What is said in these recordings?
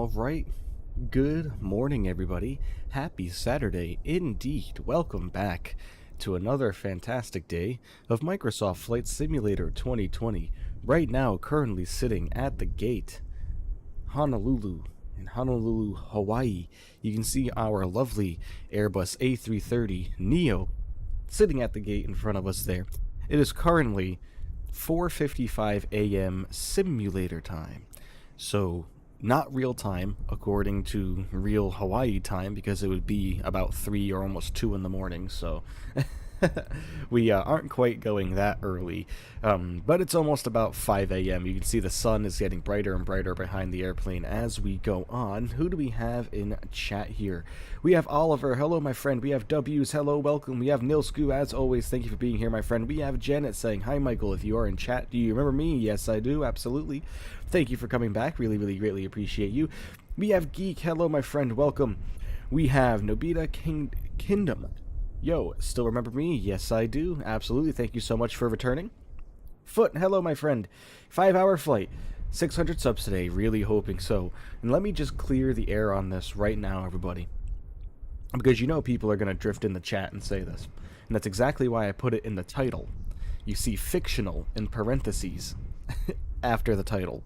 All right. Good morning, everybody. Happy Saturday indeed. Welcome back to another fantastic day of Microsoft Flight Simulator 2020. Right now, currently sitting at the gate, Honolulu, in Honolulu, Hawaii. You can see our lovely Airbus A330Neo sitting at the gate in front of us there. It is currently 4:55 a.m. simulator time. So, not real time according to real Hawaii time, because it would be about 3 or almost 2 in the morning, so we aren't quite going that early, but it's almost about 5 a.m. You can see the sun is getting brighter and brighter behind the airplane as we go on. Who do we have in chat here? We have Oliver, hello my friend. We have W's, hello, welcome. We have Nilsku, as always, thank you for being here my friend. We have Janet saying, hi Michael, if you are in chat, do you remember me? Yes I do, absolutely. Thank you for coming back, really greatly appreciate you. We have Geek, hello my friend, welcome. We have Nobita Kingdom. Yo, still remember me? Yes, I do. Absolutely. Thank you so much for returning. Foot, hello, my friend. 5-hour flight. 600 subs today. Really hoping so. And let me just clear the air on this right now, everybody. Because you know people are going to drift in the chat and say this. And that's exactly why I put it in the title. You see fictional in parentheses after the title.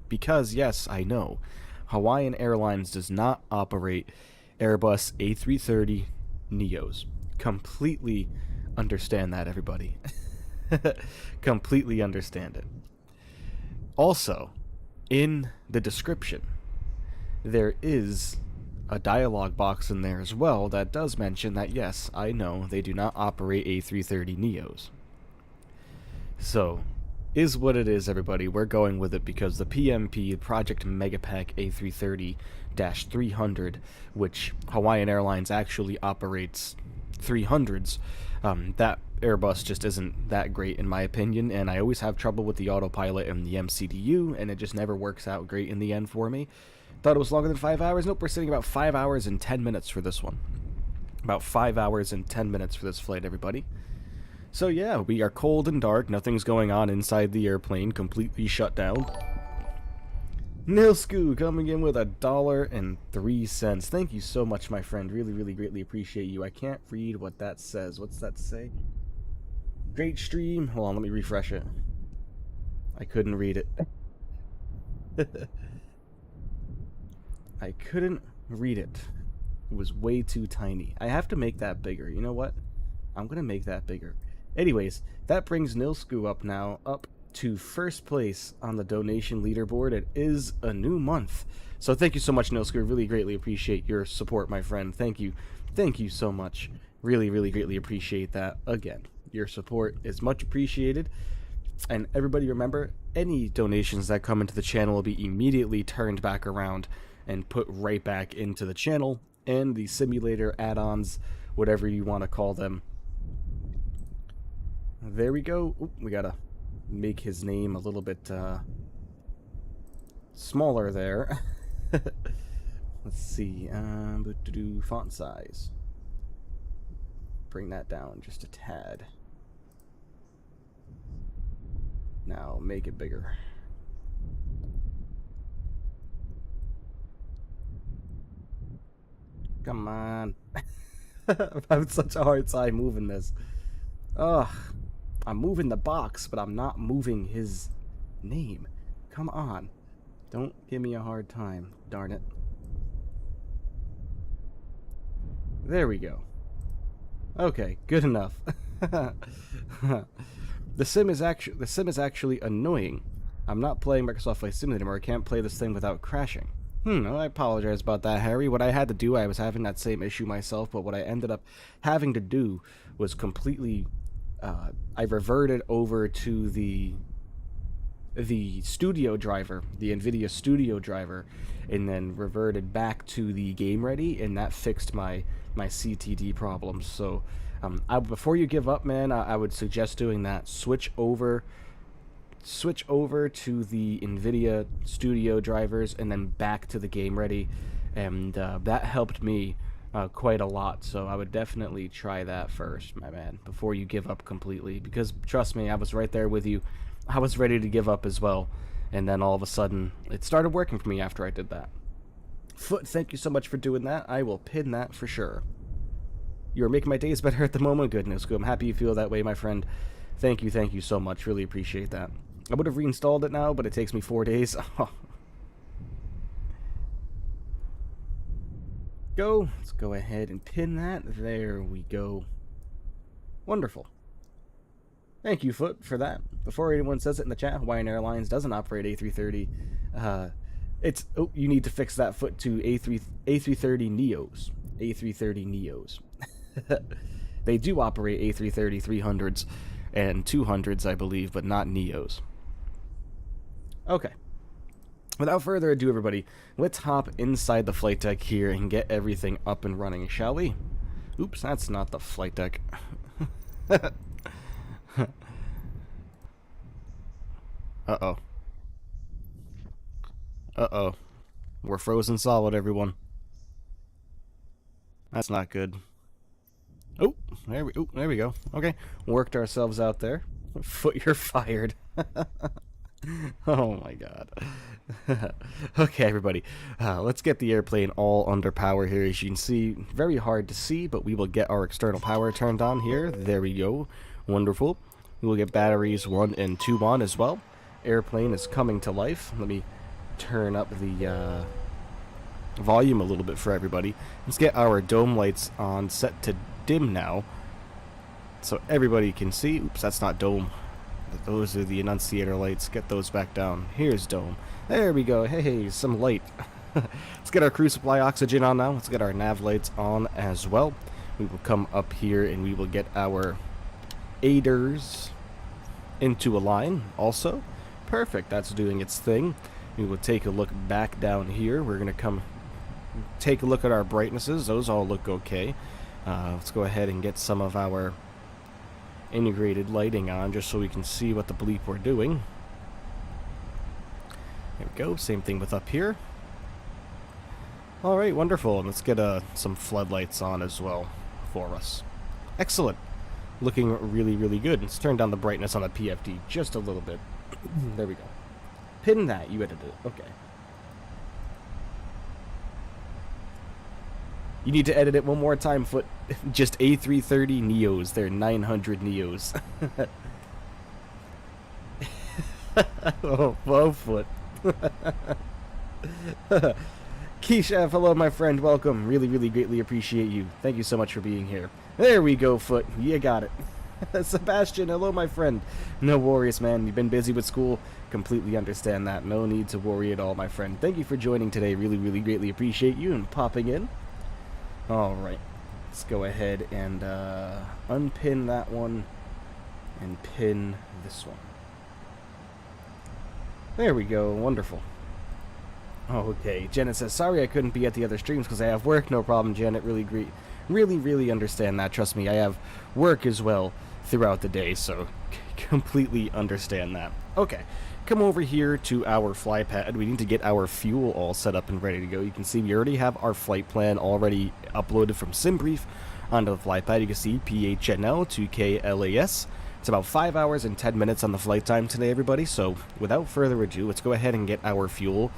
Because, yes, I know, Hawaiian Airlines does not operate Airbus A330Neos. Completely understand that, everybody. Completely understand it. Also, in the description, there is a dialogue box in there as well that does mention that, yes, I know they do not operate A330Neos. So, is what it is, everybody. We're going with it because the PMP, Project Megapack A330-300, which Hawaiian Airlines actually operates 300s, that Airbus just isn't that great in my opinion, and I always have trouble with the autopilot and the MCDU, and it just never works out great in the end for me. Thought it was longer than 5 hours. Nope, we're sitting about 5 hours and 10 minutes for this one. About 5 hours and 10 minutes for this flight, everybody. So yeah, we are cold and dark, nothing's going on inside the airplane, completely shut down. Nilsku coming in with $1.03. Thank you so much, my friend. Really greatly appreciate you. I can't read what that says. What's that say? Great stream. Hold on, let me refresh it. I couldn't read it. I couldn't read it. It was way too tiny. I have to make that bigger. You know what? I'm gonna make that bigger. Anyways, that brings Nilsku up now, up to first place on the donation leaderboard. It is a new month. So thank you so much, Nilsku. Really greatly appreciate your support, my friend. Thank you. Thank you so much. Really greatly appreciate that. Again, your support is much appreciated. And everybody remember, any donations that come into the channel will be immediately turned back around and put right back into the channel and the simulator add-ons, whatever you want to call them. There we go. Oop, we gotta make his name a little bit smaller there. Let's see, font size. Bring that down just a tad. Now make it bigger. Come on. I'm having such a hard time moving this. Ugh. I'm moving the box, but I'm not moving his name. Come on. Don't give me a hard time. Darn it. There we go. Okay, good enough. The sim is actually annoying. I'm not playing Microsoft Flight Simulator anymore. I can't play this thing without crashing. I apologize about that, Harry. What I had to do, I was having that same issue myself, but what I ended up having to do was completely I reverted over to the studio driver, the NVIDIA studio driver, and then reverted back to the game ready, and that fixed my CTD problems. So before you give up, man, I would suggest doing that. Switch over to the NVIDIA studio drivers and then back to the game ready, and that helped me quite a lot. So I would definitely try that first, my man, before you give up completely, because trust me, I was right there with you. I was ready to give up as well, and then all of a sudden it started working for me after I did that. Foot, thank you so much for doing that. I will pin that for sure. You are making my days better at the moment. Goodness, I'm happy you feel that way, my friend. Thank you so much. Really appreciate that. I would have reinstalled it now, but it takes me 4 days. Go. Let's go ahead and pin that. There we go. Wonderful. Thank you, Foot, for that. Before anyone says it in the chat, Hawaiian Airlines doesn't operate A330. You need to fix that, Foot, to A330Neos. A330Neos. They do operate A330 300s and 200s, I believe, but not Neos. Okay. Without further ado, everybody, let's hop inside the flight deck here and get everything up and running, shall we? Oops, that's not the flight deck. Uh-oh. Uh-oh. We're frozen solid, everyone. That's not good. Oh, there we go. Okay, worked ourselves out there. Foot, you're fired. Oh my god. Okay, everybody, let's get the airplane all under power here. As you can see, very hard to see, but we will get our external power turned on here. There we go. Wonderful. We will get batteries 1 and 2 on as well. Airplane is coming to life. Let me turn up the volume a little bit for everybody. Let's get our dome lights on, set to dim now, so everybody can see. Oops, that's not dome. Those are the annunciator lights. Get those back down. Here's dome. There we go. Hey, some light. Let's get our crew supply oxygen on now. Let's get our nav lights on as well. We will come up here and we will get our aiders into a line also. Perfect. That's doing its thing. We will take a look back down here. We're going to come take a look at our brightnesses. Those all look okay. Let's go ahead and get some of our integrated lighting on just so we can see what the bleep we're doing. There we go. Same thing with up here. Alright, wonderful. And let's get some floodlights on as well for us. Excellent. Looking really, really good. Let's turn down the brightness on the PFD just a little bit. There we go. Pin that. You edited it. Okay. You need to edit it one more time, Foot. Just A330 Neos. They're 900 Neos. Oh, Foot. Keyshav, hello, my friend. Welcome. Really, really greatly appreciate you. Thank you so much for being here. There we go, Foot. You got it. Sebastian, hello, my friend. No worries, man. You've been busy with school. Completely understand that. No need to worry at all, my friend. Thank you for joining today. Really, really greatly appreciate you and popping in. Alright, let's go ahead and unpin that one and pin this one. There we go, wonderful. Okay, Janet says, sorry I couldn't be at the other streams because I have work. No problem, Janet, really understand that. Trust me, I have work as well throughout the day, so completely understand that. Okay, come over here to our fly pad. We need to get our fuel all set up and ready to go. You can see we already have our flight plan already uploaded from SimBrief onto the fly pad. You can see PHNL to KLAS. It's about 5 hours and 10 minutes on the flight time today, everybody. So without further ado, let's go ahead and get our fuel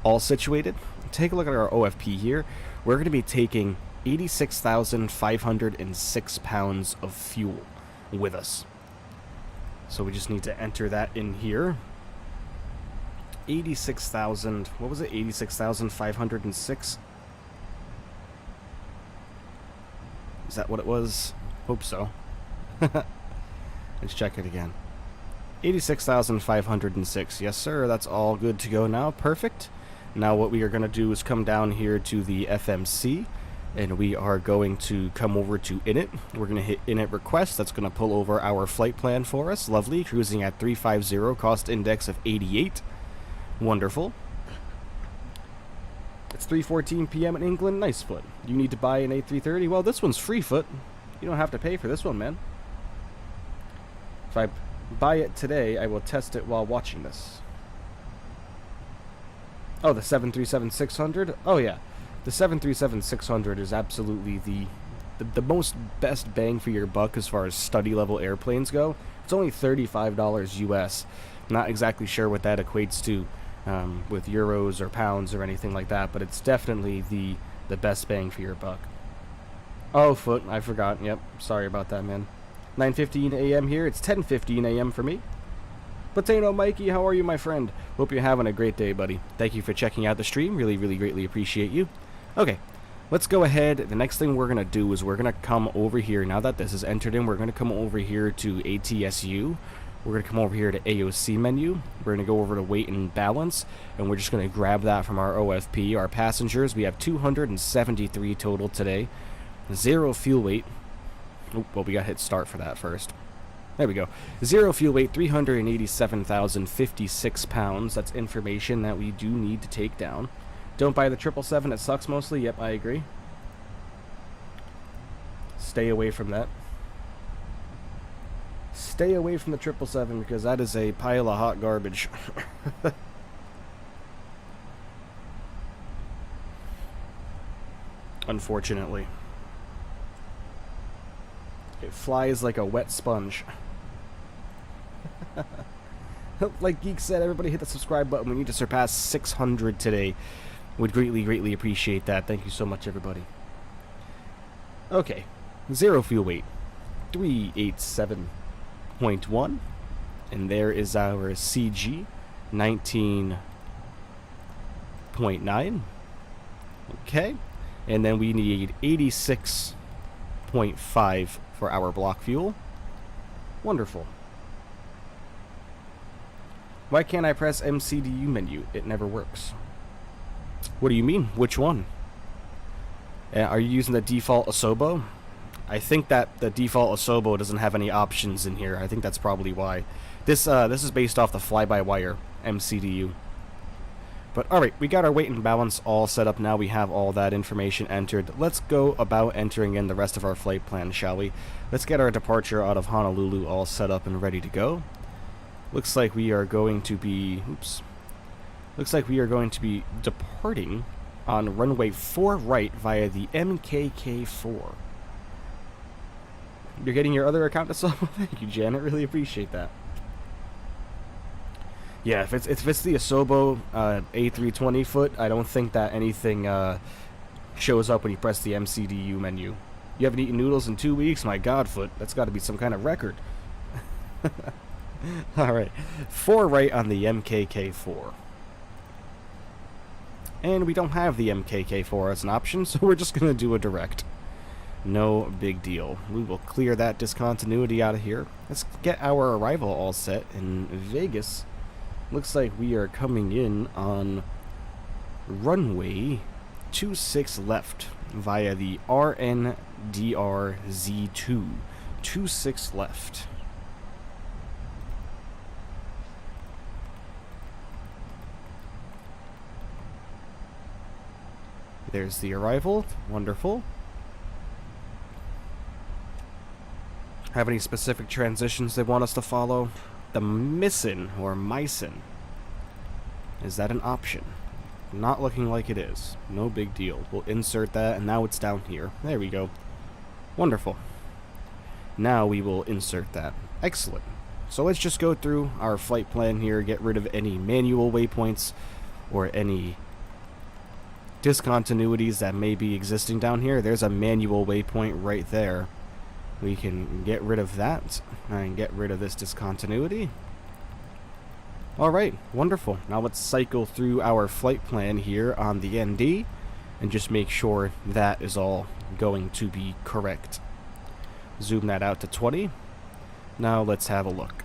all situated. Take a look at our OFP here. We're going to be taking 86,506 pounds of fuel with us. So we just need to enter that in here. 86,000, what was it? 86,506? Is that what it was? Hope so. Let's check it again. 86,506. Yes, sir. That's all good to go now. Perfect. Now what we are going to do is come down here to the FMC, and we are going to come over to init. We're going to hit init request. That's going to pull over our flight plan for us. Lovely. Cruising at 350, cost index of 88. Wonderful. It's 3:14 p.m. in England. Nice, Foot. You need to buy an A330? Well, this one's free, Foot. You don't have to pay for this one, man. If I buy it today, I will test it while watching this. Oh, the 737-600? Oh, yeah. The 737-600 is absolutely the most best bang for your buck as far as study-level airplanes go. It's only $35 US. Not exactly sure what that equates to with euros or pounds or anything like that, but it's definitely the best bang for your buck. Oh, Foot, I forgot. Yep, sorry about that, man. 9:15 a.m. here. It's 10:15 a.m. for me. Potato Mikey, how are you, my friend? Hope you're having a great day, buddy. Thank you for checking out the stream. Really, really greatly appreciate you. Okay, let's go ahead. The next thing we're going to do is we're going to come over here. Now that this is entered in, we're going to come over here to ATSU. We're going to come over here to AOC menu. We're going to go over to weight and balance, and we're just going to grab that from our OFP. Our passengers, we have 273 total today. 0 fuel weight. Oh, well, we got to hit start for that first. There we go. 0 fuel weight, 387,056 pounds. That's information that we do need to take down. Don't buy the 777, it sucks mostly. Yep, I agree. Stay away from that. Stay away from the 777 because that is a pile of hot garbage. Unfortunately. It flies like a wet sponge. Like Geek said, everybody hit the subscribe button. We need to surpass 600 today. Would greatly, greatly appreciate that. Thank you so much, everybody. Okay. 0 fuel weight. 387.1. And there is our CG. 19.9. Okay. And then we need 86.5 for our block fuel. Wonderful. Why can't I press MCDU menu? It never works. What do you mean? Which one? Are you using the default Asobo? I think that the default Asobo doesn't have any options in here. I think that's probably why. This is based off the fly-by-wire MCDU. But alright, we got our weight and balance all set up now. We have all that information entered. Let's go about entering in the rest of our flight plan, shall we? Let's get our departure out of Honolulu all set up and ready to go. Looks like we are going to be... Oops. Looks like we are going to be departing on runway 4 right via the MKK4. You're getting your other account to sub? Thank you, Janet. Really appreciate that. Yeah, if it's the Asobo A320 foot, I don't think that anything shows up when you press the MCDU menu. You haven't eaten noodles in 2 weeks? My God, foot. That's got to be some kind of record. Alright. 4 right on the MKK4. And we don't have the MKK4 as an option, so we're just going to do a direct. No big deal. We will clear that discontinuity out of here. Let's get our arrival all set in Vegas. Looks like we are coming in on runway 26 left via the RNDRZ2. 26 left. There's the arrival. Wonderful. Have any specific transitions they want us to follow? The Missin or Mysin. Is that an option? Not looking like it is. No big deal. We'll insert that, and now it's down here. There we go. Wonderful. Now we will insert that. Excellent. So let's just go through our flight plan here, get rid of any manual waypoints or any discontinuities that may be existing down here. There's a manual waypoint right there. We can get rid of that and get rid of this discontinuity. Alright, wonderful. Now let's cycle through our flight plan here on the ND and just make sure that is all going to be correct. Zoom that out to 20. Now let's have a look.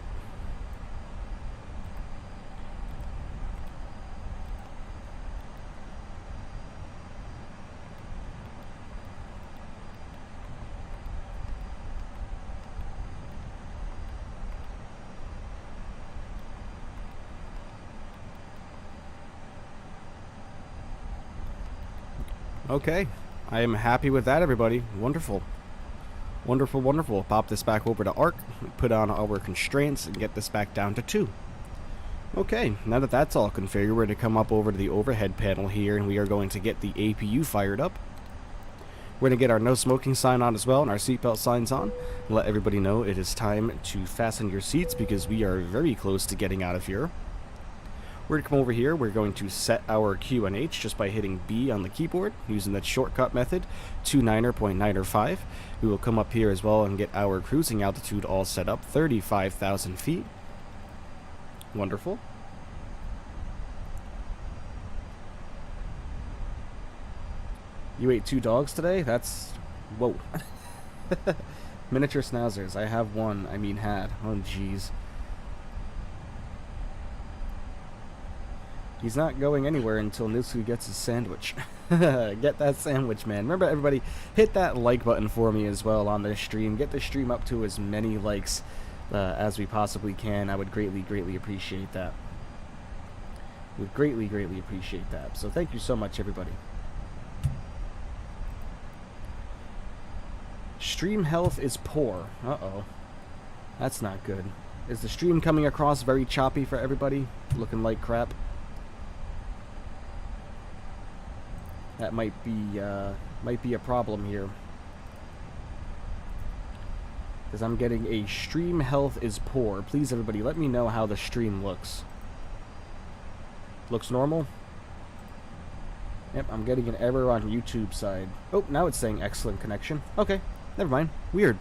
Okay, I am happy with that, everybody. Wonderful. Wonderful, wonderful. Pop this back over to ARC, put on our constraints, and get this back down to 2. Okay, now that that's all configured, we're going to come up over to the overhead panel here, and we are going to get the APU fired up. We're going to get our no smoking sign on as well, and our seatbelt signs on. Let everybody know it is time to fasten your seats, because we are very close to getting out of here. We're going to come over here. We're going to set our QNH just by hitting B on the keyboard using that shortcut method, 29.905. We will come up here as well and get our cruising altitude all set up, 35,000 feet. Wonderful. You ate 2 dogs today? That's... whoa. Miniature schnauzers. I have one. I mean had. Oh, jeez. He's not going anywhere until Nitsu gets his sandwich. Get that sandwich, man. Remember, everybody, hit that like button for me as well on this stream. Get the stream up to as many likes as we possibly can. I would greatly, greatly appreciate that. Would greatly, greatly appreciate that. So thank you so much, everybody. Stream health is poor. Uh-oh. That's not good. Is the stream coming across very choppy for everybody? Looking like crap? That might be a problem here. Because I'm getting a stream health is poor. Please, everybody, let me know how the stream looks. Looks normal? Yep, I'm getting an error on YouTube side. Oh, now it's saying excellent connection. Okay, never mind. Weird.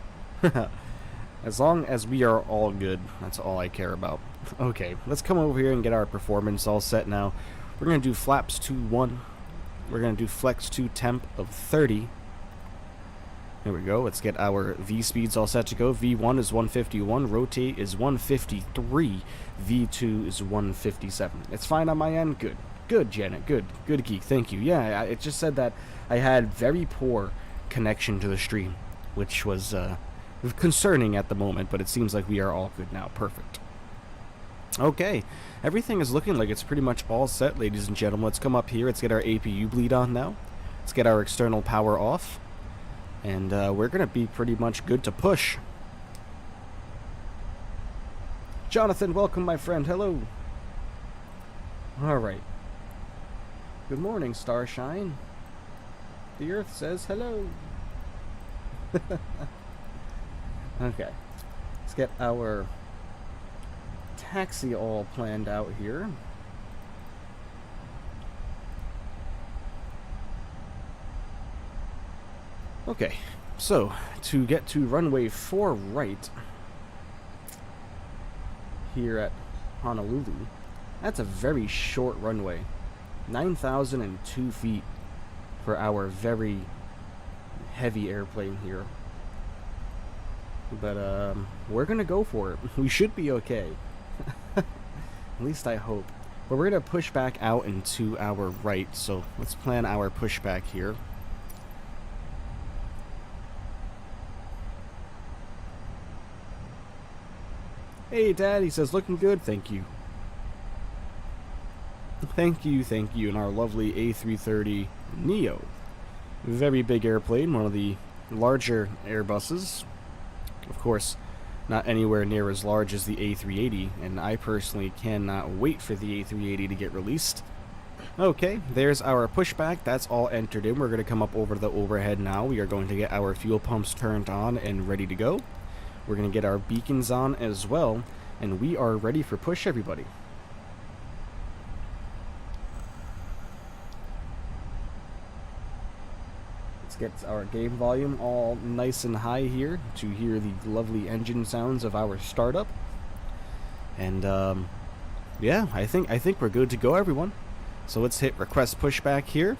As long as we are all good, that's all I care about. Okay, let's come over here and get our performance all set now. We're going to do flaps 2-1. We're going to do flex 2 temp of 30. There we go. Let's get our V speeds all set to go. V1 is 151. Rotate is 153. V2 is 157. It's fine on my end? Good. Good, Janet. Good. Good, Geek. Thank you. Yeah, it just said that I had very poor connection to the stream, which was concerning at the moment, but it seems like we are all good now. Perfect. Okay, everything is looking like it's pretty much all set, ladies and gentlemen. Let's come up here. Let's get our APU bleed on now. Let's get our external power off. And we're going to be pretty much good to push. Jonathan, welcome, my friend. Hello. All right. Good morning, Starshine. The Earth says hello. Okay. Let's get our taxi all planned out here. Okay, so to get to runway 4 right here at Honolulu, that's a very short runway. 9,002 feet for our very heavy airplane here. But we're gonna go for it. We should be okay. At least I hope. But we're gonna push back out into our right, so let's plan our pushback here. Hey, Dad, he says, looking good, thank you. Thank you, and our lovely A330Neo. Very big airplane, one of the larger Airbuses. Of course, not anywhere near as large as the A380, and I personally cannot wait for the A380 to get released. Okay, there's our pushback. That's all entered in. We're going to come up over the overhead now. We are going to get our fuel pumps turned on and ready to go. We're going to get our beacons on as well, and we are ready for push, everybody. Let's get our game volume all nice and high here to hear the lovely engine sounds of our startup. And yeah, I think we're good to go, everyone. So let's hit request pushback here.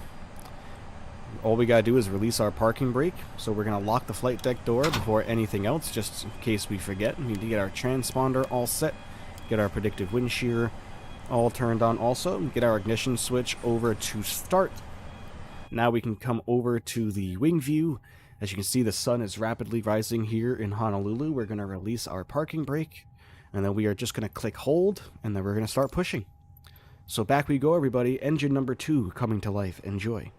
All we gotta do is release our parking brake. So we're gonna lock the flight deck door before anything else, just in case we forget. We need to get our transponder all set, get our predictive wind shear all turned on also, get our ignition switch over to start. Now we can come over to the wing view. As you can see, the sun is rapidly rising here in Honolulu. We're gonna release our parking brake, and then we are just gonna click hold, and then we're gonna start pushing. So back we go, everybody. Engine number 2 coming to life. Enjoy.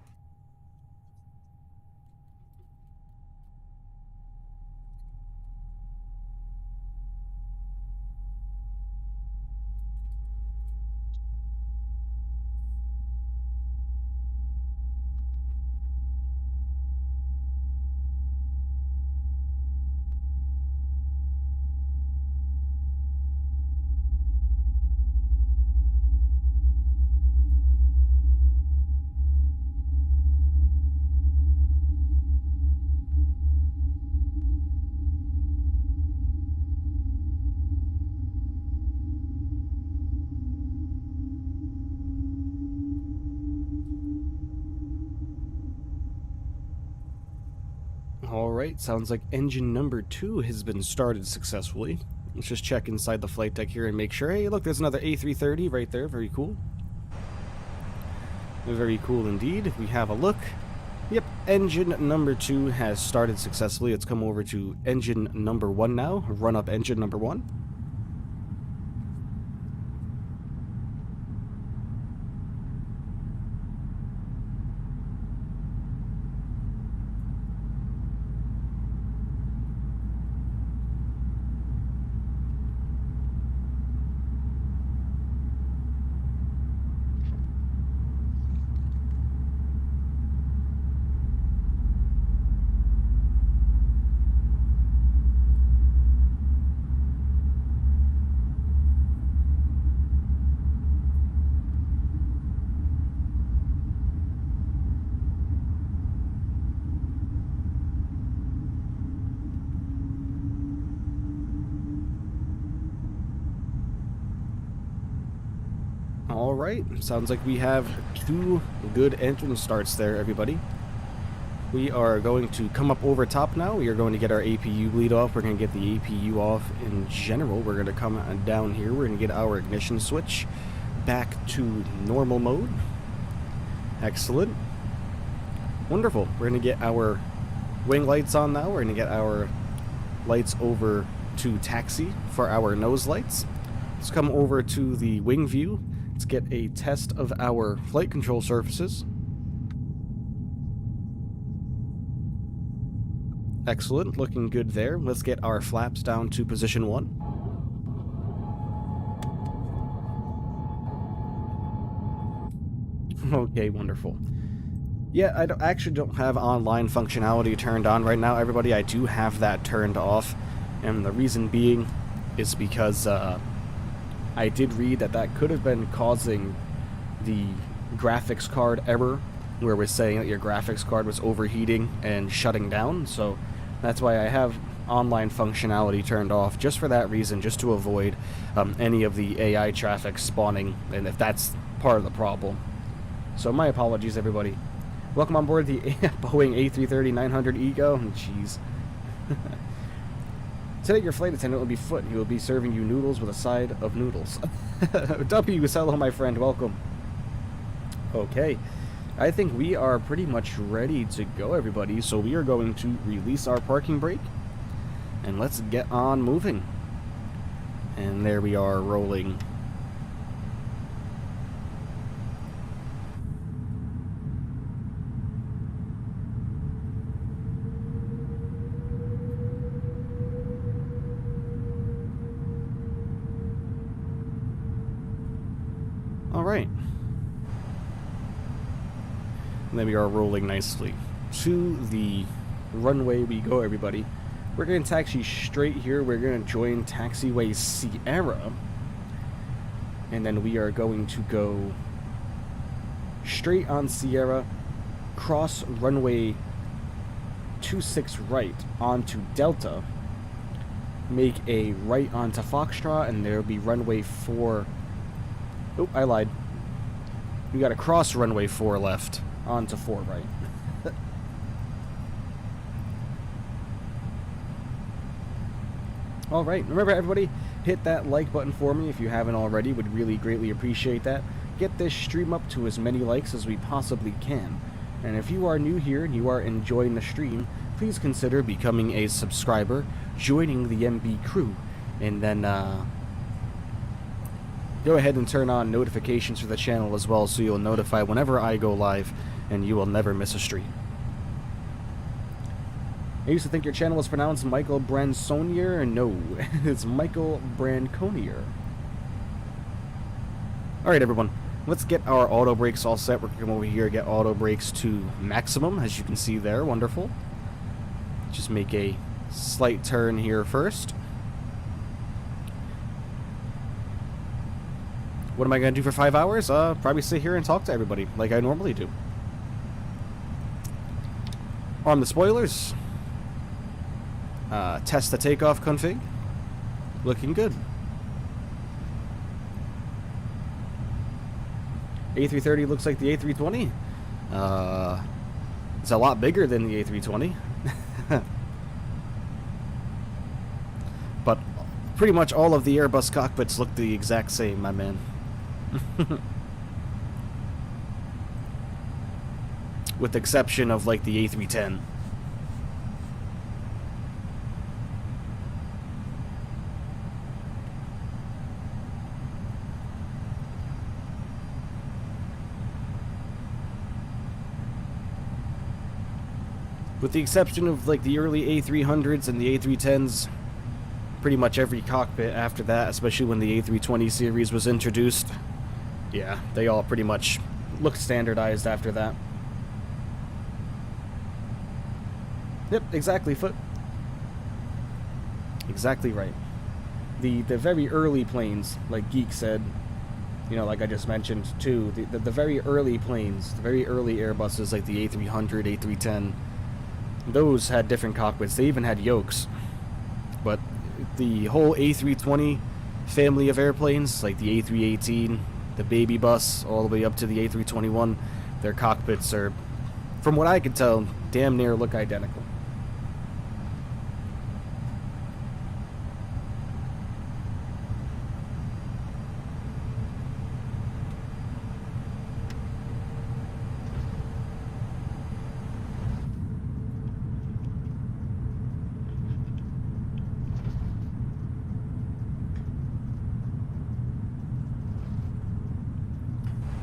Alright, sounds like engine number 2 has been started successfully. Let's just check inside the flight deck here and make sure. Hey, look, there's another A330 right there. Very cool. Very cool indeed. We have a look. Yep, engine number 2 has started successfully. Let's come over to engine number 1 now. Run up engine number 1. Alright, sounds like we have 2 good engine starts there, everybody. We are going to come up over top now. We are going to get our APU bleed off. We're going to get the APU off in general. We're going to come down here. We're going to get our ignition switch back to normal mode. Excellent. Wonderful. We're going to get our wing lights on now. We're going to get our lights over to taxi for our nose lights. Let's come over to the wing view. Let's get a test of our flight control surfaces. Excellent, looking good there. Let's get our flaps down to position 1. Okay, wonderful. Yeah, I actually don't have online functionality turned on right now, everybody. I do have that turned off, and the reason being is because I did read that could have been causing the graphics card error, where it was saying that your graphics card was overheating and shutting down. So that's why I have online functionality turned off, just for that reason, just to avoid any of the AI traffic spawning, and if that's part of the problem. So my apologies, everybody. Welcome on board the Boeing A330-900 Ego. Jeez. Today your flight attendant will be Foot. He will be serving you noodles with a side of noodles. W, hello my friend, welcome. Okay, I think we are pretty much ready to go, everybody. So we are going to release our parking brake, and let's get on moving. And there we are, rolling. Alright. And then we are rolling nicely. To the runway we go, everybody. We're going to taxi straight here. We're going to join taxiway Sierra. And then we are going to go straight on Sierra, cross runway 26 right onto Delta, make a right onto Foxtrot, and there will be runway 4. Oh, I lied. We got to cross runway 4 left onto 4 right. Alright, remember everybody, hit that like button for me if you haven't already. Would really greatly appreciate that. Get this stream up to as many likes as we possibly can. And if you are new here and you are enjoying the stream, please consider becoming a subscriber, joining the MB crew, and then go ahead and turn on notifications for the channel as well, so you'll notify whenever I go live, and you will never miss a stream. I used to think your channel was pronounced Michael Bransonier. No, it's Michael Branconier. Alright everyone, let's get our auto brakes all set. We're going to come over here and get auto brakes to maximum, as you can see there. Wonderful. Just make a slight turn here first. What am I going to do for 5 hours? Probably sit here and talk to everybody, like I normally do. Arm the spoilers. Test the takeoff config. Looking good. A330 looks like the A320. It's a lot bigger than the A320. Pretty much all of the Airbus cockpits look the exact same, my man. With the exception of, like, the A310. With the exception of, like, the early A300s and the A310s, pretty much every cockpit after that, especially when the A320 series was introduced, yeah, they all pretty much looked standardized after that. Yep, exactly, Foot. Exactly right. The very early planes, like Geek said, you know, like I just mentioned too, the very early planes, the very early Airbuses, like the A300, A310, those had different cockpits. They even had yokes. But the whole A320 family of airplanes, like the A318, the Baby Bus, all the way up to the A321, their cockpits are, from what I could tell, damn near look identical.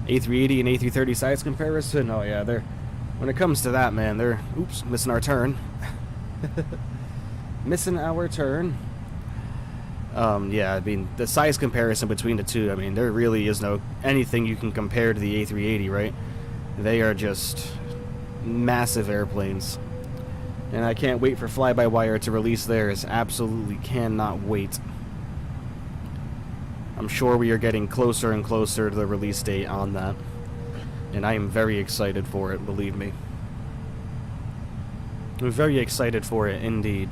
A380 and A330 size comparison? Oh yeah, they're, when it comes to that, man, they're, oops, missing our turn. Missing our turn. Yeah, I mean, the size comparison between the two, I mean, there really is no anything you can compare to the A380, right? They are just massive airplanes. And I can't wait for Fly-by-Wire to release theirs. Absolutely cannot wait. I'm sure we are getting closer and closer to the release date on that. And I am very excited for it, believe me. I'm very excited for it, indeed.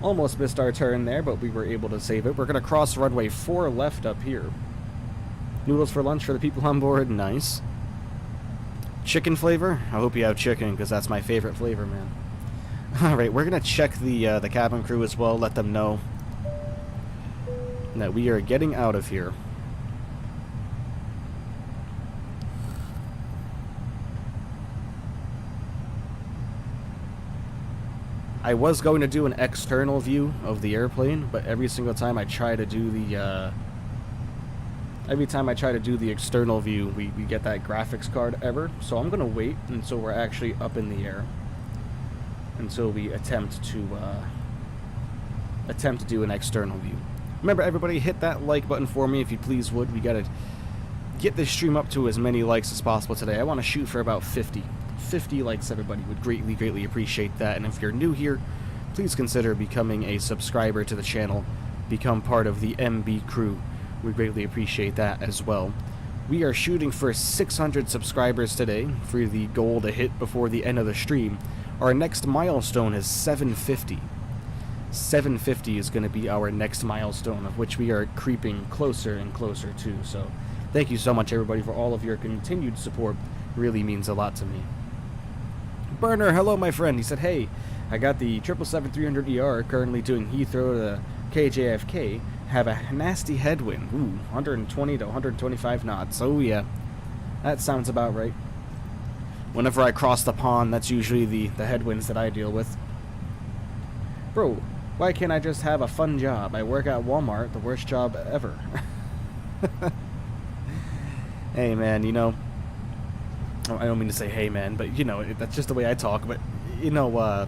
Almost missed our turn there, but we were able to save it. We're going to cross runway 4 left up here. Noodles for lunch for the people on board. Nice. Chicken flavor? I hope you have chicken, because that's my favorite flavor, man. Alright, we're going to check the cabin crew as well, let them know that we are getting out of here. I was going to do an external view of the airplane, but every single time I try to do the external view, we get that graphics card error. So I'm gonna wait until we're actually up in the air, until we attempt to do an external view. Remember, everybody, hit that like button for me if you please would. We gotta get this stream up to as many likes as possible today. I want to shoot for about 50 likes. Everybody would greatly appreciate that. And if you're new here, please consider becoming a subscriber to the channel. Become part of the MB crew. We greatly appreciate that as well. We are shooting for 600 subscribers today for the goal to hit before the end of the stream. Our next milestone is 750. 750 is going to be our next milestone, of which we are creeping closer and closer to. So thank you so much, everybody, for all of your continued support. It really means a lot to me. Burner, hello, my friend. He said, hey, I got the 777-300ER currently doing Heathrow to KJFK. Have a nasty headwind. Ooh, 120 to 125 knots. Oh, yeah. That sounds about right. Whenever I cross the pond, that's usually the headwinds that I deal with. Bro, why can't I just have a fun job? I work at Walmart, the worst job ever. Hey, man, you know, I don't mean to say hey, man, but, you know, that's just the way I talk. But, you know,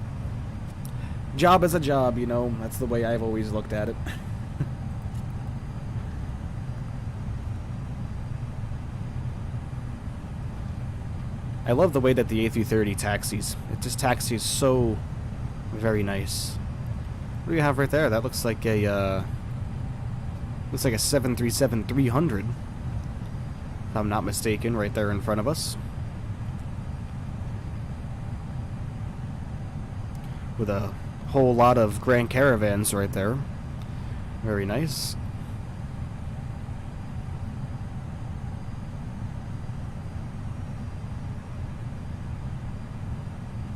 job is a job, you know. That's the way I've always looked at it. I love the way that the A330 taxis. It just taxis so very nice. What do you have right there? That looks like a 737-300. If I'm not mistaken, right there in front of us. With a whole lot of Grand Caravans right there. Very nice.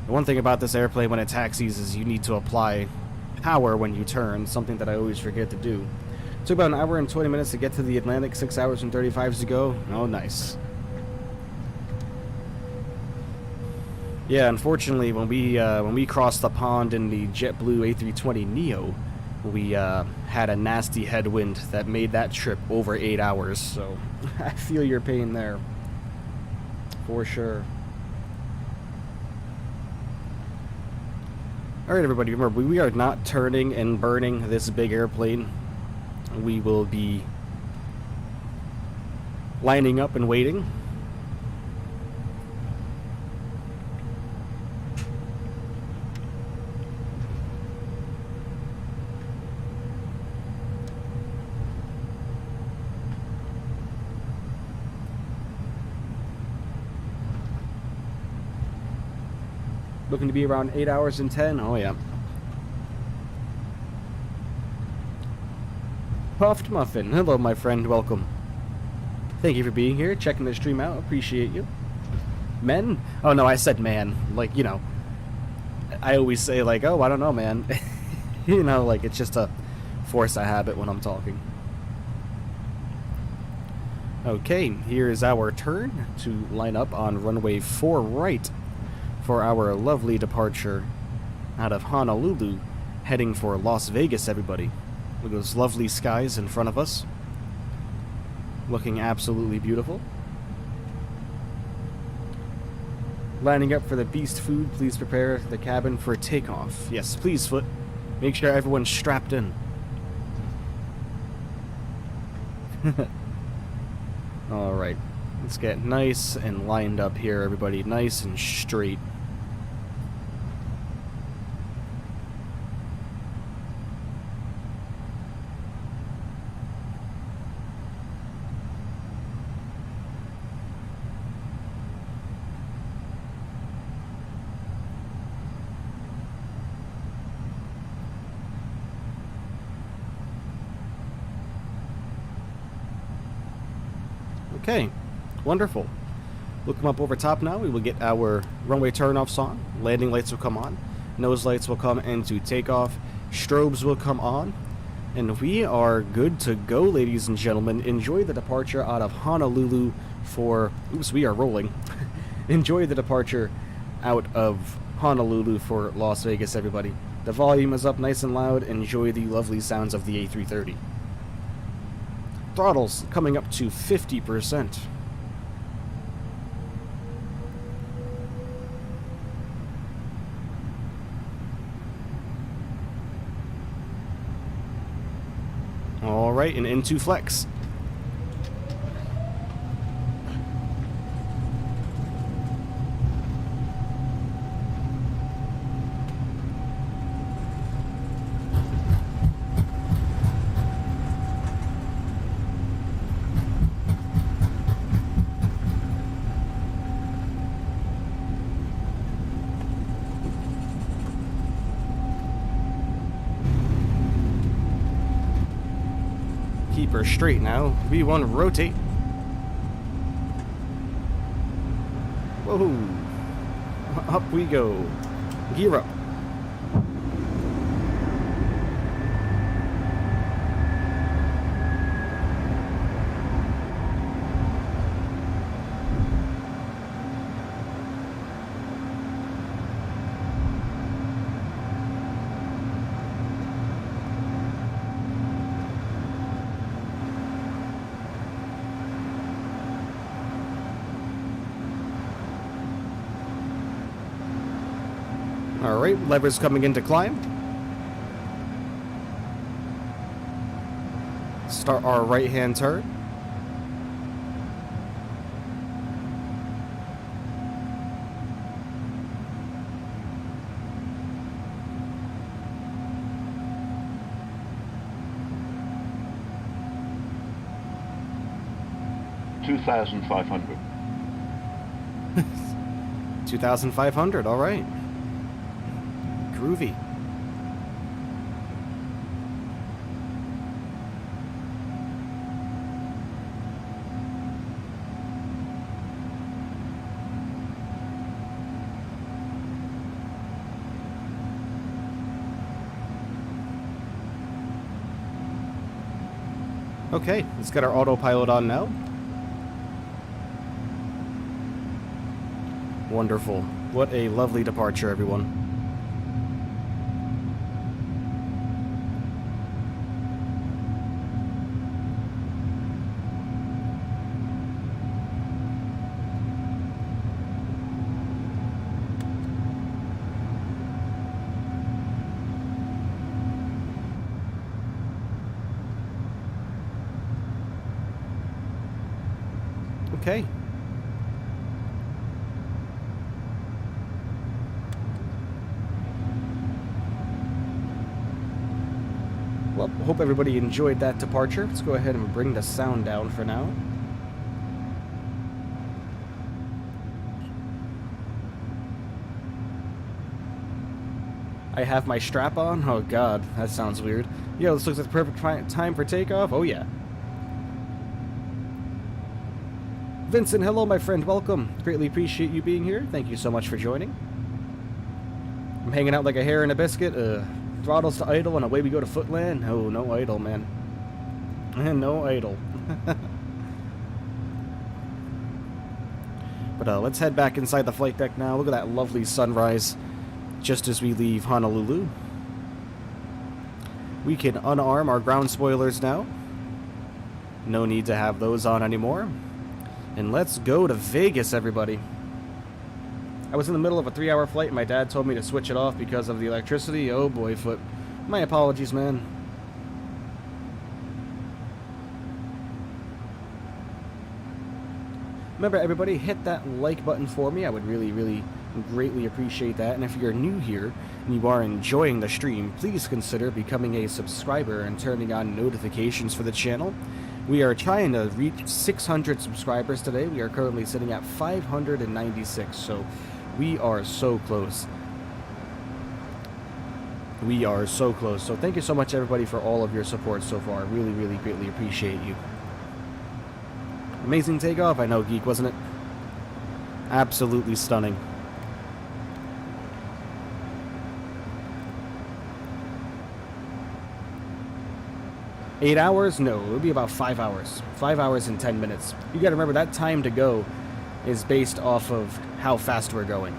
The one thing about this airplane when it taxis is you need to apply power when you turn, something that I always forget to do. Took about an hour and 20 minutes to get to the Atlantic, 6 hours and 35 to go. Oh, nice. Yeah, unfortunately, when we crossed the pond in the JetBlue A330Neo, we had a nasty headwind that made that trip over 8 hours, so I feel your pain there. For sure. Alright, everybody, remember, we are not turning and burning this big airplane. We will be lining up and waiting. Looking to be around 8 hours and 10. Oh, yeah. Puffed Muffin. Hello, my friend. Welcome. Thank you for being here, checking the stream out. Appreciate you. Men? Oh, no, I said man. Like, you know, I always say, like, oh, I don't know, man. You know, like, it's just a force of habit when I'm talking. Okay, here is our turn to line up on runway 4 right for our lovely departure out of Honolulu, heading for Las Vegas, everybody. Look at those lovely skies in front of us. Looking absolutely beautiful. Lining up for the beast food, please prepare the cabin for takeoff. Yes, please, Foot. Make sure everyone's strapped in. Alright, let's get nice and lined up here, everybody. Nice and straight. Okay, wonderful. We'll come up over top now. We will get our runway turnoffs on. Landing lights will come on. Nose lights will come into takeoff. Strobes will come on. And we are good to go, ladies and gentlemen. Enjoy the departure out of Honolulu for... Oops, we are rolling. Enjoy the departure out of Honolulu for Las Vegas, everybody. The volume is up nice and loud. Enjoy the lovely sounds of the A330. Throttles coming up to 50%. All right, and into flex. Keep her straight now. V1 rotate. Whoa. Up we go. Gear up. Alright, levers coming into climb. Start our right-hand turn. $2,500. 2,500, alright. Groovy. Okay, let's get our autopilot on now. Wonderful. What a lovely departure, everyone. Okay. Well, hope everybody enjoyed that departure. Let's go ahead and bring the sound down for now. I have my strap on? Oh god, that sounds weird. Yeah, this looks like the perfect time for takeoff. Oh yeah. Vincent, hello my friend, welcome. Greatly appreciate you being here. Thank you so much for joining. I'm hanging out like a hare in a biscuit. Throttles to idle and away we go to footland. Oh, no idle, man. No idle. But let's head back inside the flight deck now. Look at that lovely sunrise just as we leave Honolulu. We can unarm our ground spoilers now. No need to have those on anymore. And let's go to Vegas, everybody. I was in the middle of a 3-hour flight and my dad told me to switch it off because of the electricity. Oh boy, foot. My apologies, man. Remember, everybody, hit that like button for me. I would really, really greatly appreciate that. And if you're new here and you are enjoying the stream, please consider becoming a subscriber and turning on notifications for the channel. We are trying to reach 600 subscribers today. We are currently sitting at 596, so we are so close. We are so close. So thank you so much, everybody, for all of your support so far. Really, really greatly appreciate you. Amazing takeoff, I know, Geek, wasn't it? Absolutely stunning. Eight hours? No, it would be about 5 hours. 5 hours and 10 minutes. You gotta remember, that time to go is based off of how fast we're going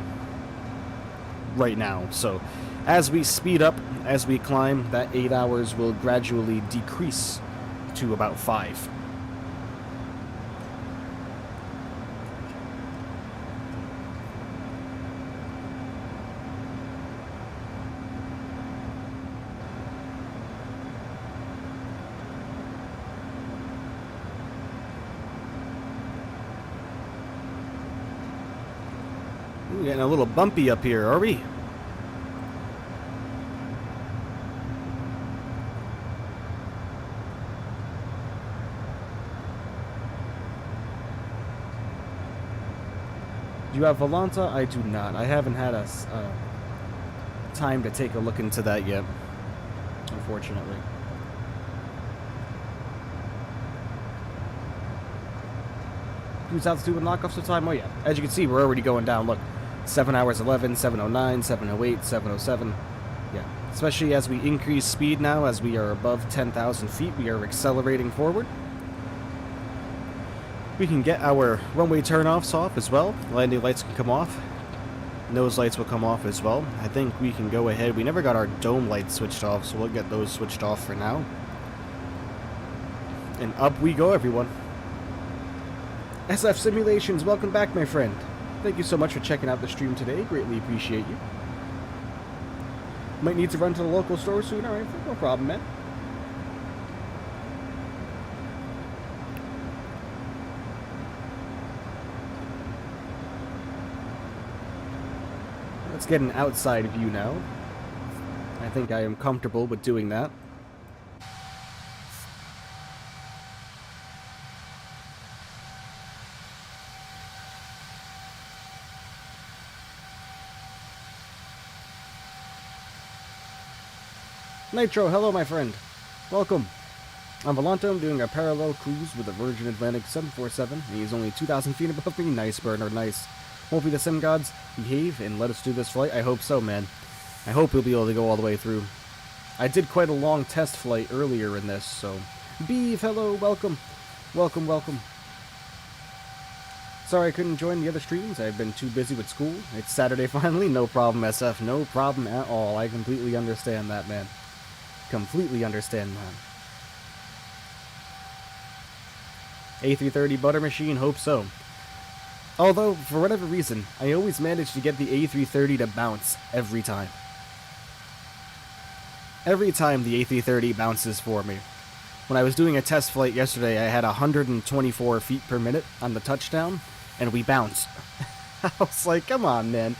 right now. So as we speed up, as we climb, that 8 hours will gradually decrease to about 5. Ooh, getting a little bumpy up here, are we? Do you have Volanta? I do not. I haven't had a time to take a look into that yet, unfortunately. Who's altitude and knockoffs of time? Oh yeah. As you can see, we're already going down. Look, 7 hours 11, 709, 708, 707. Yeah. Especially as we increase speed now, as we are above 10,000 feet, we are accelerating forward. We can get our runway turnoffs off as well. Landing lights can come off. Nose lights will come off as well. I think we can go ahead. We never got our dome lights switched off, so we'll get those switched off for now. And up we go, everyone. SF Simulations, welcome back, my friend. Thank you so much for checking out the stream today. Greatly appreciate you. Might need to run to the local store soon. Alright, no problem, man. Let's get an outside view now. I think I am comfortable with doing that. Nitro, hello my friend. Welcome. I'm Volanta. I'm doing a parallel cruise with a Virgin Atlantic 747. He is only 2,000 feet above me. Nice, Bernard, nice. Hopefully the sim gods behave and let us do this flight. I hope so, man. I hope we'll be able to go all the way through. I did quite a long test flight earlier in this, so Beef, hello, welcome. Welcome, welcome. Sorry I couldn't join the other streams. I've been too busy with school. It's Saturday finally. No problem, SF. No problem at all. I completely understand that, man. Completely understand that. A330 butter machine, hope so. Although, for whatever reason, I always manage to get the A330 to bounce every time. Every time the A330 bounces for me. When I was doing a test flight yesterday, I had 124 feet per minute on the touchdown, and we bounced. I was like, come on, man.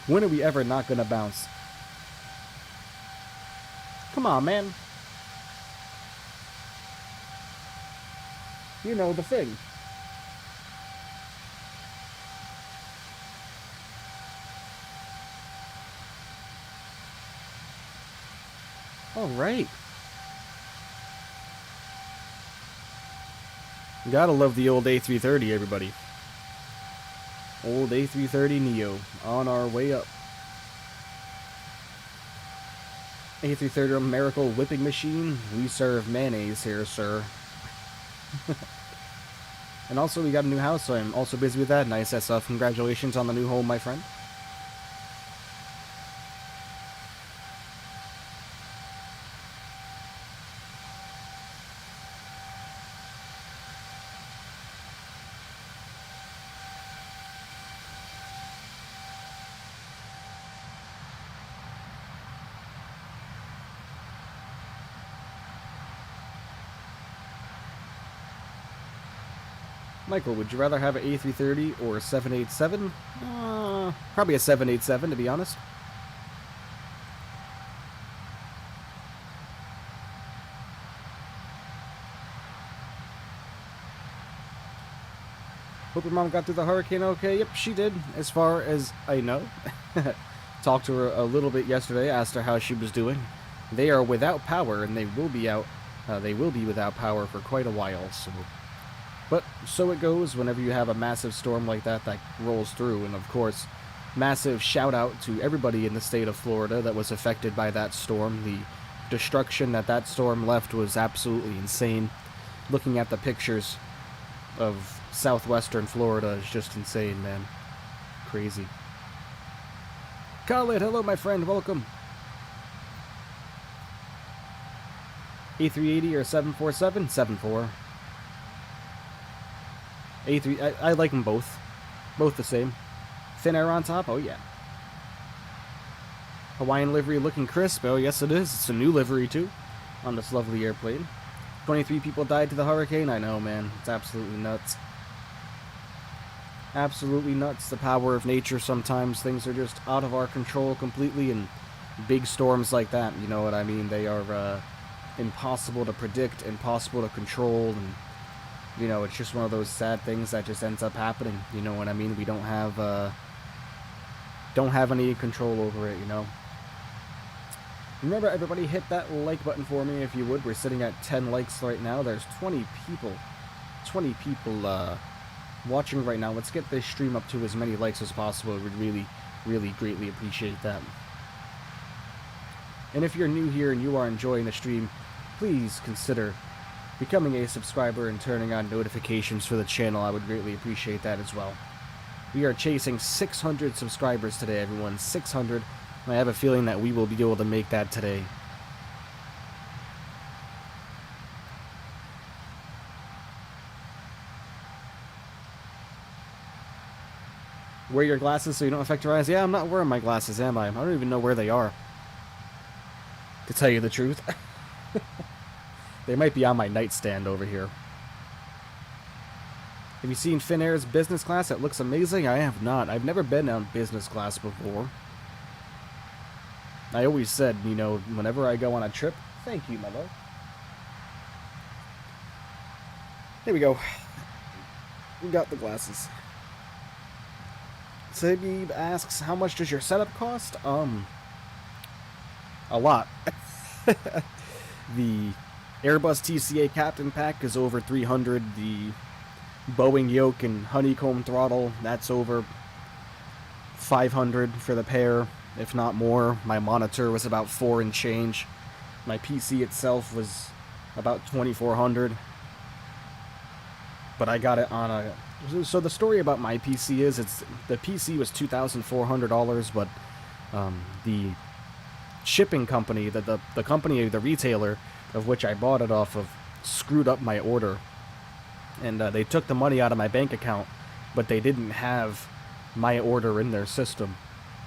When are we ever not gonna bounce? Come on, man. You know the thing. All right. Gotta love the old A330, everybody. Old A330Neo on our way up. A330 Miracle Whipping Machine. We serve mayonnaise here, sir. And also, we got a new house, so I'm also busy with that. Nice SF. Congratulations on the new home, my friend. Michael, would you rather have an A330 or a 787? Probably a 787, to be honest. Hope your mom got through the hurricane okay. Yep, she did, as far as I know. Talked to her a little bit yesterday, asked her how she was doing. They are without power, and they will be without power for quite a while, so... But so it goes whenever you have a massive storm like that rolls through. And of course, massive shout out to everybody in the state of Florida that was affected by that storm. The destruction that storm left was absolutely insane. Looking at the pictures of southwestern Florida is just insane, man. Crazy. Khaled, hello my friend, welcome. A380 or 747? 74. A3, I like them both. Both the same. Thin air on top? Oh, yeah. Hawaiian livery looking crisp? Oh, yes it is. It's a new livery, too, on this lovely airplane. 23 people died to the hurricane? I know, man. It's absolutely nuts. Absolutely nuts. The power of nature sometimes. Things are just out of our control completely, and big storms like that, you know what I mean? They are impossible to predict, impossible to control, and... You know, it's just one of those sad things that just ends up happening. You know what I mean? We don't have any control over it, you know? Remember, everybody, hit that like button for me if you would. We're sitting at 10 likes right now. There's 20 people watching right now. Let's get this stream up to as many likes as possible. We'd really, really greatly appreciate that. And if you're new here and you are enjoying the stream, please consider becoming a subscriber and turning on notifications for the channel. I would greatly appreciate that as well. We are chasing 600 subscribers today, everyone. 600. And I have a feeling that we will be able to make that today. Wear your glasses so you don't affect your eyes. Yeah, I'm not wearing my glasses, am I? I don't even know where they are, to tell you the truth. They might be on my nightstand over here. Have you seen Finnair's business class? It looks amazing. I have not. I've never been on business class before. I always said, you know, whenever I go on a trip... Thank you, my love. Here we go. We got the glasses. Sabib asks, how much does your setup cost? A lot. The Airbus TCA Captain Pack is over 300. The Boeing yoke and honeycomb throttle, that's over 500 for the pair, if not more. My monitor was about 4 and change. My PC itself was about 2,400. But I got it on a... So the story about my PC is, the PC was $2,400, but the shipping company, the company, the retailer of which I bought it off of, screwed up my order. And they took the money out of my bank account, but they didn't have my order in their system.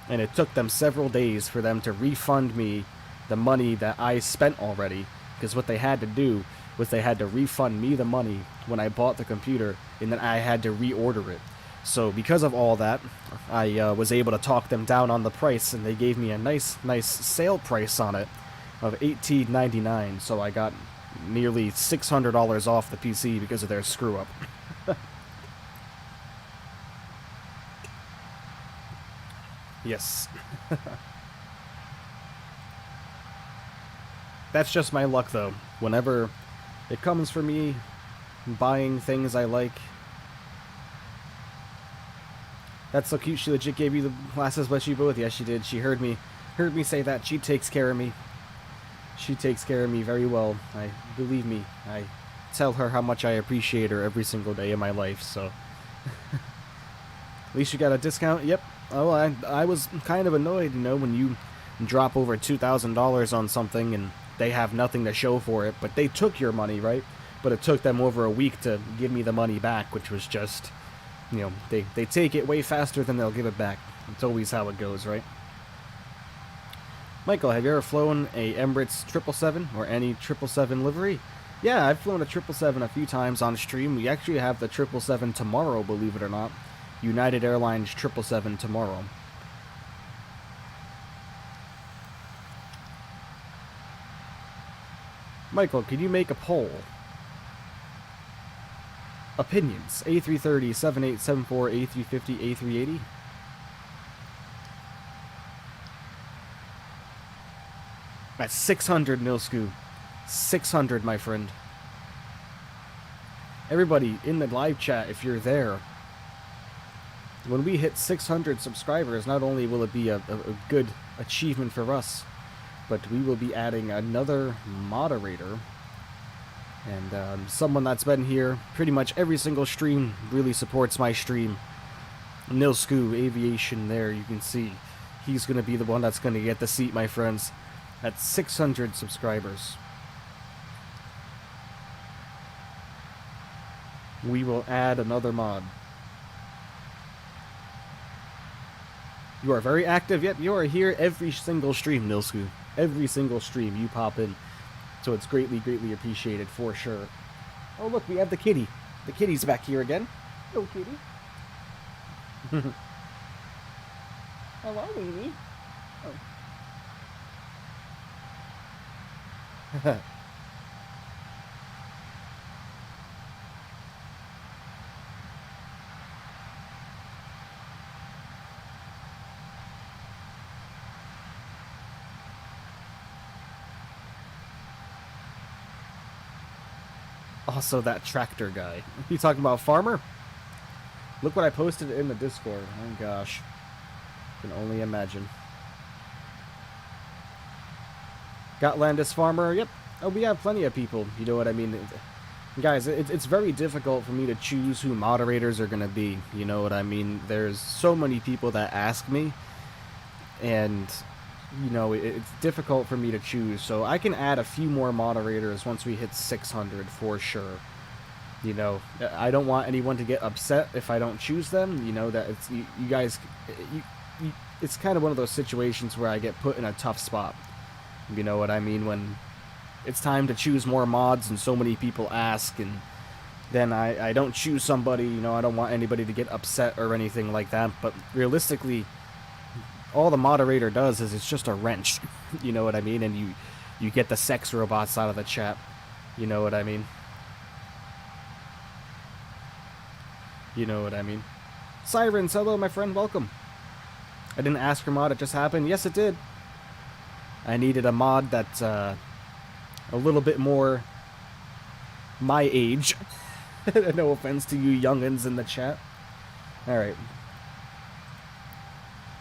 And it took them several days for them to refund me the money that I spent already, because what they had to do was they had to refund me the money when I bought the computer, and then I had to reorder it. So because of all that, I was able to talk them down on the price, and they gave me a nice sale price on it of $18.99. So I got nearly $600 off the PC because of their screw up. Yes. That's just my luck, though. Whenever it comes for me buying things I like. That's so cute. She legit gave you the glasses, but she both. Yes, she did. She heard me say that. She takes care of me. She takes care of me very well. Believe me. I tell her how much I appreciate her every single day of my life. So, at least you got a discount. Yep. Oh, I was kind of annoyed, you know, when you drop over $2,000 on something and they have nothing to show for it, but they took your money, right? But it took them over a week to give me the money back, which was just, you know, they take it way faster than they'll give it back. It's always how it goes, right? Michael, have you ever flown a Emirates 777 or any 777 livery? Yeah, I've flown a 777 a few times on stream. We actually have the 777 tomorrow, believe it or not. United Airlines 777 tomorrow. Michael, can you make a poll? Opinions. A330, 7874, A350, A380. That's 600, Milsku. 600, my friend. Everybody in the live chat, if you're there, when we hit 600 subscribers, not only will it be a good achievement for us, but we will be adding another moderator. And someone that's been here pretty much every single stream, really supports my stream. Nilsku Aviation there, you can see. He's going to be the one that's going to get the seat, my friends. At 600 subscribers. We will add another mod. You are very active. Yep, you are here every single stream, Nilsku. Every single stream you pop in. So it's greatly appreciated for sure. Oh, look, we have the kitty. The kitty's back here again. Hello, kitty. Hello, Weenie. Oh. Also, that tractor guy. You talking about Farmer? Look what I posted in the Discord. Oh gosh. Can only imagine. Got Landis Farmer? Yep. Oh, we have plenty of people. You know what I mean? Guys, it's very difficult for me to choose who moderators are going to be. You know what I mean? There's so many people that ask me. And, you know, it's difficult for me to choose. So I can add a few more moderators once we hit 600 for sure. You know, I don't want anyone to get upset if I don't choose them. You know, that it's you guys... it's kind of one of those situations where I get put in a tough spot. You know what I mean? When it's time to choose more mods and so many people ask, and then I don't choose somebody, you know, I don't want anybody to get upset or anything like that. But realistically, all the moderator does is it's just a wrench. You know what I mean? And you get the sex robots out of the chat. You know what I mean? You know what I mean? Sirens, hello my friend, welcome. I didn't ask for mod, it just happened. Yes, it did. I needed a mod that's a little bit more my age. No offense to you youngins in the chat. Alright.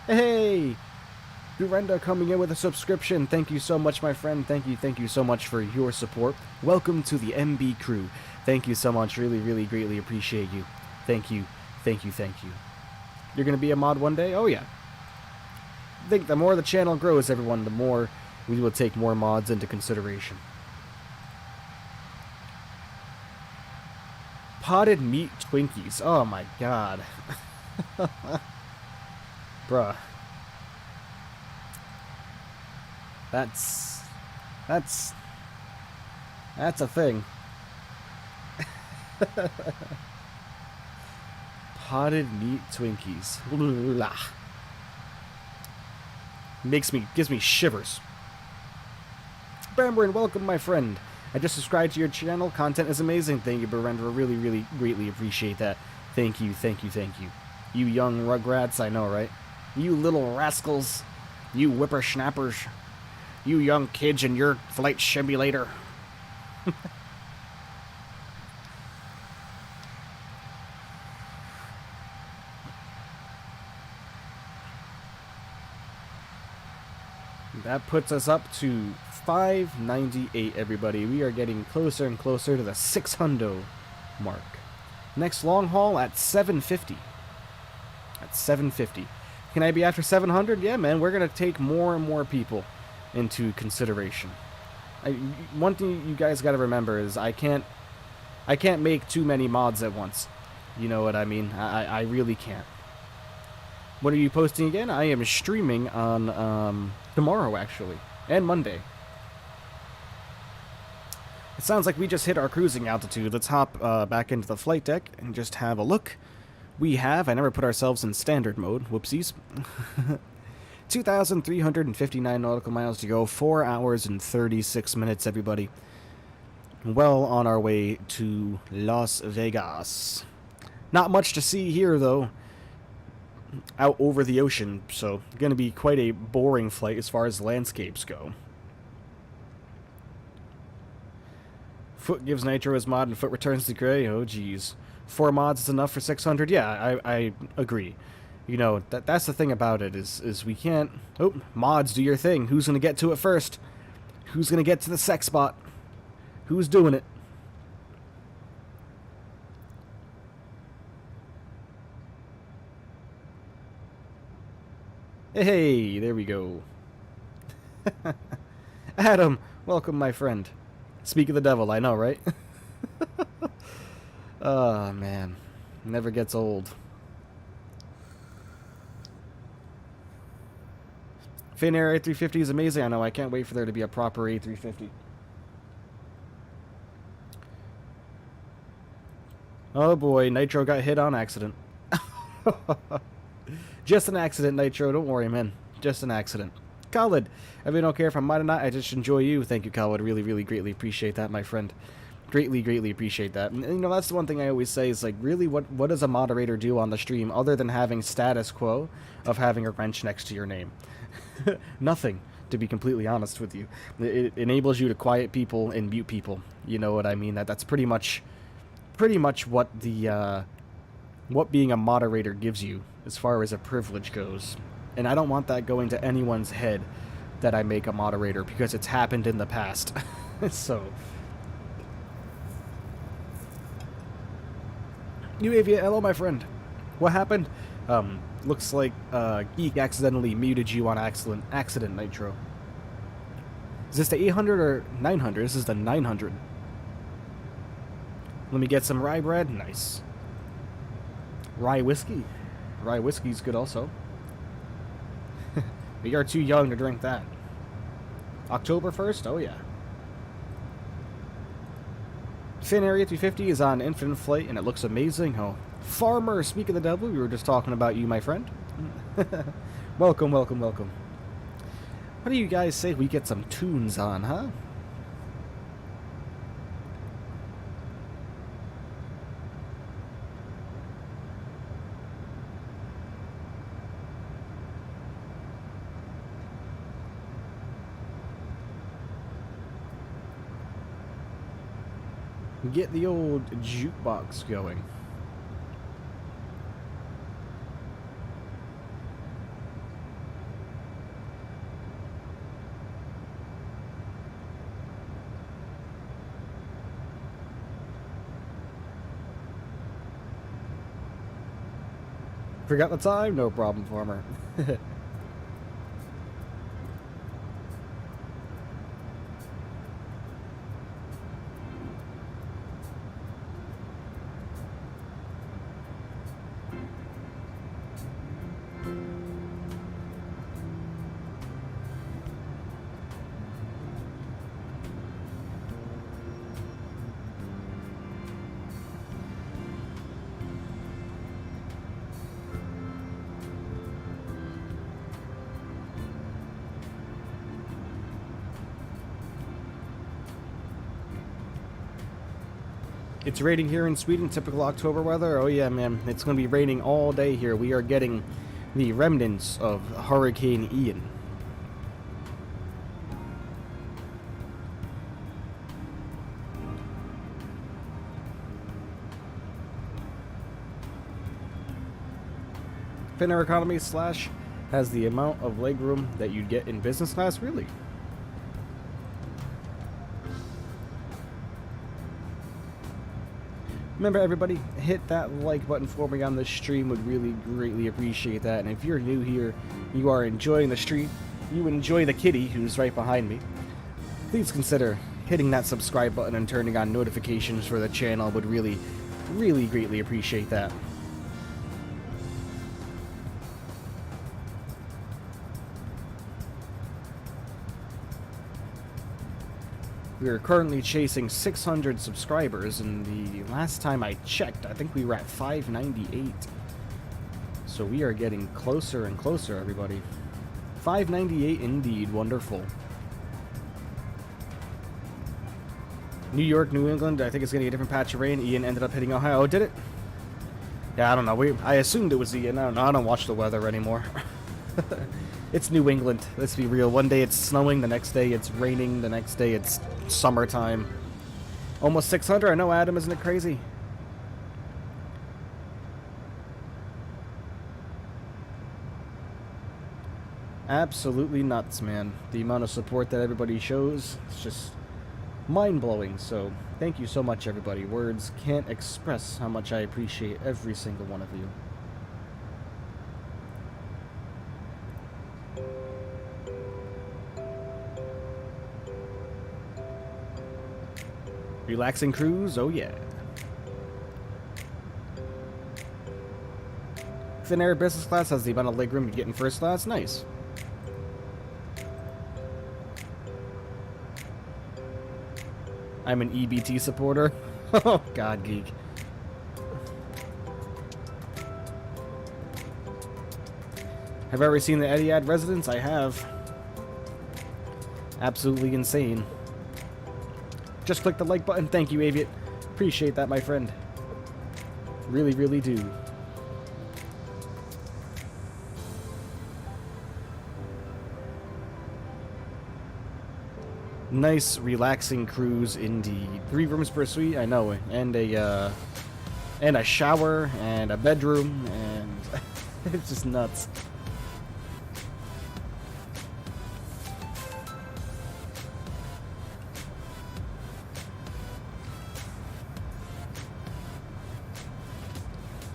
Hey! Brenda coming in with a subscription. Thank you so much, my friend. Thank you so much for your support. Welcome to the MB crew. Thank you so much. Really greatly appreciate you. Thank you. You're gonna be a mod one day? Oh yeah. I think the more the channel grows, everyone, the more we will take more mods into consideration. Potted meat Twinkies. Oh my god. Bruh. That's a thing. Potted meat Twinkies. Gives me shivers. Bamberin, welcome, my friend. I just subscribed to your channel. Content is amazing. Thank you, Berendra. Really greatly appreciate that. Thank you. You young rugrats, I know, right? You little rascals. You whippersnappers. You young kids in your flight simulator. That puts us up to 598, everybody. We are getting closer and closer to the 600 mark. Next long haul at 750. At 750. Can I be after 700? Yeah, man. We're going to take more and more people into consideration. One thing you guys got to remember is I can't make too many mods at once. You know what I mean? I really can't. When are you posting again? I am streaming on tomorrow, actually, and Monday. It sounds like we just hit our cruising altitude. Let's hop back into the flight deck and just have a look. I never put ourselves in standard mode. Whoopsies. 2,359 nautical miles to go. 4 hours and 36 minutes, everybody. Well on our way to Las Vegas. Not much to see here, though. Out over the ocean, so going to be quite a boring flight as far as landscapes go. Foot gives Nitro his mod and Foot returns to Gray. Oh, geez. 4 mods is enough for 600? Yeah, I agree. You know, that's the thing about it, is we can't... Oh, mods, do your thing. Who's going to get to it first? Who's going to get to the sex spot? Who's doing it? Hey, there we go. Adam, welcome, my friend. Speak of the devil, I know, right? Oh, man. Never gets old. Finnair A350 is amazing, I know. I can't wait for there to be a proper A350. Oh boy, Nitro got hit on accident. Just an accident, Nitro. Don't worry, man. Just an accident. Khalid, I really don't care if I'm mine or not. I just enjoy you. Thank you, Khalid. Really greatly appreciate that, my friend. Greatly appreciate that. And, you know, that's the one thing I always say is, like, really, what does a moderator do on the stream other than having status quo of having a wrench next to your name? Nothing, to be completely honest with you. It enables you to quiet people and mute people. You know what I mean? That's pretty much what the what being a moderator gives you as far as a privilege goes. And I don't want that going to anyone's head that I make a moderator, because it's happened in the past. So UAV, hello, my friend. What happened? Looks like Geek accidentally muted you on accident, Nitro. Is this the 800 or 900? This is the 900. Let me get some rye bread. Nice. Rye whiskey. Rye whiskey's good also. We are too young to drink that. October 1st? Oh, yeah. Finnair A350 is on infinite flight, and it looks amazing. Oh, Farmer, speak of the devil, we were just talking about you, my friend. Welcome. What do you guys say we get some tunes on, huh? Get the old jukebox going. Forgot the time? No problem, farmer. It's raining here in Sweden, typical October weather. Oh yeah, man, it's going to be raining all day here. We are getting the remnants of Hurricane Ian. Finnair economy slash has the amount of legroom that you'd get in business class, really? Remember, everybody, hit that like button for me on the stream. Would really greatly appreciate that. And if you're new here, you are enjoying the stream, you enjoy the kitty who's right behind me, please consider hitting that subscribe button and turning on notifications for the channel. Would really, really greatly appreciate that. We are currently chasing 600 subscribers, and the last time I checked, I think we were at 598. So we are getting closer and closer, everybody. 598 indeed, wonderful. New York, New England, I think it's getting a different patch of rain. Ian ended up hitting Ohio. Oh, did it? Yeah, I don't know. I assumed it was Ian. I don't know. I don't watch the weather anymore. It's New England, let's be real. One day it's snowing, the next day it's raining, the next day it's summertime. Almost 600, I know, Adam, isn't it crazy? Absolutely nuts, man. The amount of support that everybody shows, it's just mind-blowing. So, thank you so much, everybody. Words can't express how much I appreciate every single one of you. Relaxing cruise, oh yeah. Finnair business class has the amount of legroom you get in first class, nice. I'm an EBT supporter. Oh god, geek. Have I ever seen the Etihad residence? I have. Absolutely insane. Just click the like button. Thank you, Aviat. Appreciate that, my friend. Really, really do. Nice, relaxing cruise indeed. 3 rooms per suite, I know, and a shower and a bedroom, and it's just nuts.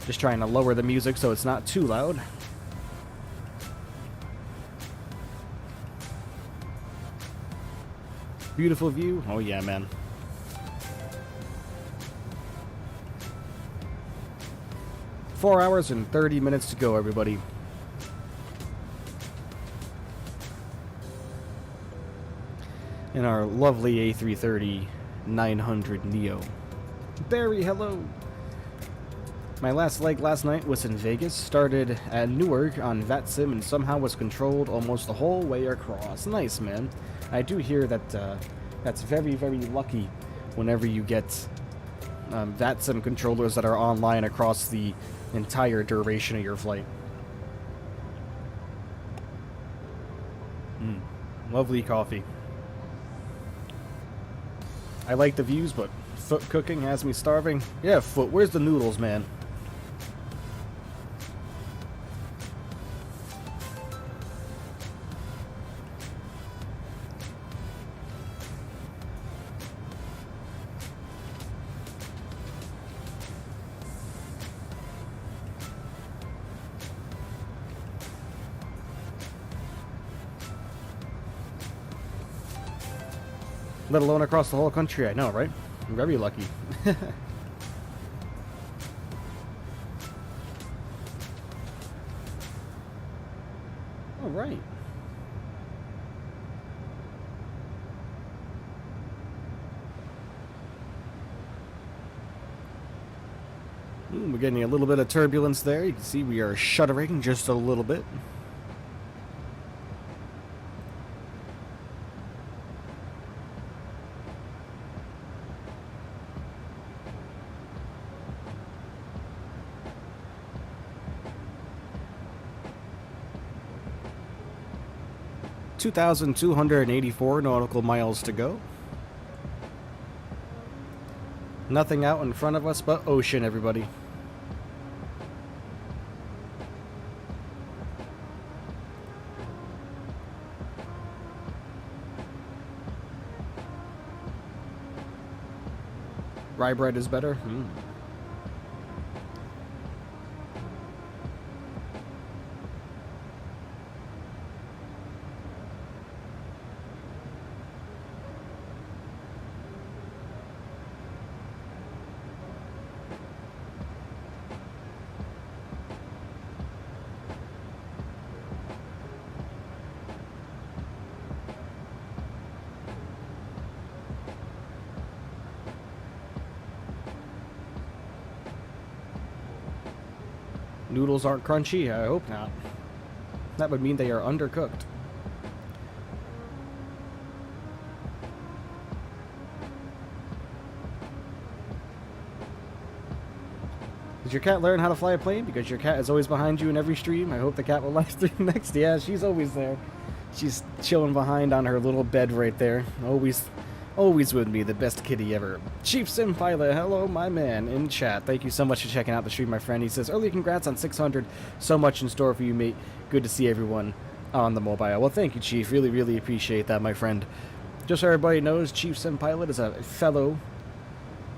Just trying to lower the music so it's not too loud. Beautiful view. Oh yeah, man. Four hours and 30 minutes to go, everybody. In our lovely A330-900Neo. Barry, hello. My last leg last night was in Vegas, started at Newark on VATSIM, and somehow was controlled almost the whole way across. Nice, man. I do hear that that's very, very lucky whenever you get VATSIM controllers that are online across the entire duration of your flight. Lovely coffee. I like the views, but foot cooking has me starving. Yeah, foot, where's the noodles, man? Let alone across the whole country, I know, right? I'm very lucky. All right. We're getting a little bit of turbulence there. You can see we are shuddering just a little bit. (2,284 nautical miles to go. Nothing out in front of us but ocean, everybody. Rye bread is better? Noodles aren't crunchy? I hope not. That would mean they are undercooked. Did your cat learn how to fly a plane? Because your cat is always behind you in every stream. I hope the cat will live stream next. Yeah, she's always there. She's chilling behind on her little bed right there. Always with me, the best kitty ever. Chief Sim Pilot, hello, my man, in chat. Thank you so much for checking out the stream, my friend. He says, early congrats on 600. So much in store for you, mate. Good to see everyone on the mobile. Well, thank you, Chief. Really, really appreciate that, my friend. Just so everybody knows, Chief Sim Pilot is a fellow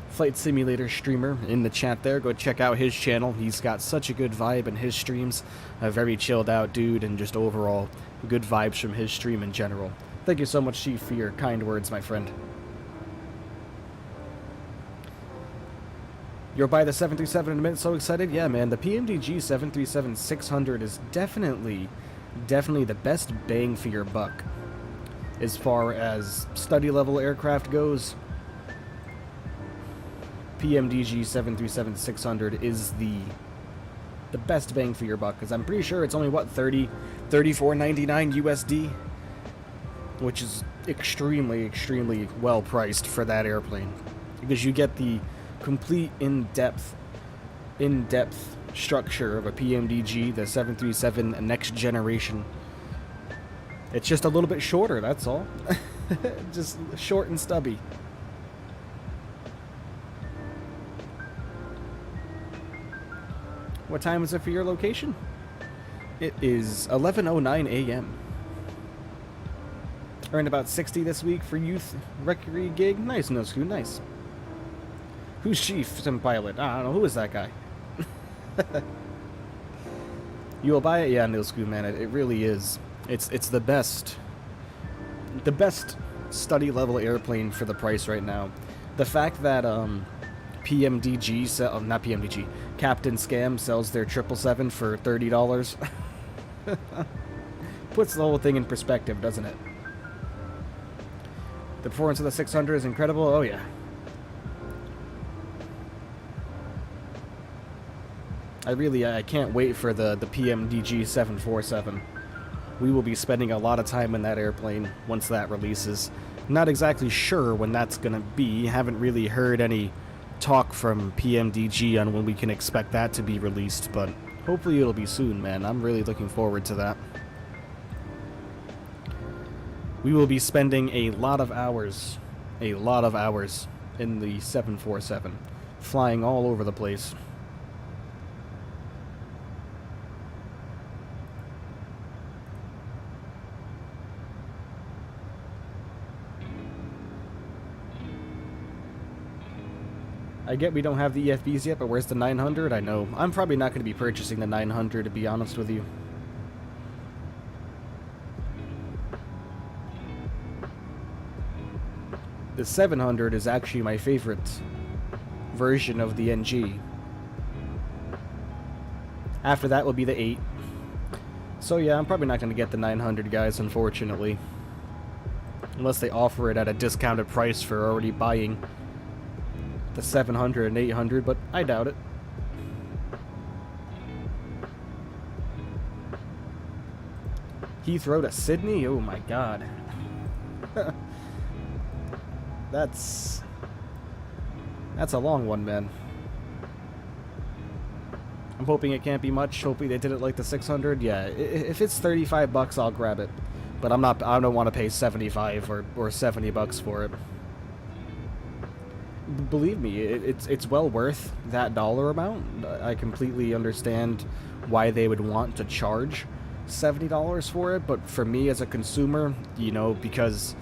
flight simulator streamer in the chat there. Go check out his channel. He's got such a good vibe in his streams. A very chilled out dude, and just overall good vibes from his stream in general. Thank you so much, Chief, for your kind words, my friend. You're by the 737 in a minute, so excited? Yeah, man, the PMDG 737-600 is definitely the best bang for your buck. As far as study-level aircraft goes, PMDG 737-600 is the best bang for your buck, because I'm pretty sure it's only, what, $34.99 USD? Which is extremely well priced for that airplane, because you get the complete in-depth structure of a PMDG, the 737 next generation. It's just a little bit shorter, that's all. Just short and stubby. What time is it for your location? It is 11:09 a.m. Earned about 60 this week for youth recreation gig. Nice, no school, nice. Who's Chief Sim Pilot? I don't know. Who is that guy? You will buy it? Yeah, no school, man. It really is. It's the best. The best study level airplane for the price right now. The fact that PMDG not PMDG, Captain Scam sells their 777 for $30 puts the whole thing in perspective, doesn't it? The performance of the 600 is incredible. Oh yeah. I can't wait for the PMDG 747. We will be spending a lot of time in that airplane once that releases. Not exactly sure when that's gonna be. Haven't really heard any talk from PMDG on when we can expect that to be released, but hopefully it'll be soon, man. I'm really looking forward to that. We will be spending a lot of hours in the 747, flying all over the place. I get we don't have the EFBs yet, but where's the 900? I know. I'm probably not going to be purchasing the 900, to be honest with you. the 700 is actually my favorite version of the NG. After that will be the 8. So yeah, I'm probably not going to get the 900, guys, unfortunately. Unless they offer it at a discounted price for already buying the 700 and 800, but I doubt it. Heathrow to Sydney? Oh my god. That's a long one, man. I'm hoping it can't be much. Hoping they did it like the 600. Yeah, if it's 35 bucks, I'll grab it. But I don't want to pay 75 or 70 bucks for it. Believe me, it's well worth that dollar amount. I completely understand why they would want to charge $70 for it, but for me as a consumer, you know, because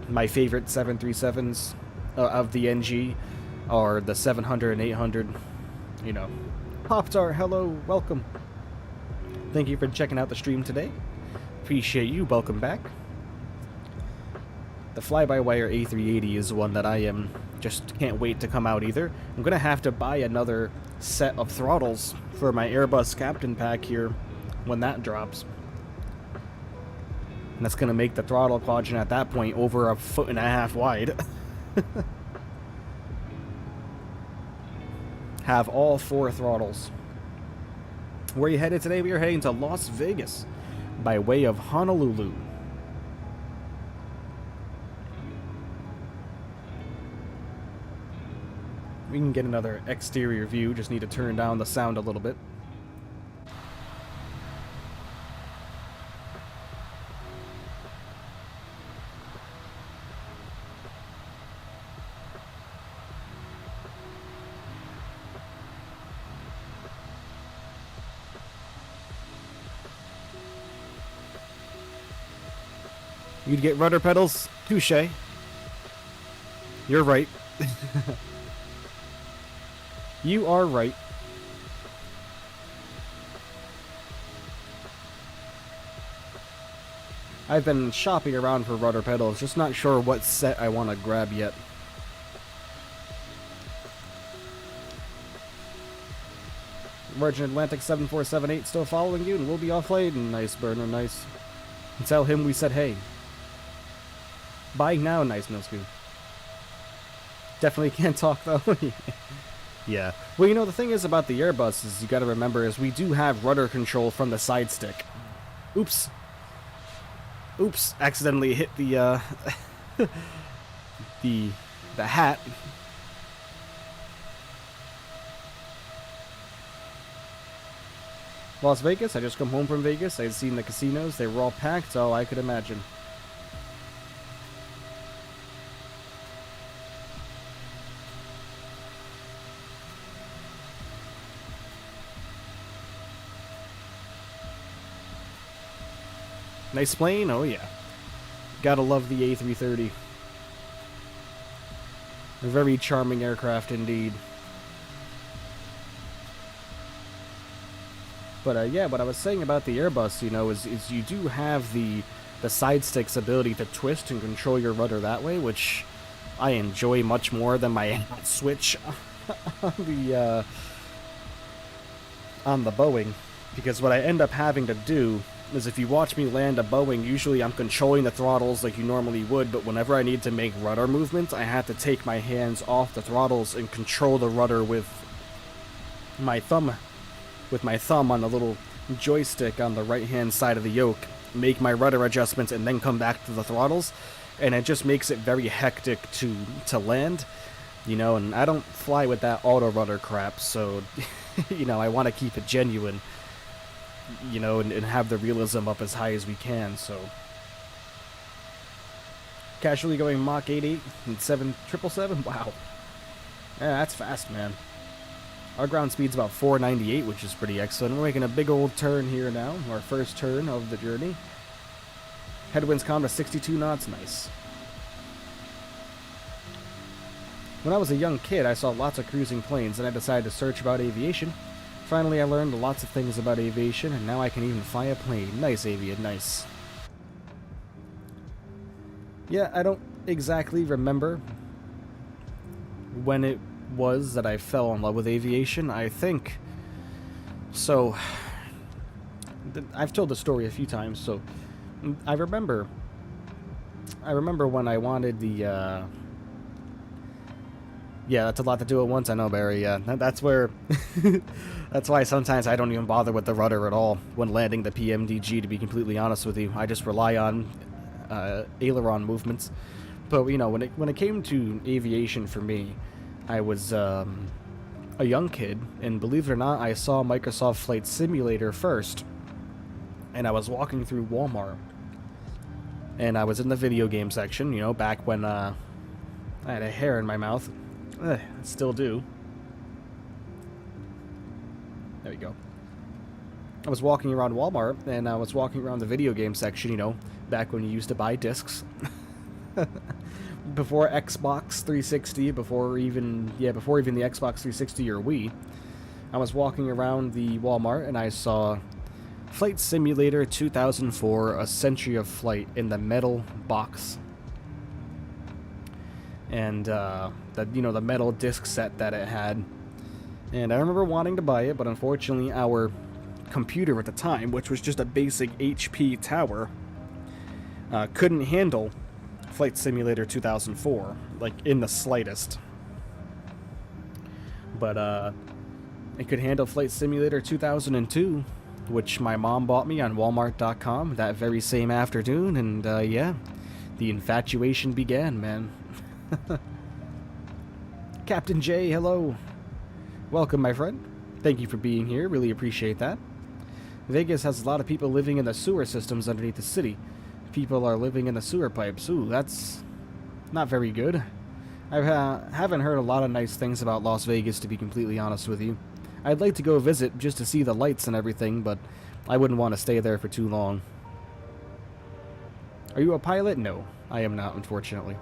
my favorite 737s of the NG are the 700 and 800, you know. Popstar, hello, welcome. Thank you for checking out the stream today. Appreciate you, welcome back. The fly-by-wire A380 is one that I just can't wait to come out either. I'm gonna have to buy another set of throttles for my Airbus Captain Pack here when that drops. And that's gonna make the throttle quadrant at that point over 1.5 feet wide. Have all 4 throttles. Where are you headed today? We are heading to Las Vegas by way of Honolulu. We can get another exterior view, just need to turn down the sound a little bit. You'd get rudder pedals? Touché. You're right. You are right. I've been shopping around for rudder pedals, just not sure what set I want to grab yet. Virgin Atlantic 7478 still following you, and we'll be offline. Nice, burner, nice. And tell him we said hey. Buying now, nice, no scoop. Definitely can't talk though. Yeah. Well, you know, the thing is about the Airbus is you gotta remember is we do have rudder control from the side stick. Oops. Oops. Accidentally hit the, the hat. Las Vegas, I just come home from Vegas. I had seen the casinos. They were all packed, so I could imagine. Nice plane? Oh yeah. Gotta love the A330. A very charming aircraft indeed. But yeah, what I was saying about the Airbus, you know, is you do have the side stick's ability to twist and control your rudder that way, which I enjoy much more than my switch on the Boeing. Because what I end up having to do is if you watch me land a Boeing, usually I'm controlling the throttles like you normally would, but whenever I need to make rudder movements, I have to take my hands off the throttles and control the rudder with my thumb on the little joystick on the right-hand side of the yoke, make my rudder adjustments, and then come back to the throttles, and it just makes it very hectic to land, you know, and I don't fly with that auto rudder crap, so, you know, I want to keep it genuine, you know, and have the realism up as high as we can, so. Casually going Mach 88 and 7777? Wow. Yeah, that's fast, man. Our ground speed's about 498, which is pretty excellent. We're making a big old turn here now, our first turn of the journey. Headwinds calm to 62 knots, nice. When I was a young kid, I saw lots of cruising planes, and I decided to search about aviation. Finally, I learned lots of things about aviation, and now I can even fly a plane. Nice, Avian, nice. Yeah, exactly remember when it was that I fell in love with aviation. I think so. I've told the story a few times, so I remember when I wanted the yeah, that's a lot to do at once, I know, Barry. Yeah, that's where that's why sometimes I don't even bother with the rudder at all when landing the PMDG, to be completely honest with you. I just rely on aileron movements. But you know, when it came to aviation for me, I was a young kid, and believe it or not, I saw Microsoft Flight Simulator first. And I was walking through Walmart, and I was in the video game section, you know, back when I had a hair in my mouth. I still do. There we go. I was walking around Walmart, and I was walking around the video game section, you know, back when you used to buy discs. Before Xbox 360, before even the Xbox 360 or Wii. I was walking around the Walmart, and I saw Flight Simulator 2004, A Century of Flight in the metal box. And, the metal disc set that it had. And I remember wanting to buy it, but unfortunately our computer at the time, which was just a basic HP tower, couldn't handle Flight Simulator 2004, like, in the slightest. But, it could handle Flight Simulator 2002, which my mom bought me on Walmart.com that very same afternoon, and, yeah, the infatuation began, man. Captain J, hello. Welcome, my friend. Thank you for being here, really appreciate that. Vegas has a lot of people living in the sewer systems underneath the city. People are living in the sewer pipes. Ooh, that's not very good. I haven't heard a lot of nice things about Las Vegas, to be completely honest with you. I'd like to go visit just to see the lights and everything, but I wouldn't want to stay there for too long. Are you a pilot? No, I am not, unfortunately.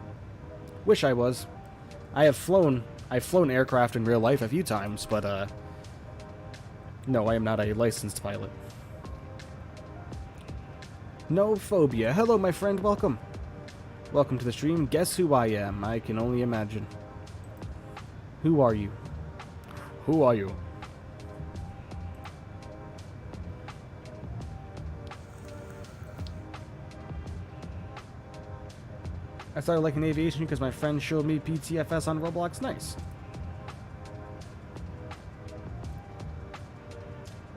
Wish I was. I've flown aircraft in real life a few times, but no, I am not a licensed pilot. No phobia. Hello, my friend. Welcome. Welcome to the stream. Guess who I am? I can only imagine. Who are you? Who are you? I started liking aviation because my friend showed me PTFS on Roblox. Nice.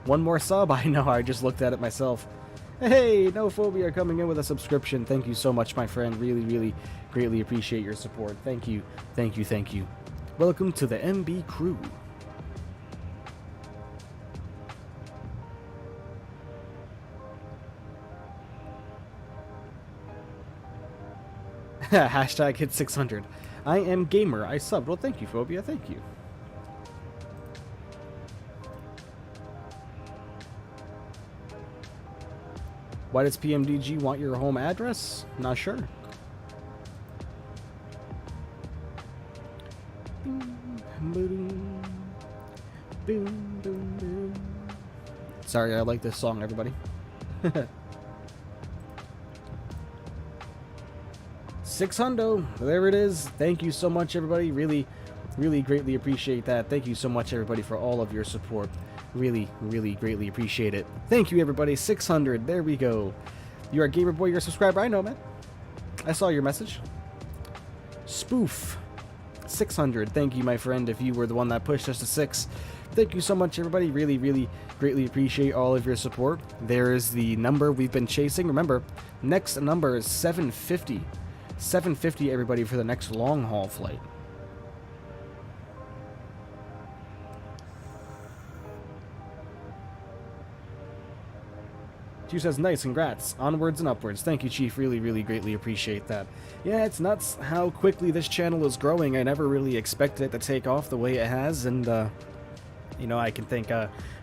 One more sub? I know, I just looked at it myself. Hey, No Phobia coming in with a subscription. Thank you so much, my friend. Really, really greatly appreciate your support. Thank you, thank you, thank you. Welcome to the MB crew. Hashtag hit 600. I am gamer. I subbed. Well, thank you, Phobia. Thank you. Why does PMDG want your home address? Not sure. Sorry, I like this song, everybody. 600, there it is. Thank you so much, everybody. Really, really greatly appreciate that. Thank you so much, everybody, for all of your support. Really, really greatly appreciate it. Thank you, everybody. 600, there we go. You are Gamer Boy, you're a subscriber. I know, man. I saw your message. Spoof, 600. Thank you, my friend, if you were the one that pushed us to 6. Thank you so much, everybody. Really, really greatly appreciate all of your support. There is the number we've been chasing. Remember, next number is 750. 750, everybody, for the next long-haul flight. Chief says, nice, congrats. Onwards and upwards. Thank you, Chief. Really, really greatly appreciate that. Yeah, it's nuts how quickly this channel is growing. I never really expected it to take off the way it has, and, you know, I can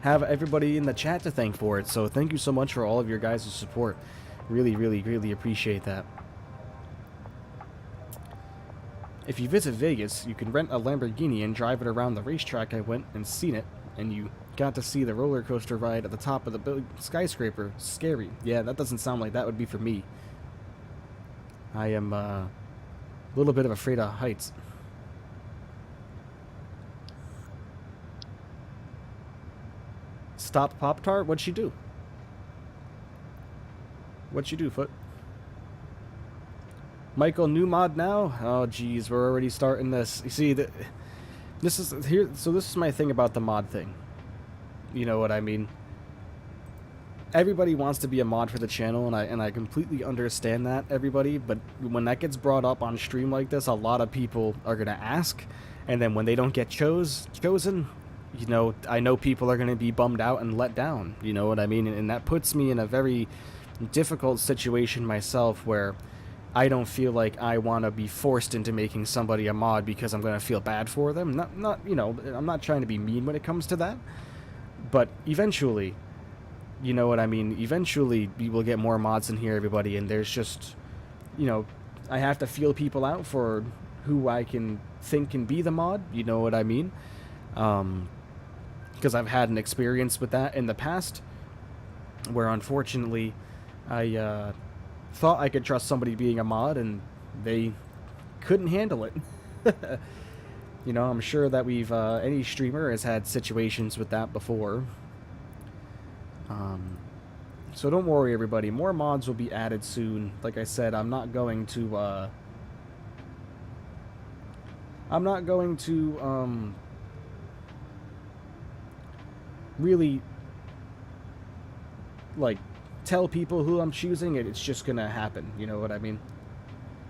have everybody in the chat to thank for it, so thank you so much for all of your guys' support. Really, really greatly appreciate that. If you visit Vegas, you can rent a Lamborghini and drive it around the racetrack. I went and seen it, and you got to see the roller coaster ride at the top of the skyscraper. Scary. Yeah, that doesn't sound like that would be for me. I am little bit of afraid of heights. Stop Pop-Tart? What'd she do? What'd she do, Foot? Michael, new mod now? Oh, geez, we're already starting this. You see, this is here. So this is my thing about the mod thing. You know what I mean? Everybody wants to be a mod for the channel, and I completely understand that, everybody. But when that gets brought up on stream like this, a lot of people are gonna ask, and then when they don't get chosen, you know, I know people are gonna be bummed out and let down. You know what I mean? And that puts me in a very difficult situation myself, where I don't feel like I want to be forced into making somebody a mod because I'm gonna feel bad for them. Not you know, I'm not trying to be mean when it comes to that, but eventually. You know what I mean? Eventually, we will get more mods in here, everybody, and there's just, you know, I have to feel people out for who I can think can be the mod, you know what I mean? Because I've had an experience with that in the past, where unfortunately, I thought I could trust somebody being a mod, and they couldn't handle it. You know, I'm sure that we've, any streamer has had situations with that before. So don't worry, everybody. More mods will be added soon. Like I said, I'm not going to really, like, tell people who I'm choosing. It's just gonna happen. You know what I mean?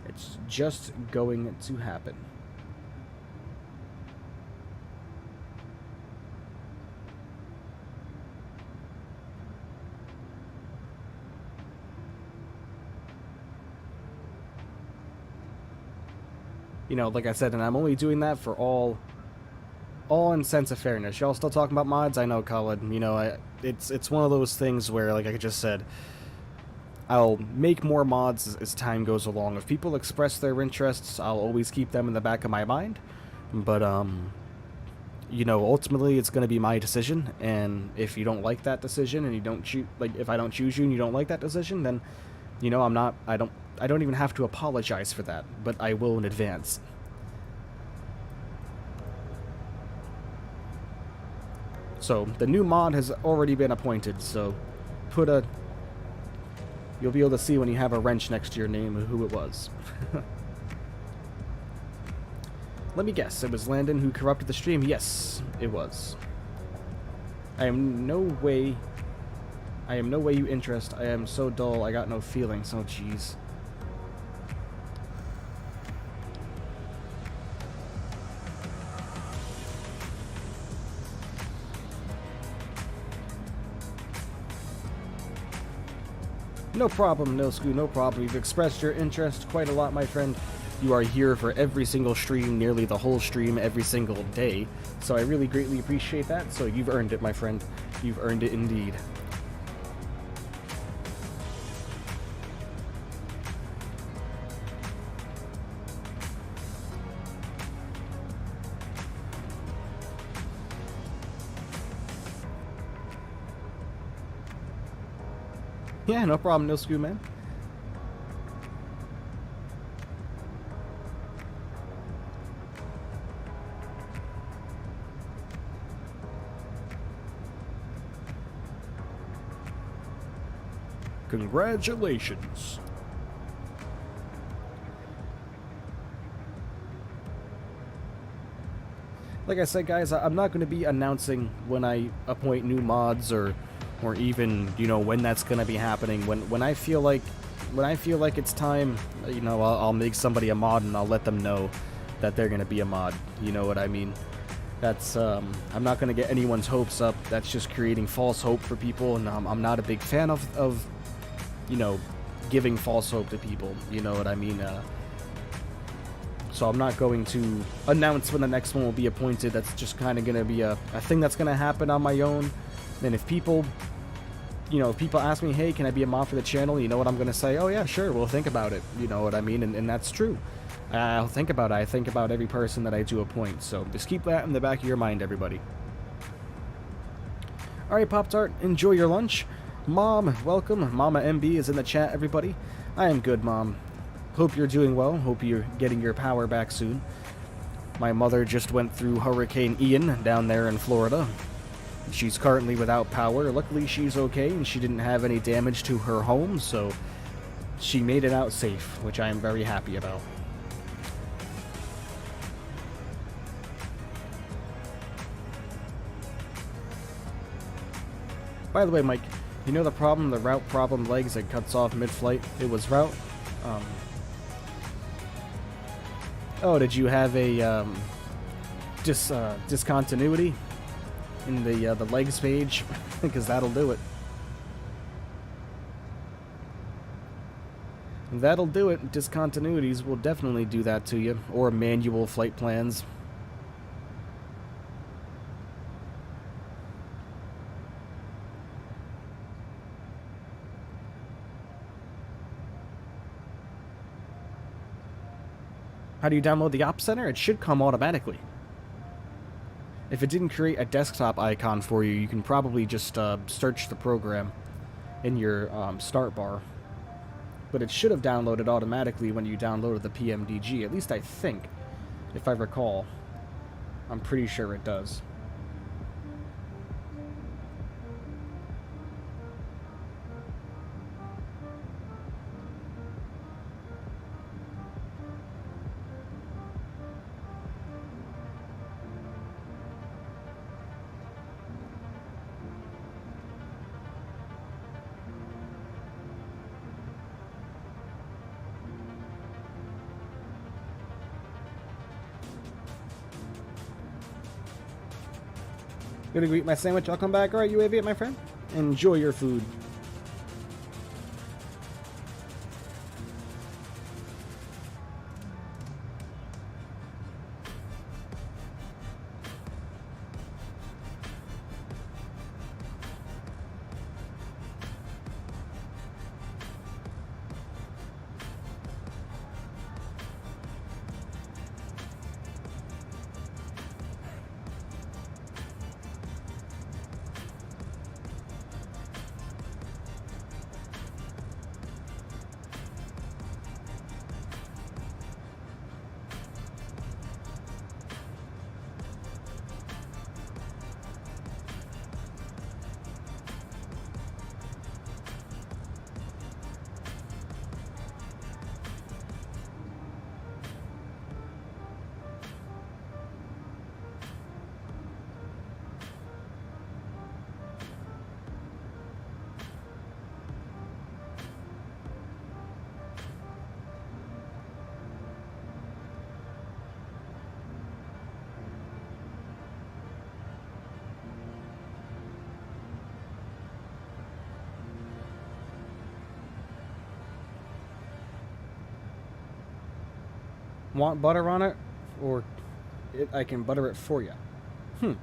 It's just going to happen. You know, like I said, and I'm only doing that for all in sense of fairness. Y'all still talking about mods? I know, Colin. You know, it's one of those things where, like I just said, I'll make more mods as time goes along. If people express their interests, I'll always keep them in the back of my mind. But, you know, ultimately it's going to be my decision. And if you don't like that decision, and you don't choose, like, if I don't choose you and you don't like that decision, then, you know, I don't even have to apologize for that, but I will in advance. So, the new mod has already been appointed, so you'll be able to see when you have a wrench next to your name who it was. Let me guess, it was Landon who corrupted the stream? Yes, it was. I am no way you interest. I am so dull, I got no feelings. Oh, jeez. No problem, Nilsku, no problem. You've expressed your interest quite a lot, my friend. You are here for every single stream, nearly the whole stream, every single day. So I really greatly appreciate that. So you've earned it, my friend. You've earned it indeed. Yeah, no problem, no screw, man. Congratulations. Like I said, guys, I'm not going to be announcing when I appoint new mods or even, you know, when that's going to be happening. When I feel like it's time, you know, I'll make somebody a mod and I'll let them know that they're going to be a mod. You know what I mean? That's I'm not going to get anyone's hopes up. That's just creating false hope for people, and I'm not a big fan of you know, giving false hope to people. You know what I mean? So I'm not going to announce when the next one will be appointed. That's just kind of going to be a thing that's going to happen on my own. And if people, you know, if people ask me, hey, can I be a mod for the channel? You know what I'm going to say? Oh, yeah, sure, we'll think about it. You know what I mean? And that's true. I'll think about it. I think about every person that I do appoint. So just keep that in the back of your mind, everybody. All right, Pop-Tart, enjoy your lunch. Mom, welcome. Mama MB is in the chat, everybody. I am good, Mom. hope you're doing well. Hope you're getting your power back soon. My mother just went through Hurricane Ian down there in Florida. She's currently without power. Luckily, she's okay, and she didn't have any damage to her home, so she made it out safe, which I am very happy about. By the way, Mike, you know the problem, the route problem legs that cuts off mid-flight? It was route... Oh, did you have a discontinuity in the legs page? Because that'll do it. That'll do it. Discontinuities will definitely do that to you, or manual flight plans. How do you download the Op Center? It should come automatically. If it didn't create a desktop icon for you, you can probably just search the program in your start bar. But it should have downloaded automatically when you downloaded the PMDG. At least I think, if I recall. I'm pretty sure it does. Gonna go eat my sandwich. I'll come back. Alright, UAV, my friend. Enjoy your food. Want butter on it? Or I can butter it for you. I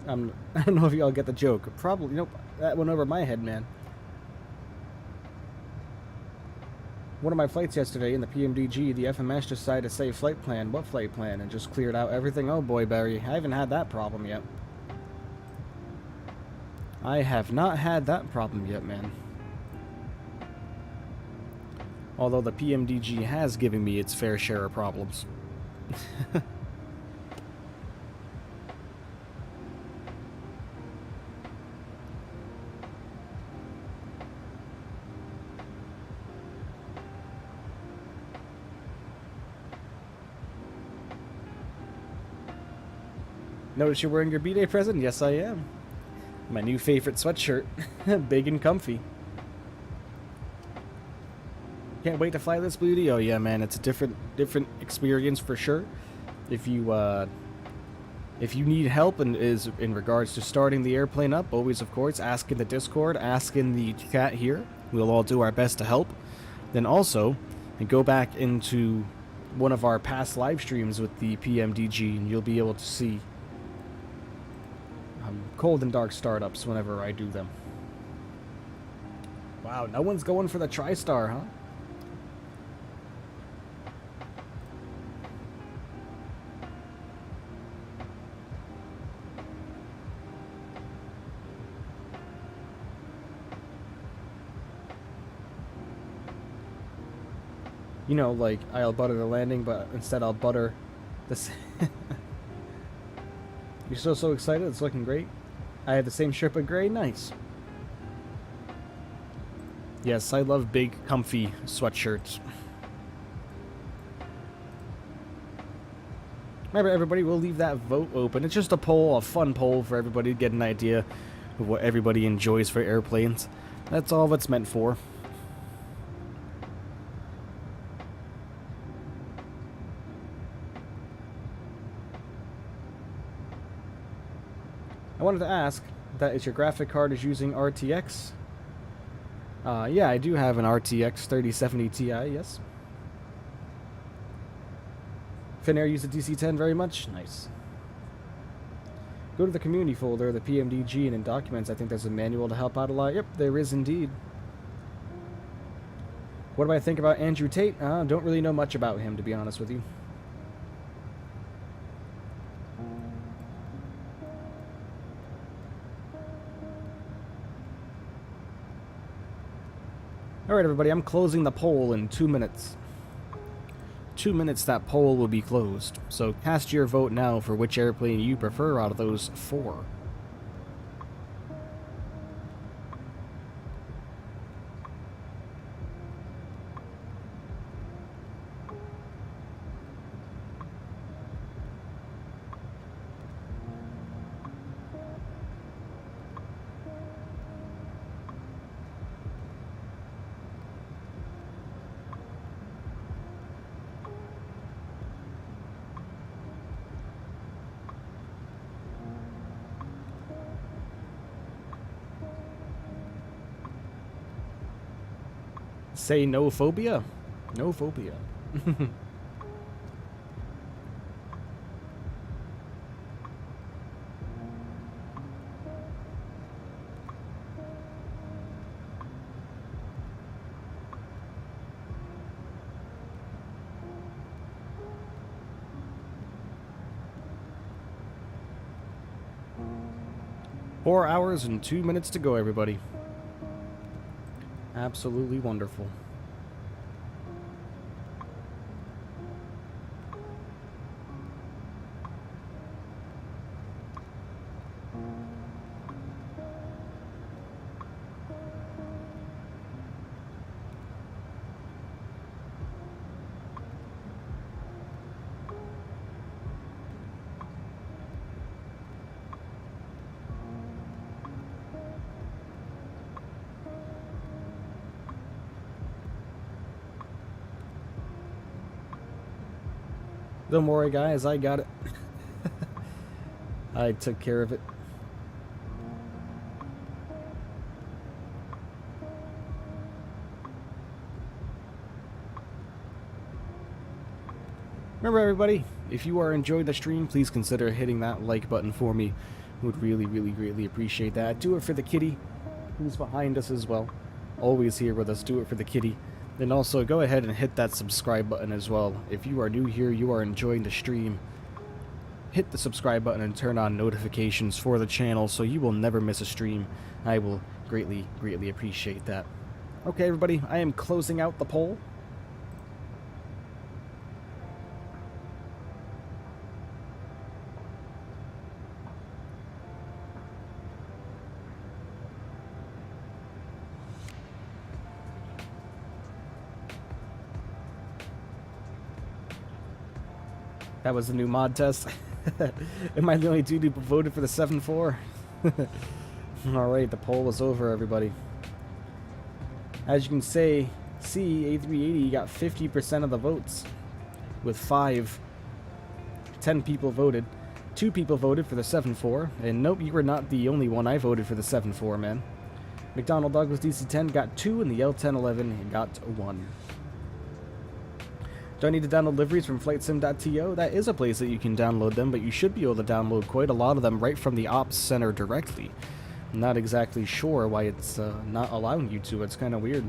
don't know if y'all get the joke. Probably. Nope. That went over my head, man. One of my flights yesterday in the PMDG, the FMS decided to say flight plan. What flight plan? And just cleared out everything. Oh boy, Barry. I haven't had that problem yet. I have not had that problem yet, man. Although the PMDG has given me its fair share of problems. Notice you're wearing your B-Day present? Yes, I am. My new favorite sweatshirt. Big and comfy. Can't wait to fly this Bluey. Oh yeah, man, it's a different experience for sure. If you need help and is in regards to starting the airplane up, always of course ask in the Discord, ask in the chat here. We'll all do our best to help. Then also, go back into one of our past live streams with the PMDG, and you'll be able to see cold and dark startups whenever I do them. Wow, no one's going for the TriStar, huh? You know, like, I'll butter the landing, but instead I'll butter this. You're still so excited? It's looking great. I have the same shirt but gray. Nice. Yes, I love big, comfy sweatshirts. Remember, everybody, we'll leave that vote open. It's just a poll, a fun poll for everybody to get an idea of what everybody enjoys for airplanes. That's all it's meant for. I wanted to ask, that is your graphic card is using RTX? Yeah, I do have an RTX 3070 Ti, yes. Finnair use the DC-10 very much? Nice. Go to the community folder, the PMDG, and in documents, I think there's a manual to help out a lot. Yep, there is indeed. What do I think about Andrew Tate? Don't really know much about him, to be honest with you. Alright, everybody, I'm closing the poll in 2 minutes. 2 minutes, that poll will be closed. So cast your vote now for which airplane you prefer out of those 4. Say no phobia? No phobia. Four hours and 2 minutes to go, everybody. Absolutely wonderful. Don't worry, guys, I got it. I took care of it. Remember, everybody, if you are enjoying the stream, please consider hitting that like button for me. Would really, really greatly appreciate that. Do it for the kitty, who's behind us as well. Always here with us. Do it for the kitty. Then also go ahead and hit that subscribe button as well. If you are new here, you are enjoying the stream, hit the subscribe button and turn on notifications for the channel so you will never miss a stream. I will greatly, greatly appreciate that. Okay, everybody, I am closing out the poll. That was the new mod test. Am I the only dude who voted for the 7.4? Alright, the poll is over, everybody. As you can see, A380 got 50% of the votes. With 10 people voted. 2 people voted for the 7.4. And nope, you were not the only one. I voted for the 7.4, man. McDonnell Douglas DC-10 got 2, and the L1011 got 1. Do I need to download liveries from flightsim.to? That is a place that you can download them, but you should be able to download quite a lot of them right from the Ops Center directly. I'm not exactly sure why it's not allowing you to. It's kind of weird.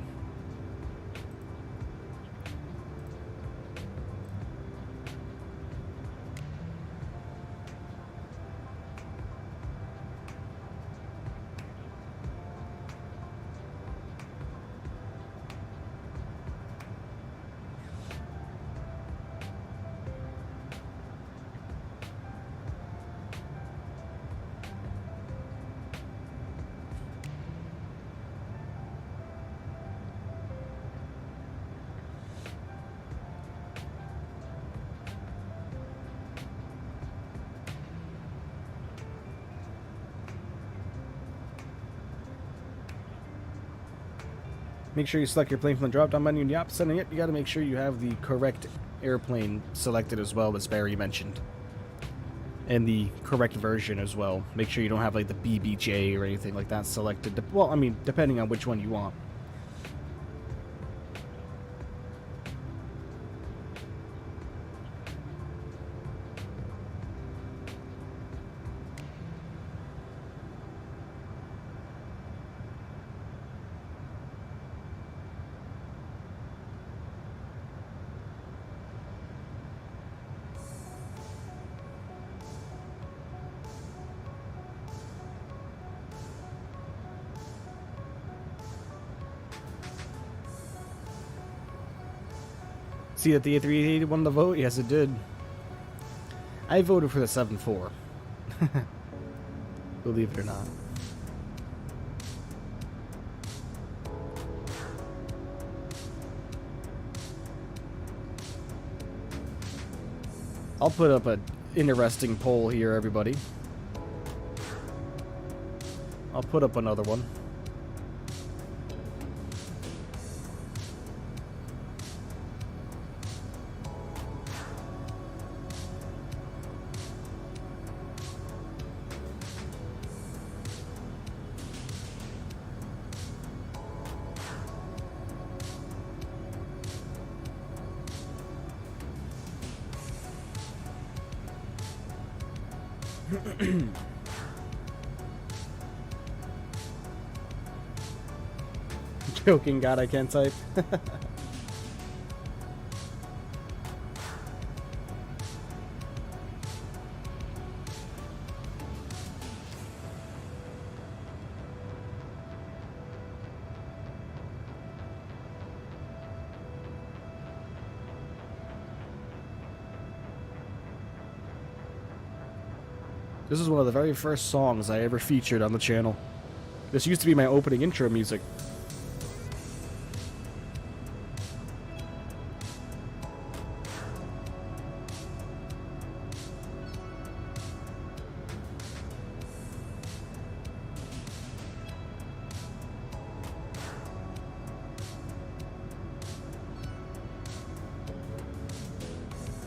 Make sure you select your plane from the drop-down menu in the opposite, and yet you got to make sure you have the correct airplane selected as well, as Barry mentioned. And the correct version as well. Make sure you don't have like the BBJ or anything like that selected. Well, I mean, depending on which one you want. See that the A380 won the vote? Yes, it did. I voted for the 7.4. Believe it or not. I'll put up an interesting poll here, everybody. I'll put up another one. Joking, God, I can't type. This is one of the very first songs I ever featured on the channel. This used to be my opening intro music.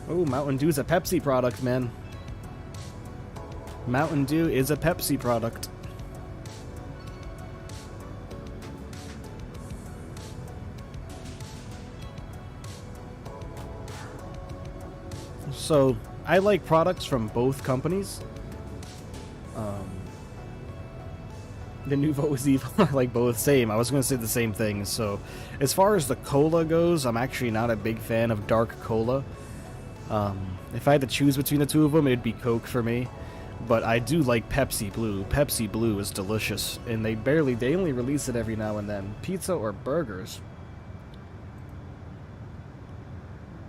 Oh, Mountain Dew's a Pepsi product, man. Mountain Dew is a Pepsi product. So, I like products from both companies. The Nouveau is evil, are like both same. I was going to say the same thing. So, as far as the cola goes, I'm actually not a big fan of dark cola. If I had to choose between the two of them, it'd be Coke for me. But I do like Pepsi Blue. Pepsi Blue is delicious, and they only release it every now and then. Pizza or burgers?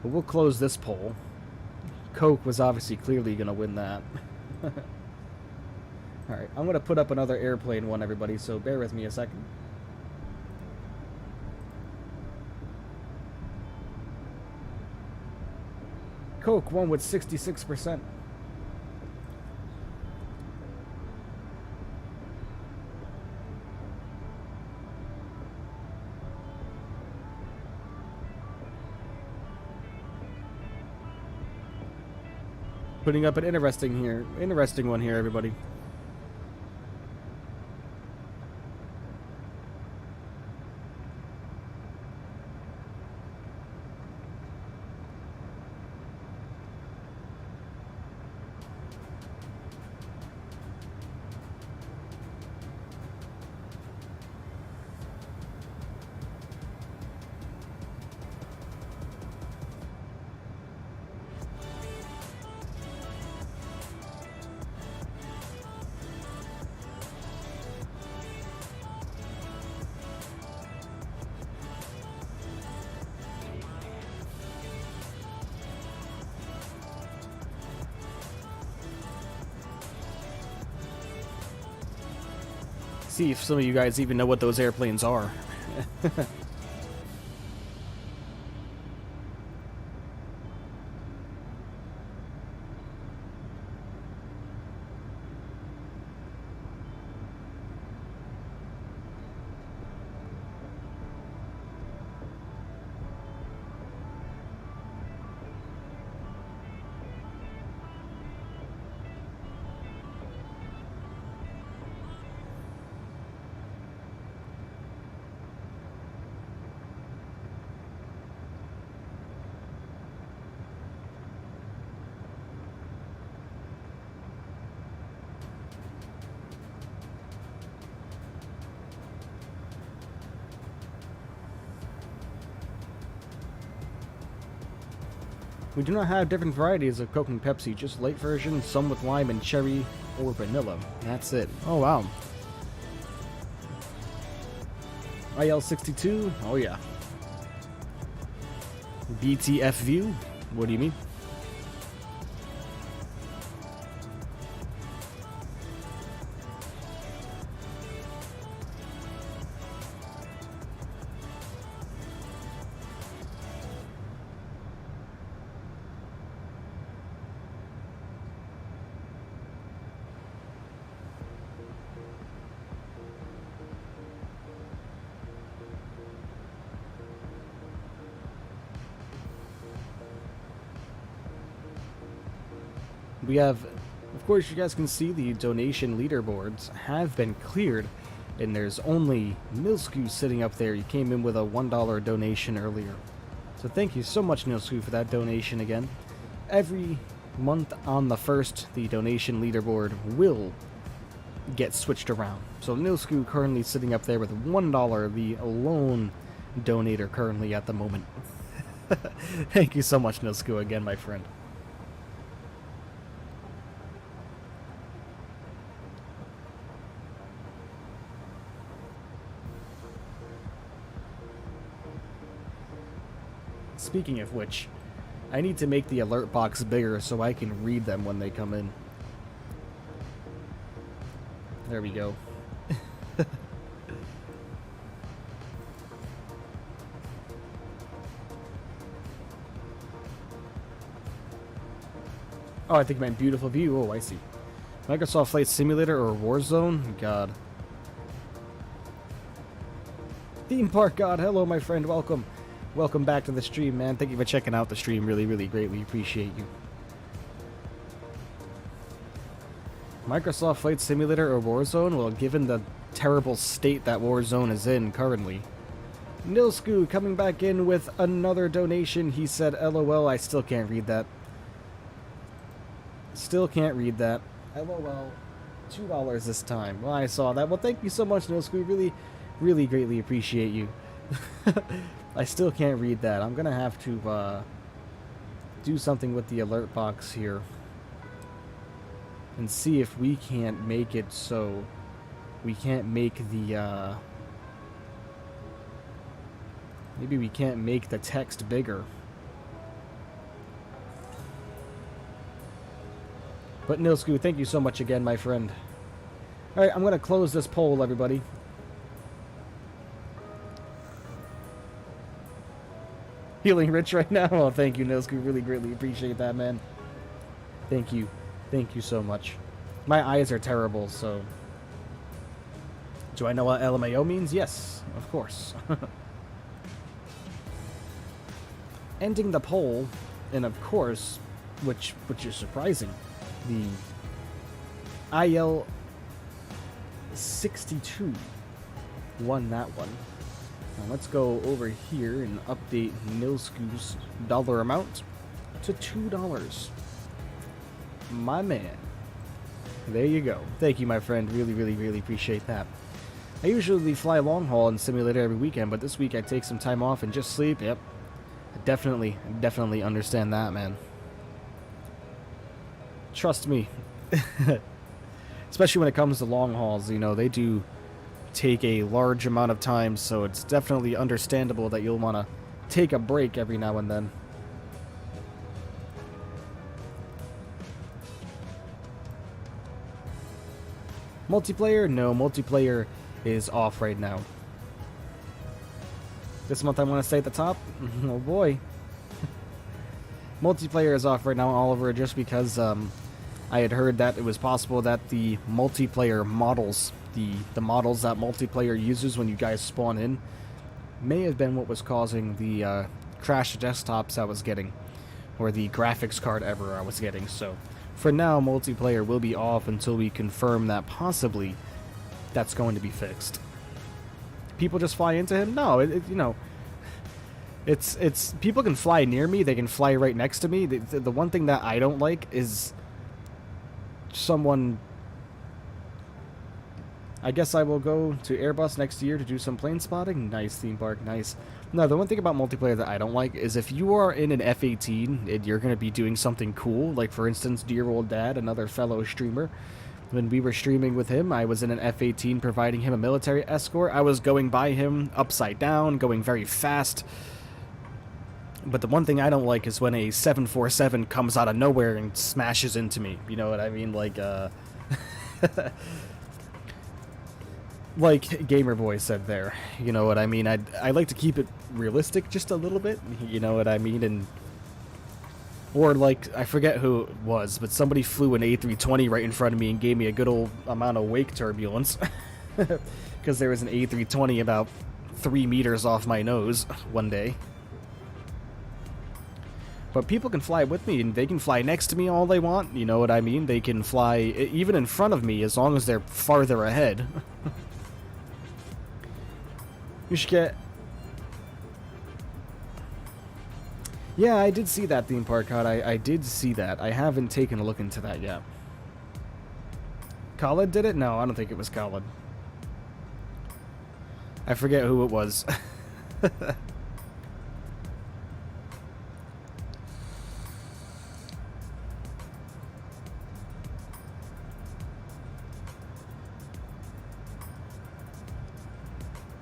But we'll close this poll. Coke was obviously clearly going to win that. Alright, I'm going to put up another airplane one, everybody, so bear with me a second. Coke won with 66%. Putting up an interesting one here, everybody. See if some of you guys even know what those airplanes are. We do not have different varieties of Coke and Pepsi, just light versions, some with lime and cherry or vanilla. That's it. Oh, wow. IL62? Oh, yeah. BTF view? What do you mean? We have, of course, you guys can see the donation leaderboards have been cleared, and there's only Nilsku sitting up there. You came in with a $1 donation earlier. So thank you so much, Nilsku, for that donation again. Every month on the 1st, the donation leaderboard will get switched around. So Nilsku currently sitting up there with $1, the lone donator currently at the moment. Thank you so much, Nilsku, again, my friend. Speaking of which, I need to make the alert box bigger so I can read them when they come in. There we go. Oh, I think you meant beautiful view. Oh, I see. Microsoft Flight Simulator or Warzone? God. Theme Park God. Hello, my friend. Welcome. Welcome back to the stream, man. Thank you for checking out the stream. Really, really greatly appreciate you. Microsoft Flight Simulator or Warzone? Well, given the terrible state that Warzone is in currently. Nilsku coming back in with another donation. He said, LOL, I still can't read that. Still can't read that. LOL. $2 this time. Well, I saw that. Well, thank you so much, Nilsku. Really, really greatly appreciate you. I still can't read that. I'm gonna have to do something with the alert box here and see if we can't make it so we can't make the maybe we can't make the text bigger. But Nilsku, thank you so much again, my friend. Alright, I'm gonna close this poll, everybody. Feeling rich right now? Oh, thank you, Nilsku. Really greatly appreciate that, man. Thank you. Thank you so much. My eyes are terrible, so... Do I know what LMAO means? Yes, of course. Ending the poll, and of course, which is surprising, the IL62 won that one. Now let's go over here and update Nilsku's dollar amount to $2. My man. There you go. Thank you, my friend. Really, really, really appreciate that. I usually fly long haul in simulator every weekend, but this week I take some time off and just sleep. Yep. I definitely understand that, man. Trust me. Especially when it comes to long hauls, you know, they do take a large amount of time, so it's definitely understandable that you'll want to take a break every now and then. Multiplayer? No, multiplayer is off right now. This month I want to stay at the top? Oh boy. Multiplayer is off right now, Oliver, just because I had heard that it was possible that the multiplayer models, the models that multiplayer uses when you guys spawn in, may have been what was causing the crash desktops I was getting, or the graphics card error I was getting. So for now, multiplayer will be off until we confirm that possibly that's going to be fixed. People just fly into him? No, you know, it's people can fly near me, they can fly right next to me. The one thing that I don't like is someone I guess I will go to Airbus next year to do some plane spotting. Nice theme park, nice. No, the one thing about multiplayer that I don't like is if you are in an F-18 and you're going to be doing something cool, like for instance, dear old dad, another fellow streamer, when we were streaming with him, I was in an F-18 providing him a military escort. I was going by him upside down, going very fast. But the one thing I don't like is when a 747 comes out of nowhere and smashes into me. You know what I mean? Like, like Gamer Boy said there. You know what I mean? I like to keep it realistic just a little bit. You know what I mean? And or like, I forget who it was, but somebody flew an A320 right in front of me and gave me a good old amount of wake turbulence. Because there was an A320 about 3 meters off my nose one day. But people can fly with me, and they can fly next to me all they want, you know what I mean? They can fly even in front of me as long as they're farther ahead. You should get... Yeah, I did see that theme park, Cod. I did see that. I haven't taken a look into that yet. Khaled did it? No, I don't think it was Khaled. I forget who it was.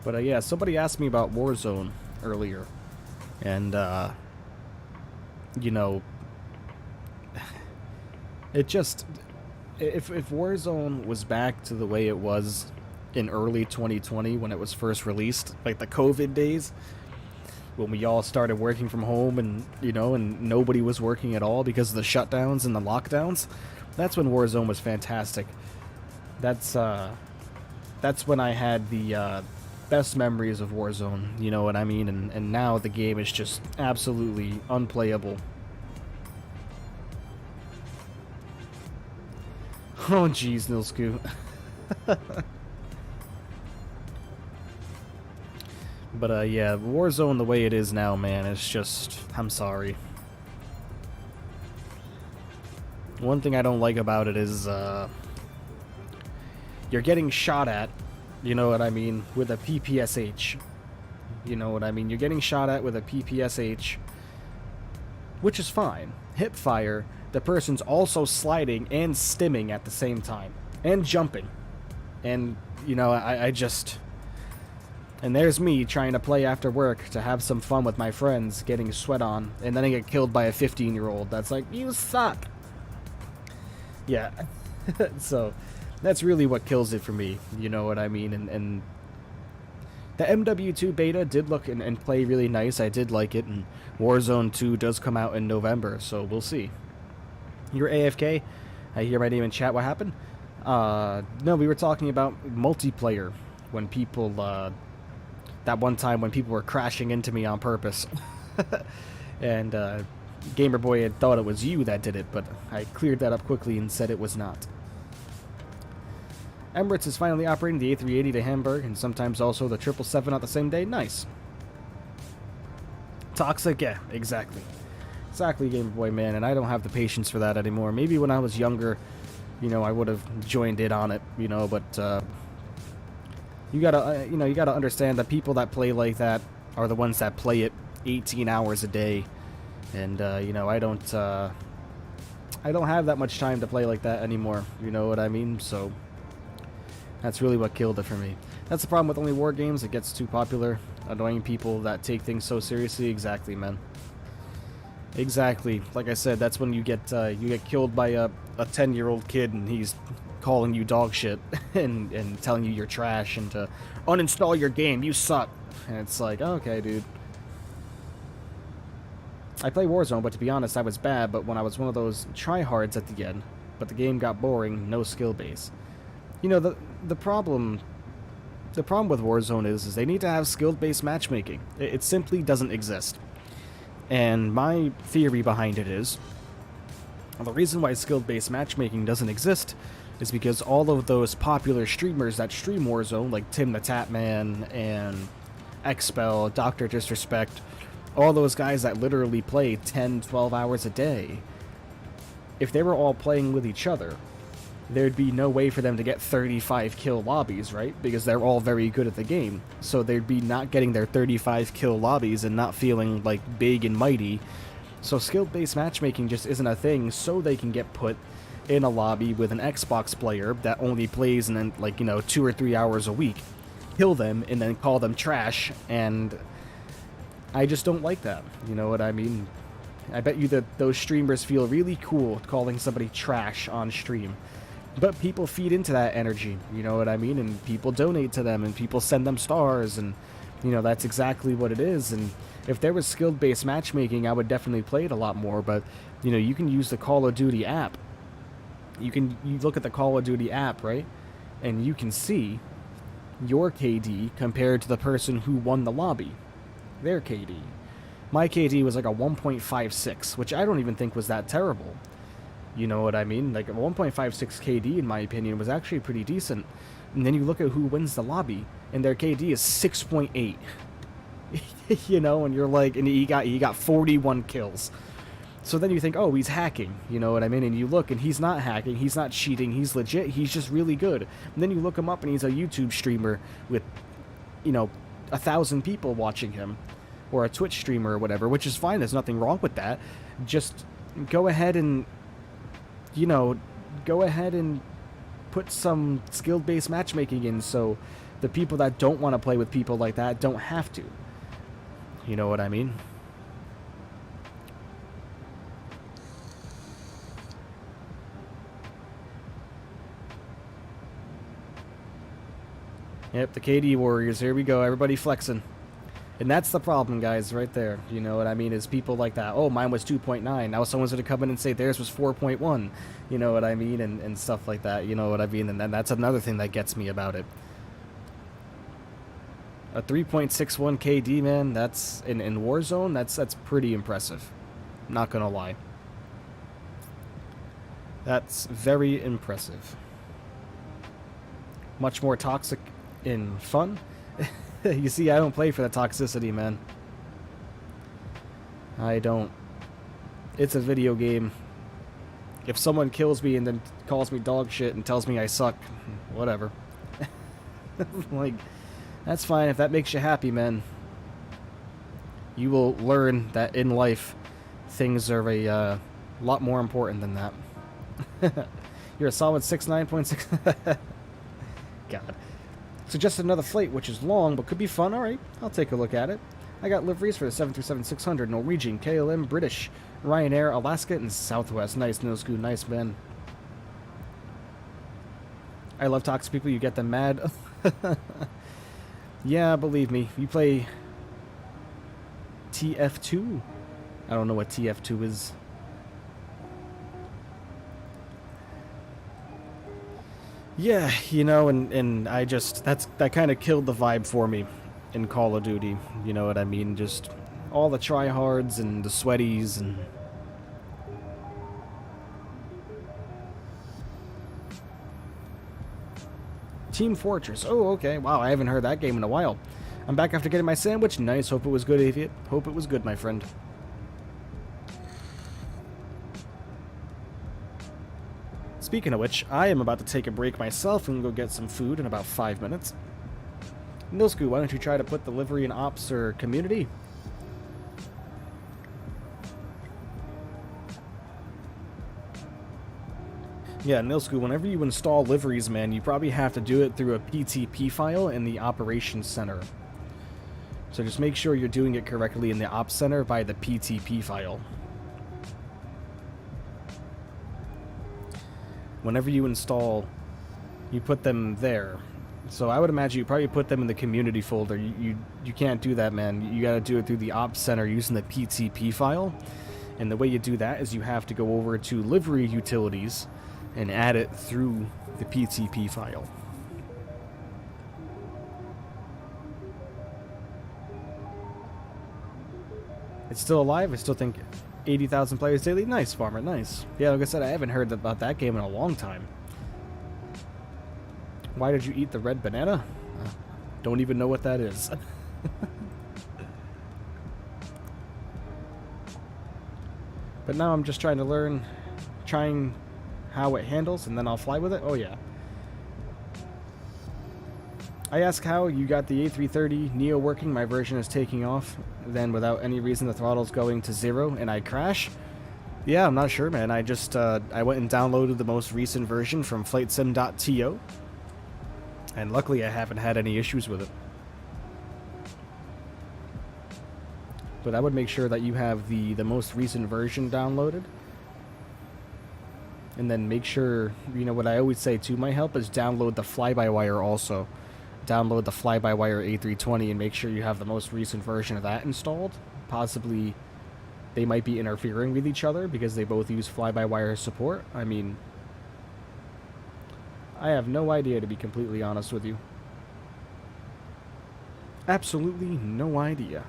But yeah, somebody asked me about Warzone earlier, and you know, it just, if Warzone was back to the way it was in early 2020 when it was first released, like the COVID days, when we all started working from home and, you know, and nobody was working at all because of the shutdowns and the lockdowns, that's when Warzone was fantastic. That's when I had the best memories of Warzone, you know what I mean? And now the game is just absolutely unplayable. Oh jeez, Nilsku. But yeah, Warzone the way it is now, man, it's just, I'm sorry. One thing I don't like about it is you're getting shot at, you know what I mean, with a PPSH. You know what I mean? You're getting shot at with a PPSH, which is fine. Hip fire, the person's also sliding and stimming at the same time. And jumping. And, you know, I just... And there's me trying to play after work to have some fun with my friends, getting sweat on, and then I get killed by a 15-year-old that's like, you suck! Yeah. So... that's really what kills it for me, you know what I mean? And the MW2 beta did look and play really nice. I did like it, and Warzone 2 does come out in November, so we'll see. You're AFK? I hear my name in chat. What happened? No, we were talking about multiplayer when people, that one time when people were crashing into me on purpose. And Gamer Boy had thought it was you that did it, but I cleared that up quickly and said it was not. Emirates is finally operating the A380 to Hamburg, and sometimes also the 777 on the same day. Nice. Toxic? Yeah, exactly. Exactly, Game Boy, man, and I don't have the patience for that anymore. Maybe when I was younger, you know, I would have joined in on it, you know, but, you gotta, you know, you gotta understand that people that play like that are the ones that play it 18 hours a day, and, you know, I don't have that much time to play like that anymore, you know what I mean, so... that's really what killed it for me. That's the problem with only war games. It gets too popular. Annoying people that take things so seriously. Exactly, man. Exactly. Like I said, that's when you get killed by a 10-year-old kid and he's calling you dog shit and telling you you're trash and to uninstall your game. You suck. And it's like, okay, dude. I play Warzone, but to be honest, I was bad. But when I was one of those tryhards at the end, but the game got boring, no skill base. You know, the problem with Warzone is they need to have skill-based matchmaking. It simply doesn't exist. And my theory behind it is, the reason why skill-based matchmaking doesn't exist is because all of those popular streamers that stream Warzone, like Tim the Tatman and Expel, Dr. Disrespect, all those guys that literally play 10, 12 hours a day, if they were all playing with each other, there'd be no way for them to get 35 kill lobbies, right? Because they're all very good at the game. So they'd be not getting their 35 kill lobbies and not feeling like big and mighty. So skill-based matchmaking just isn't a thing, so they can get put in a lobby with an Xbox player that only plays in, like, 2 or 3 hours a week, kill them, and then call them trash, and I just don't like that, you know what I mean? I bet you that those streamers feel really cool calling somebody trash on stream. But people feed into that energy, you know what I mean? And people donate to them, and people send them stars, and, that's exactly what it is. And if there was skill-based matchmaking, I would definitely play it a lot more, but, you can use the Call of Duty app. You look at the Call of Duty app, right? And you can see your KD compared to the person who won the lobby. Their KD. My KD was like a 1.56, which I don't even think was that terrible. You know what I mean? Like a 1.56 KD, in my opinion, was actually pretty decent. And then you look at who wins the lobby, and their KD is 6.8. And you're like, and he got 41 kills. So then you think, oh, he's hacking, you know what I mean? And you look, and he's not hacking, he's not cheating, he's legit, he's just really good. And then you look him up, and he's a YouTube streamer with, 1,000 people watching him, or a Twitch streamer or whatever, which is fine, there's nothing wrong with that. Just go ahead and, put some skill-based matchmaking in, so the people that don't want to play with people like that don't have to. You know what I mean? Yep, the KD Warriors, here we go, everybody flexing. And that's the problem, guys, right there. You know what I mean? Is people like that, oh, mine was 2.9. Now someone's going to come in and say theirs was 4.1. You know what I mean? And stuff like that, you know what I mean? And then that's another thing that gets me about it. A 3.61 KD, man, that's, in Warzone, that's pretty impressive. Not going to lie. That's very impressive. Much more toxic in fun. You see, I don't play for the toxicity, man. I don't. It's a video game. If someone kills me and then calls me dog shit and tells me I suck, whatever. Like, that's fine if that makes you happy, man. You will learn that in life, things are a lot more important than that. You're a solid 6'9.6. God. Suggested another flight, which is long, but could be fun. Alright, I'll take a look at it. I got liveries for the 737-600, Norwegian, KLM, British, Ryanair, Alaska, and Southwest. Nice, no scoot, nice, man. I love toxic people, you get them mad. Yeah, believe me. You play TF2? I don't know what TF2 is. Yeah, and I just, that kind of killed the vibe for me in Call of Duty, you know what I mean? Just all the tryhards and the sweaties and... Team Fortress, oh, okay, wow, I haven't heard that game in a while. I'm back after getting my sandwich, nice, hope it was good, idiot. Hope it was good, my friend. Speaking of which, I am about to take a break myself and go get some food in about 5 minutes. Nilsku, why don't you try to put the livery in ops or community? Yeah, Nilsku, whenever you install liveries, man, you probably have to do it through a PTP file in the operations center. So just make sure you're doing it correctly in the ops center by the PTP file. Whenever you install, you put them there. So I would imagine you probably put them in the community folder. You can't do that, man. You gotta do it through the ops center using the PTP file. And the way you do that is you have to go over to livery utilities and add it through the PTP file. It's still alive. I still think 80,000 players daily. Nice, Farmer, nice. Yeah, like I said, I haven't heard about that game in a long time. Why did you eat the red banana? Don't even know what that is. But now I'm just trying to learn, how it handles, and then I'll fly with it? Oh, yeah. I ask how you got the A330Neo working, my version is taking off, then without any reason the throttle's going to 0, and I crash? Yeah, I'm not sure, man. I just, I went and downloaded the most recent version from flightsim.to, and luckily I haven't had any issues with it. But I would make sure that you have the most recent version downloaded. And then make sure, you know, what I always say too might help is download the fly-by-wire also. Download the fly-by-wire A320 and make sure you have the most recent version of that installed. Possibly they might be interfering with each other because they both use fly-by-wire support. I mean, I have no idea, to be completely honest with you. Absolutely no idea.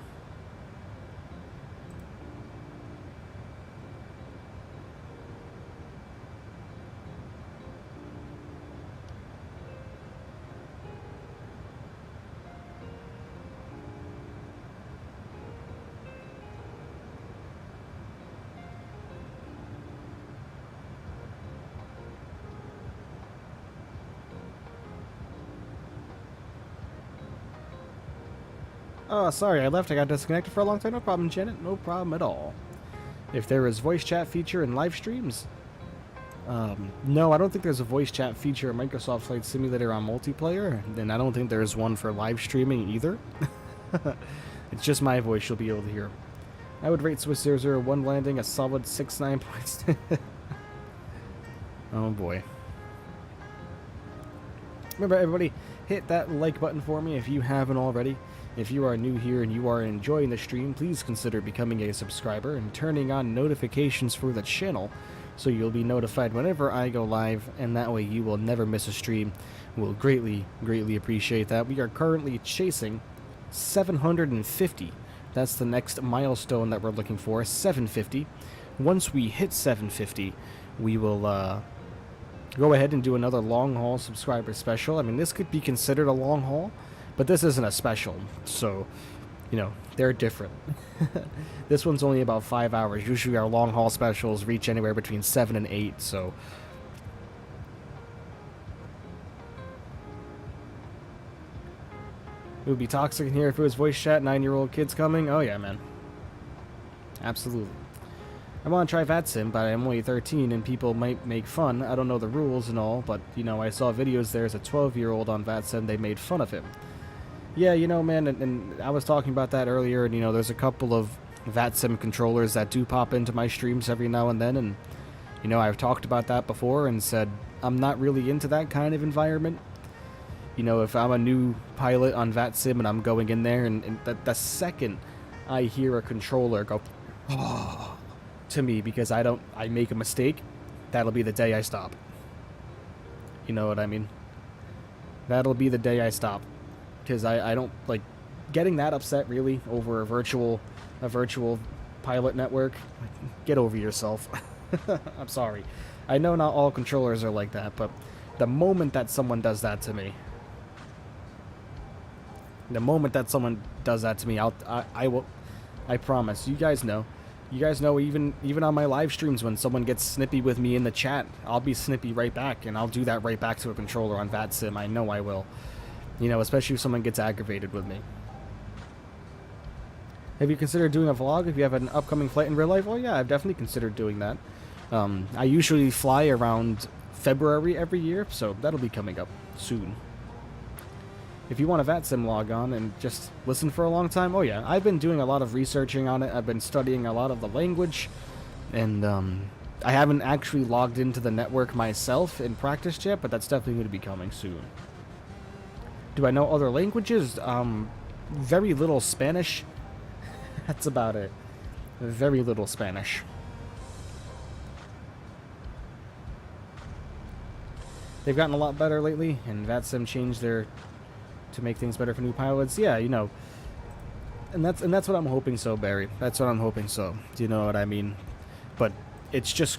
Oh, sorry, I left. I got disconnected for a long time. No problem, Janet. No problem at all. If there is voice chat feature in live streams, no, I don't think there's a voice chat feature in Microsoft Flight Simulator on multiplayer, and I don't think there's one for live streaming either. It's just my voice you'll be able to hear. I would rate Swiss 001 landing a solid 6.9 points. Oh boy. Remember, everybody, hit that like button for me if you haven't already. If you are new here and you are enjoying the stream, please consider becoming a subscriber and turning on notifications for the channel so you'll be notified whenever I go live, and that way you will never miss a stream. We'll greatly, greatly appreciate that. We are currently chasing 750. That's the next milestone that we're looking for, 750. Once we hit 750, we will go ahead and do another long-haul subscriber special. I mean, this could be considered a long haul, but this isn't a special, so, you know, they're different. This one's only about 5 hours. Usually our long-haul specials reach anywhere between 7 and 8, so... It would be toxic in here if it was voice chat, 9-year-old kids coming. Oh yeah, man. Absolutely. I want to try VATSIM, but I'm only 13 and people might make fun. I don't know the rules and all, but, you know, I saw videos there's a 12-year-old on VATSIM, they made fun of him. Yeah, you know, man, and I was talking about that earlier, and, you know, there's a couple of VATSIM controllers that do pop into my streams every now and then, and, you know, I've talked about that before and said I'm not really into that kind of environment. You know, if I'm a new pilot on VATSIM and I'm going in there, and the second I hear a controller go, oh, to me because I make a mistake, that'll be the day I stop. You know what I mean? That'll be the day I stop. Because I don't like getting that upset really over a virtual pilot network. Get over yourself. I'm sorry. I know not all controllers are like that, but the moment that someone does that to me, I will. I promise. You guys know. You guys know even on my live streams when someone gets snippy with me in the chat, I'll be snippy right back, and I'll do that right back to a controller on VATSIM. I know I will. You know, especially if someone gets aggravated with me. Have you considered doing a vlog if you have an upcoming flight in real life? Oh yeah, I've definitely considered doing that. I usually fly around February every year, so that'll be coming up soon. If you want a VATSIM log on and just listen for a long time, oh yeah, I've been doing a lot of researching on it. I've been studying a lot of the language, and I haven't actually logged into the network myself in practice yet, but that's definitely going to be coming soon. Do I know other languages? Very little Spanish. That's about it. Very little Spanish. They've gotten a lot better lately, and VATSIM changed their to make things better for new pilots. Yeah, you know, and that's what I'm hoping so, Barry. That's what I'm hoping so. Do you know what I mean? But it's just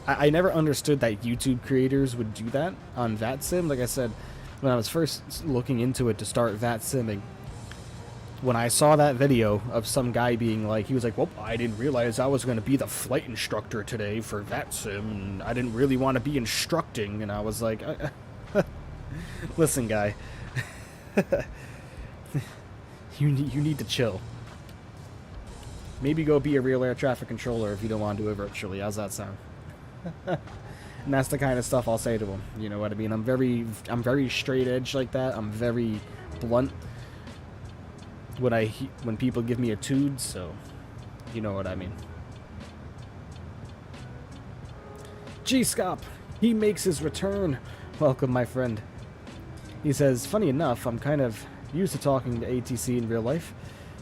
I never understood that YouTube creators would do that on VATSIM. Like I said, when I was first looking into it to start VATSIMing, when I saw that video of some guy being like, he was like, well, I didn't realize I was going to be the flight instructor today for that sim, and I didn't really want to be instructing, and I was like, listen, guy, you need to chill. Maybe go be a real air traffic controller if you don't want to do it virtually. How's that sound? And that's the kind of stuff I'll say to him. You know what I mean? I'm very straight edge like that. I'm very blunt when people give me a tood, so you know what I mean. G-Scop, he makes his return. Welcome, my friend. He says, funny enough, I'm kind of used to talking to ATC in real life.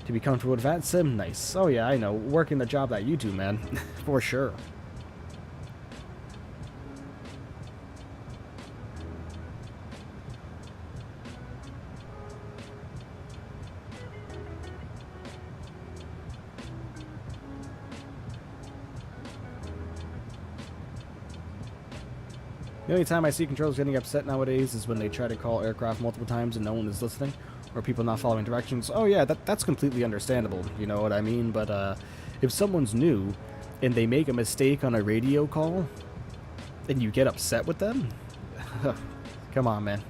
To be comfortable with that sim, nice. Oh yeah, I know. Working the job that you do, man. For sure. The only time I see controllers getting upset nowadays is when they try to call aircraft multiple times and no one is listening, or people not following directions. Oh yeah, that's completely understandable, you know what I mean? But if someone's new and they make a mistake on a radio call and you get upset with them, come on, man.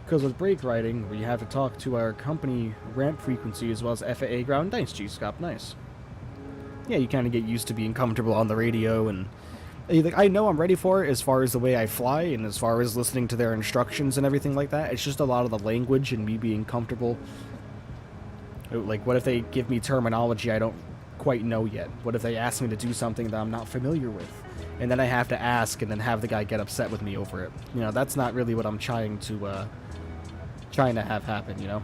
Because with brake riding, we have to talk to our company ramp frequency as well as FAA ground. Nice, G-Scop, nice. Yeah, you kind of get used to being comfortable on the radio, and like, I know I'm ready for it as far as the way I fly and as far as listening to their instructions and everything like that. It's just a lot of the language and me being comfortable. Like, what if they give me terminology I don't quite know yet? What if they ask me to do something that I'm not familiar with? And then I have to ask and then have the guy get upset with me over it. You know, that's not really what I'm trying to have happen, you know?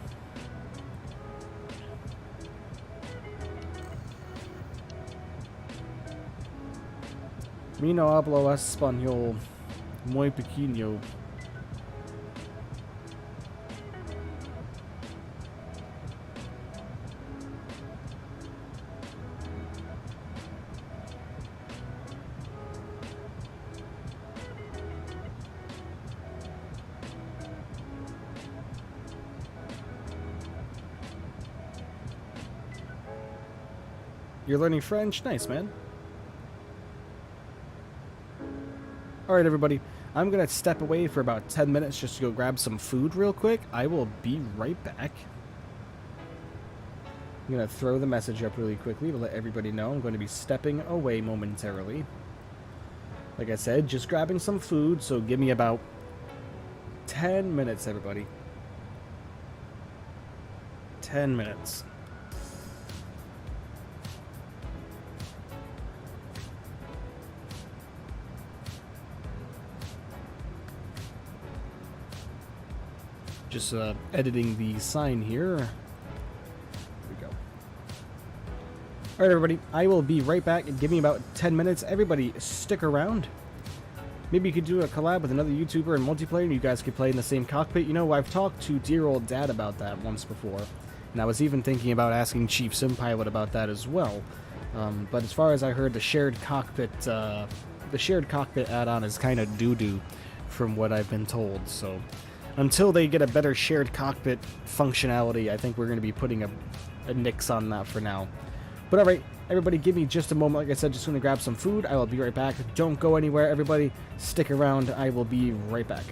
Mi no hablo español muy pequeño. You're learning French? Nice, man. Alright, everybody. I'm going to step away for about 10 minutes just to go grab some food real quick. I will be right back. I'm going to throw the message up really quickly to let everybody know I'm going to be stepping away momentarily. Like I said, just grabbing some food, so give me about 10 minutes, everybody. 10 minutes. Just editing the sign here. There we go. Alright, everybody. I will be right back. Give me about 10 minutes. Everybody, stick around. Maybe you could do a collab with another YouTuber in multiplayer and you guys could play in the same cockpit. You know, I've talked to dear old Dad about that once before. And I was even thinking about asking Chief Sim Pilot about that as well. But as far as I heard, the shared cockpit add-on is kind of doo-doo from what I've been told, so until they get a better shared cockpit functionality, I think we're going to be putting a nix on that for now. But alright, everybody, give me just a moment. Like I said, just going to grab some food. I will be right back. Don't go anywhere, everybody. Stick around. I will be right back.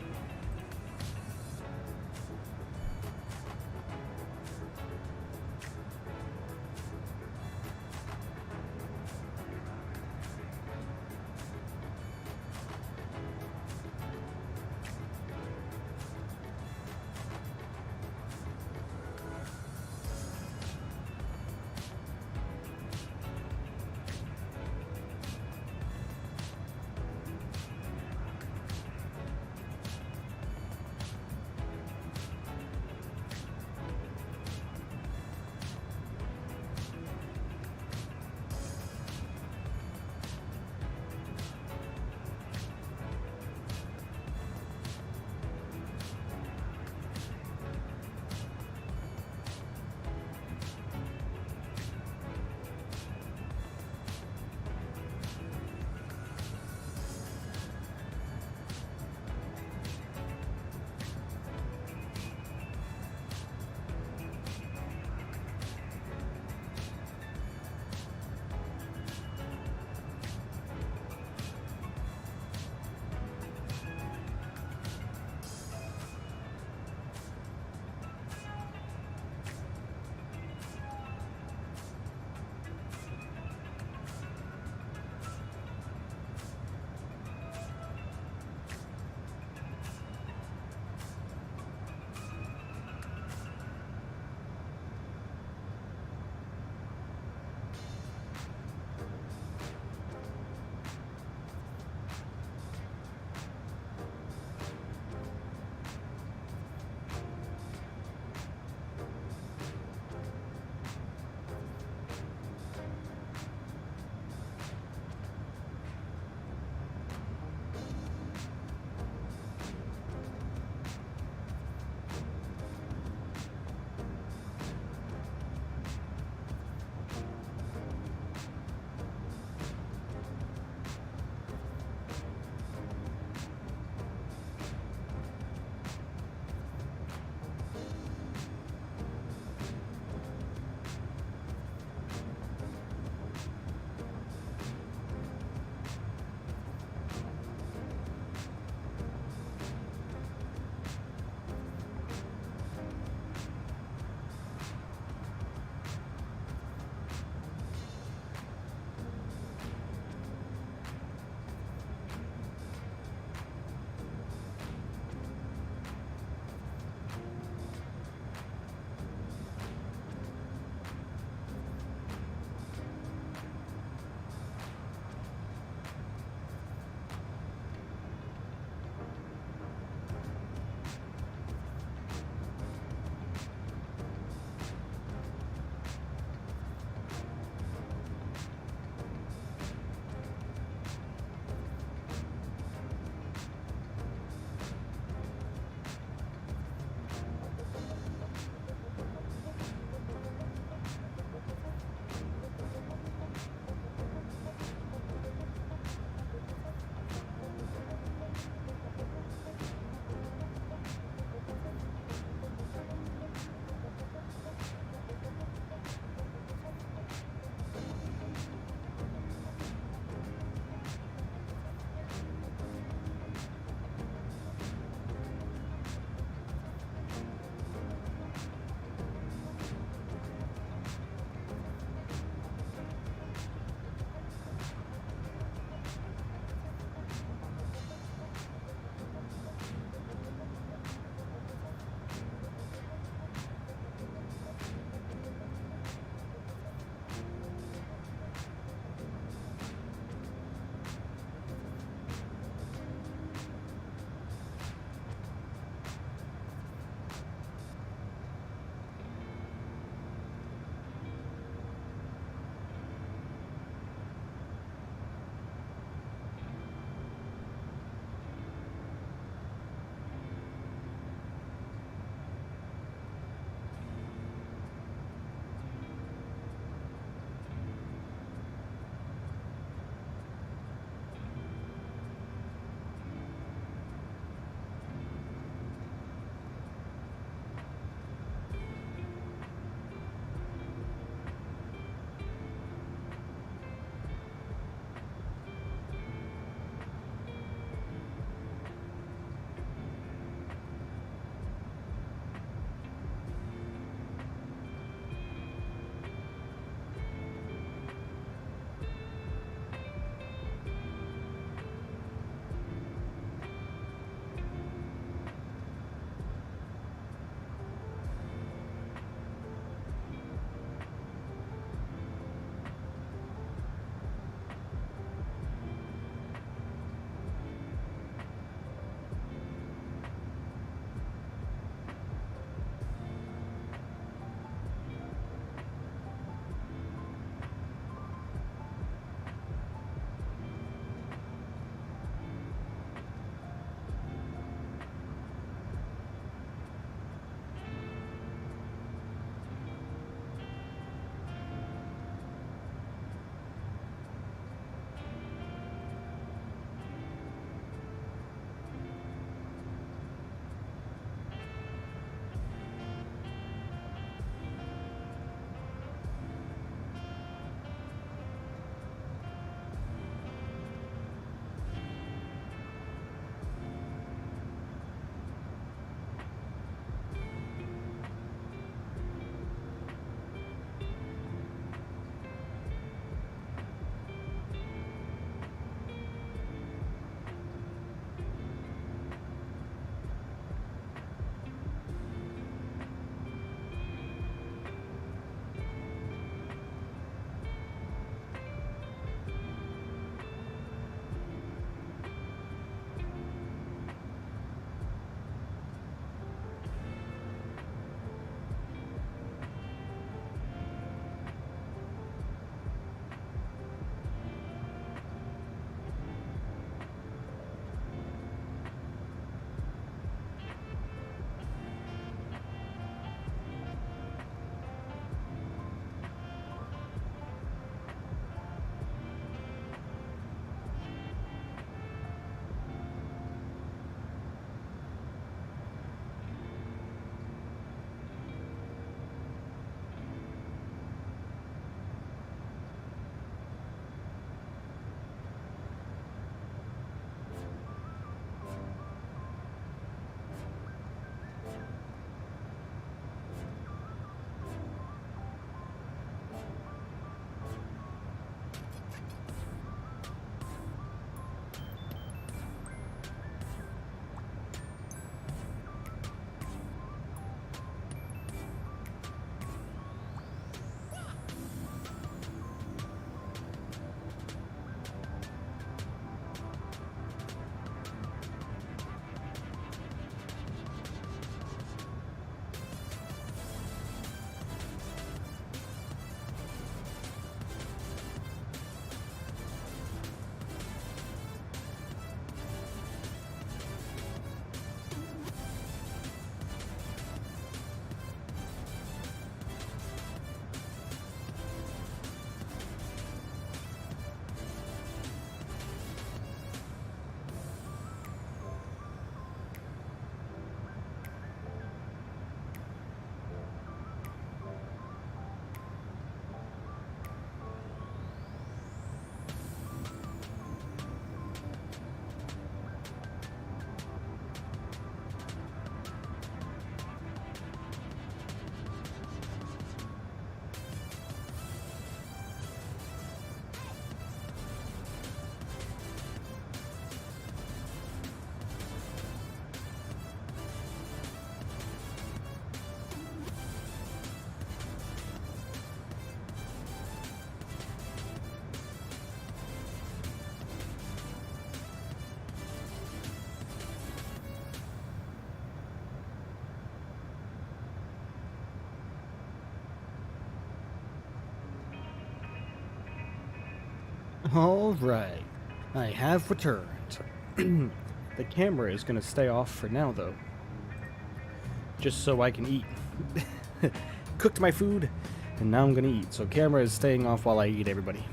Alright, I have returned. The camera is going to stay off for now, though. Just so I can eat. Cooked my food, and now I'm going to eat. So camera is staying off while I eat, everybody.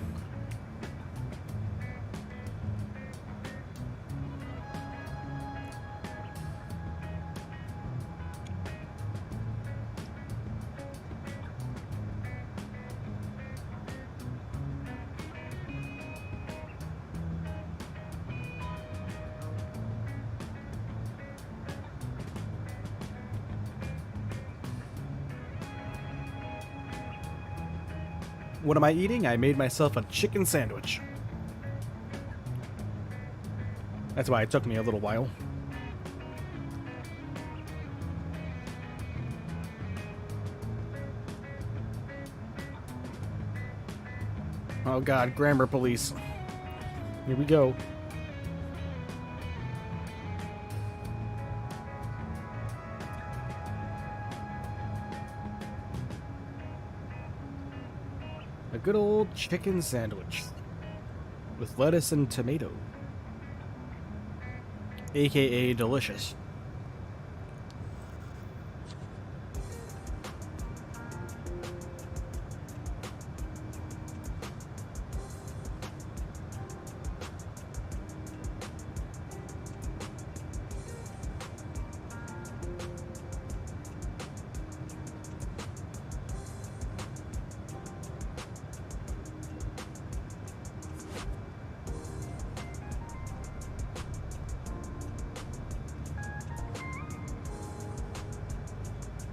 What am I eating? I made myself a chicken sandwich. That's why it took me a little while. Oh god, grammar police. Here we go. A good old chicken sandwich with lettuce and tomato, aka delicious.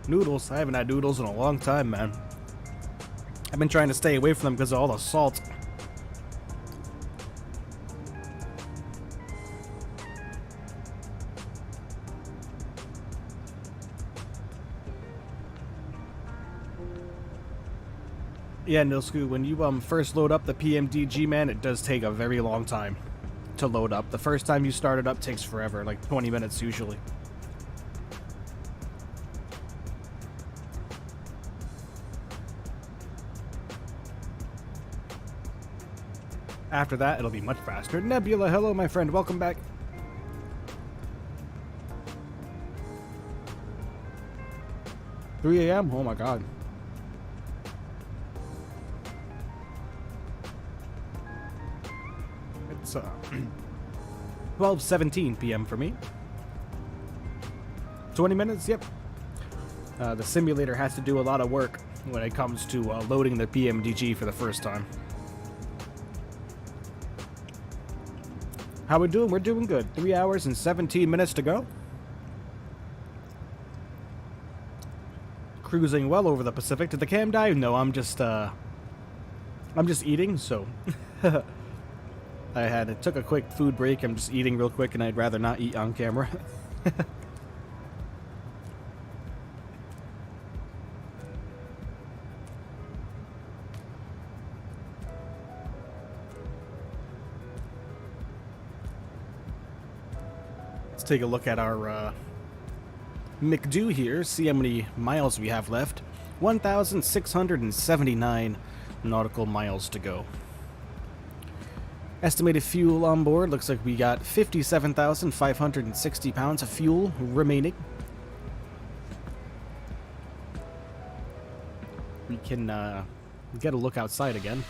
Noodles? I haven't had noodles in a long time, man. I've been trying to stay away from them because of all the salt. Yeah, Nilsku, when you first load up the PMDG, man, it does take a very long time to load up. The first time you start it up takes forever, like 20 minutes usually. After that, it'll be much faster. Nebula, hello, my friend. Welcome back. $3 a.m.? Oh my god. It's 12:17 p.m. for me. 20 minutes? Yep. The simulator has to do a lot of work when it comes to loading the PMDG for the first time. How we doing? We're doing good. 3 hours and 17 minutes to go. Cruising well over the Pacific. Did the cam die? No, I'm just eating, so I took a quick food break. I'm just eating real quick, and I'd rather not eat on camera. Let's take a look at our McDo here, see how many miles we have left. 1,679 nautical miles to go. Estimated fuel on board, looks like we got 57,560 pounds of fuel remaining. We can get a look outside again.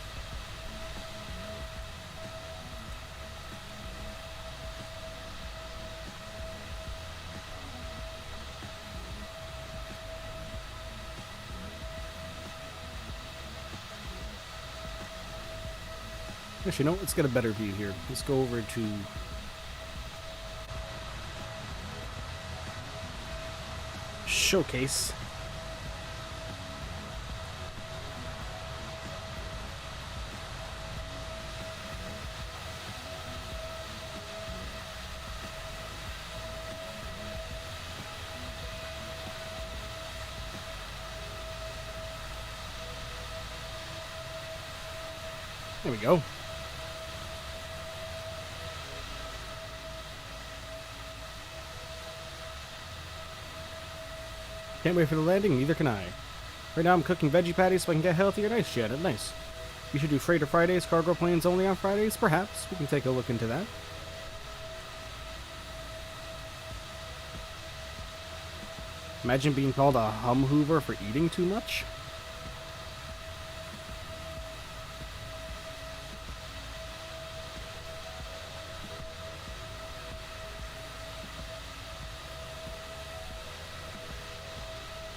Actually, no, let's get a better view here. Let's go over to Showcase. There we go. Can't wait for the landing, neither can I. Right now I'm cooking veggie patties so I can get healthier. Nice, Janet, nice. We should do Freighter Fridays, cargo planes only on Fridays? Perhaps. We can take a look into that. Imagine being called a hum hoover for eating too much.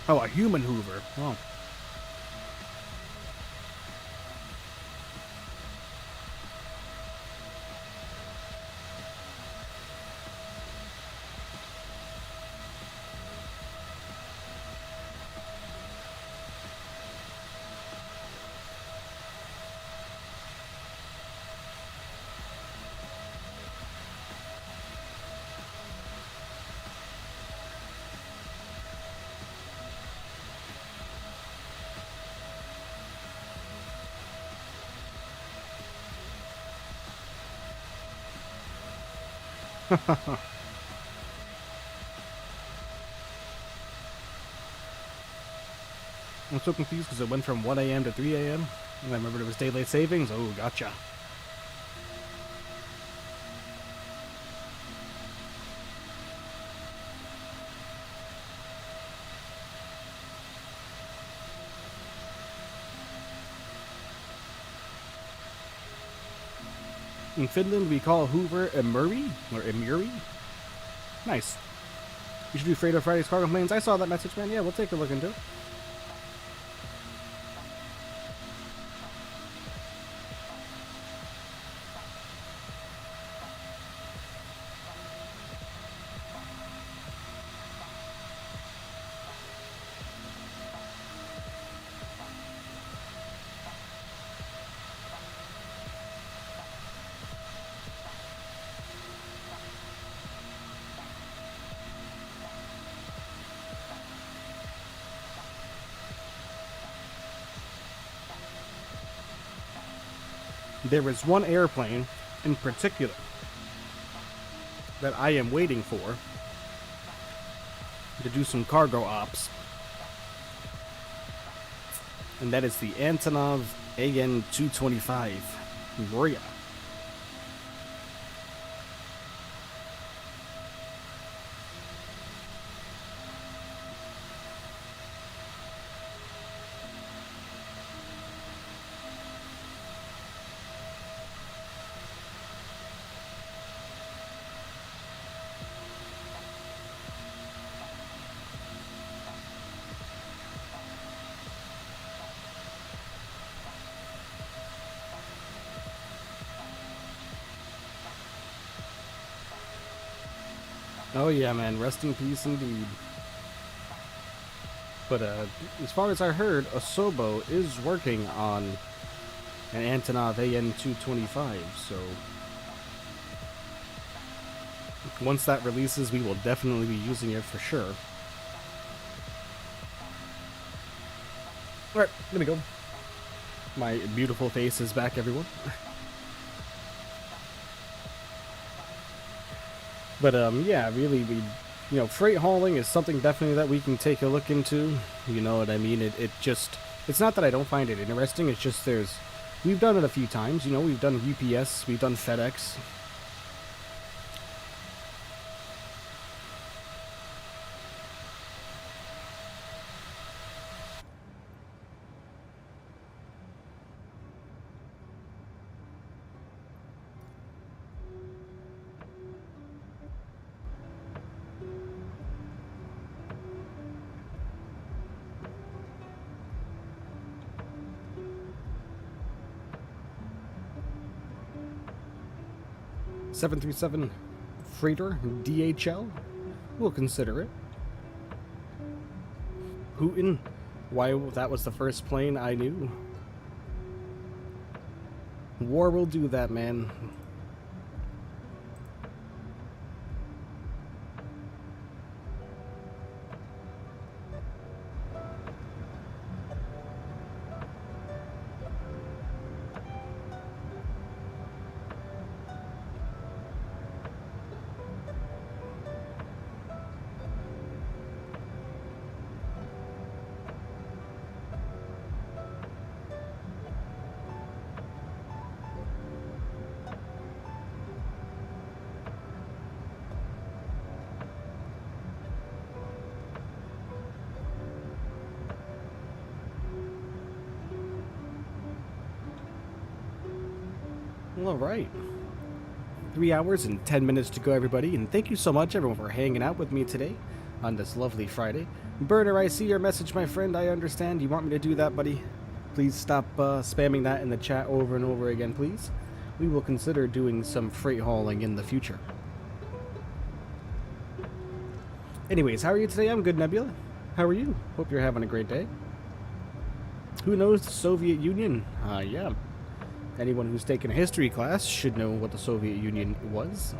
Oh, a human hoover. Oh. I'm so confused because it went from 1 a.m. to 3 a.m. And I remembered it was daylight savings. Oh, gotcha. In Finland, we call Hoover a Murray or a Muri. Nice. You should do Freighter Fridays cargo planes. I saw that message, man. Yeah, we'll take a look into it. There is one airplane in particular that I am waiting for to do some cargo ops, and that is the Antonov AN-225 Moria. Oh yeah, man, rest in peace indeed. But as far as I heard, Asobo is working on an Antonov AN-225, so once that releases, we will definitely be using it for sure. Alright, gonna go. My beautiful face is back, everyone. But yeah, really, freight hauling is something definitely that we can take a look into. You know what I mean? It's not that I don't find it interesting. It's just we've done it a few times. You know, we've done UPS, we've done FedEx. .737 freighter DHL. We'll consider it. Hooten. Why that was the first plane I knew. War will do that, man. Well, all right. 3 hours and 10 minutes to go, everybody, and thank you so much, everyone, for hanging out with me today on this lovely Friday. Burner, I see your message, my friend. I understand. You want me to do that, buddy? Please stop spamming that in the chat over and over again, please. We will consider doing some freight hauling in the future. Anyways, how are you today? I'm good, Nebula. How are you? Hope you're having a great day. Who knows the Soviet Union? Yeah. Anyone who's taken a history class should know what the Soviet Union was.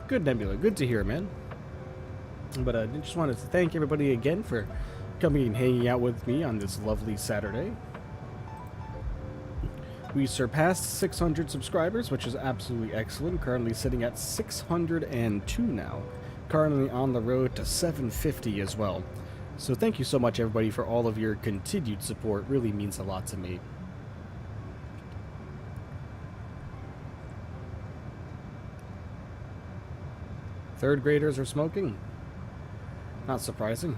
Good, Nebula. Good to hear, man. But I just wanted to thank everybody again for coming and hanging out with me on this lovely Saturday. We surpassed 600 subscribers, which is absolutely excellent. Currently sitting at 602 now. Currently on the road to 750 as well. So thank you so much, everybody, for all of your continued support. Really means a lot to me. Third graders are smoking? Not surprising.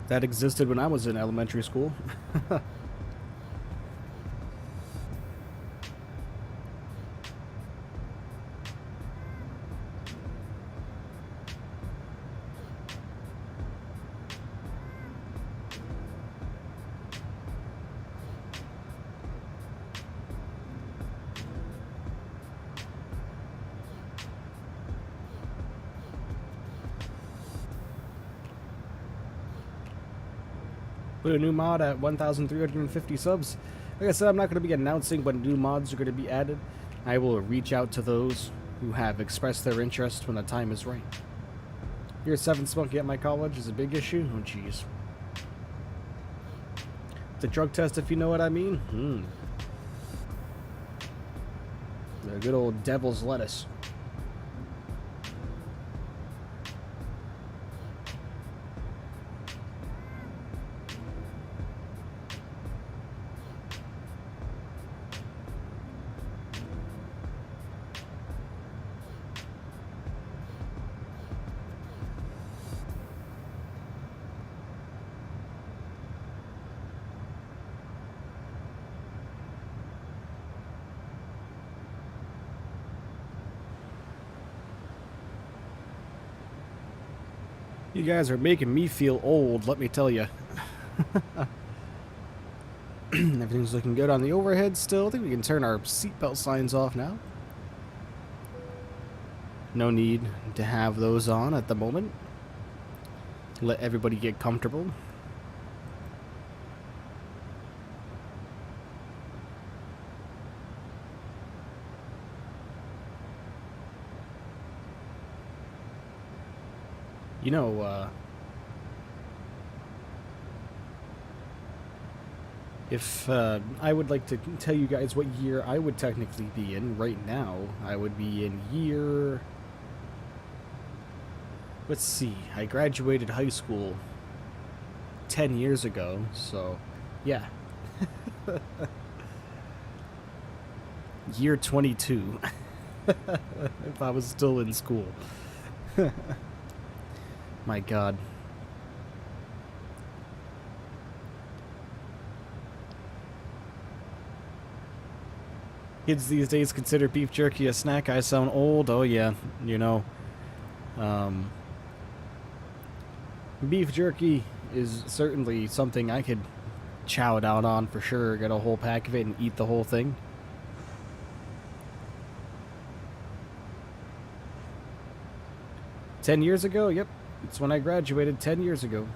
That existed when I was in elementary school. Put a new mod at 1,350 subs. Like I said, I'm not going to be announcing when new mods are going to be added. I will reach out to those who have expressed their interest when the time is right. Year 7 smoking at my college is a big issue? Oh, jeez. It's a drug test, if you know what I mean. The good old devil's lettuce. You guys are making me feel old, let me tell you. Everything's looking good on the overhead still. I think we can turn our seatbelt signs off now. No need to have those on at the moment. Let everybody get comfortable. You know, if I would like to tell you guys what year I would technically be in right now, I would be in year... Let's see, I graduated high school 10 years ago, so yeah. Year 22. If I was still in school. My God. Kids these days consider beef jerky a snack. I sound old. Oh yeah, you know. Beef jerky is certainly something I could chow down on for sure. Get a whole pack of it and eat the whole thing. "10 years ago? Yep. It's when I graduated 10 years ago.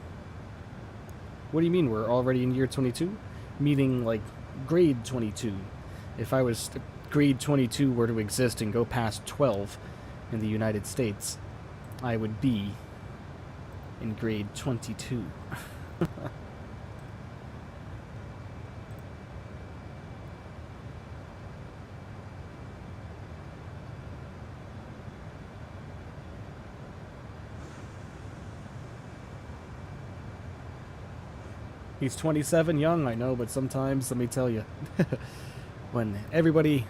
What do you mean we're already in year 22? Meaning like grade 22. If I was grade 22 were to exist and go past 12 in the United States, I would be in grade 22. He's 27, young, I know, but sometimes, let me tell you, when everybody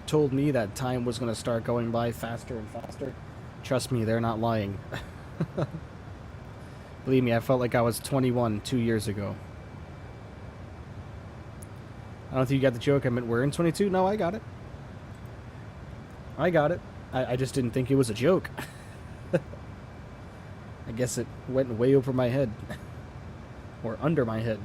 told me that time was going to start going by faster and faster. Trust me, they're not lying. Believe me, I felt like I was 21 2 years ago. I don't think you got the joke. I meant we're in 22. No, I got it. I got it. I just didn't think it was a joke. I guess it went way over my head. Or under my head.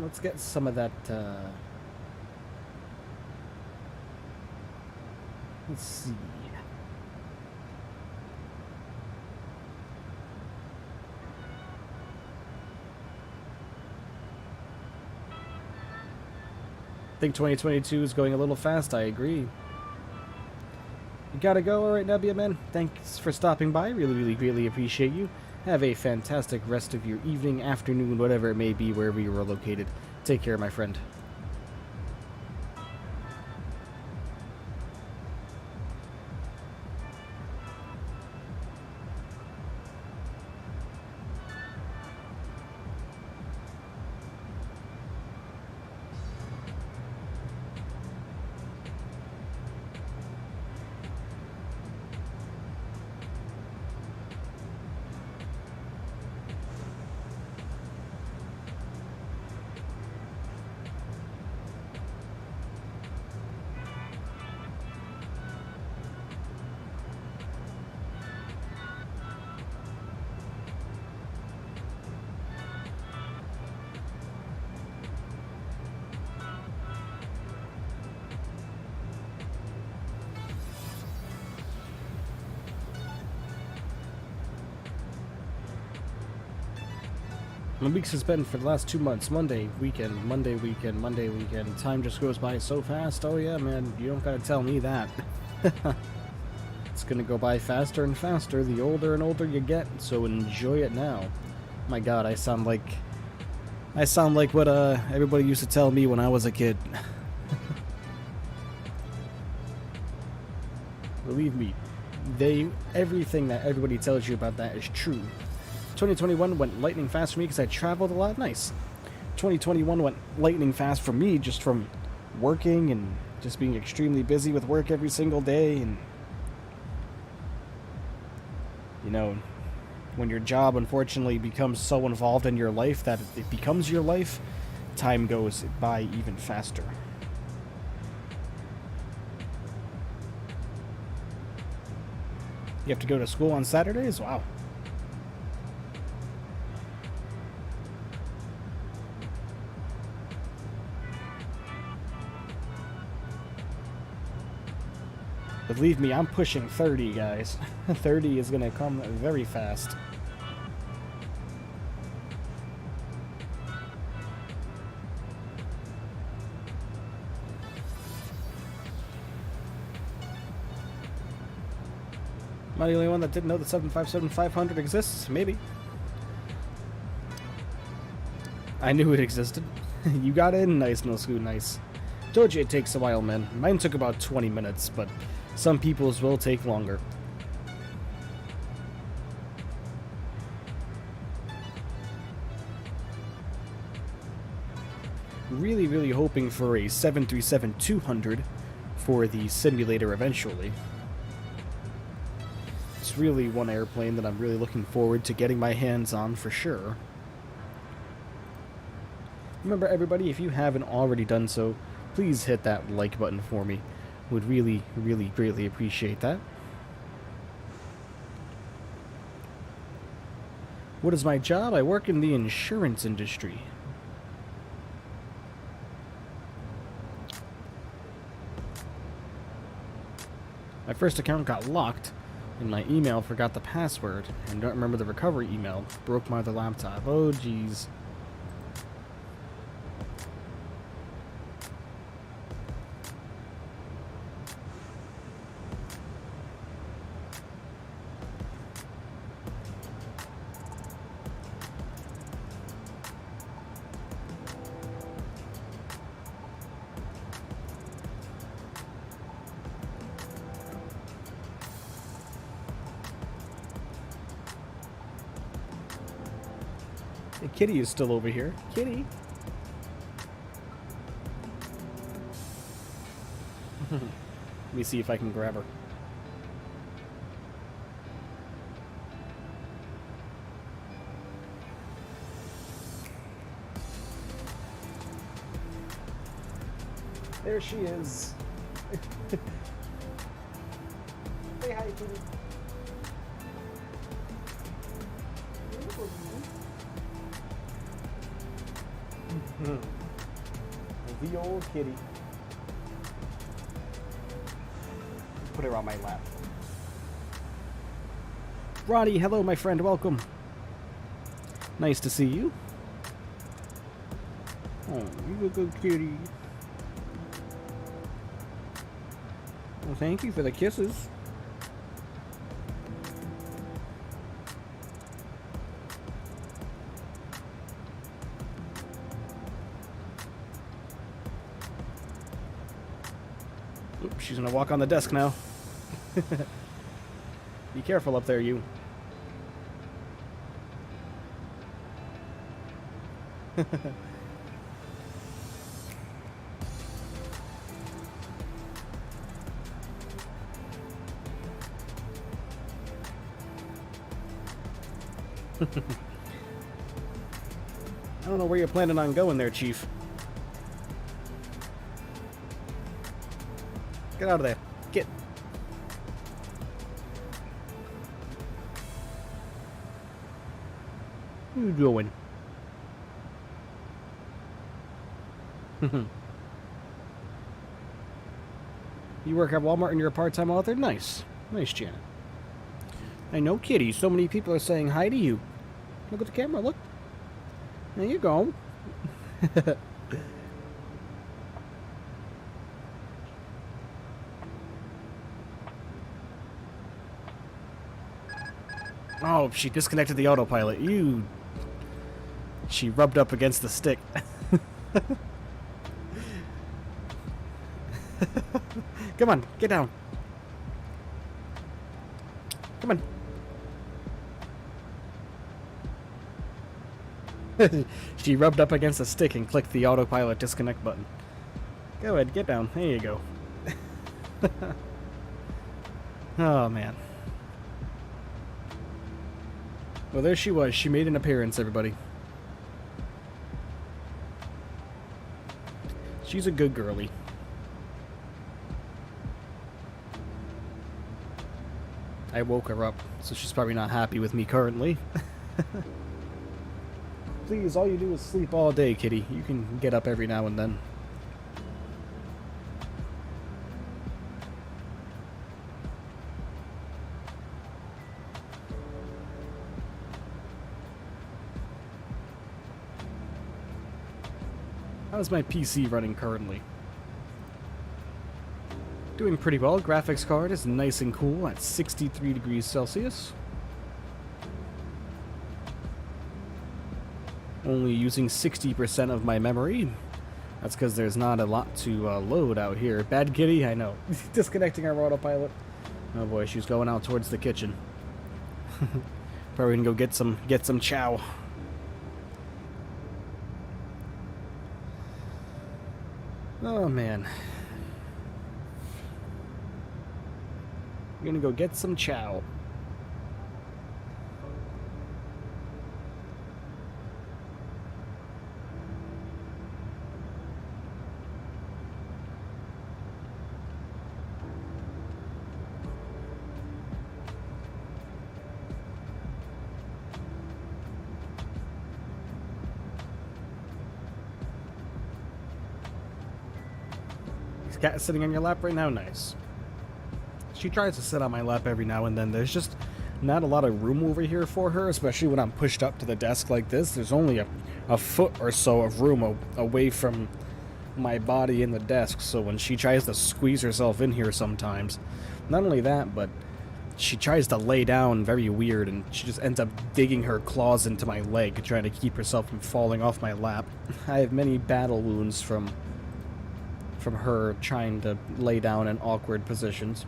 Let's get some of that, let's see. I think 2022 is going a little fast, I agree. You gotta go. Alright, Nebia, man. Thanks for stopping by. Really greatly appreciate you. Have a fantastic rest of your evening, afternoon, whatever it may be, wherever you are located. Take care, my friend. My weeks has been for the last 2 months. Monday weekend, Monday weekend, Monday weekend. Time just goes by so fast. Oh yeah, man, you don't gotta tell me that. It's gonna go by faster and faster the older and older you get, so enjoy it now. My god, I sound like what everybody used to tell me when I was a kid. Believe me, everything that everybody tells you about that is true. 2021 went lightning fast for me because I traveled a lot. Nice. 2021 went lightning fast for me just from working and just being extremely busy with work every single day. And, you know, when your job unfortunately becomes so involved in your life that it becomes your life, time goes by even faster. You have to go to school on Saturdays? Wow. Believe me, I'm pushing 30, guys. 30 is gonna come very fast. Am I the only one that didn't know the 757-500 exists? Maybe. I knew it existed. You got in? Nice, no scoot, nice. Told you it takes a while, man. Mine took about 20 minutes, but some people's will take longer. Really hoping for a 737-200 for the simulator eventually. It's really one airplane that I'm really looking forward to getting my hands on for sure. Remember, everybody, if you haven't already done so, please hit that like button for me. Would really greatly appreciate that. What is my job? I work in the insurance industry. My first account got locked, and my email forgot the password, and don't remember the recovery email. Broke my other laptop. Oh, jeez. Kitty is still over here. Kitty. Let me see if I can grab her. There she is. Say hi, Kitty. The old kitty. Put her on my lap. Ronnie, hello, my friend. Welcome. Nice to see you. Oh, you a good kitty. Well, thank you for the kisses. Oops, she's gonna walk on the desk now. Be careful up there, you. I don't know where you're planning on going there, Chief. Get out of there. Get. What are you doing? You work at Walmart and you're a part-time author? Nice. Nice, Janet. I know, Kitty. So many people are saying hi to you. Look at the camera, look. There you go. Oh, she disconnected the autopilot. She rubbed up against the stick. Come on, get down. Come on. She rubbed up against the stick and clicked the autopilot disconnect button. Go ahead, get down. There you go. Oh, man. Well, there she was. She made an appearance, everybody. She's a good girlie. I woke her up, so she's probably not happy with me currently. Please, all you do is sleep all day, kitty. You can get up every now and then. How's my PC running currently? Doing pretty well. Graphics card is nice and cool at 63 degrees Celsius. Only using 60% of my memory. That's because there's not a lot to load out here. Bad kitty? I know. Disconnecting our autopilot. Oh boy, she's going out towards the kitchen. Probably gonna go get some chow. Oh man. I'm gonna go get some chow. Cat sitting on your lap right now? Nice. She tries to sit on my lap every now and then. There's just not a lot of room over here for her, especially when I'm pushed up to the desk like this. There's only a foot or so of room away from my body in the desk, so when she tries to squeeze herself in here sometimes, not only that, but she tries to lay down very weird, and she just ends up digging her claws into my leg, trying to keep herself from falling off my lap. I have many battle wounds from her trying to lay down in awkward positions.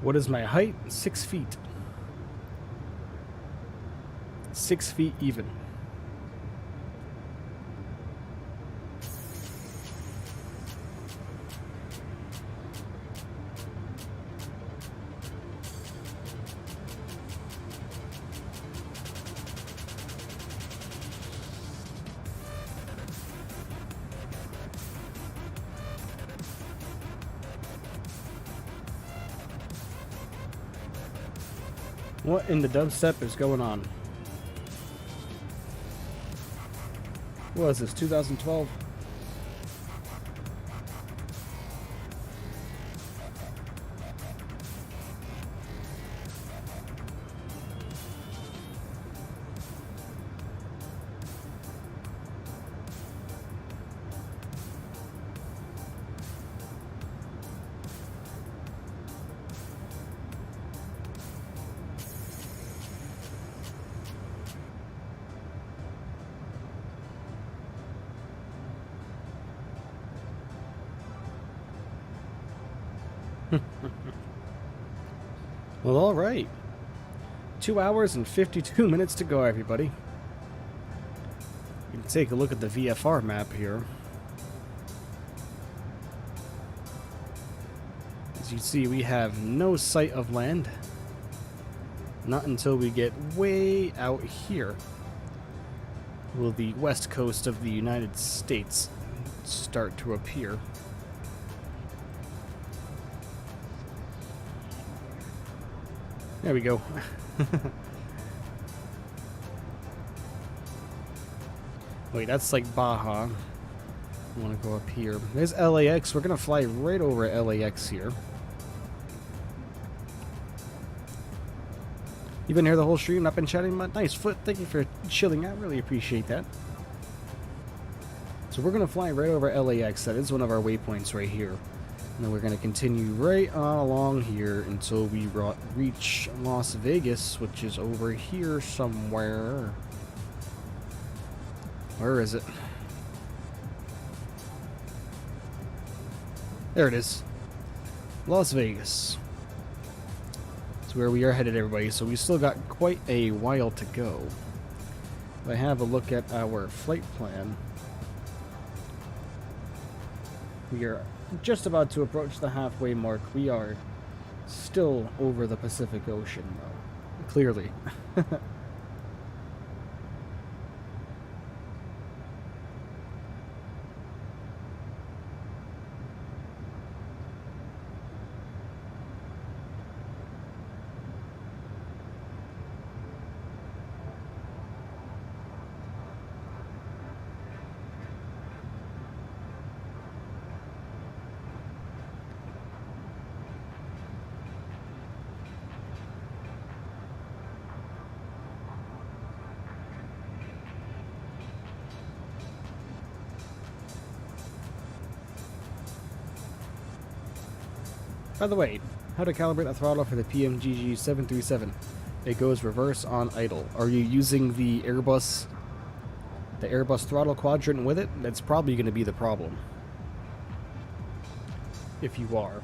What is my height? 6 feet. 6 feet even. What in the dubstep is going on? What is this, 2012? Well, all right. 2 hours and 52 minutes to go, everybody. You can take a look at the VFR map here. As you see, we have no sight of land. Not until we get way out here will the west coast of the United States start to appear. There we go. Wait, that's like Baja. I want to go up here. There's LAX. We're going to fly right over LAX here. You've been here the whole stream, not been chatting much. Nice foot. Thank you for chilling out. Really appreciate that. So we're going to fly right over LAX. That is one of our waypoints right here. And then we're going to continue right on along here until we reach Las Vegas, which is over here somewhere. Where is it? There it is. Las Vegas. That's where we are headed, everybody. So we still got quite a while to go. If I have a look at our flight plan, we are just about to approach the halfway mark. We are still over the Pacific Ocean, though. Clearly. By the way, how to calibrate a throttle for the PMGG 737. It goes reverse on idle. Are you using the Airbus throttle quadrant with it? That's probably going to be the problem. If you are.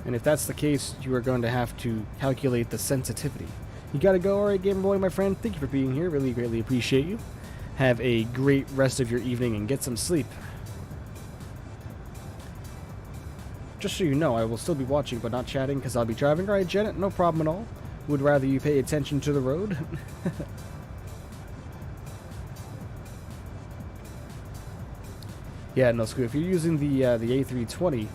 And if that's the case, you are going to have to calculate the sensitivity. You gotta go. Alright, Gamer Boy, my friend. Thank you for being here. Really greatly appreciate you. Have a great rest of your evening and get some sleep. Just so you know, I will still be watching but not chatting because I'll be driving. Alright, Janet, no problem at all. Would rather you pay attention to the road. Yeah, no, Scoot, if you're using the A320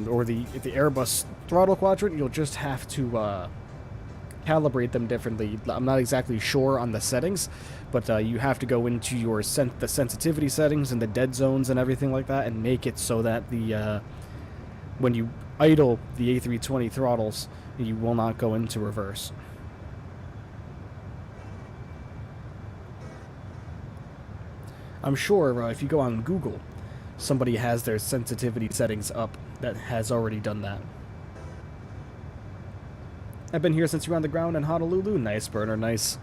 or the Airbus throttle quadrant, you'll just have to calibrate them differently. I'm not exactly sure on the settings, but you have to go into your the sensitivity settings and the dead zones and everything like that and make it so that when you idle the A320 throttles, you will not go into reverse. I'm sure if you go on Google, somebody has their sensitivity settings up that has already done that. I've been here since you were on the ground in Honolulu. Nice, burner, nice.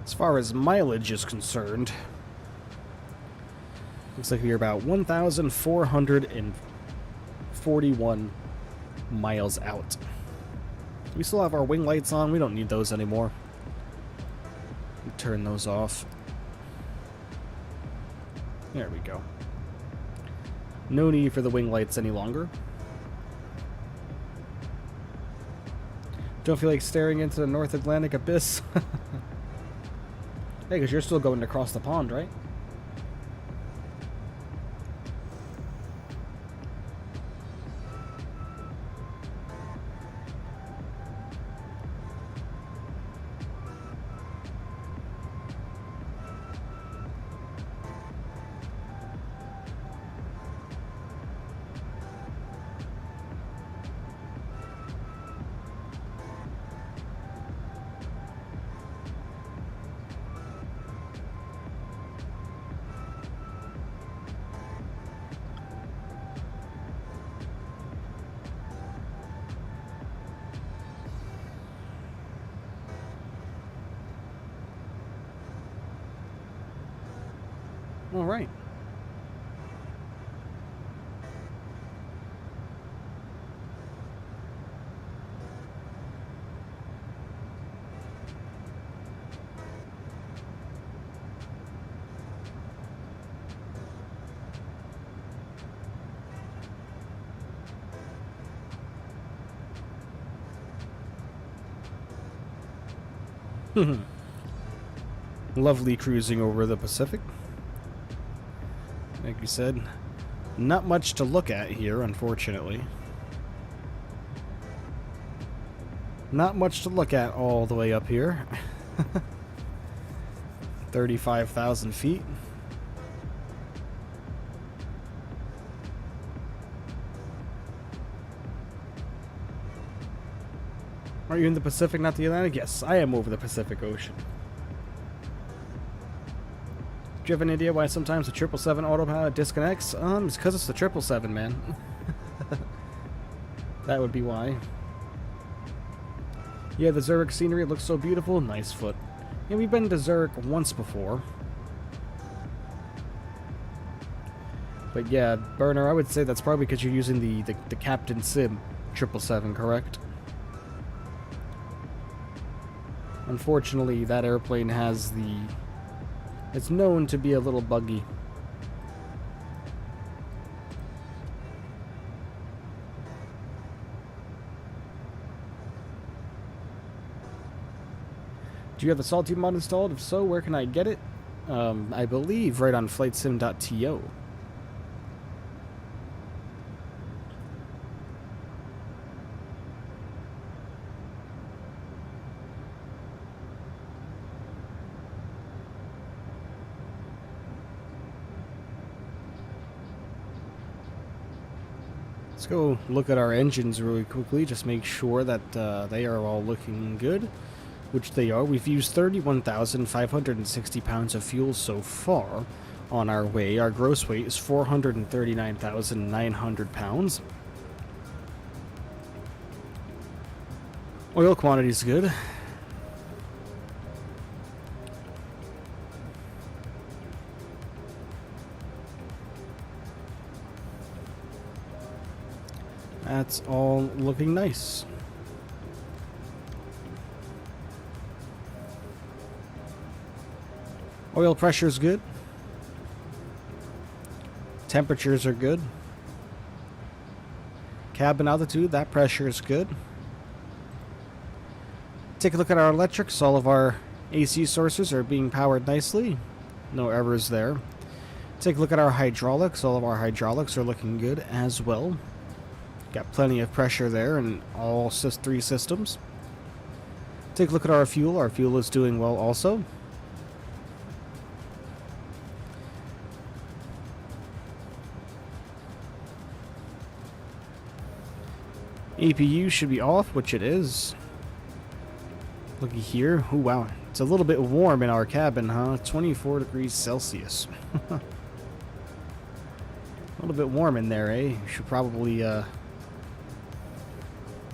As far as mileage is concerned, looks like we're about 1,441 miles out. We still have our wing lights on. We don't need those anymore. Turn those off. There we go. No need for the wing lights any longer. Don't feel like staring into the North Atlantic abyss. Hey, because you're still going across the pond, right? All right. Lovely cruising over the Pacific. Like you said, not much to look at here, unfortunately. Not much to look at all the way up here. 35,000 feet. Are you in the Pacific, not the Atlantic? Yes, I am over the Pacific Ocean. Do you have an idea why sometimes the 777 autopilot disconnects? It's because it's the 777, man. That would be why. Yeah, the Zurich scenery looks so beautiful. Nice foot. Yeah, we've been to Zurich once before. But yeah, burner, I would say that's probably because you're using the Captain Sim 777, correct? Unfortunately, that airplane has the... It's known to be a little buggy. Do you have the Salty mod installed? If so, where can I get it? I believe right on flightsim.to. Let's go look at our engines really quickly, just make sure that they are all looking good, which they are. We've used 31,560 pounds of fuel so far on our way. Our gross weight is 439,900 pounds. Oil quantity is good. That's all looking nice. Oil pressure is good. Temperatures are good. Cabin altitude, that pressure is good. Take a look at our electrics. All of our AC sources are being powered nicely. No errors there. Take a look at our hydraulics. All of our hydraulics are looking good as well. Got plenty of pressure there in all three systems. Take a look at our fuel. Our fuel is doing well also. APU should be off, which it is. Looky here. Oh, wow. It's a little bit warm in our cabin, huh? 24 degrees Celsius. A little bit warm in there, eh? Should probably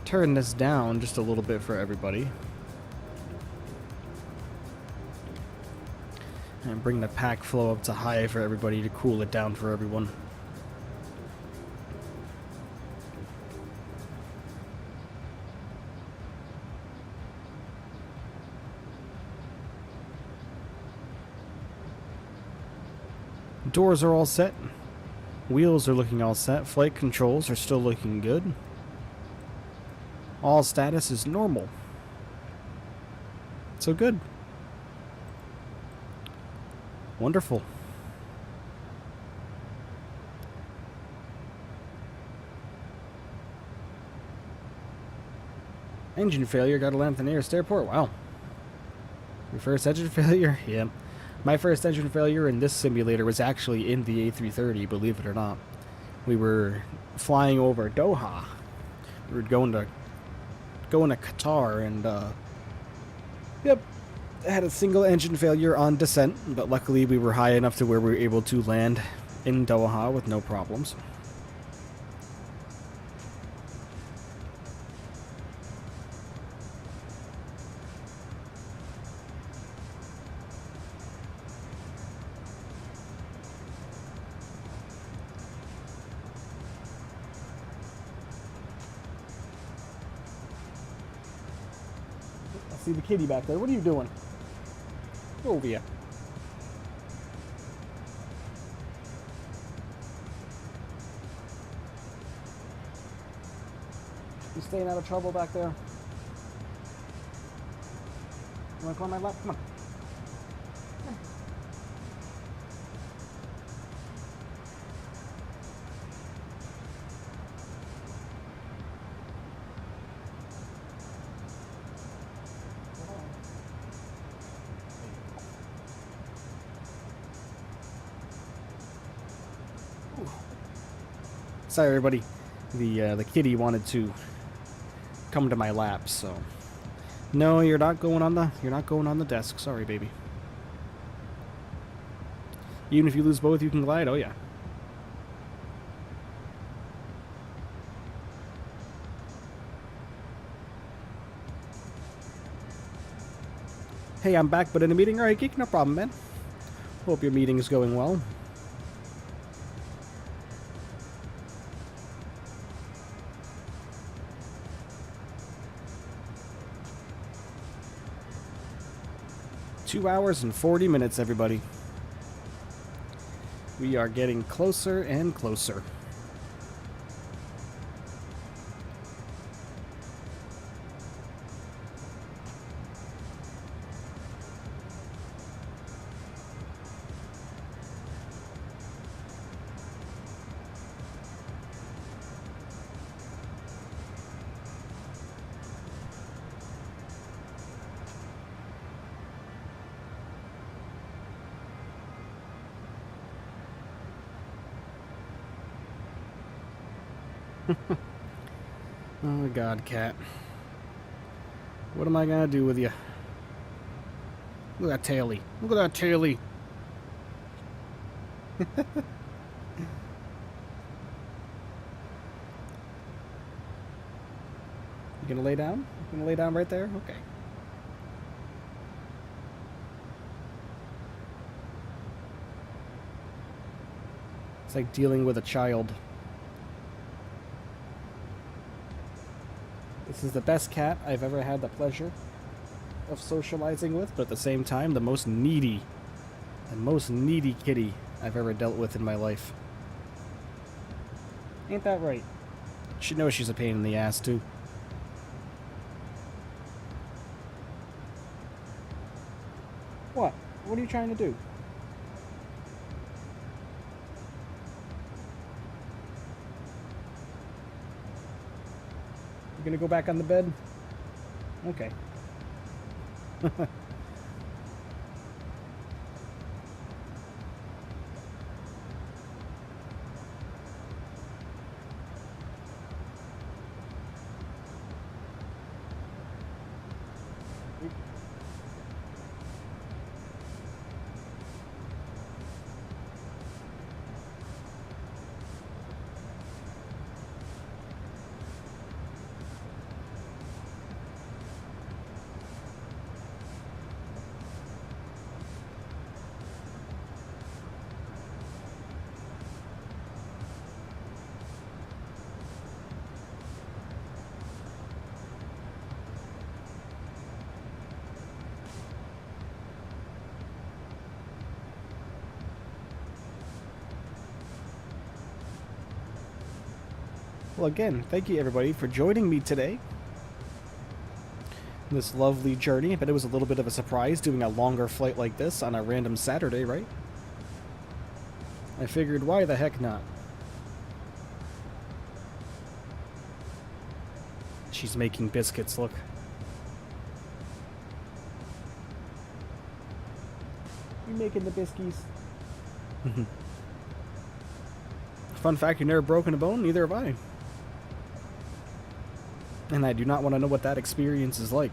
turn this down just a little bit for everybody. And bring the pack flow up to high for everybody to cool it down for everyone. Doors are all set. Wheels are looking all set. Flight controls are still looking good. All status is normal. So good. Wonderful. Engine failure. Got to land at the nearest airport. Wow. Your first engine failure? Yeah. My first engine failure in this simulator was actually in the A330, believe it or not. We were flying over Doha. We were going to Qatar, and yep, I had a single engine failure on descent, but luckily we were high enough to where we were able to land in Doha with no problems. See the kitty back there. What are you doing? Go over here. You staying out of trouble back there? You want to come on my lap? Come on. Sorry, everybody. The kitty wanted to come to my lap, so no, you're not going on the desk. Sorry, baby. Even if you lose both, you can glide. Oh yeah. Hey, I'm back, but in a meeting. All right, geek, no problem, man. Hope your meeting is going well. Two hours and 40 minutes, everybody. We are getting closer and closer. Oh God, cat. What am I gonna do with you? Look at that taily. Look at that taily. You gonna lay down? You gonna lay down right there? Okay. It's like dealing with a child. This is the best cat I've ever had the pleasure of socializing with, but at the same time, the most needy kitty I've ever dealt with in my life. Ain't that right? She knows she's a pain in the ass, too. What? What are you trying to do? gonna go back on the bed? Okay. Well, again, thank you everybody for joining me today. This lovely journey, but it was a little bit of a surprise doing a longer flight like this on a random Saturday, right? I figured, why the heck not? She's making biscuits, look. You making the biscuits? Fun fact, you've never broken a bone, neither have I. And I do not want to know what that experience is like.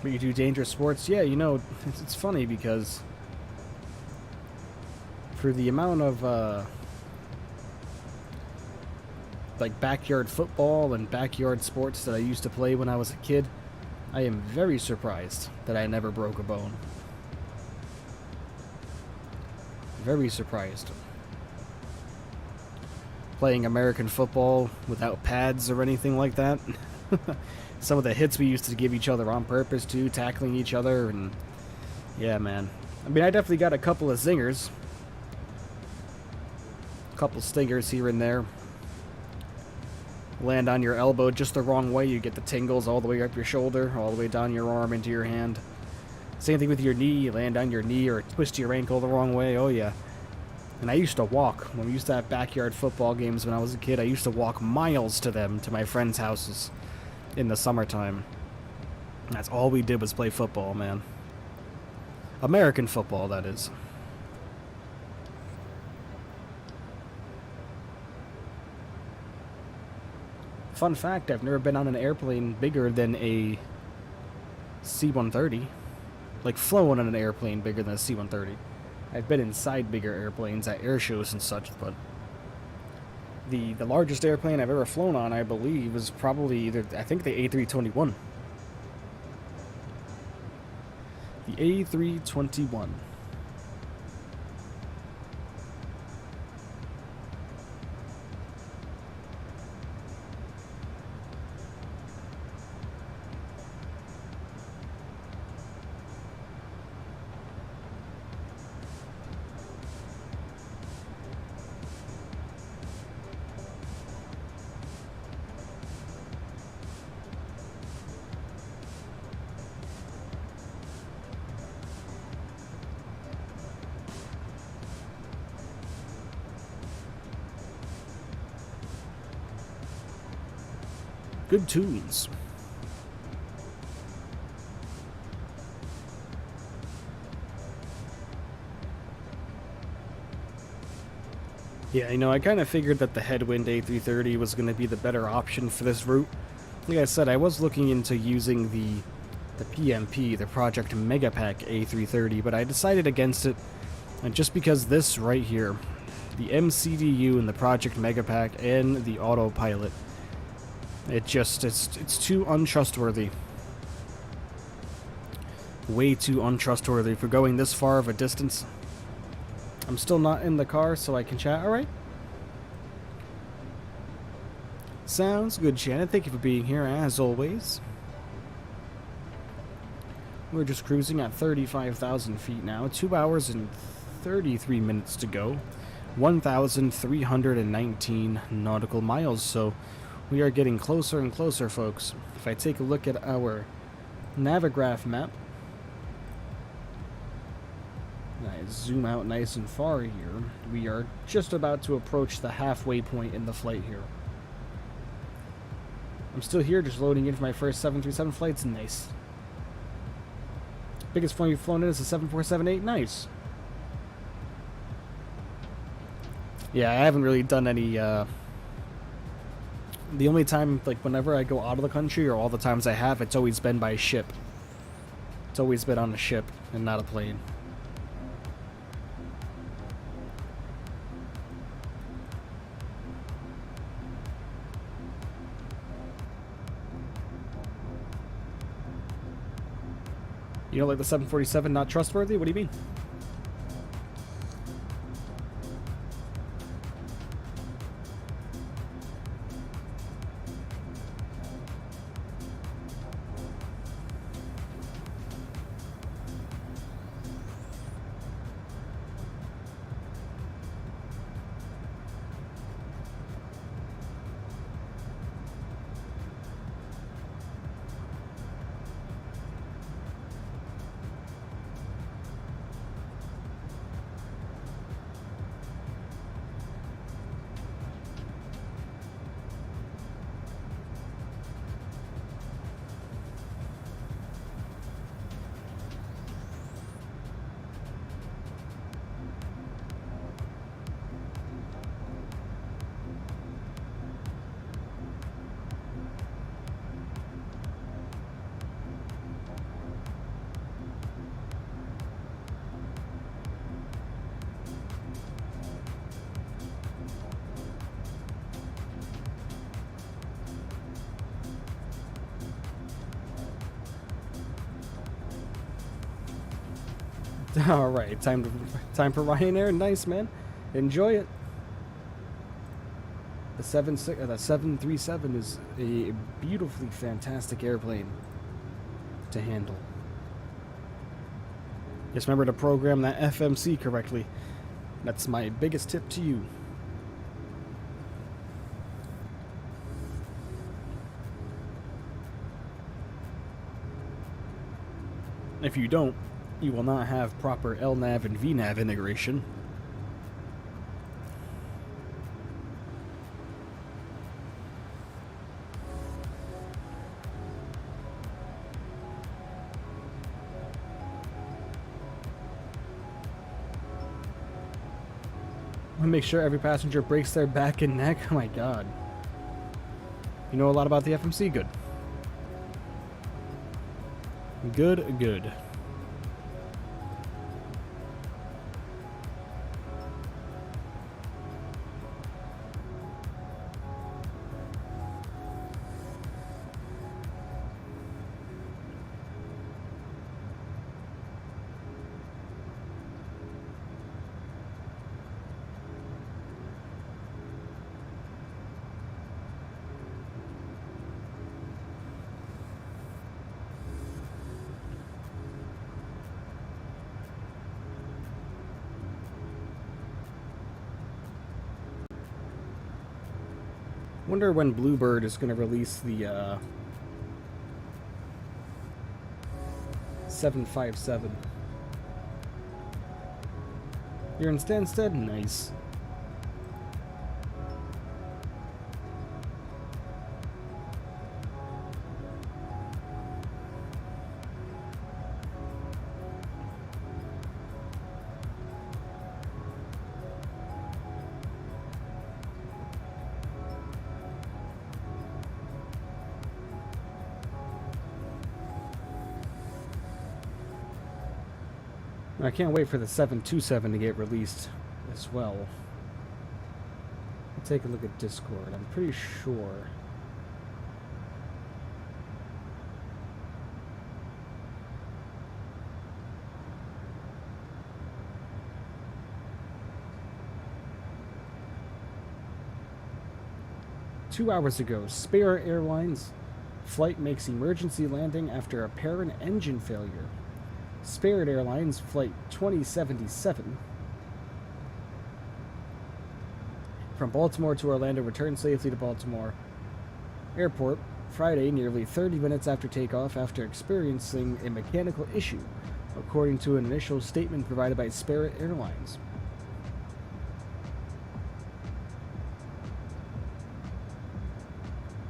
But you do dangerous sports? Yeah, you know, it's funny because for the amount of like backyard football and backyard sports that I used to play when I was a kid, I am very surprised that I never broke a bone. Very surprised. Playing American football without pads or anything like that. Some of the hits we used to give each other on purpose too, tackling each other, and yeah, man. I mean, I definitely got a couple of zingers. A couple stingers here and there. Land on your elbow just the wrong way, you get the tingles all the way up your shoulder, all the way down your arm into your hand. Same thing with your knee, you land on your knee or twist your ankle the wrong way, oh yeah. And I used to walk, when we used to have backyard football games when I was a kid, I used to walk miles to them, to my friends' houses in the summertime. That's all we did was play football, man. American football, that is. Fun fact, I've never been on an airplane bigger than a C-130. Like, flown on an airplane bigger than a C-130. I've been inside bigger airplanes at air shows and such, but the largest airplane I've ever flown on, I believe, is probably either, I think, the A321. The A321. Good tunes. Yeah, you know, I kind of figured that the headwind A330 was going to be the better option for this route. Like I said, I was looking into using the PMP, the Project Megapack A330, but I decided against it, and just because this right here, the MCDU and the Project Megapack and the autopilot, it's too untrustworthy. Way too untrustworthy for going this far of a distance. I'm still not in the car, so I can chat. Alright. Sounds good, Shannon. Thank you for being here, as always. We're just cruising at 35,000 feet now. 2 hours and 33 minutes to go. 1,319 nautical miles, so we are getting closer and closer, folks. If I take a look at our Navigraph map, zoom out nice and far here, we are just about to approach the halfway point in the flight here. I'm still here, just loading in for my first 737 flights. Nice. Biggest plane we've flown in is a 747-8. Nice. Yeah, I haven't really done any, the only time, like, whenever I go out of the country, or all the times I have, it's always been by ship. It's always been on a ship, and not a plane. You know, like the 747 not trustworthy? What do you mean? All right, time for Ryanair. Nice, man. Enjoy it. The 737 is a beautifully fantastic airplane to handle. Just remember to program that FMC correctly. That's my biggest tip to you. If you don't, you will not have proper LNAV and VNAV integration. Make sure every passenger breaks their back and neck. Oh my god. You know a lot about the FMC. Good. Good. Wonder when Bluebird is going to release the 757. You're in Stansted? Nice. I can't wait for the 727 to get released as well. Take a look at Discord. I'm pretty sure. Two hours ago, Spirit Airlines flight makes emergency landing after apparent engine failure. Spirit Airlines Flight 2077 from Baltimore to Orlando returned safely to Baltimore Airport Friday, nearly 30 minutes after takeoff, after experiencing a mechanical issue according to an initial statement provided by Spirit Airlines.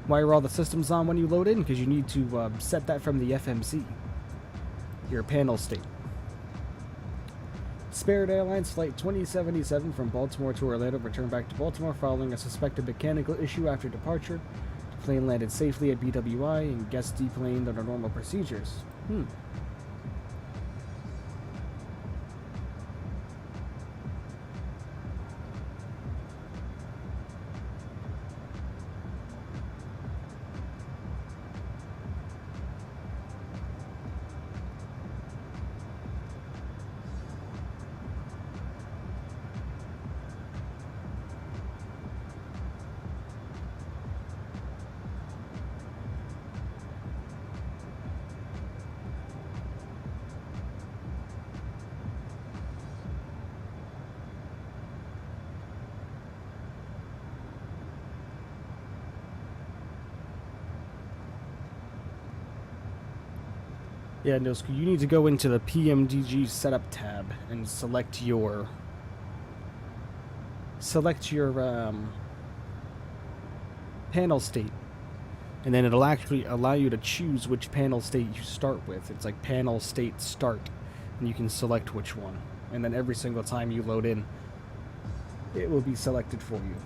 Why are all the systems on when you load in? Because you need to set that from the FMC, your panel state. Spirit Airlines Flight 2077 from Baltimore to Orlando returned back to Baltimore following a suspected mechanical issue after departure. The plane landed safely at BWI and guests deplaned under normal procedures. Yeah, no, you need to go into the PMDG setup tab and select your panel state, and then it'll actually allow you to choose which panel state you start with. It's like panel state start, and you can select which one, and then every single time you load in, it will be selected for you.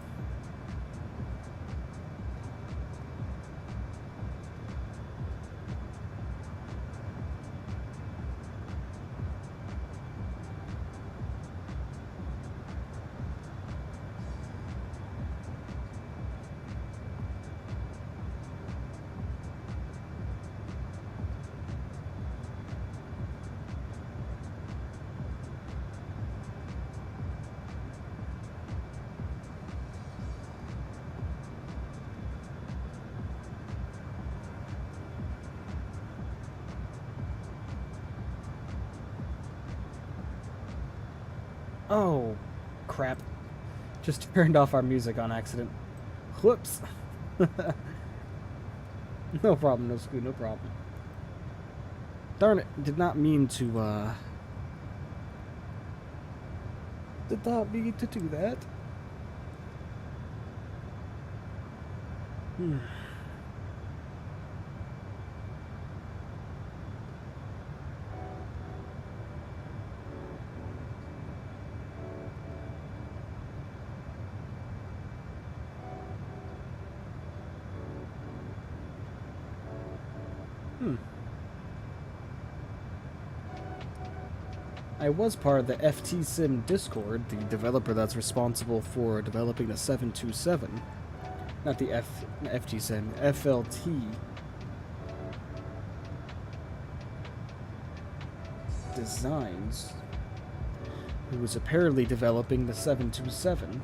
Oh, crap. Just turned off our music on accident. Whoops. No problem, no scoot, no problem. Darn it, did not mean to do that. I was part of the FTSim Discord, the developer that's responsible for developing the 727. Not the FTSim, FLT Designs, who was apparently developing the 727.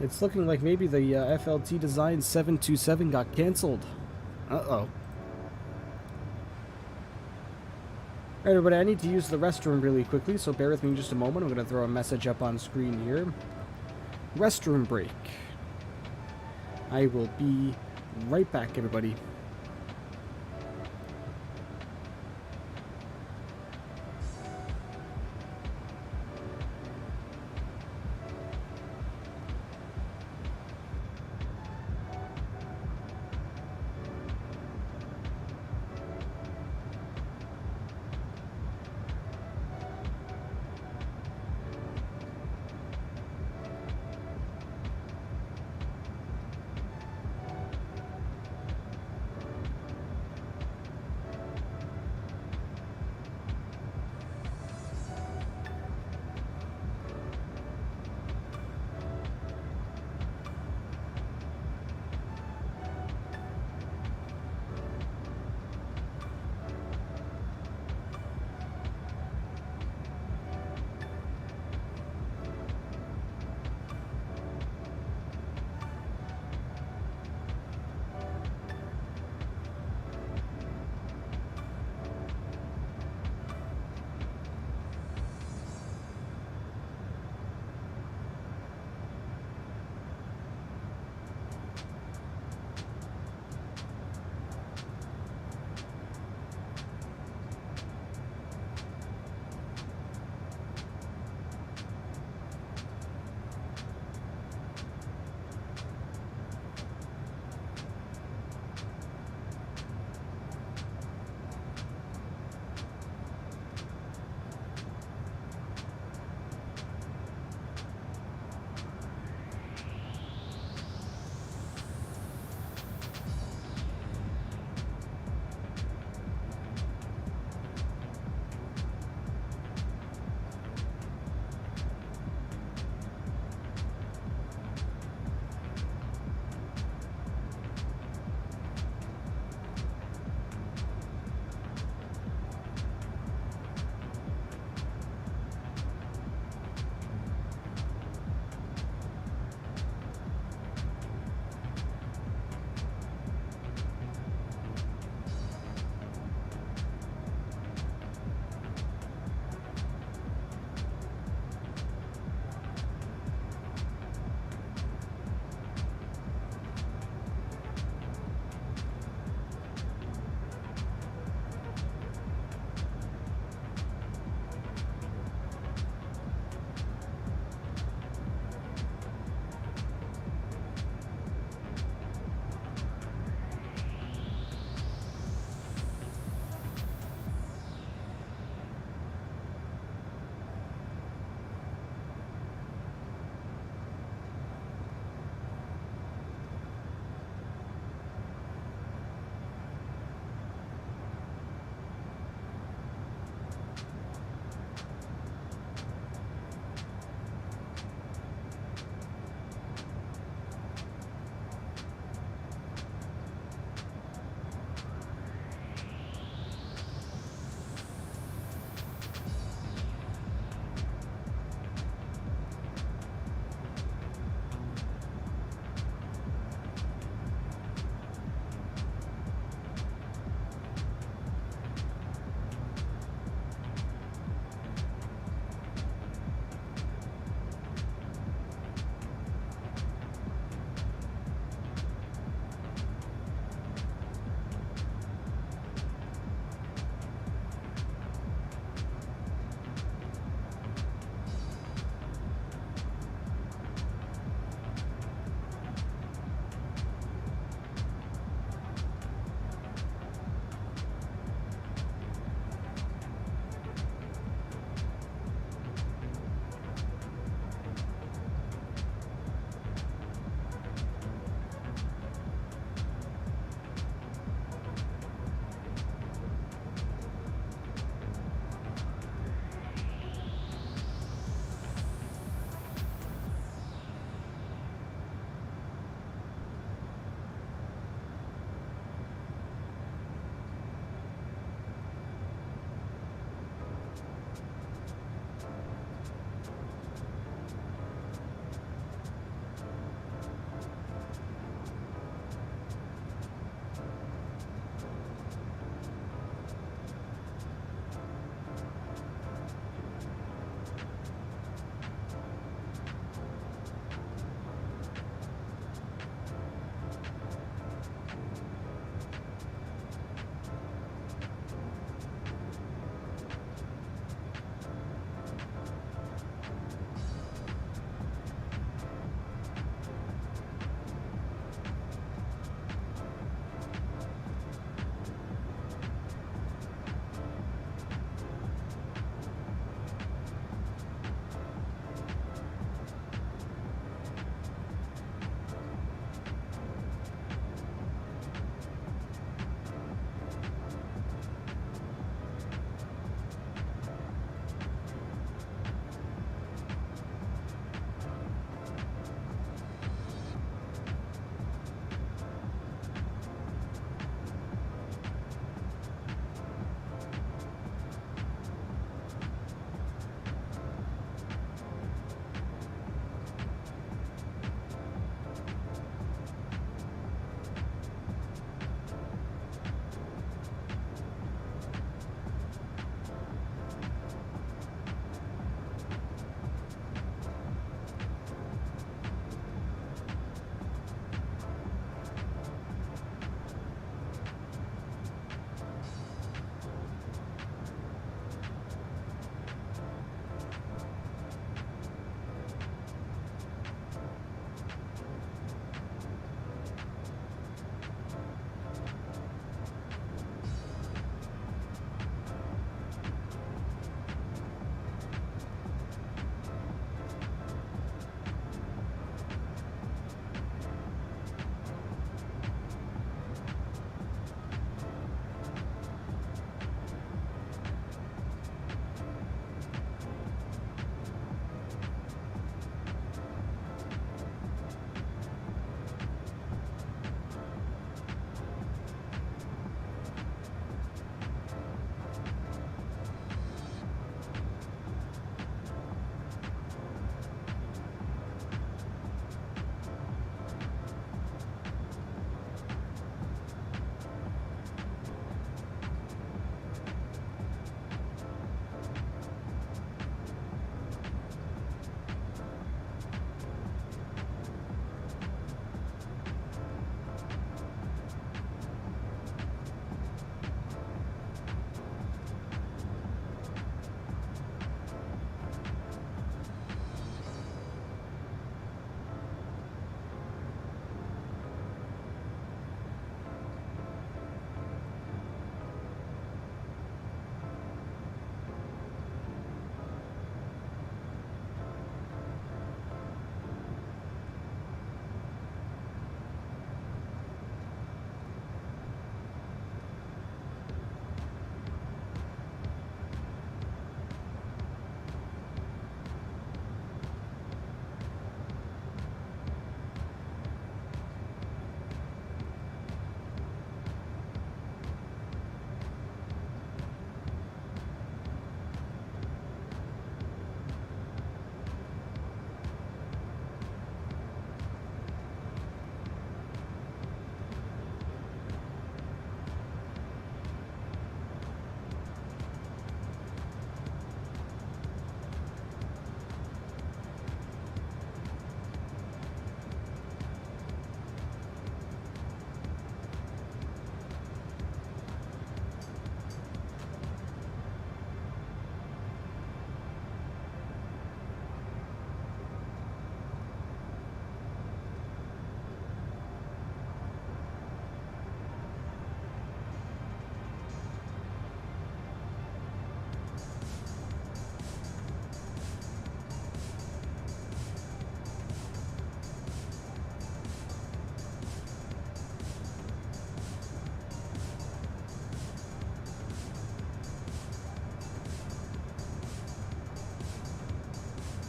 It's looking like maybe the FLT Design 727 got canceled. Uh-oh. Alright, everybody, I need to use the restroom really quickly, so bear with me just a moment. I'm going to throw a message up on screen here. Restroom break. I will be right back, everybody.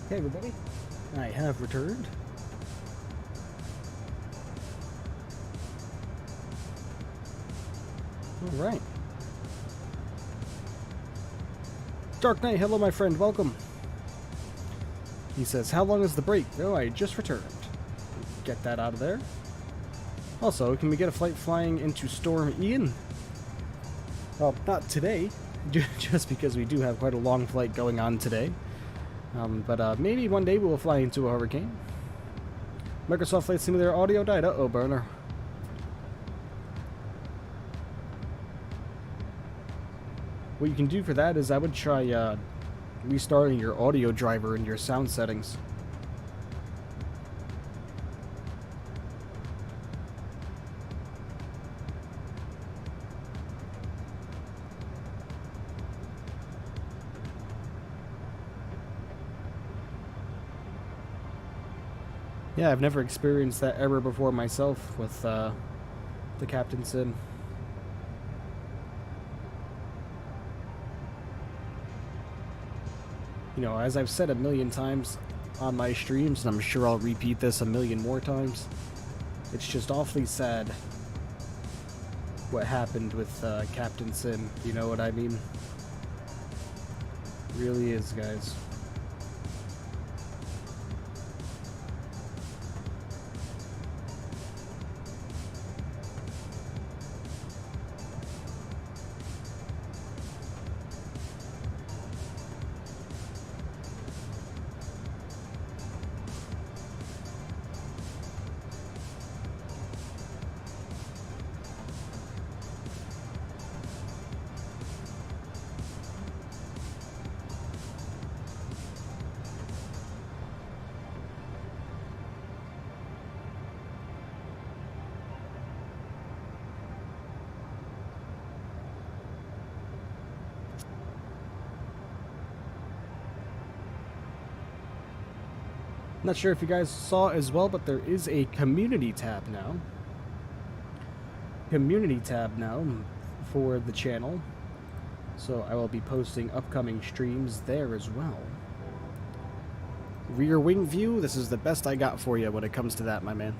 Hey everybody, I have returned. Alright. Dark Knight, hello my friend, welcome. He says, how long is the break? Oh, I just returned. Get that out of there. Also, can we get a flight flying into Storm Ian? Well, not today, just because we do have quite a long flight going on today. But maybe one day we will fly into a hurricane. Microsoft Flight Simulator audio died. Uh-oh, burner. What you can do for that is I would try restarting your audio driver in your sound settings. Yeah, I've never experienced that error before myself with the Captain Sim. You know, as I've said a million times on my streams, and I'm sure I'll repeat this a million more times, it's just awfully sad what happened with Captain Sim. You know what I mean? It really is, guys. Not sure if you guys saw as well, but there is a community tab now. For the channel. So I will be posting upcoming streams there as well. Rear wing view, this is the best I got for you when it comes to that, my man.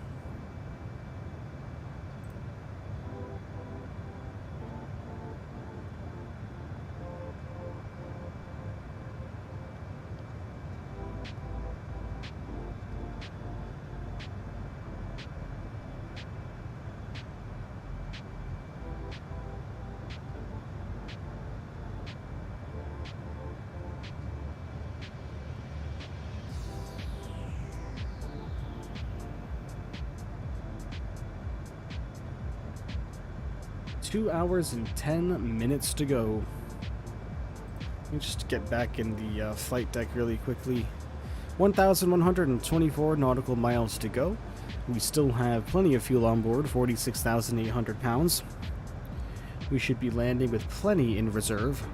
Two hours and 10 minutes to go. Let me just get back in the flight deck really quickly. 1,124 nautical miles to go. We still have plenty of fuel on board, 46,800 pounds. We should be landing with plenty in reserve.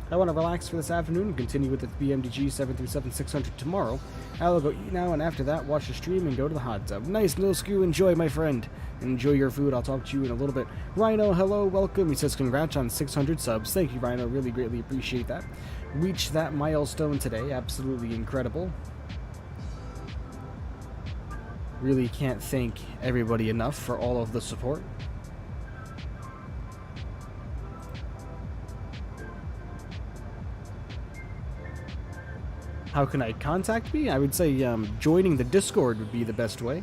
I want to relax for this afternoon and continue with the BMDG 737-600 tomorrow. I'll go eat now, and after that, watch the stream and go to the hot tub. Nice, no screw. Enjoy, my friend. Enjoy your food. I'll talk to you in a little bit. Rhino, hello, welcome. He says, congrats on 600 subs. Thank you, Rhino. Really greatly appreciate that. Reached that milestone today. Absolutely incredible. Really can't thank everybody enough for all of the support. How can I contact me? I would say joining the Discord would be the best way.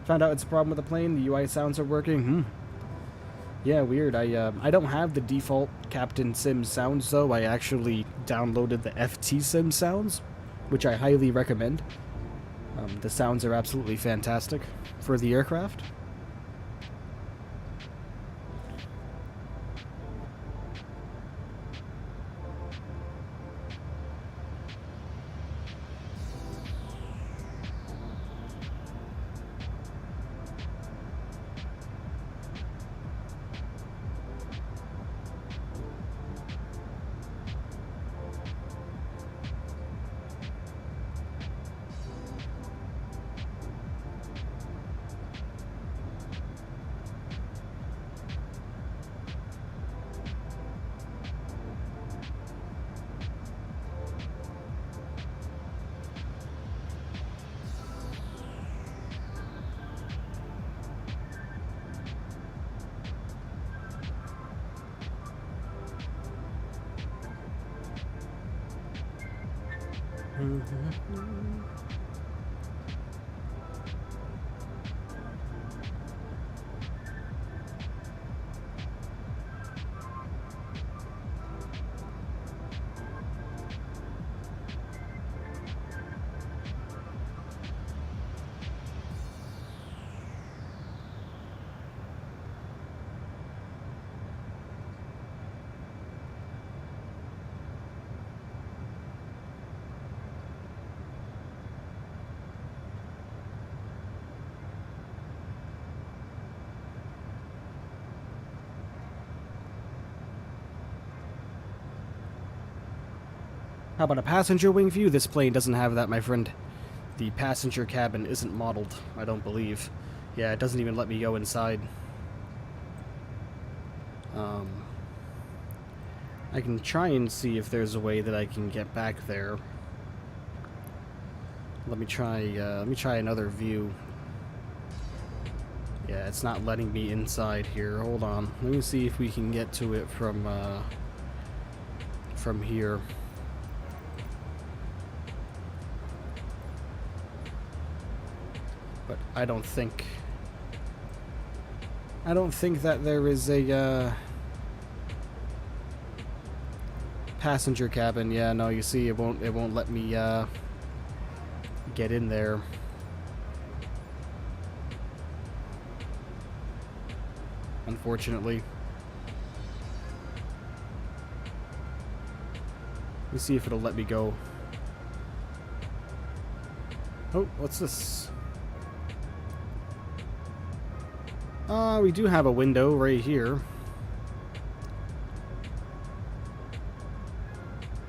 Found out it's a problem with the plane. The UI sounds are working. Yeah, weird. I don't have the default Captain Sim sounds, though. I actually downloaded the FT Sim sounds, which I highly recommend. The sounds are absolutely fantastic for the aircraft. How about a passenger wing view? This plane doesn't have that, my friend. The passenger cabin isn't modeled, I don't believe. Yeah, it doesn't even let me go inside. I can try and see if there's a way that I can get back there. Let me try another view. Yeah, it's not letting me inside here. Hold on. Let me see if we can get to it from here. But I don't think that there is a passenger cabin. Yeah, no, you see it won't let me get in there. Unfortunately. Let me see if it'll let me go. Oh, what's this? We do have a window right here.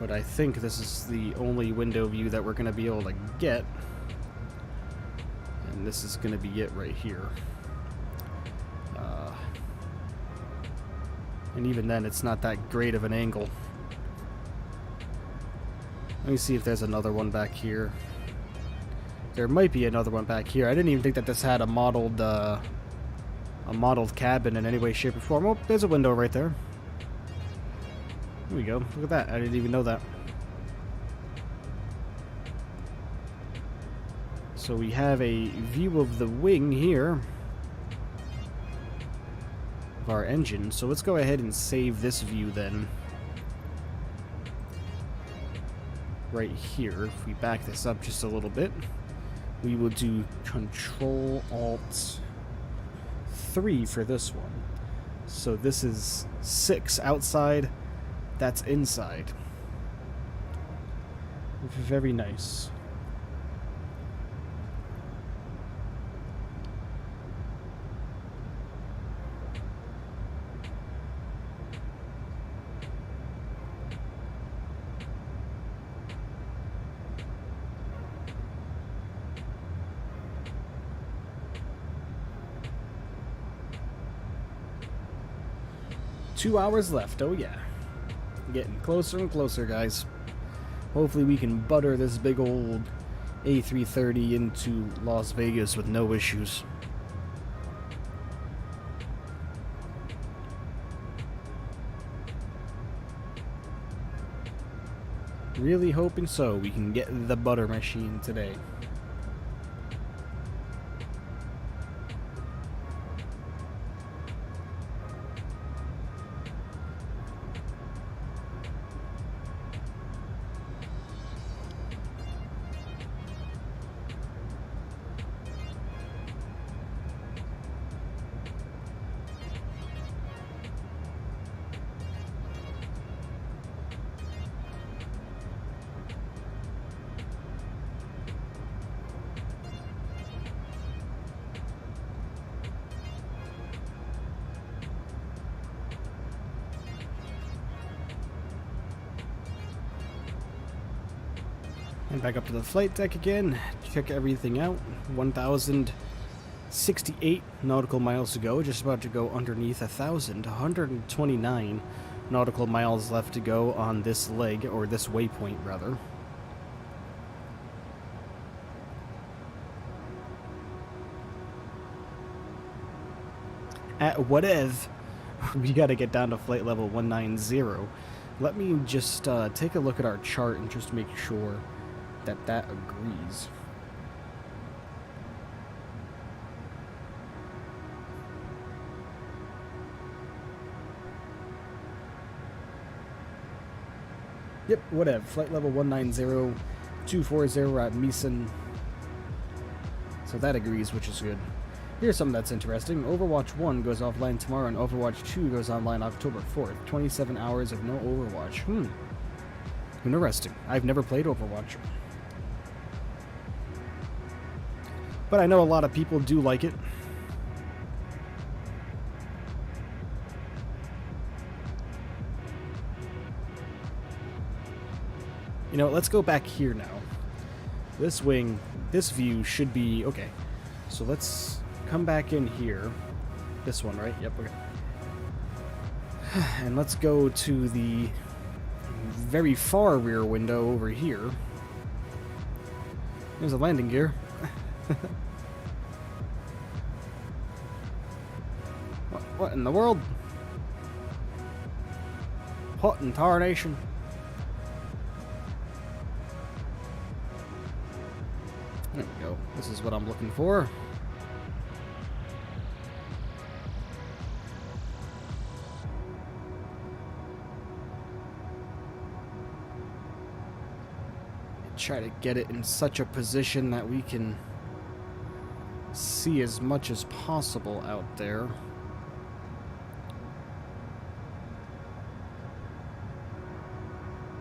But I think this is the only window view that we're going to be able to get. And this is going to be it right here. And even then, it's not that great of an angle. Let me see if there's another one back here. There might be another one back here. I didn't even think that this had a modeled cabin in any way, shape, or form. Oh, there's a window right there. There we go. Look at that. I didn't even know that. So we have a view of the wing here of our engine. So let's go ahead and save this view then. Right here. If we back this up just a little bit, we will do Control-Alt-3 for this one. So this is 6 outside, that's inside. Very nice. Two hours left, oh yeah. Getting closer and closer, guys. Hopefully we can butter this big old A330 into Las Vegas with no issues. Really hoping so. We can get the butter machine today. And back up to the flight deck again, check everything out. 1,068 nautical miles to go, just about to go underneath 1,000. 129 nautical miles left to go on this leg, or this waypoint rather. At whatever, we gotta get down to flight level 190. Let me just take a look at our chart and just make sure. that agrees. Yep, whatever. Flight level 190-240 at Meeson. So that agrees, which is good. Here's something that's interesting. Overwatch 1 goes offline tomorrow, and Overwatch 2 goes online October 4th. 27 hours of no Overwatch. Interesting. I've never played Overwatch. But I know a lot of people do like it. You know, let's go back here now. This wing, this view should be... Okay, so let's come back in here. This one, right? Yep, okay. And let's go to the very far rear window over here. There's a landing gear. What in the world? What in tarnation? There we go. This is what I'm looking for. Try to get it in such a position that we can see as much as possible out there.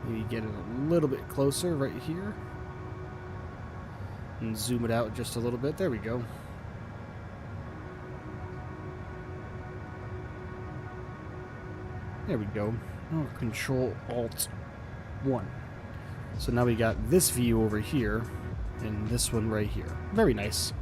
Maybe get it a little bit closer right here. And zoom it out just a little bit. There we go. There we go. Oh, Control Alt 1. So now we got this view over here and this one right here. Very nice.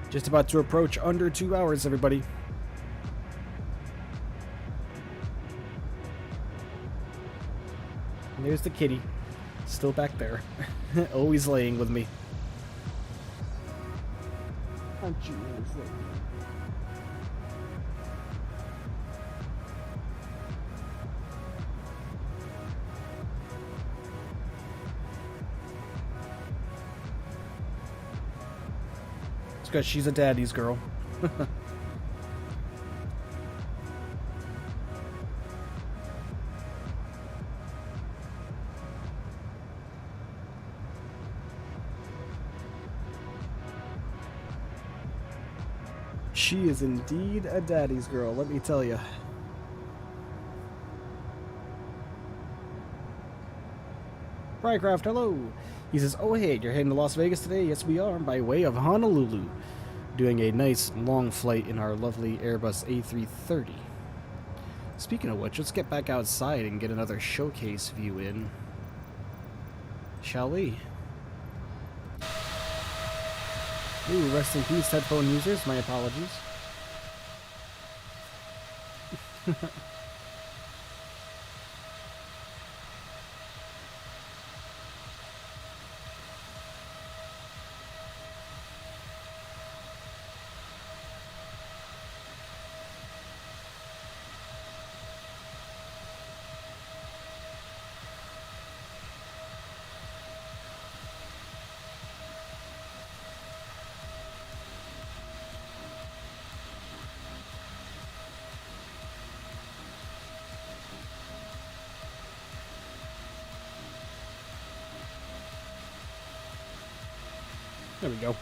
Just about to approach under 2 hours, everybody. And there's the kitty. Still back there. Always laying with me. Aren't you always laying? It's because she's a daddy's girl. She is indeed a daddy's girl, let me tell you. Frycraft, hello! He says, oh hey, you're heading to Las Vegas today? Yes we are, by way of Honolulu. Doing a nice long flight in our lovely Airbus A330. Speaking of which, let's get back outside and get another showcase view in. Shall we? Ooh, rest in peace, headphone users. My apologies. There we go.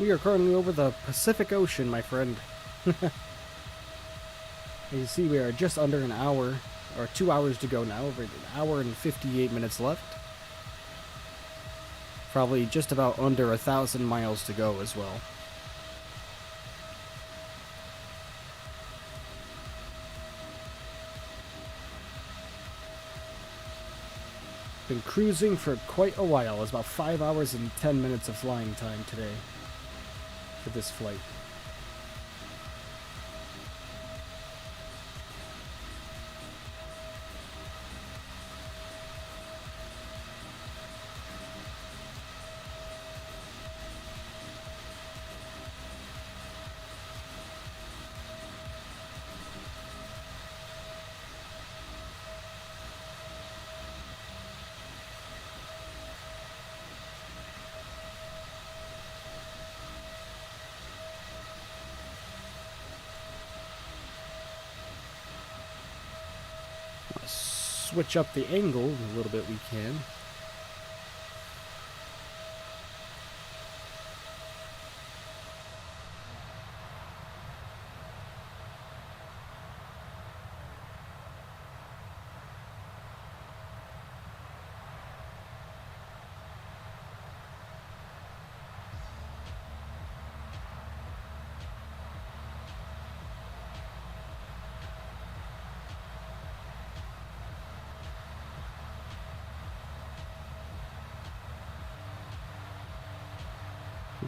We are currently over the Pacific Ocean, my friend. As you see, we are just under an hour, or 2 hours to go now, over an hour and 58 minutes left. Probably just about under 1,000 miles to go as well. Been cruising for quite a while. It's about 5 hours and 10 minutes of flying time today for this flight. Switch up the angle a little bit we can.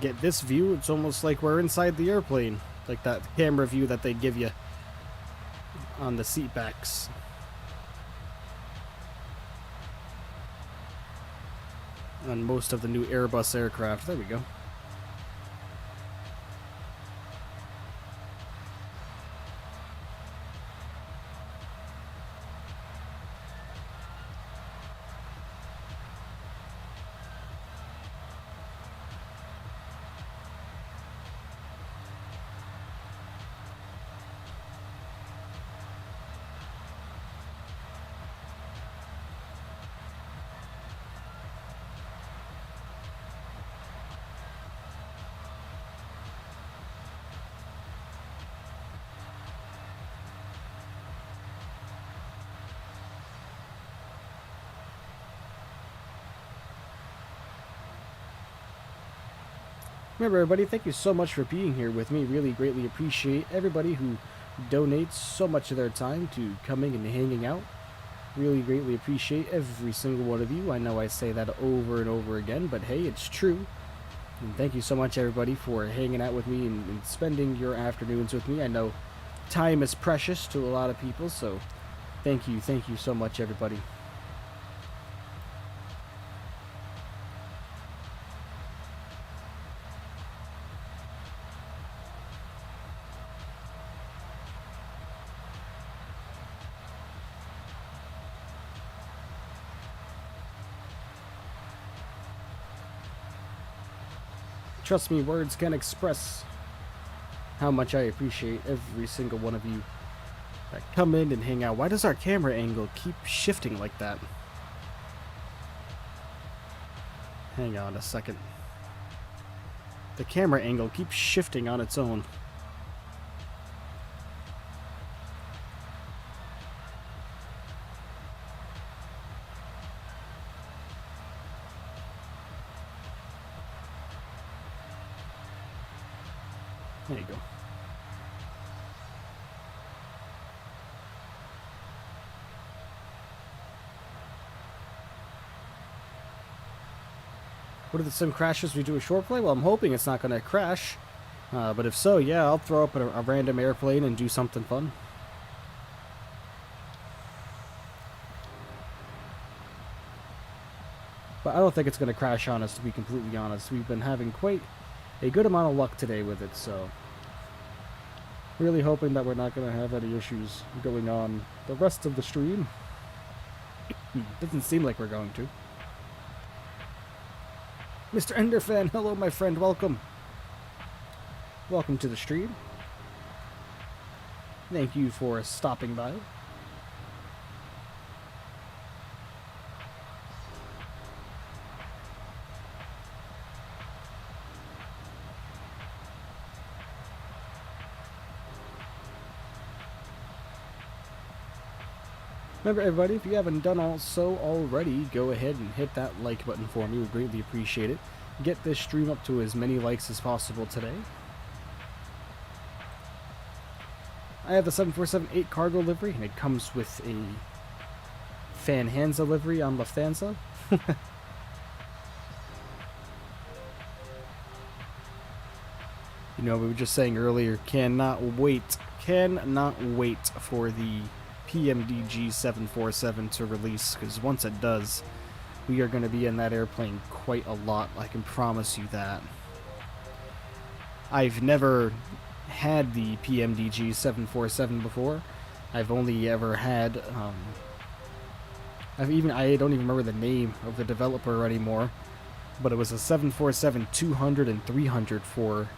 Get this view, it's almost like we're inside the airplane, like that camera view that they give you on the seat backs. On most of the new Airbus aircraft. There we go. Remember, everybody, thank you so much for being here with me. Really greatly appreciate everybody who donates so much of their time to coming and hanging out. Really greatly appreciate every single one of you. I know I say that over and over again, but hey, it's true. And thank you so much, everybody, for hanging out with me and spending your afternoons with me. I know time is precious to a lot of people, so thank you so much, everybody. Trust me, words can't express how much I appreciate every single one of you that come in and hang out. Why does our camera angle keep shifting like that? Hang on a second. The camera angle keeps shifting on its own. There you go. What if the sim crashes? We do a short play? Well, I'm hoping it's not going to crash. But if so, yeah, I'll throw up a random airplane and do something fun. But I don't think it's going to crash on us, to be completely honest. We've been having quite a good amount of luck today with it, so really hoping that we're not going to have any issues going on the rest of the stream. Doesn't seem like we're going to. Mr. Enderfan, hello my friend, welcome. Welcome to the stream. Thank you for stopping by. Remember, everybody, if you haven't done so already, go ahead and hit that like button for me. We greatly appreciate it. Get this stream up to as many likes as possible today. I have the 747-8 cargo livery, and it comes with a Fanhansa livery on Lufthansa. You know, we were just saying earlier, cannot wait for the PMDG 747 to release, because once it does, we are going to be in that airplane quite a lot, I can promise you that. I've never had the PMDG 747 before. I've only ever had, I don't even remember the name of the developer anymore, but it was a 747-200 and 300 for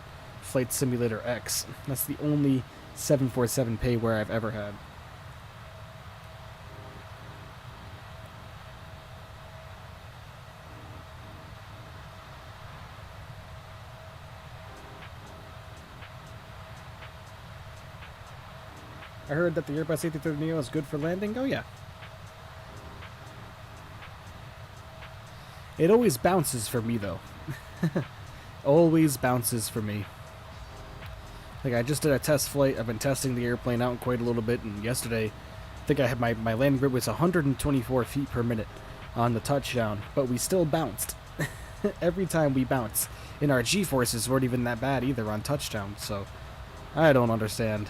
Flight Simulator X. That's the only 747 payware I've ever had. I heard that the Airbus A330Neo is good for landing. Oh yeah. It always bounces for me though. Always bounces for me. Like, I just did a test flight. I've been testing the airplane out quite a little bit, and yesterday, I think I had my landing grid was 124 feet per minute on the touchdown, but we still bounced. Every time we bounce. And our G-forces weren't even that bad either on touchdown, so I don't understand.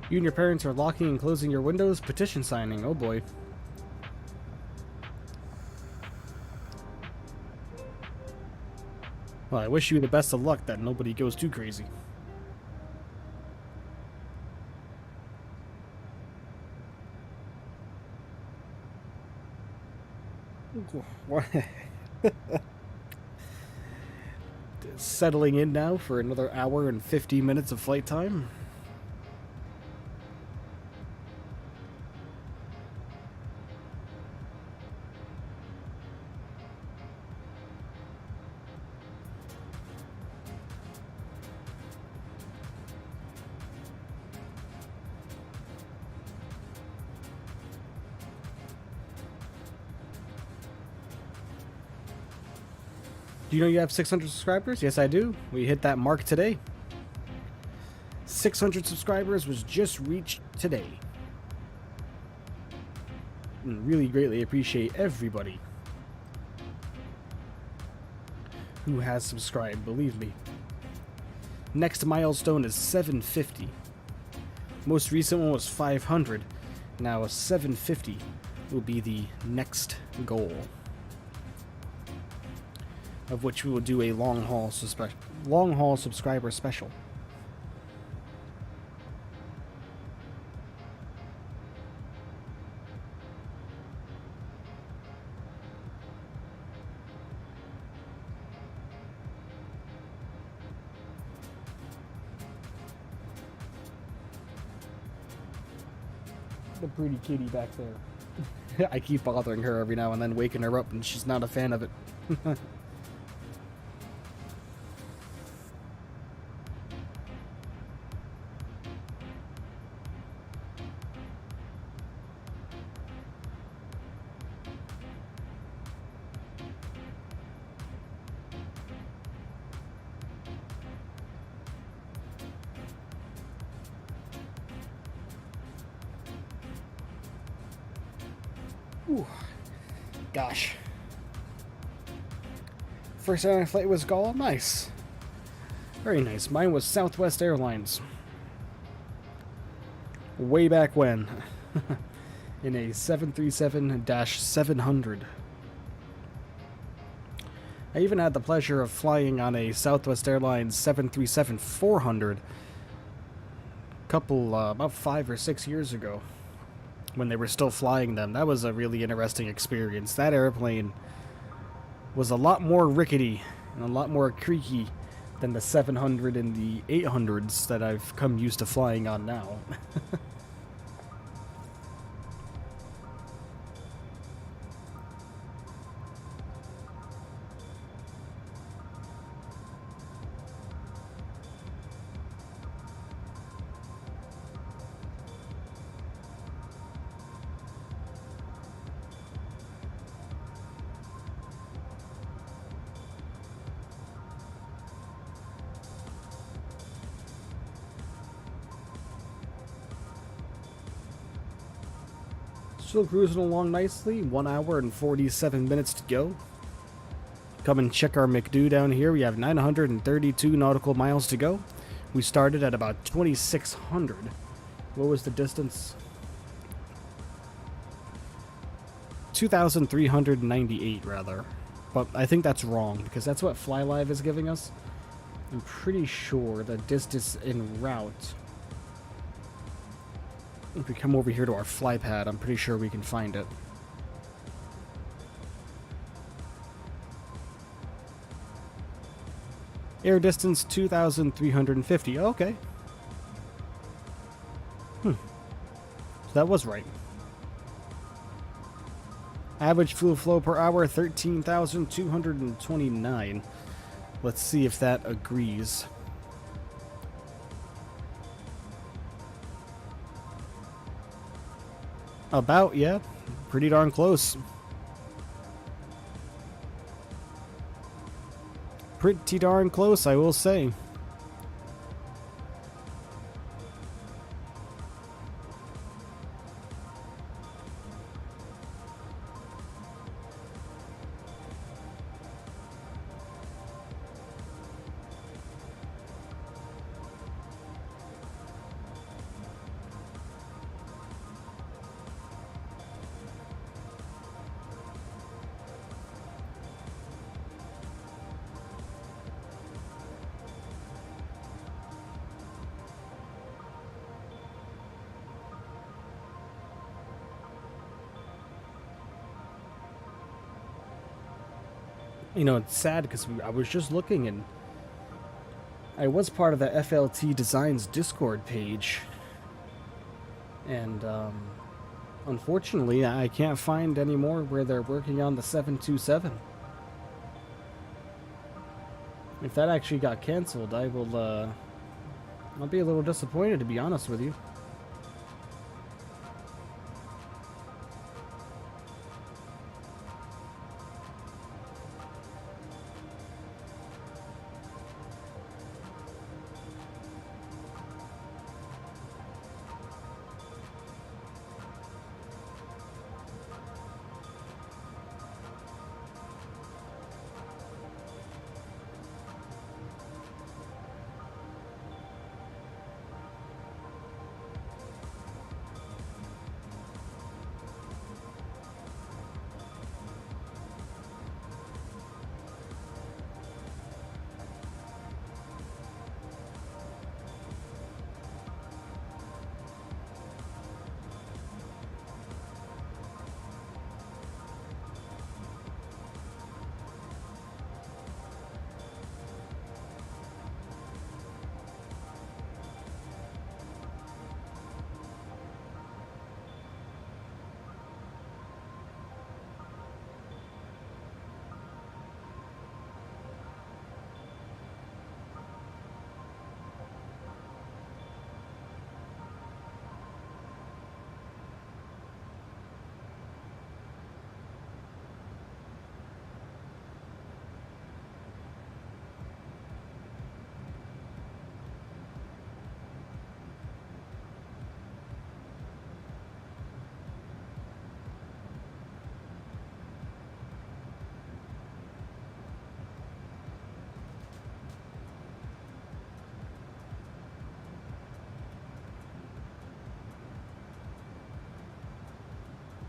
You and your parents are locking and closing your windows, petition signing, oh boy. Well, I wish you the best of luck that nobody goes too crazy. Settling in now for another hour and 50 minutes of flight time. Do you know you have 600 subscribers? Yes, I do. We hit that mark today. 600 subscribers was just reached today. And really greatly appreciate everybody who has subscribed, believe me. Next milestone is 750. Most recent one was 500. Now 750 will be the next goal, of which we will do a long haul subscriber special. The pretty kitty back there. I keep bothering her every now and then, waking her up, and she's not a fan of it. Ooh, gosh. First airline flight was Gala. Nice. Very nice. Mine was Southwest Airlines. Way back when. In a 737-700. I even had the pleasure of flying on a Southwest Airlines 737-400 about 5 or 6 years ago. when they were still flying them. That was a really interesting experience. That airplane was a lot more rickety and a lot more creaky than the 700 and the 800s that I've come used to flying on now. Still cruising along nicely, 1 hour and 47 minutes to go. Come and check our McDo down here. We have 932 nautical miles to go. We started at about 2,600. What was the distance? 2,398 rather. But I think that's wrong because that's what FlyLive is giving us. I'm pretty sure the distance en route, if we come over here to our fly pad, I'm pretty sure we can find it. Air distance 2,350. Okay. So that was right. Average fuel flow per hour 13,229. Let's see if that agrees. About, yeah. Pretty darn close. Pretty darn close, I will say. You know, it's sad because I was just looking and I was part of the FLT Designs Discord page. And, unfortunately, I can't find any more where they're working on the 727. If that actually got canceled, I'll be a little disappointed, to be honest with you.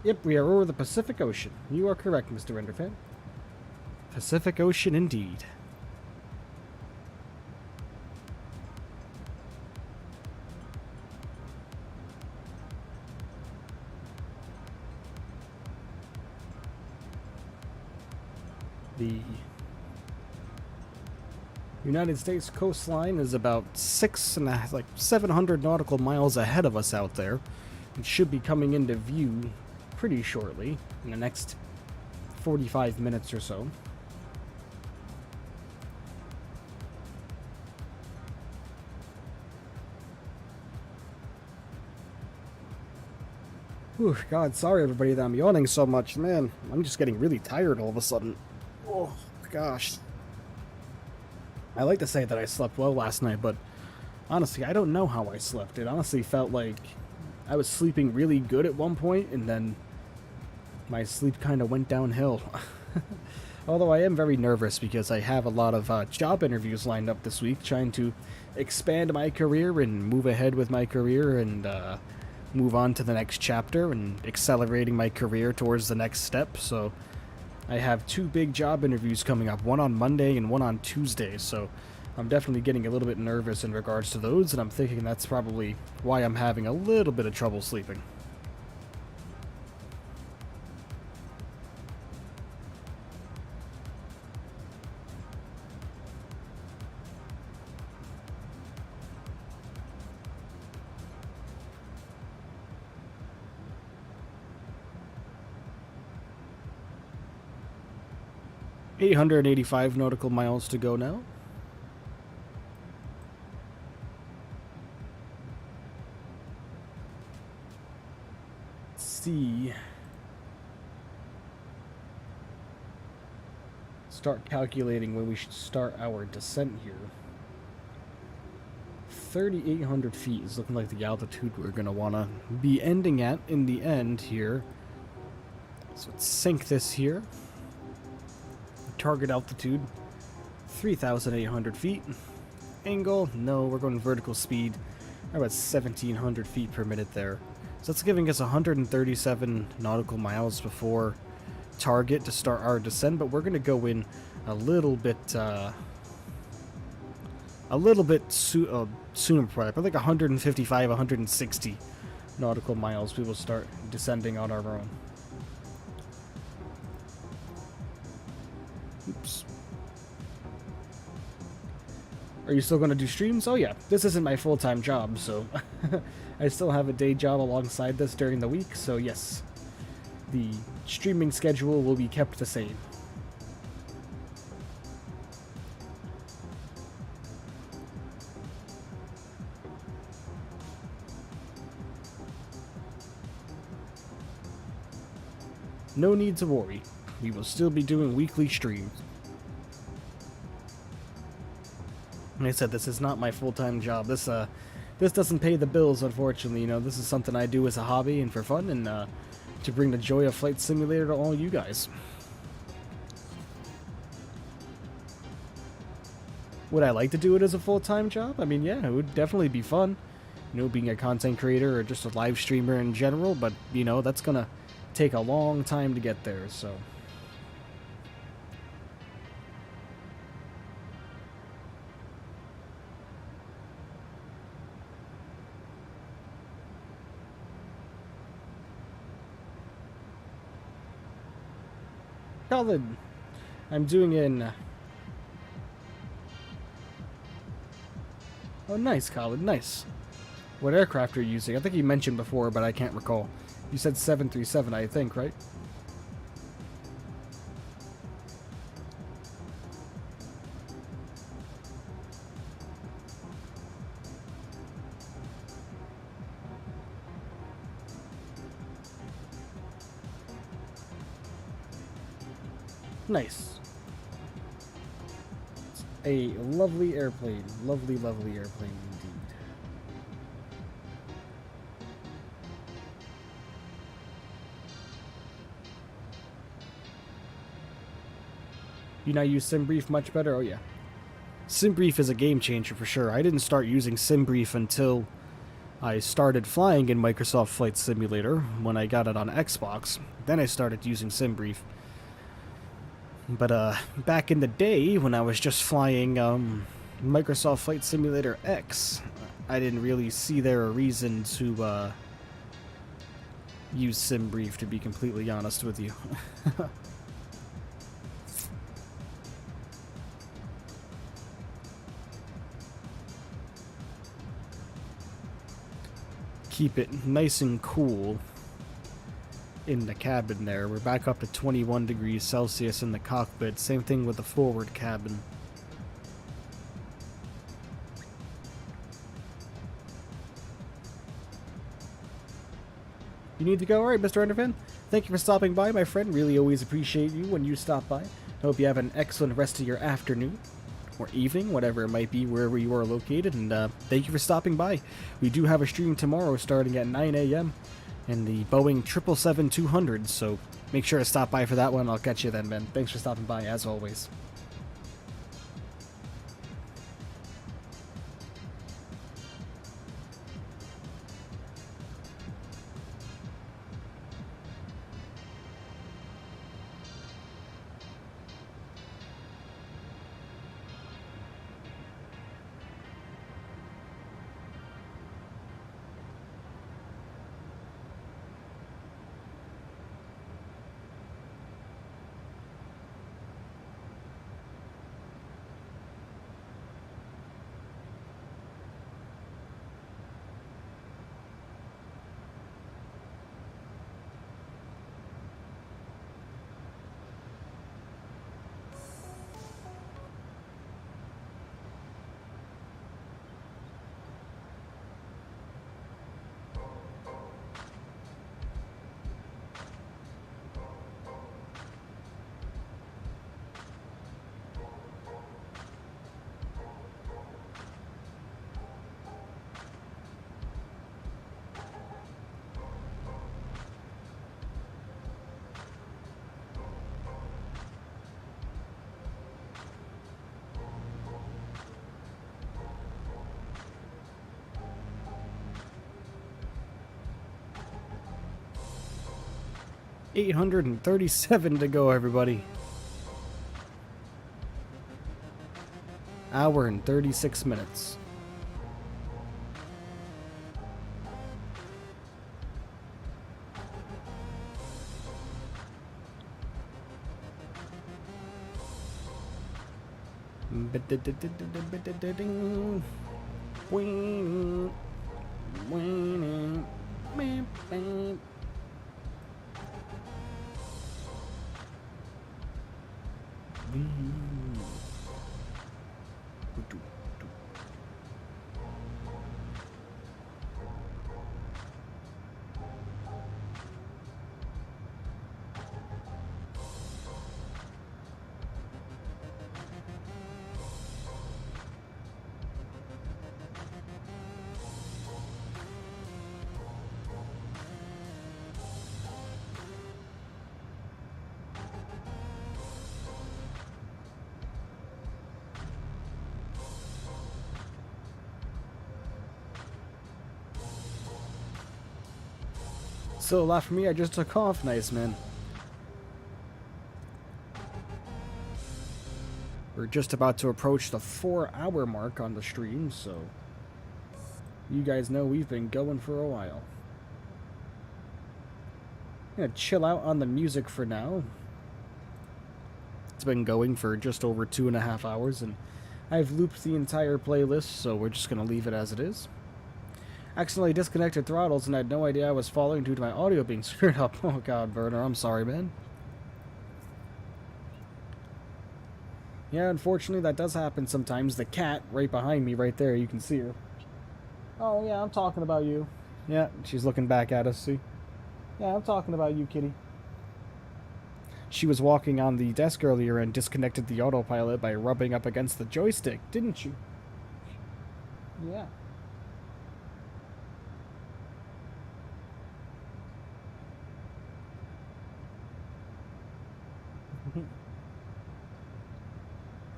Yep, we are over the Pacific Ocean. You are correct, Mr. Renderfan. Pacific Ocean indeed. The United States coastline is about 700 nautical miles ahead of us out there. It should be coming into view pretty shortly, in the next 45 minutes or so. Whew, God, sorry everybody that I'm yawning so much. Man, I'm just getting really tired all of a sudden. Oh, gosh. I like to say that I slept well last night, but honestly, I don't know how I slept. It honestly felt like I was sleeping really good at one point, and then my sleep kind of went downhill. Although I am very nervous because I have a lot of job interviews lined up this week, trying to expand my career and move ahead with my career and move on to the next chapter and accelerating my career towards the next step. So I have 2 big job interviews coming up, one on Monday and one on Tuesday, so I'm definitely getting a little bit nervous in regards to those, and I'm thinking that's probably why I'm having a little bit of trouble sleeping. $885 nautical miles to go now. Let's see. Start calculating when we should start our descent here. 3,800 feet is looking like the altitude we're going to want to be ending at in the end here. So let's sync this here. Target altitude, 3,800 feet. Angle, no, we're going vertical speed. We're about 1,700 feet per minute there. So that's giving us 137 nautical miles before target to start our descent, but we're going to go in a little bit sooner before that. I think 155, 160 nautical miles we will start descending on our own. Oops. Are you still going to do streams? Oh yeah, this isn't my full-time job, so I still have a day job alongside this during the week, so yes, the streaming schedule will be kept the same. No need to worry. We will still be doing weekly streams. Like I said, this is not my full-time job. This doesn't pay the bills, unfortunately. You know, this is something I do as a hobby and for fun, and to bring the joy of Flight Simulator to all you guys. Would I like to do it as a full-time job? I mean, yeah, it would definitely be fun. You know, being a content creator or just a live streamer in general, but, you know, that's gonna take a long time to get there, so... Colin, I'm doing in... Oh, nice, Colin, nice. What aircraft are you using? I think you mentioned before, but I can't recall. You said 737, I think, right? Nice. It's a lovely airplane. Lovely, lovely airplane indeed. You now use SimBrief much better? Oh yeah. SimBrief is a game changer for sure. I didn't start using SimBrief until I started flying in Microsoft Flight Simulator when I got it on Xbox. Then I started using SimBrief. But back in the day when I was just flying Microsoft Flight Simulator X, I didn't really see there a reason to use SimBrief, to be completely honest with you. keep it nice and cool in the cabin there. We're back up to 21 degrees Celsius in the cockpit. Same thing with the forward cabin. You need to go? Alright, Mr. Underfin. Thank you for stopping by, my friend. Really always appreciate you when you stop by. Hope you have an excellent rest of your afternoon or evening, whatever it might be, wherever you are located. And thank you for stopping by. We do have a stream tomorrow starting at 9 a.m. in the Boeing 777-200, so make sure to stop by for that one. I'll catch you then, man. Thanks for stopping by, as always. $837 to go, everybody. Hour and 36 minutes. Still a lot for me. I just took off. Nice, man. We're just about to approach the 4-hour mark on the stream, so you guys know we've been going for a while. I'm gonna chill out on the music for now. It's been going for just over 2.5 hours, and I've looped the entire playlist, so we're just gonna leave it as it is. Accidentally disconnected throttles, and I had no idea I was falling due to my audio being screwed up. Oh god, Werner, I'm sorry, man. Yeah, unfortunately, that does happen sometimes. The cat, right behind me, right there, you can see her. Oh, yeah, I'm talking about you. Yeah, she's looking back at us, see? Yeah, I'm talking about you, kitty. She was walking on the desk earlier and disconnected the autopilot by rubbing up against the joystick, didn't you? Yeah.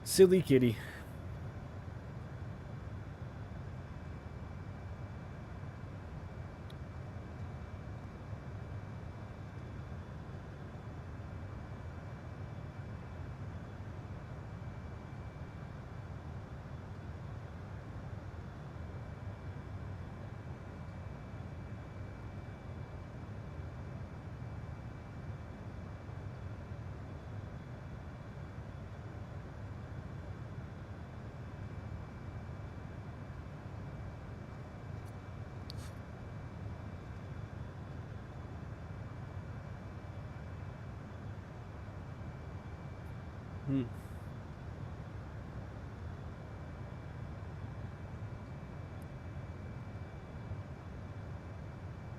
Silly kitty.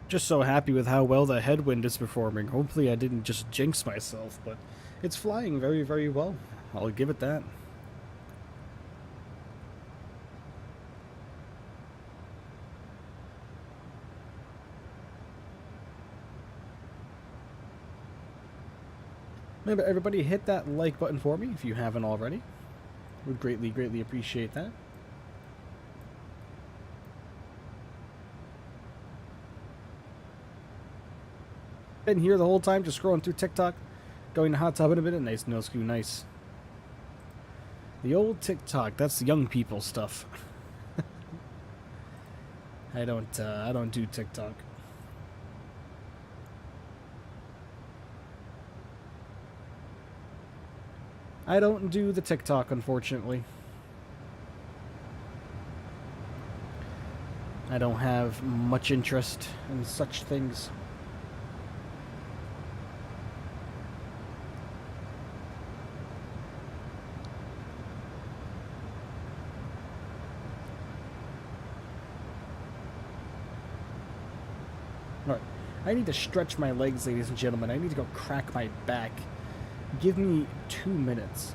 Just so happy with how well the headwind is performing. Hopefully I didn't just jinx myself, but it's flying very, very well. I'll give it that. Remember, everybody, hit that like button for me if you haven't already. Would greatly, greatly appreciate that. Been here the whole time, just scrolling through TikTok, going to hot tub in a minute. Nice, no screw, nice. The old TikTok, that's young people stuff. I don't do TikTok. I don't do the TikTok, unfortunately. I don't have much interest in such things. Alright, I need to stretch my legs, ladies and gentlemen. I need to go crack my back. Give me 2 minutes.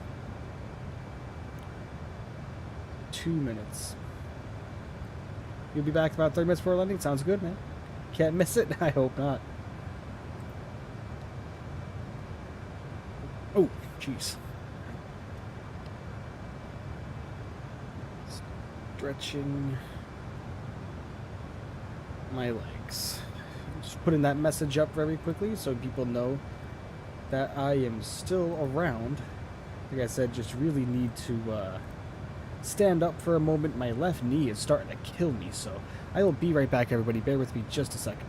2 minutes. You'll be back about 30 minutes before landing? Sounds good, man. Can't miss it? I hope not. Oh, jeez. Stretching my legs. Just putting that message up very quickly so people know that I am still around. Like I said, just really need to stand up for a moment. My left knee is starting to kill me, so I will be right back, everybody. Bear with me just a second.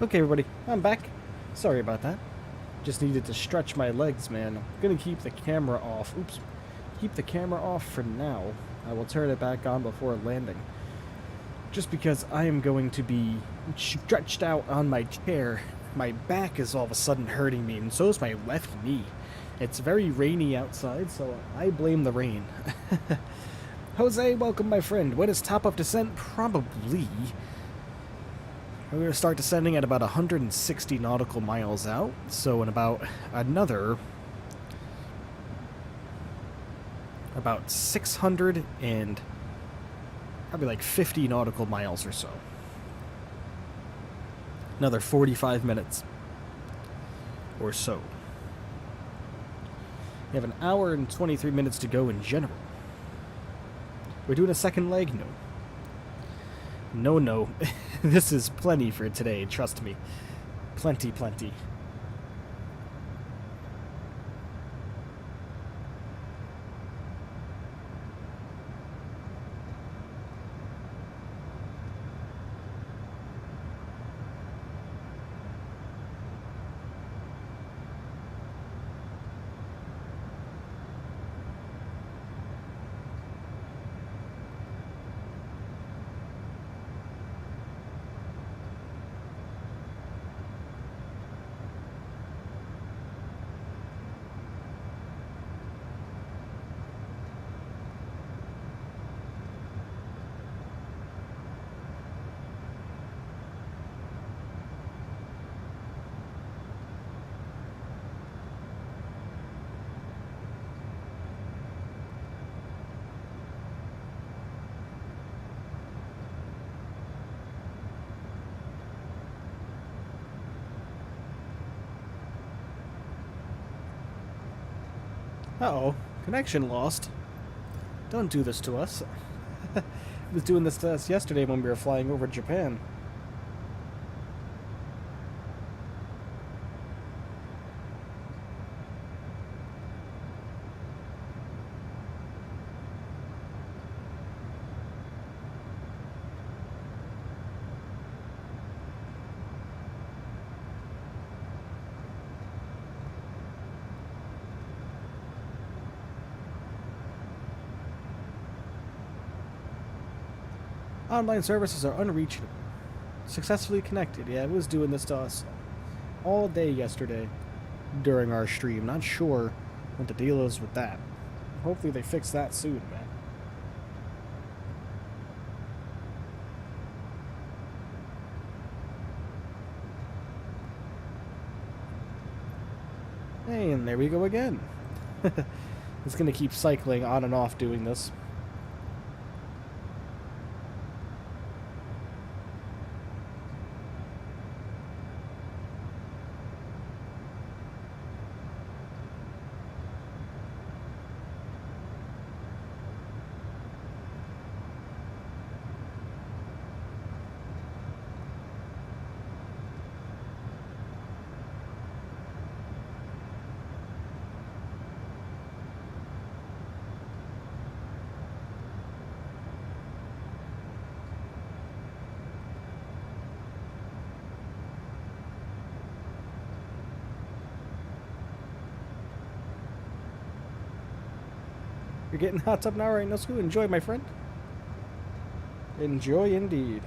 Okay, everybody, I'm back. Sorry about that. Just needed to stretch my legs, man. I'm gonna keep the camera off. Oops. Keep the camera off for now. I will turn it back on before landing. Just because I am going to be stretched out on my chair. My back is all of a sudden hurting me, and so is my left knee. It's very rainy outside, so I blame the rain. Jose, welcome, my friend. When is top of descent? Probably. We're going to start descending at about 160 nautical miles out, so in about another... about 600 and... probably like 50 nautical miles or so. Another 45 minutes or so. We have an hour and 23 minutes to go in general. We're doing a second leg? No. No. This is plenty for today, trust me. Plenty. Uh-oh. Connection lost. Don't do this to us. It was doing this to us yesterday when we were flying over Japan. Online services are unreachable. Successfully connected. Yeah, it was doing this to us all day yesterday during our stream. Not sure what the deal is with that. Hopefully they fix that soon, man. Hey, and there we go again. It's gonna keep cycling on and off doing this. You're getting hot tub now, right? No school. Enjoy, my friend. Enjoy indeed.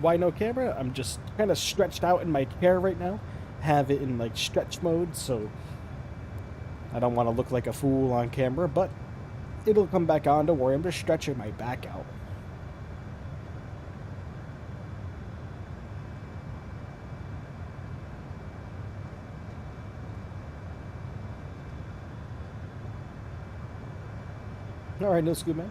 Why no camera? I'm just kind of stretched out in my chair right now. Have it in like stretch mode, so I don't want to look like a fool on camera, but it'll come back on, don't worry. I'm just stretching my back out. Alright, no scoop, man.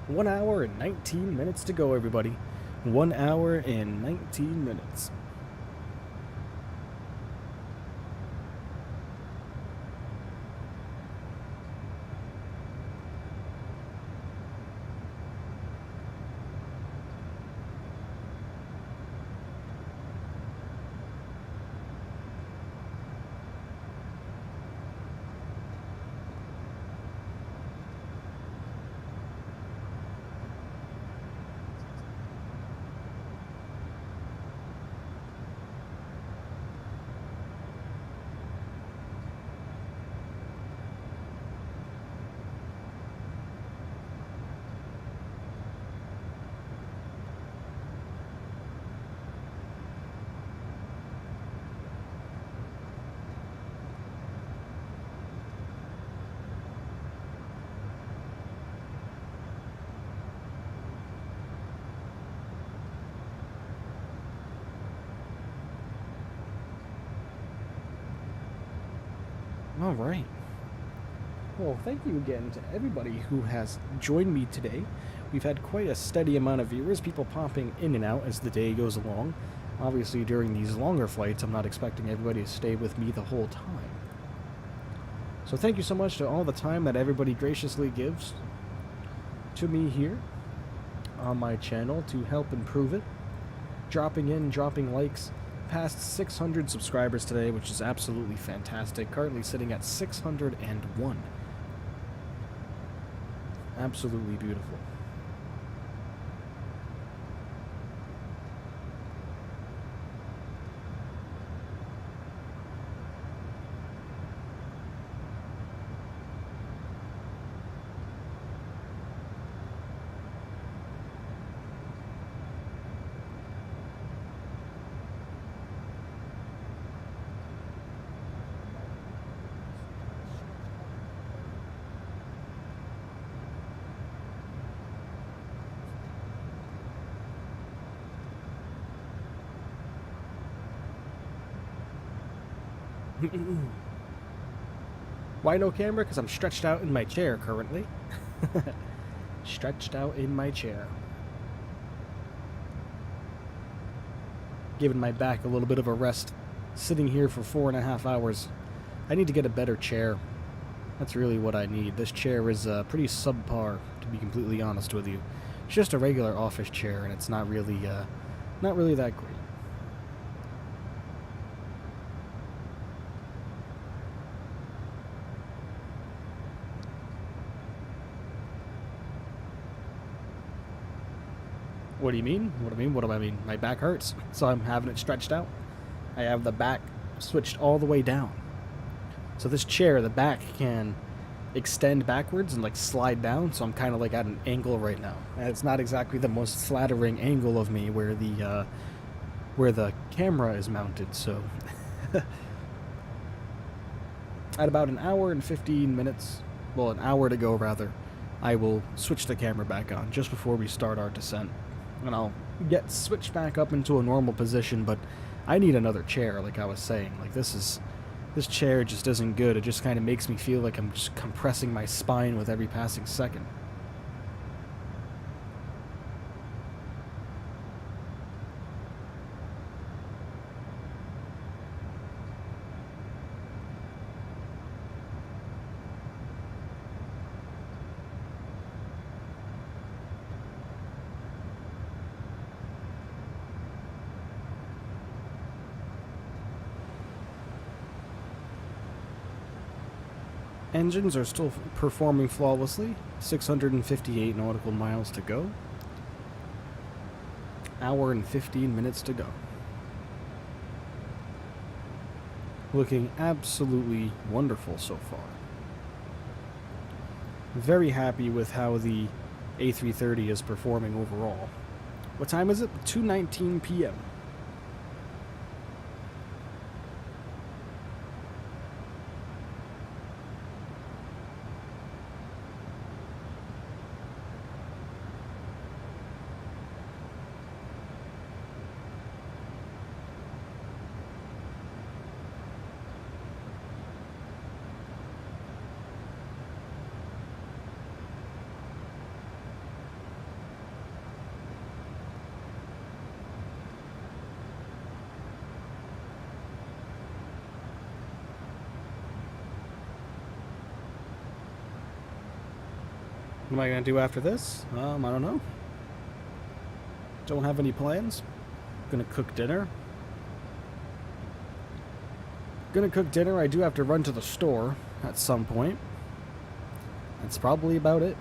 1 hour and 19 minutes to go, everybody. 1 hour and 19 minutes. All right. Well, thank you again to everybody who has joined me today. We've had quite a steady amount of viewers, people popping in and out as the day goes along. Obviously, during these longer flights, I'm not expecting everybody to stay with me the whole time. So thank you so much to all the time that everybody graciously gives to me here on my channel to help improve it. Dropping in, dropping likes. Past 600 subscribers today, which is absolutely fantastic. Currently sitting at 601. Absolutely beautiful. Why no camera? Because I'm stretched out in my chair currently. Stretched out in my chair. Giving my back a little bit of a rest. Sitting here for 4.5 hours. I need to get a better chair. That's really what I need. This chair is pretty subpar, to be completely honest with you. It's just a regular office chair, and it's not really that great. What do you mean? What do I mean? My back hurts, so I'm having it stretched out. I have the back switched all the way down. So this chair, the back can extend backwards and like slide down, so I'm kind of like at an angle right now. And it's not exactly the most flattering angle of me where the camera is mounted, so at about an hour and 15 minutes, well, an hour to go rather, I will switch the camera back on just before we start our descent. And I'll get switched back up into a normal position, but I need another chair, like I was saying. Like, this chair just isn't good. It just kind of makes me feel like I'm just compressing my spine with every passing second. Engines are still performing flawlessly. 658 nautical miles to go. Hour and 15 minutes to go. Looking absolutely wonderful so far. Very happy with how the A330 is performing overall. What time is it? 2:19 p.m. What am I going to do after this? I don't know. Don't have any plans. Gonna cook dinner. I do have to run to the store at some point. That's probably about it.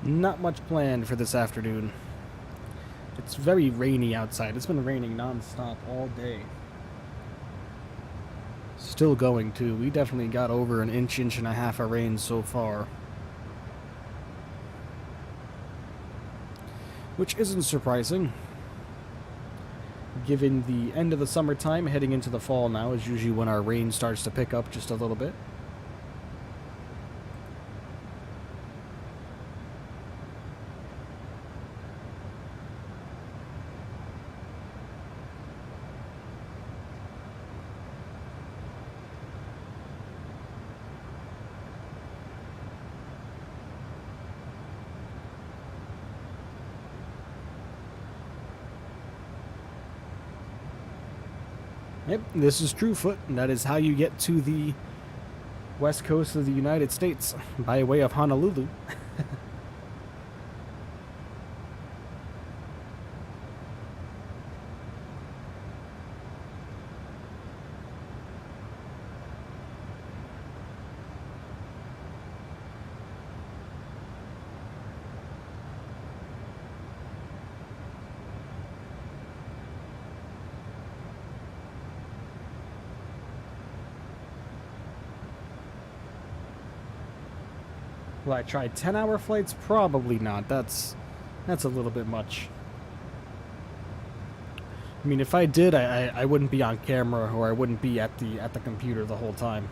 Not much planned for this afternoon. It's very rainy outside. It's been raining non-stop all day. Still going too. We definitely got over an inch and a half of rain so far. Which isn't surprising. Given the end of the summertime, heading into the fall now is usually when our rain starts to pick up just a little bit. Yep, this is Truefoot, and that is how you get to the west coast of the United States by way of Honolulu. Will I try 10-hour flights? Probably not. That's a little bit much. I mean, if I did, I wouldn't be on camera, or I wouldn't be at the computer the whole time.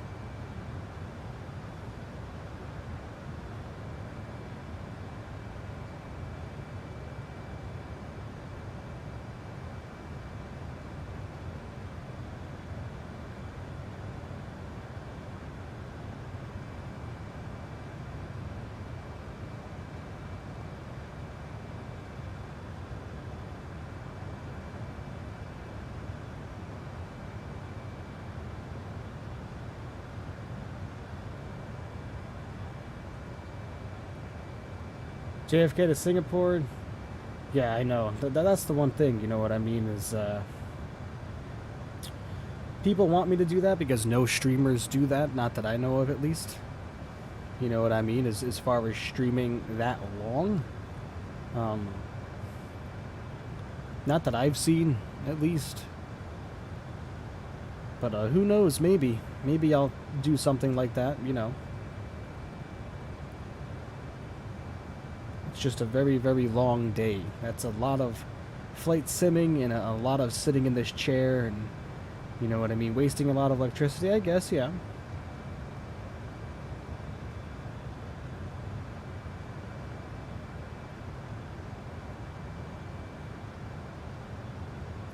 JFK to Singapore? Yeah, I know. That's the one thing, you know what I mean, is people want me to do that because no streamers do that, not that I know of at least. You know what I mean, as far as streaming that long. Not that I've seen, at least. But who knows, maybe. Maybe I'll do something like that, you know. It's just a very, very long day. That's a lot of flight simming and a lot of sitting in this chair and, you know what I mean, wasting a lot of electricity, I guess, yeah.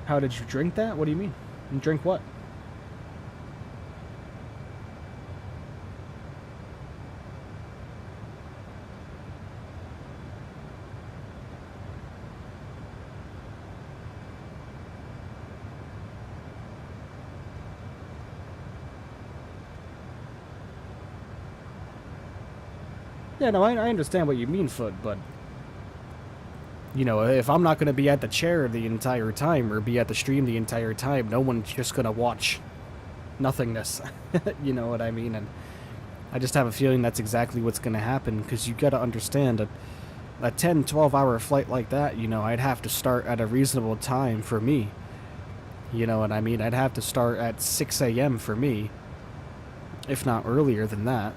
How did you drink that? What do you mean? You drink what? Yeah, no, I understand what you mean, Foot, but, you know, if I'm not going to be at the chair the entire time or be at the stream the entire time, no one's just going to watch nothingness. You know what I mean? And I just have a feeling that's exactly what's going to happen, because you got to understand a 10, 12-hour flight like that, you know, I'd have to start at a reasonable time for me. You know what I mean? I'd have to start at 6 a.m. for me, if not earlier than that,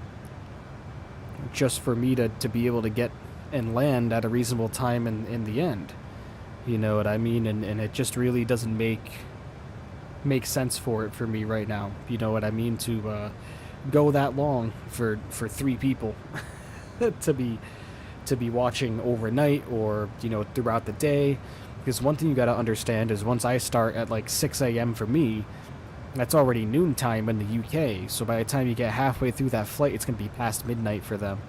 just for me to be able to get and land at a reasonable time in the end. You know what I mean? And it just really doesn't make sense for me right now. You know what I mean? To go that long for 3 people to be watching overnight or, you know, throughout the day. Because one thing you got to understand is once I start at like 6 a.m. for me, That's already noontime in the UK, so by the time you get halfway through that flight, it's going to be past midnight for them.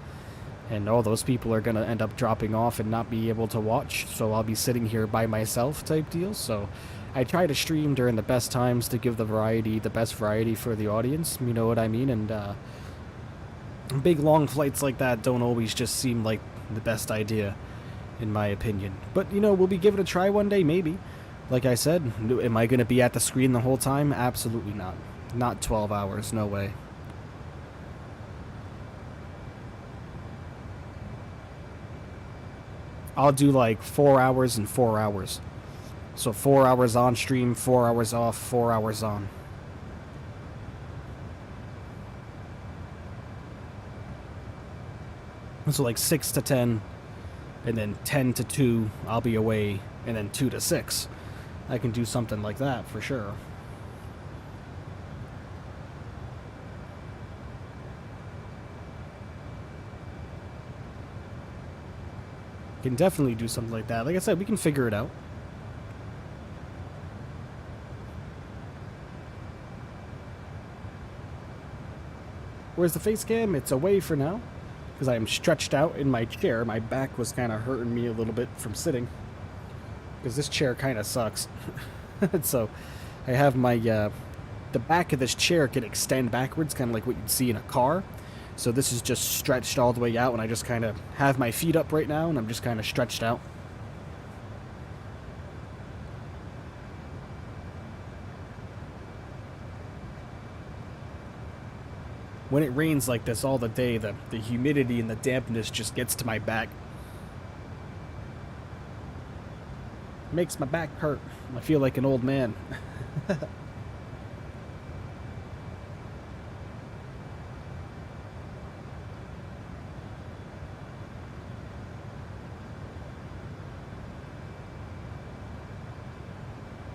And all those people are going to end up dropping off and not be able to watch, so I'll be sitting here by myself type deal. So I try to stream during the best times to give the best variety for the audience, you know what I mean? And big long flights like that don't always just seem like the best idea, in my opinion. But, you know, we'll be giving it a try one day, maybe. Like I said, am I going to be at the screen the whole time? Absolutely not. Not 12 hours, no way. I'll do like 4 hours and 4 hours. So 4 hours on stream, 4 hours off, 4 hours on. So like 6 to 10, and then 10 to 2, I'll be away, and then 2 to 6. I can do something like that for sure. Can definitely do something like that. Like I said, we can figure it out. Where's the face cam? It's away for now, because I am stretched out in my chair. My back was kind of hurting me a little bit from sitting, because this chair kind of sucks. So I have my the back of this chair can extend backwards, kind of like what you'd see in a car. So this is just stretched all the way out, and I just kind of have my feet up right now, and I'm just kind of stretched out. When it rains like this all the day, the humidity and the dampness just gets to my back. Makes my back hurt. I feel like an old man.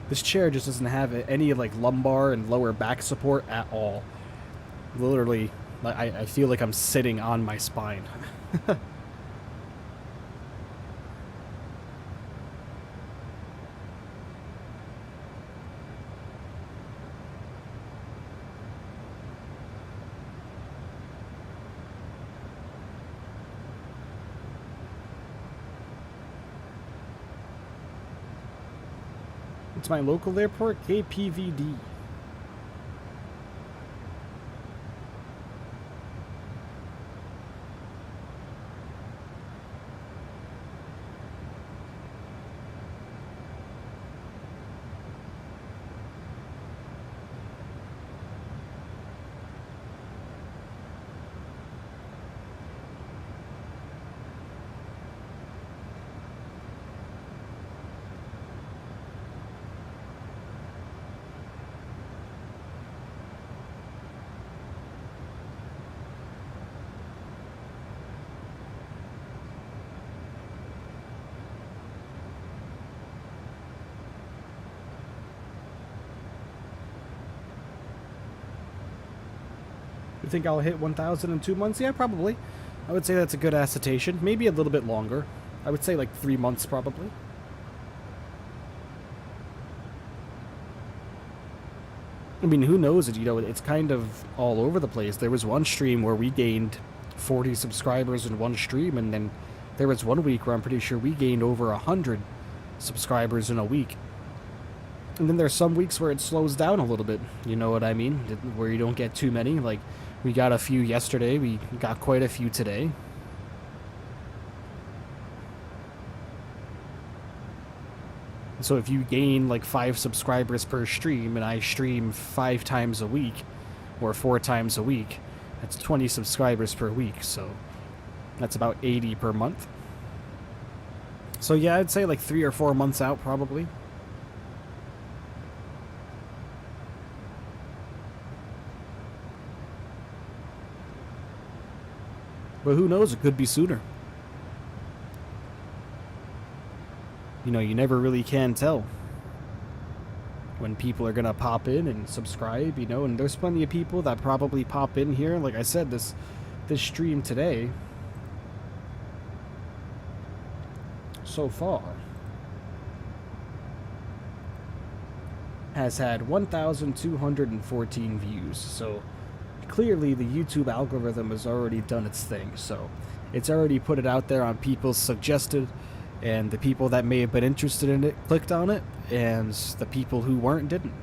This chair just doesn't have any like lumbar and lower back support at all. Literally, I feel like I'm sitting on my spine. It's my local airport, KPVD. You think I'll hit 1,000 in 2 months? Yeah, probably. I would say that's a good assertion. Maybe a little bit longer. I would say like 3 months probably. I mean, who knows? You know, it's kind of all over the place. There was one stream where we gained 40 subscribers in one stream, and then there was one week where I'm pretty sure we gained over 100 subscribers in a week. And then there's some weeks where it slows down a little bit, you know what I mean? Where you don't get too many. Like, we got a few yesterday, we got quite a few today. So if you gain like 5 subscribers per stream, and I stream 5 times a week, or 4 times a week, that's 20 subscribers per week, so that's about 80 per month. So yeah, I'd say like 3 or 4 months out probably. But who knows, it could be sooner. You know, you never really can tell when people are gonna pop in and subscribe, you know, and there's plenty of people that probably pop in here. Like I said, this stream today, so far, has had 1,214 views. So clearly the YouTube algorithm has already done its thing. So it's already put it out there on people's suggested, and the people that may have been interested in it clicked on it, and the people who weren't didn't.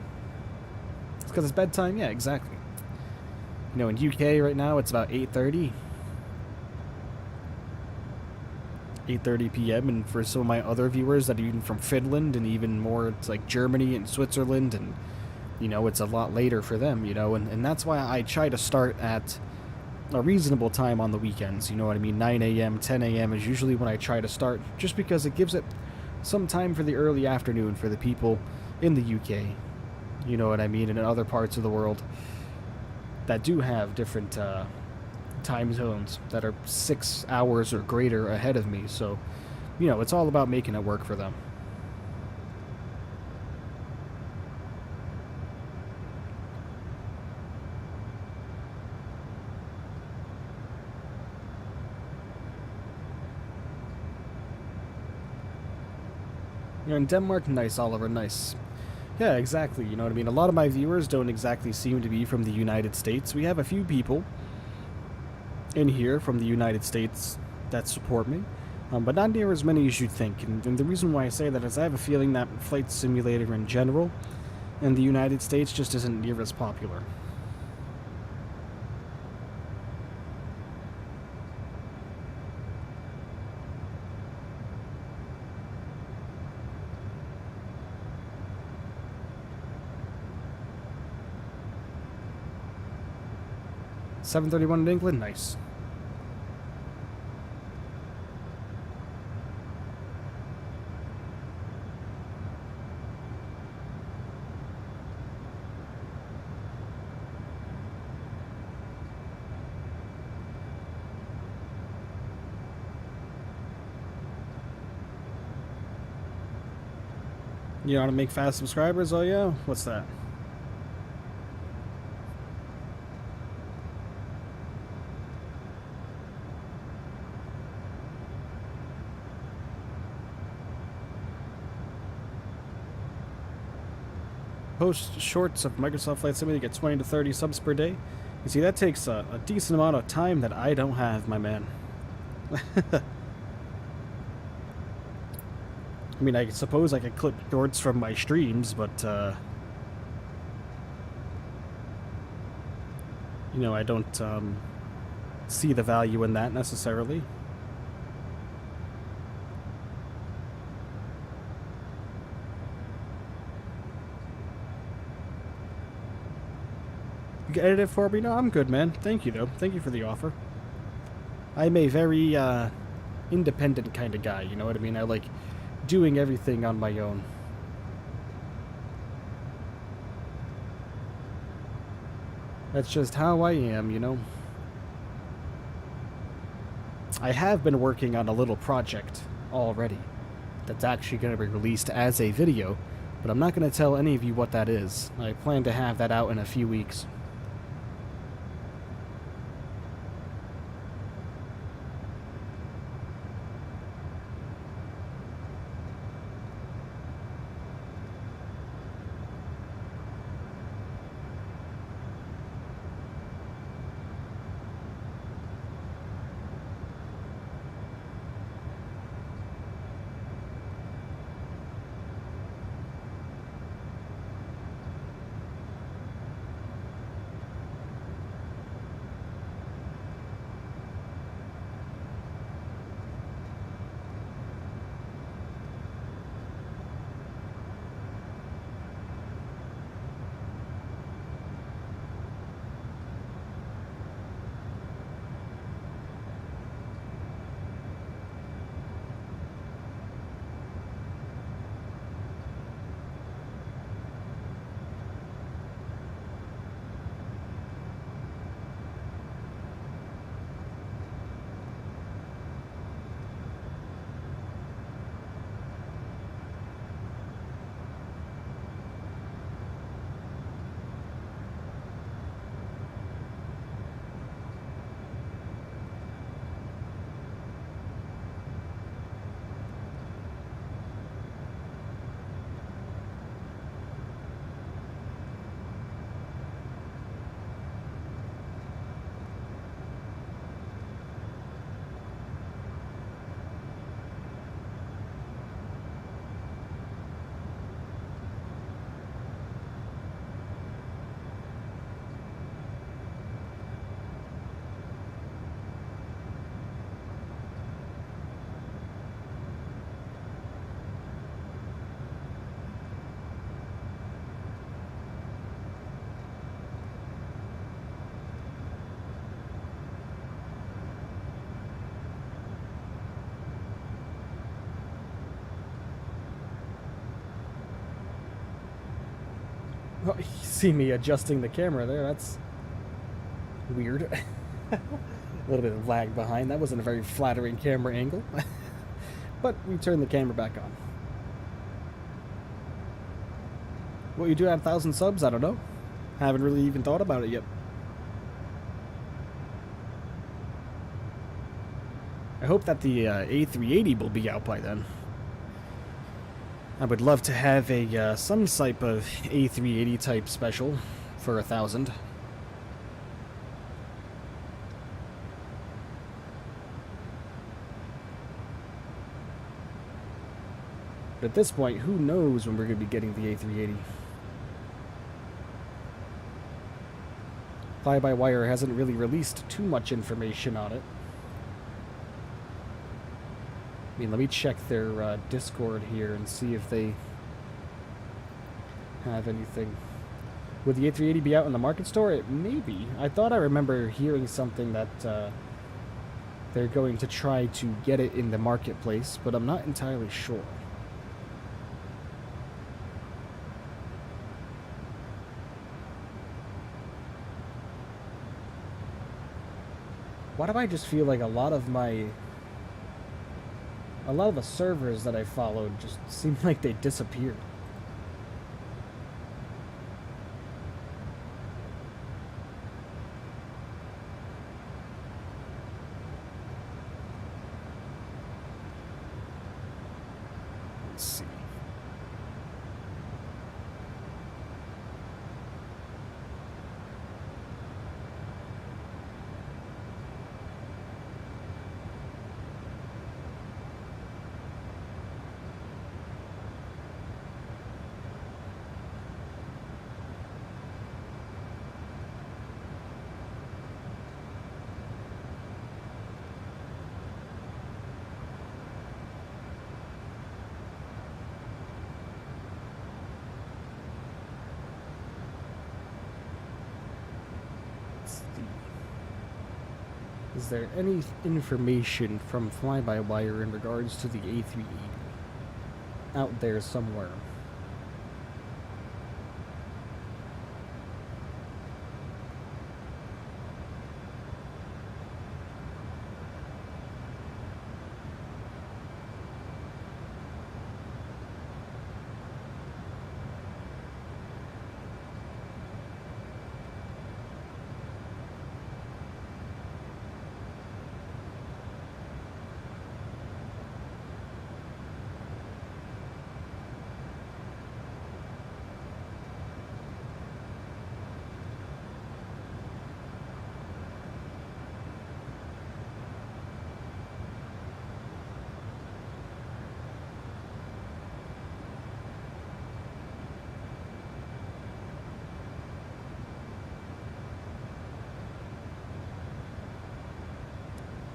It's because it's bedtime. Yeah, exactly. You know, in UK right now it's about 8:30 p.m. and for some of my other viewers that are even from Finland and even more, it's like Germany and Switzerland, and you know, it's a lot later for them, you know, and that's why I try to start at a reasonable time on the weekends, you know what I mean? 9 a.m., 10 a.m. is usually when I try to start, just because it gives it some time for the early afternoon for the people in the UK, you know what I mean, and in other parts of the world that do have different time zones that are 6 hours or greater ahead of me. So, you know, it's all about making it work for them. You know, in Denmark, nice, Oliver, nice. Yeah, exactly, you know what I mean? A lot of my viewers don't exactly seem to be from the United States. We have a few people in here from the United States that support me, but not near as many as you'd think. And the reason why I say that is I have a feeling that Flight Simulator in general in the United States just isn't near as popular. $7.31 in England, nice. You know how to make fast subscribers? Oh yeah? What's that? Post shorts of Microsoft Flight Simulator, get 20 to 30 subs per day. You see, that takes a decent amount of time that I don't have, my man. I mean, I suppose I could clip shorts from my streams, but, you know, I don't, see the value in that necessarily. You can edit it for me? No, I'm good, man. Thank you, though. Thank you for the offer. I'm a very, independent kind of guy, you know what I mean? I like doing everything on my own. That's just how I am, you know? I have been working on a little project already that's actually going to be released as a video, but I'm not going to tell any of you what that is. I plan to have that out in a few weeks. Oh, you see me adjusting the camera there. That's weird. A little bit of lag behind. That wasn't a very flattering camera angle. But we turned the camera back on. What you do at 1,000 subs? I don't know. Haven't really even thought about it yet. I hope that the A380 will be out by then. I would love to have a some type of A380 type special for 1,000. But at this point, who knows when we're going to be getting the A380? Fly-by-wire hasn't really released too much information on it. I mean, let me check their Discord here and see if they have anything. Would the A380 be out in the market store? It may be. I thought I remember hearing something that they're going to try to get it in the marketplace, but I'm not entirely sure. Why do I just feel like a lot of the servers that I followed just seem like they disappeared? Let's see. Is there any information from Fly-by-Wire in regards to the A380 out there somewhere?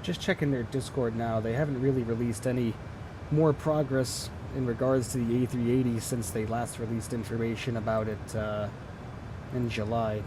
Just checking their Discord now, they haven't really released any more progress in regards to the A380 since they last released information about it in July.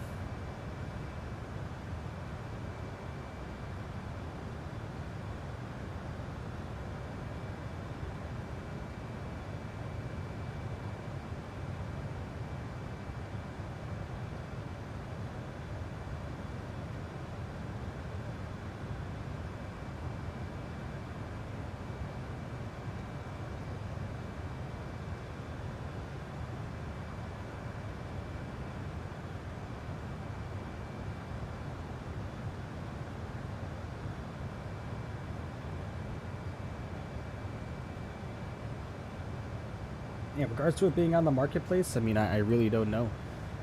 Yeah, in regards to it being on the marketplace, I mean, I really don't know.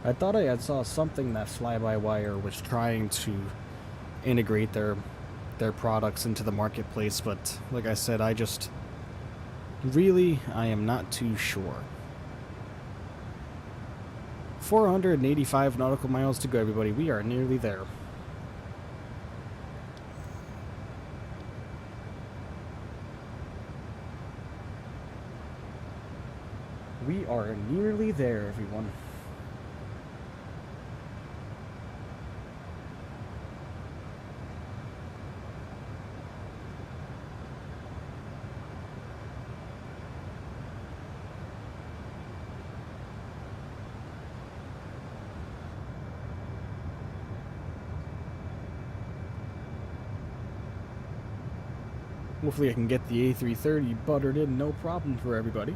I thought I had saw something that Fly-by-Wire was trying to integrate their products into the marketplace, but like I said, I am not too sure. 485 nautical miles to go, everybody. We are nearly there. We are nearly there, everyone. Hopefully I can get the A330 buttered in, no problem for everybody.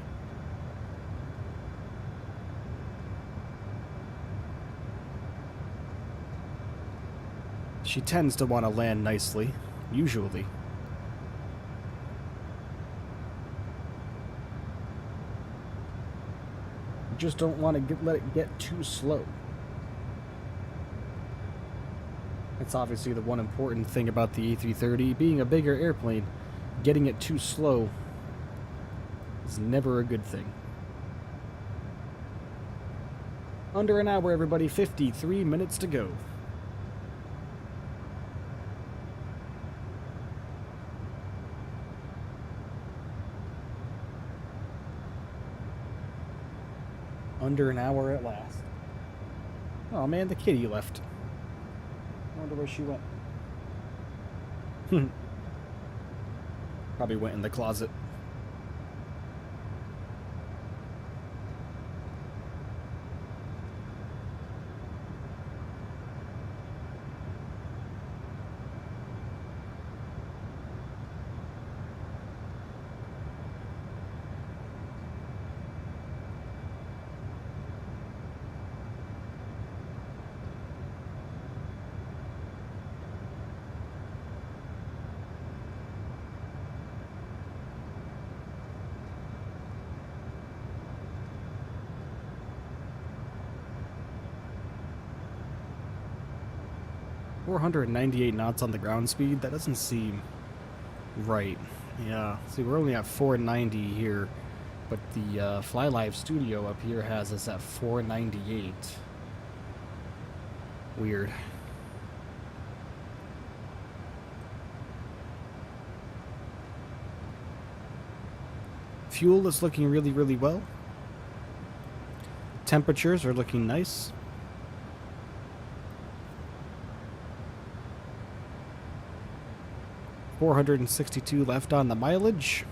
She tends to want to land nicely, usually. You just don't want to let it get too slow. That's obviously the one important thing about the A330. Being a bigger airplane, getting it too slow is never a good thing. Under an hour, everybody. 53 minutes to go. Under an hour at last. Oh man, the kitty left. I wonder where she went. Probably went in the closet. .498 knots on the ground speed? That doesn't seem right. Yeah, see, we're only at 490 here, but the Fly Live studio up here has us at 498. Weird. Fuel is looking really, really well. Temperatures are looking nice. $462 left on the mileage.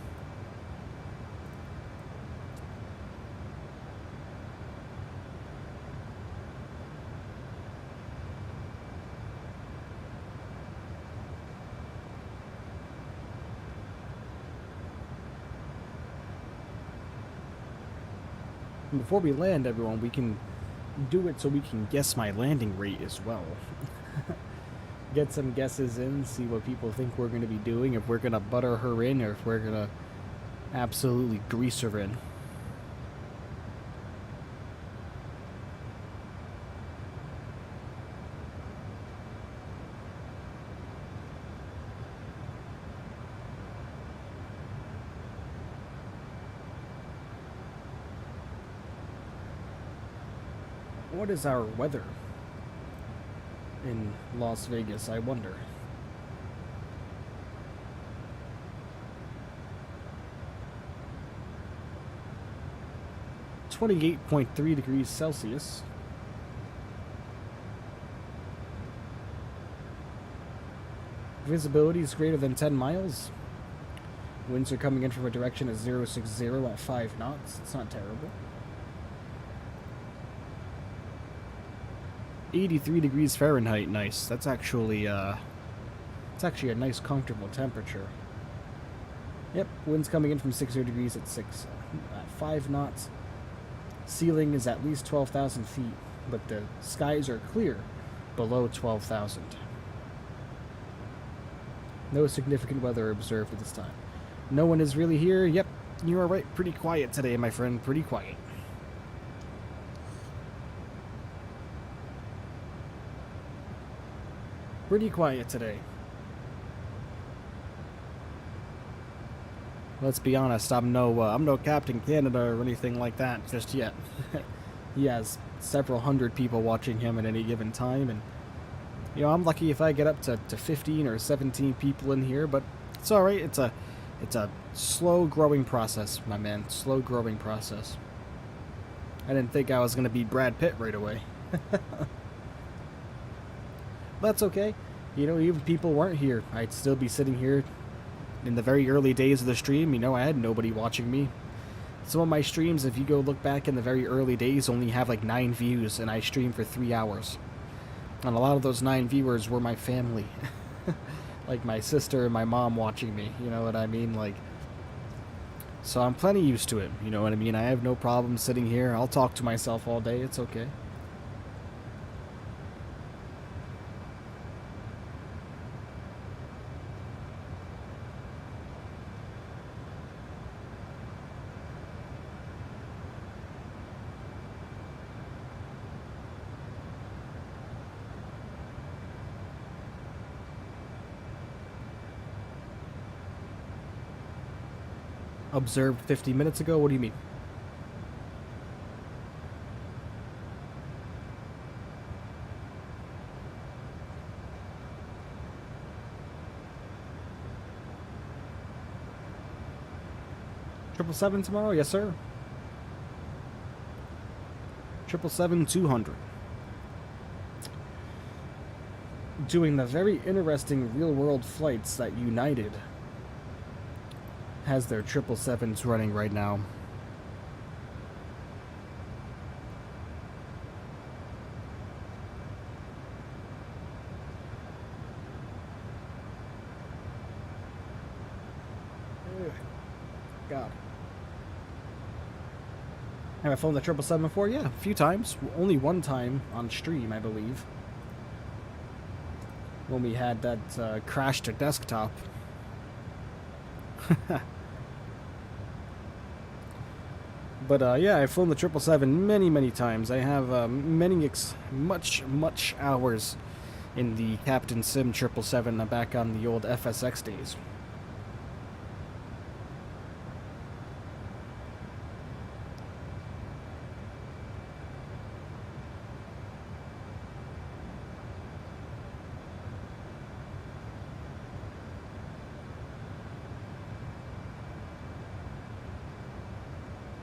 And before we land, everyone, we can do it so we can guess my landing rate as well. Get some guesses in, see what people think we're going to be doing, if we're going to butter her in, or if we're going to absolutely grease her in. What is our weather in Las Vegas, I wonder? .3 degrees Celsius. Visibility is greater than 10 miles. Winds are coming in from a direction of 060 at 5 knots. It's not terrible. 83 degrees Fahrenheit, nice. That's actually a nice comfortable temperature. Yep, winds coming in from 60 degrees at 5 knots. Ceiling is at least 12,000 feet, but the skies are clear below 12,000. No significant weather observed at this time. No one is really here. Yep, you are right. Pretty quiet today, my friend. Pretty quiet. Pretty quiet today. Let's be honest, I'm no Captain Canada or anything like that just yet. He has several hundred people watching him at any given time, and you know, I'm lucky if I get up to 15 or 17 people in here, but it's all right. It's a slow growing process, my man. Slow growing process. I didn't think I was gonna beat Brad Pitt right away. That's okay. You know, even if people weren't here, I'd still be sitting here. In the very early days of the stream, you know, I had nobody watching me. Some of my streams, if you go look back in the very early days, only have like 9 views, and I streamed for 3 hours. And a lot of those 9 viewers were my family. like my sister and my mom watching me, you know what I mean? Like, so I'm plenty used to it, you know what I mean? I have no problem sitting here. I'll talk to myself all day. It's okay. Observed 50 minutes ago? What do you mean? Triple seven tomorrow? Yes, sir. 777-200. Doing the very interesting real-world flights that United has their 777s running right now. God. Have I flown the 777 before? Yeah, a few times. Only one time on stream, I believe. When we had that crash to desktop. But yeah, I've flown the 777 many times. I have much hours in the Captain Sim 777 back on the old FSX days.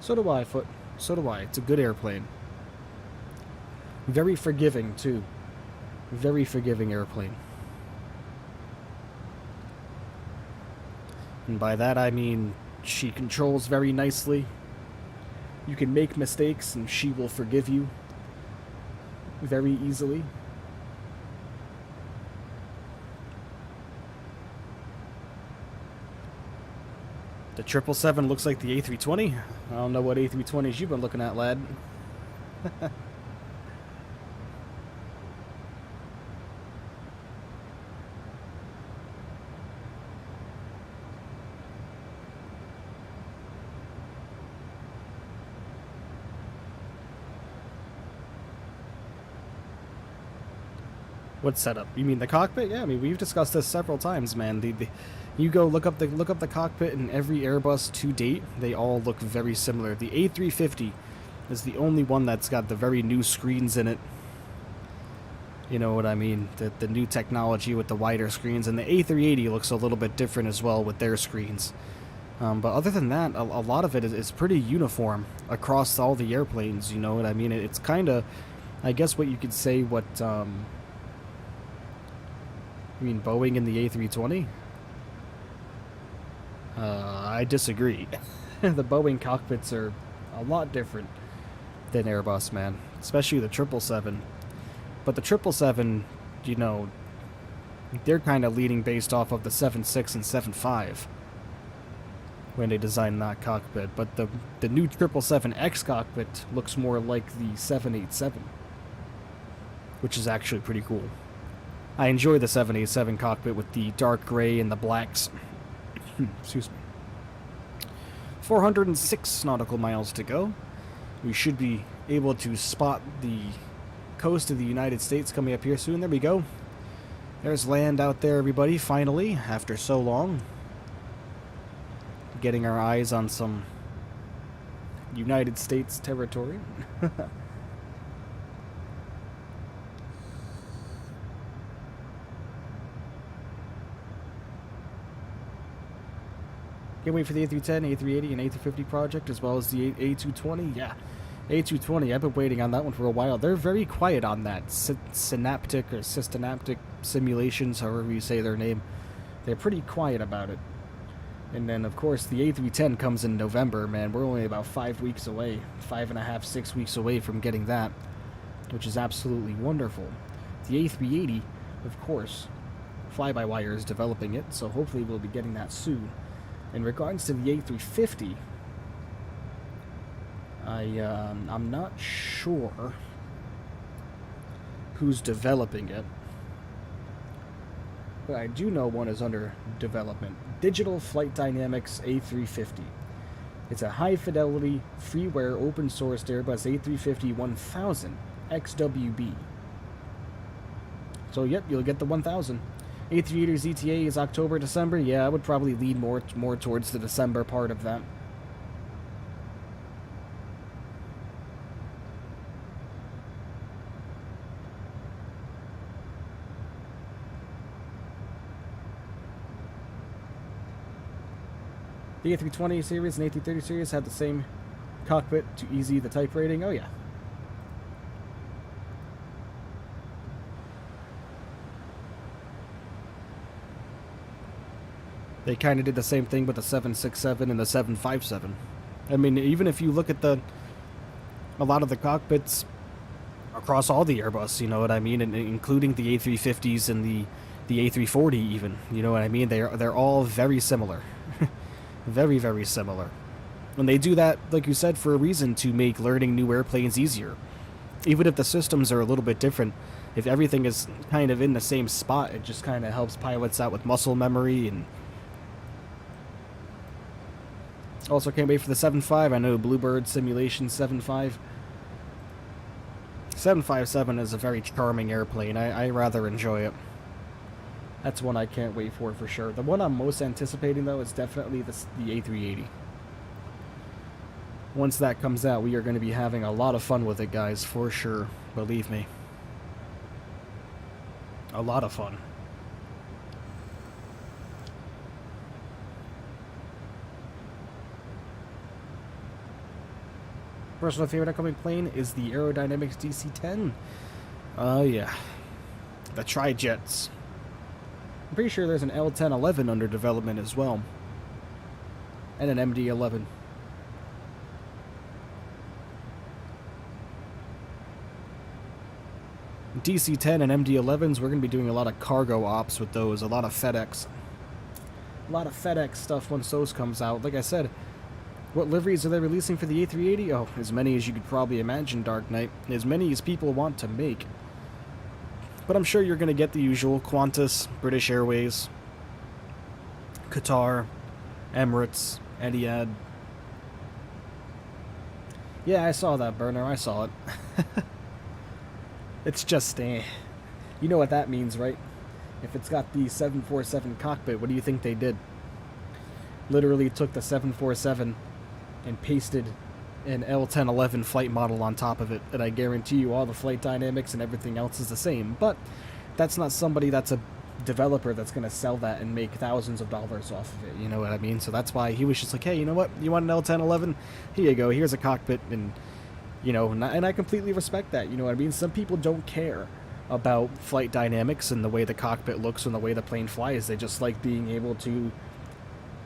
So do I, Foot. So do I. It's a good airplane. Very forgiving, too. Very forgiving airplane. And by that I mean she controls very nicely. You can make mistakes and she will forgive you very easily. The 777 looks like the A320. I don't know what A320s you've been looking at, lad. What setup? You mean the cockpit? Yeah, I mean we've discussed this several times, man. You go look up the cockpit in every Airbus to date. They all look very similar. The A350 is the only one that's got the very new screens in it. You know what I mean? The new technology with the wider screens, and the A380 looks a little bit different as well with their screens. But other than that, a lot of it is pretty uniform across all the airplanes. You know what I mean? It's kind of, I guess, what you could say. What you mean, Boeing in the A320? I disagree. The Boeing cockpits are a lot different than Airbus, man. Especially the 777. But the 777, you know, they're kind of leading based off of the 7.6 and 7.5 when they designed that cockpit. But the new 777X cockpit looks more like the 787, which is actually pretty cool. I enjoy the 787 cockpit with the dark gray and the blacks. Excuse me. 406 nautical miles to go. We should be able to spot the coast of the United States coming up here soon. There we go. There's land out there, everybody, finally, after so long. Getting our eyes on some United States territory. Can't wait for the A310, A380, and A350 project, as well as the A220. Yeah, A220, I've been waiting on that one for a while. They're very quiet on that. Synaptic or systemaptic simulations, however you say their name. They're pretty quiet about it. And then, of course, the A310 comes in November, man. We're only about 5 weeks away. 5.5, 6 weeks away from getting that, which is absolutely wonderful. The A380, of course, fly-by-wire is developing it, so hopefully we'll be getting that soon. In regards to the A350, I'm not sure who's developing it, but I do know one is under development. Digital Flight Dynamics A350. It's a high-fidelity, freeware, open-sourced Airbus A350-1000 XWB. So, yep, you'll get the 1000. A380's ETA is October, December. Yeah, I would probably lean more towards the December part of that. The A320 series and A330 series had the same cockpit to easy the type rating. Oh, yeah. They kind of did the same thing with the 767 and the 757. I mean, even if you look at a lot of the cockpits across all the Airbus, you know what I mean, and including the A350s and the A340 even, you know what I mean, they're all very similar. Very, very similar. And they do that, like you said, for a reason, to make learning new airplanes easier. Even if the systems are a little bit different, if everything is kind of in the same spot, it just kind of helps pilots out with muscle memory. And also can't wait for the 7.5. I know Bluebird Simulation 7.5. 757 is a very charming airplane. I rather enjoy it. That's one I can't wait for sure. The one I'm most anticipating, though, is definitely the A380. Once that comes out, we are going to be having a lot of fun with it, guys, for sure. Believe me. A lot of fun. Personal favorite upcoming plane is the Aerodynamics DC-10. Oh, yeah. The Tri-Jets. I'm pretty sure there's an L1011 under development as well. And an MD-11. DC-10 and MD-11s, we're going to be doing a lot of cargo ops with those. A lot of FedEx. A lot of FedEx stuff once those comes out. Like I said, what liveries are they releasing for the A380? Oh, as many as you could probably imagine, Dark Knight. As many as people want to make. But I'm sure you're going to get the usual: Qantas, British Airways, Qatar, Emirates, Etihad. Yeah, I saw that, Burner. I saw it. It's just, you know what that means, right? If it's got the 747 cockpit, what do you think they did? Literally took the 747 and pasted an L1011 flight model on top of it, and I guarantee you all the flight dynamics and everything else is the same. But that's not somebody that's a developer that's going to sell that and make thousands of dollars off of it, you know what I mean? So that's why he was just like, hey, you know what? You want an L1011? Here you go. Here's a cockpit, and, you know, and I completely respect that, you know what I mean? Some people don't care about flight dynamics and the way the cockpit looks and the way the plane flies. They just like being able to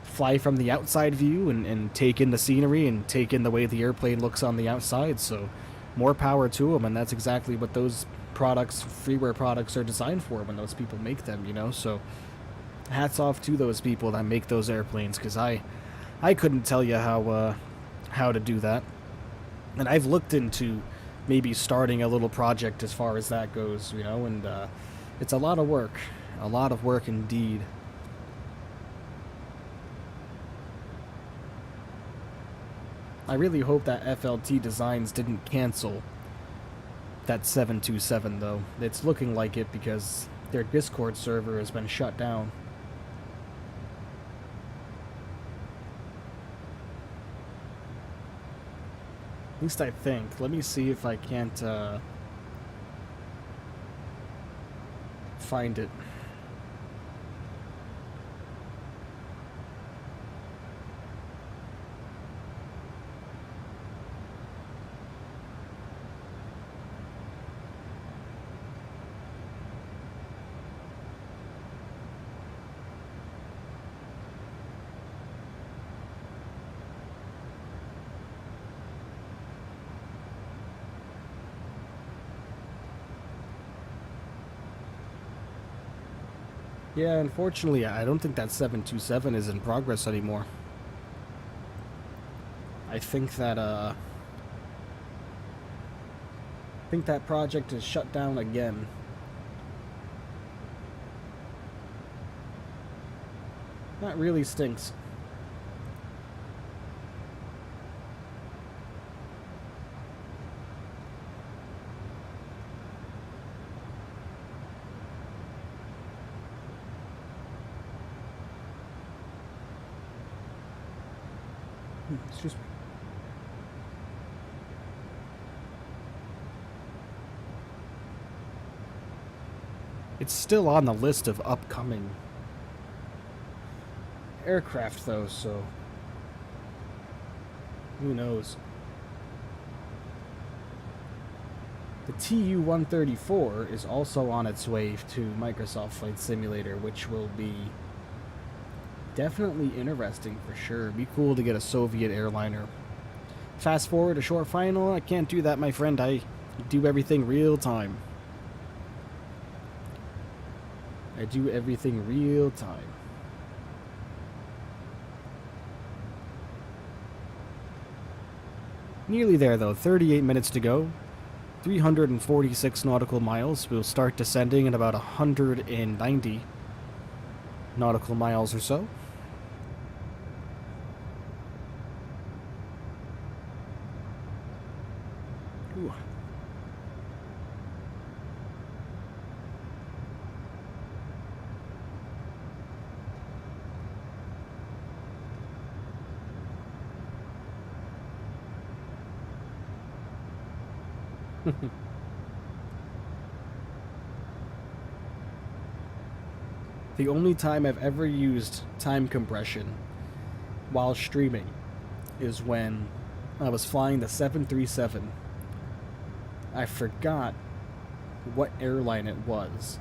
fly from the outside view and take in the scenery and take in the way the airplane looks on the outside. So more power to them, and that's exactly what those products, freeware products, are designed for when those people make them, you know. So hats off to those people that make those airplanes, because I couldn't tell you how to do that. And I've looked into maybe starting a little project as far as that goes, you know, and it's a lot of work indeed. I really hope that FLT Designs didn't cancel that 727, though. It's looking like it because their Discord server has been shut down. At least I think. Let me see if I can't find it. Yeah, unfortunately, I don't think that 727 is in progress anymore. I think that project is shut down again. That really stinks. Excuse me. It's still on the list of upcoming aircraft, though, so who knows? The TU-134 is also on its way to Microsoft Flight Simulator, which will be definitely interesting for sure. It'd be cool to get a Soviet airliner. Fast forward a short final, I can't do that, my friend. I do everything real time. I do everything real time. Nearly there, though. 38 minutes to go. 346 nautical miles. We'll start descending in about 190 nautical miles or so. Ooh. The only time I've ever used time compression while streaming is when I was flying the 737. I forgot what airline it was,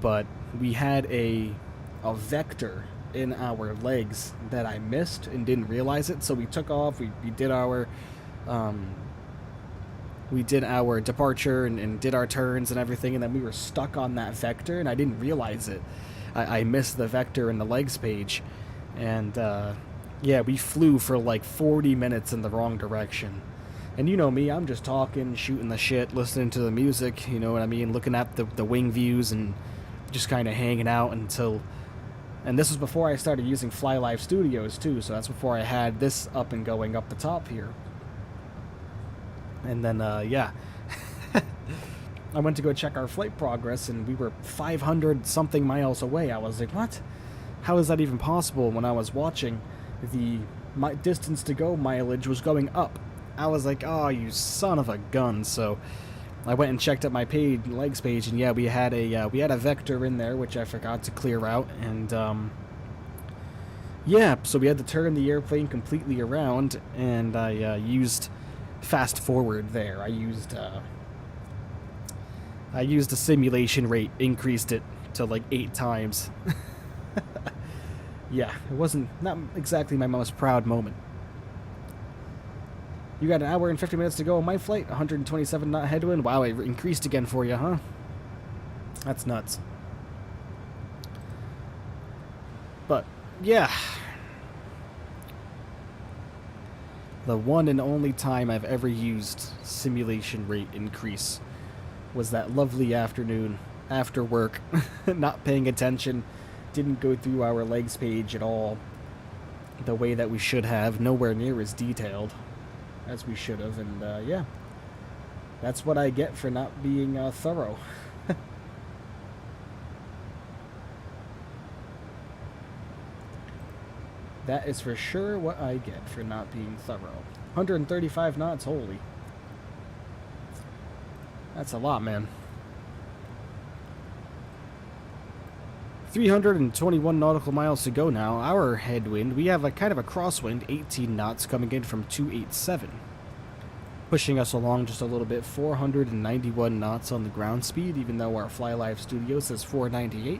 but we had a vector in our legs that I missed and didn't realize it, so we took off, we did our departure and did our turns and everything, and then we were stuck on that vector, and I didn't realize it. I missed the vector in the legs page, and yeah, we flew for like 40 minutes in the wrong direction. And you know me, I'm just talking, shooting the shit, listening to the music, you know what I mean, looking at the wing views and just kind of hanging out until... And this was before I started using Fly Live Studios too, so that's before I had this up and going up the top here. And then, yeah, I went to go check our flight progress, and we were 500-something miles away. I was like, what? How is that even possible? When I was watching, the distance to go mileage was going up. I was like, oh, you son of a gun. So I went and checked at my paid legs page, and yeah, we had a vector in there, which I forgot to clear out, and yeah, so we had to turn the airplane completely around, and I used fast forward there. I used the simulation rate, increased it to like 8 times. Yeah, it wasn't not exactly my most proud moment. You got an hour and 50 minutes to go on my flight, 127 knot headwind. Wow, it increased again for you, huh? That's nuts. But, yeah. The one and only time I've ever used simulation rate increase was that lovely afternoon after work, not paying attention, didn't go through our legs page at all the way that we should have, nowhere near as detailed as we should have, and yeah, that's what I get for not being thorough. That is for sure what I get for not being thorough. 135 knots, holy. That's a lot, man. 321 nautical miles to go now. Our headwind, we have a kind of a crosswind, 18 knots coming in from 287. Pushing us along just a little bit, 491 knots on the ground speed, even though our Fly Live Studio says 498.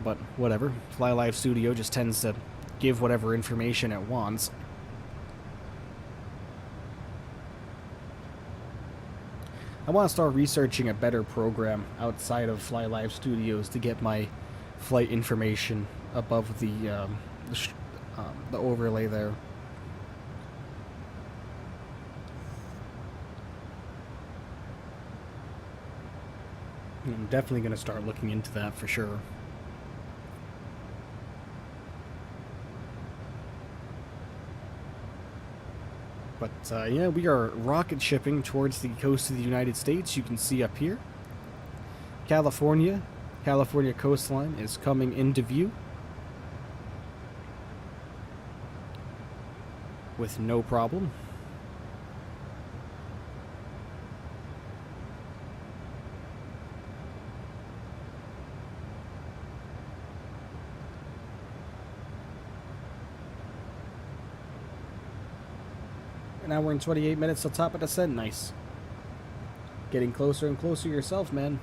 But whatever, Fly Live Studio just tends to give whatever information it wants. I want to start researching a better program outside of Fly Live Studios to get my flight information above the overlay there. I'm definitely going to start looking into that for sure. But yeah, we are rocket shipping towards the coast of the United States. You can see up here, California coastline is coming into view with no problem. An hour and 28 minutes till top of descent. Nice. Getting closer and closer yourself, man.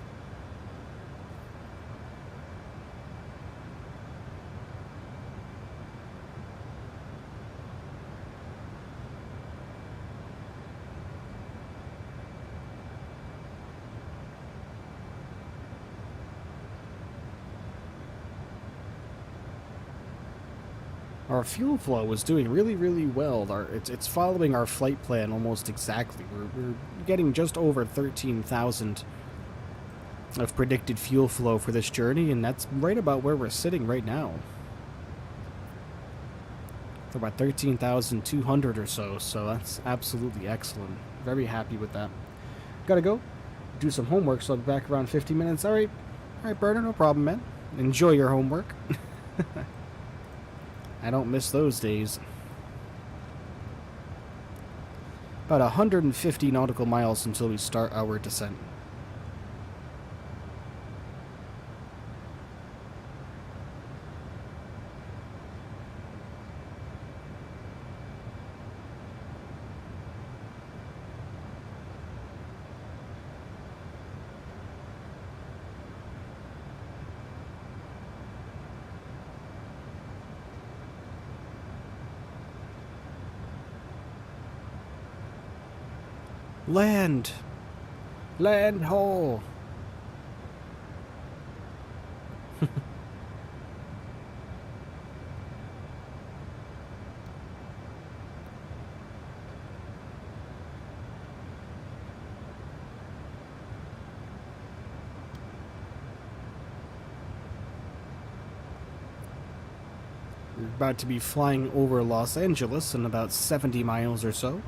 Our fuel flow is doing really, really well. It's following our flight plan almost exactly. We're getting just over 13,000 of predicted fuel flow for this journey, and that's right about where we're sitting right now. For about 13,200 or so that's absolutely excellent. Very happy with that. Gotta go do some homework, so I'll be back around 50 minutes. All right, Berner, no problem, man. Enjoy your homework. I don't miss those days. About 150 nautical miles until we start our descent. Land! Land ho! We're about to be flying over Los Angeles in about 70 miles or so.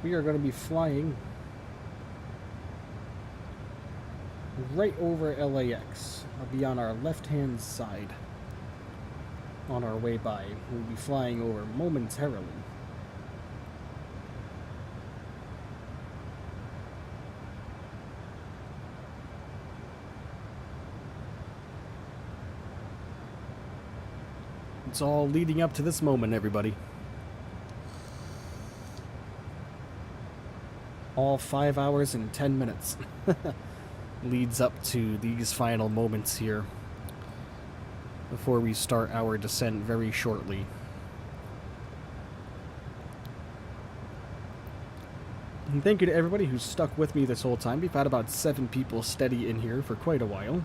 We are going to be flying right over LAX. I'll be on our left-hand side on our way by. We'll be flying over momentarily. It's all leading up to this moment, everybody. All 5 hours and 10 minutes leads up to these final moments here before we start our descent very shortly. And thank you to everybody who's stuck with me this whole time. We've had about 7 people steady in here for quite a while.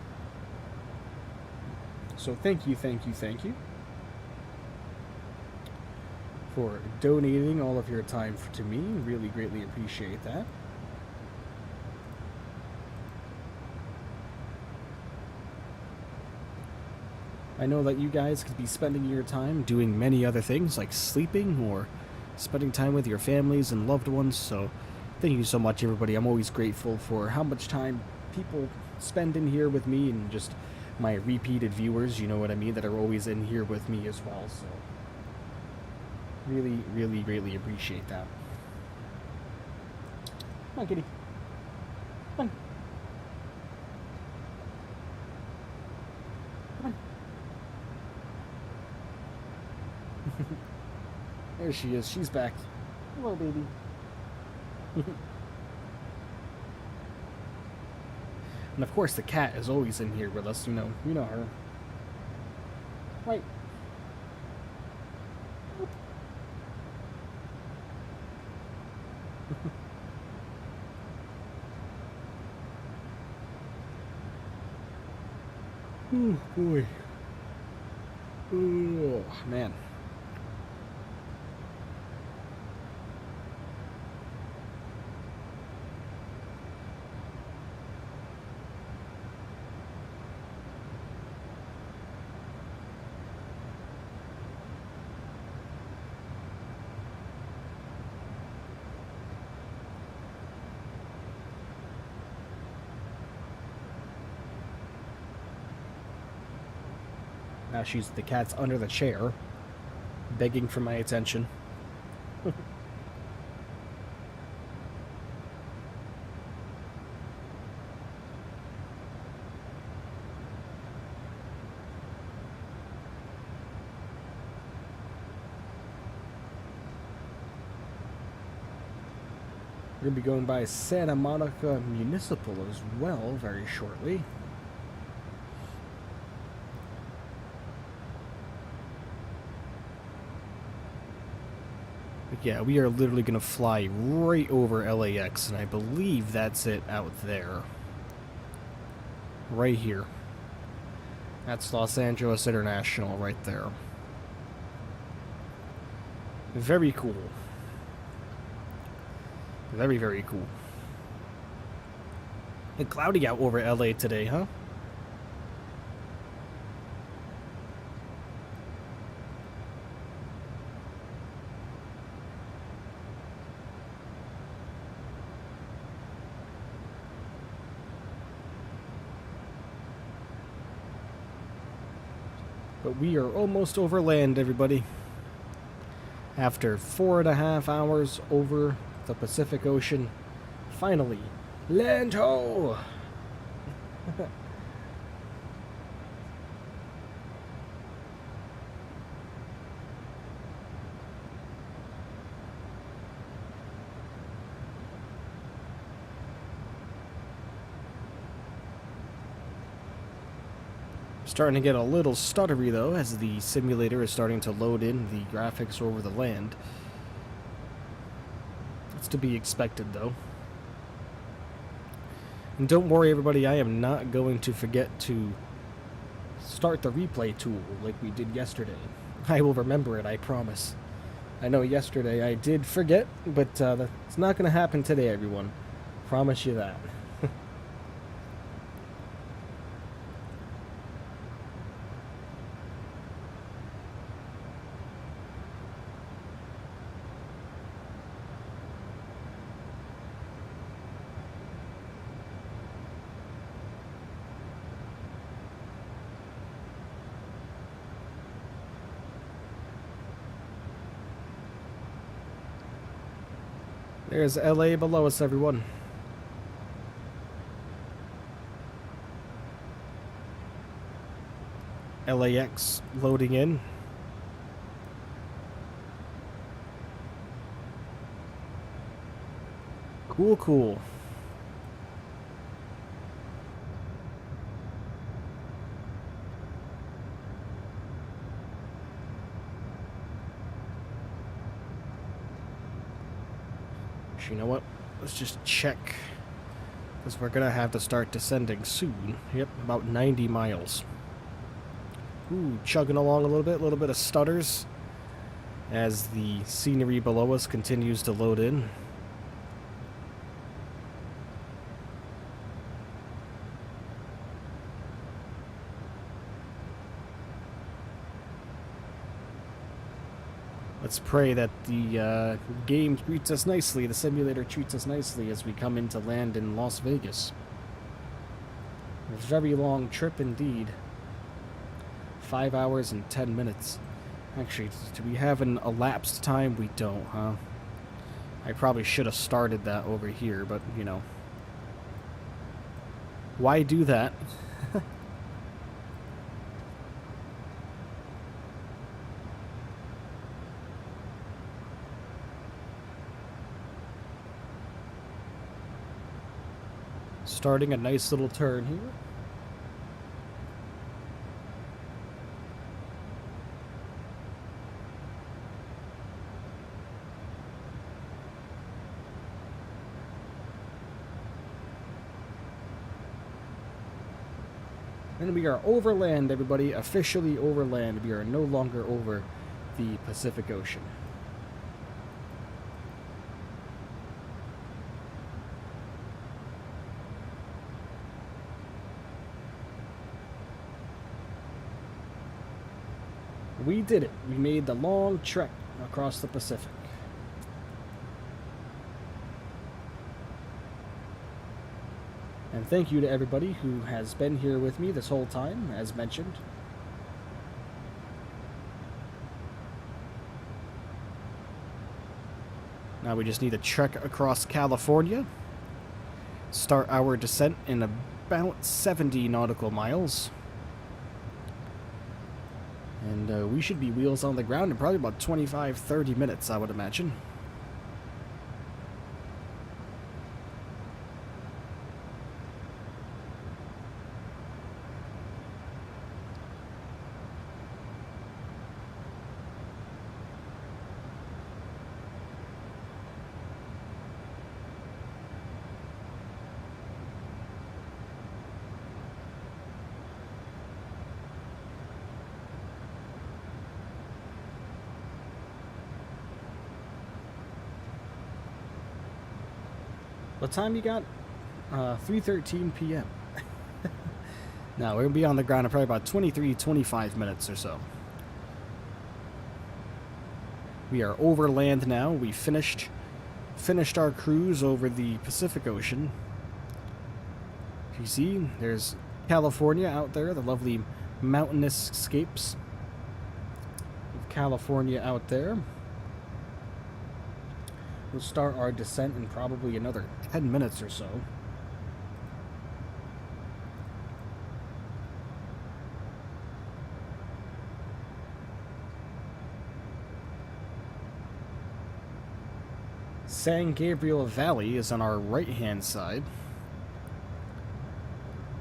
So thank you for donating all of your time to me. Really greatly appreciate that. I know that you guys could be spending your time doing many other things like sleeping or spending time with your families and loved ones, so thank you so much, everybody. I'm always grateful for how much time people spend in here with me, and just my repeated viewers, you know what I mean, that are always in here with me as well, so really, really greatly appreciate that. Come on, kitty. There she is. She's back. Hello, baby. And of course, the cat is always in here with us. You know her. Right. Oh boy. Oh man. Now the cat's under the chair, begging for my attention. We're going to be going by Santa Monica Municipal as well very shortly. But yeah, we are literally going to fly right over LAX, and I believe that's it out there. Right here. That's Los Angeles International right there. Very cool. Very, very cool. And cloudy out over LA today, huh? But we are almost over land, everybody. After 4.5 hours over the Pacific Ocean, finally, land ho! Starting to get a little stuttery though, as the simulator is starting to load in the graphics over the land. That's to be expected though. And don't worry everybody, I am not going to forget to start the replay tool like we did yesterday. I will remember it, I promise. I know yesterday I did forget, but that's not going to happen today, everyone. Promise you that. There's LA below us, everyone. LAX loading in. Cool, cool. You know what? Let's just check. Because we're going to have to start descending soon. Yep, about 90 miles. Ooh, chugging along a little bit of stutters as the scenery below us continues to load in. Let's pray that the game treats us nicely, the simulator treats us nicely as we come into land in Las Vegas. A very long trip indeed. 5 hours and 10 minutes. Actually, do we have an elapsed time? We don't, huh? I probably should have started that over here, but, you know. Why do that? Starting a nice little turn here. And we are overland, everybody. Officially overland. We are no longer over the Pacific Ocean. We did it. We made the long trek across the Pacific. And thank you to everybody who has been here with me this whole time, as mentioned. Now we just need to trek across California. Start our descent in about 70 nautical miles. And we should be wheels on the ground in probably about 25-30 minutes, I would imagine. What time you got? 3:13 p.m. Now, we're going to be on the ground in probably about 23-25 minutes or so. We are overland now. We finished our cruise over the Pacific Ocean. You see, there's California out there, the lovely mountainous scapes of California out there. We'll start our descent in probably another 10 minutes or so. San Gabriel Valley is on our right-hand side.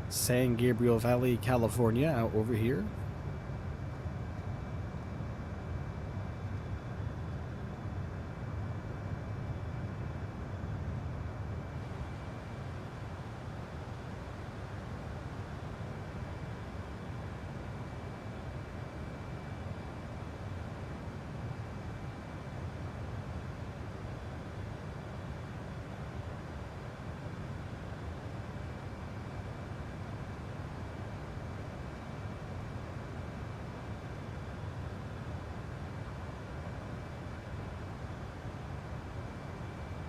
San Gabriel Valley, California, out over here.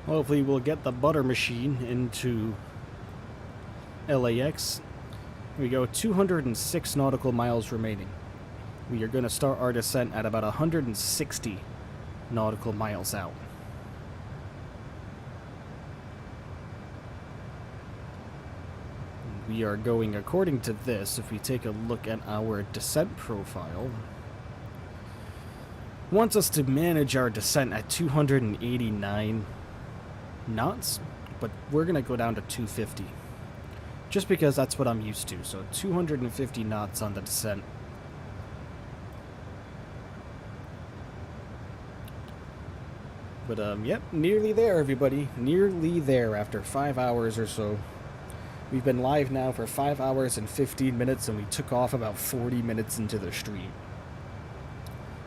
Hopefully we'll get the butter machine into LAX. We go 206 nautical miles remaining. We are going to start our descent at about 160 nautical miles out. We are going according to this. If we take a look at our descent profile, wants us to manage our descent at 289 knots, but we're gonna go down to 250 just because that's what I'm used to. So 250 knots on the descent. But yep, nearly there, everybody. Nearly there after 5 hours or so. We've been live now for 5 hours and 15 minutes, and we took off about 40 minutes into the stream.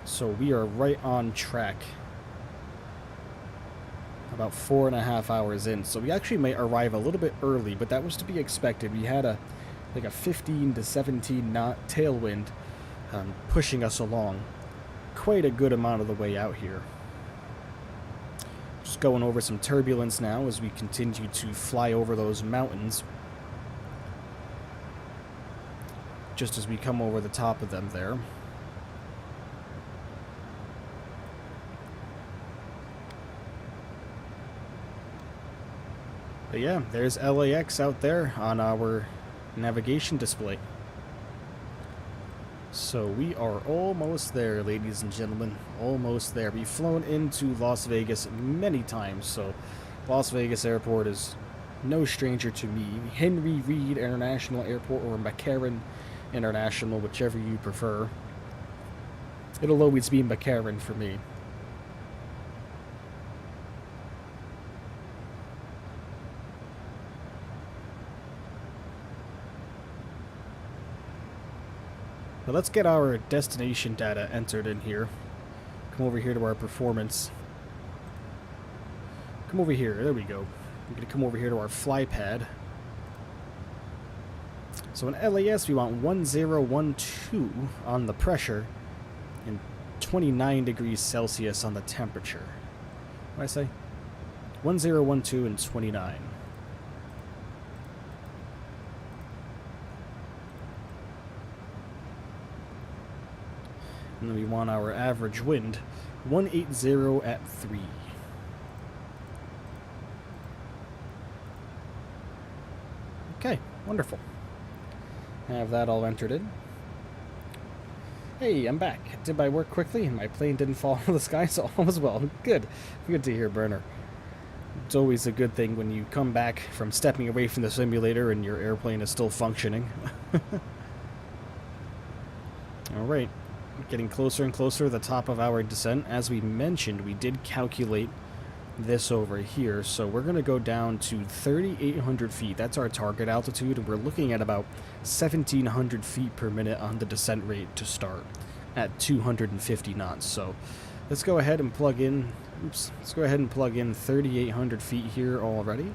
So we are right on track. About 4.5 hours in, so we actually might arrive a little bit early, but that was to be expected. We had a 15 to 17 knot tailwind pushing us along quite a good amount of the way out here. Just going over some turbulence now as we continue to fly over those mountains. Just as we come over the top of them there. But yeah, there's LAX out there on our navigation display. So we are almost there, ladies and gentlemen. Almost there. We've flown into Las Vegas many times, so Las Vegas Airport is no stranger to me. Henry Reed International Airport or McCarran International, whichever you prefer. It'll always be McCarran for me. Now let's get our destination data entered in here. Come over here to our performance. Come over here. There we go. We're going to come over here to our fly pad. So in LAS, we want 1012 on the pressure and 29 degrees Celsius on the temperature. What did I say? 1012 and 29. And then we want our average wind, 180 at 3. Okay, wonderful. Have that all entered in. Hey, I'm back. Did my work quickly and my plane didn't fall out of the sky, so all was well. Good. Good to hear, Burner. It's always a good thing when you come back from stepping away from the simulator and your airplane is still functioning. Alright. Getting closer and closer to the top of our descent. As we mentioned, we did calculate this over here, so we're going to go down to 3,800 feet. That's our target altitude, and we're looking at about 1,700 feet per minute on the descent rate to start at 250 knots. So let's go ahead and plug in, let's go ahead and plug in 3,800 feet here already.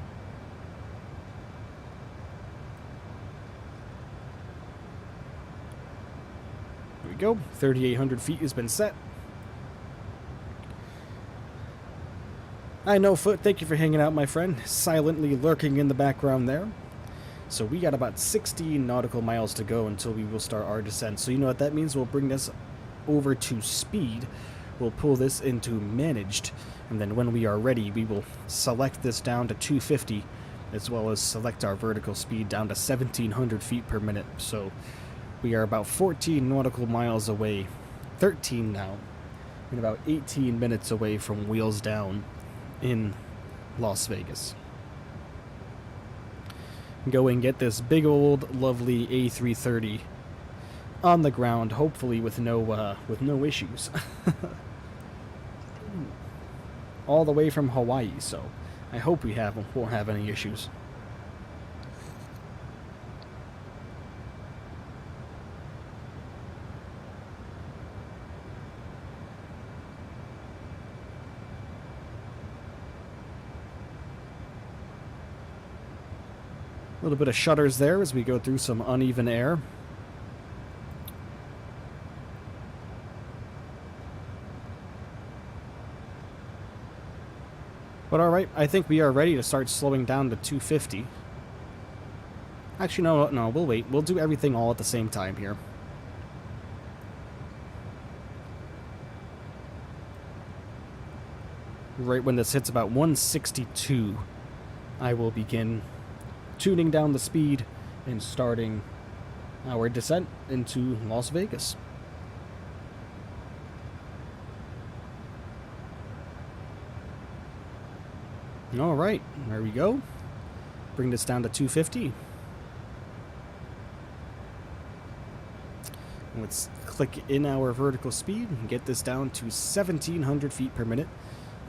There we go, 3,800 feet has been set. I know, Foot, thank you for hanging out, my friend. Silently lurking in the background there. So we got about 16 nautical miles to go until we will start our descent. So you know what that means? We'll bring this over to speed. We'll pull this into managed. And then when we are ready, we will select this down to 250, as well as select our vertical speed down to 1,700 feet per minute. So we are about 14 nautical miles away, 13 now, and about 18 minutes away from wheels down in Las Vegas. Go and get this big old lovely A330 on the ground, hopefully with no issues. All the way from Hawaii, so I hope we won't have any issues. A little bit of shudders there as we go through some uneven air. But alright, I think we are ready to start slowing down to 250. Actually, no, we'll wait. We'll do everything all at the same time here. Right when this hits about 162, I will begin tuning down the speed and starting our descent into Las Vegas. Alright, there we go. Bring this down to 250. Let's click in our vertical speed and get this down to 1,700 feet per minute.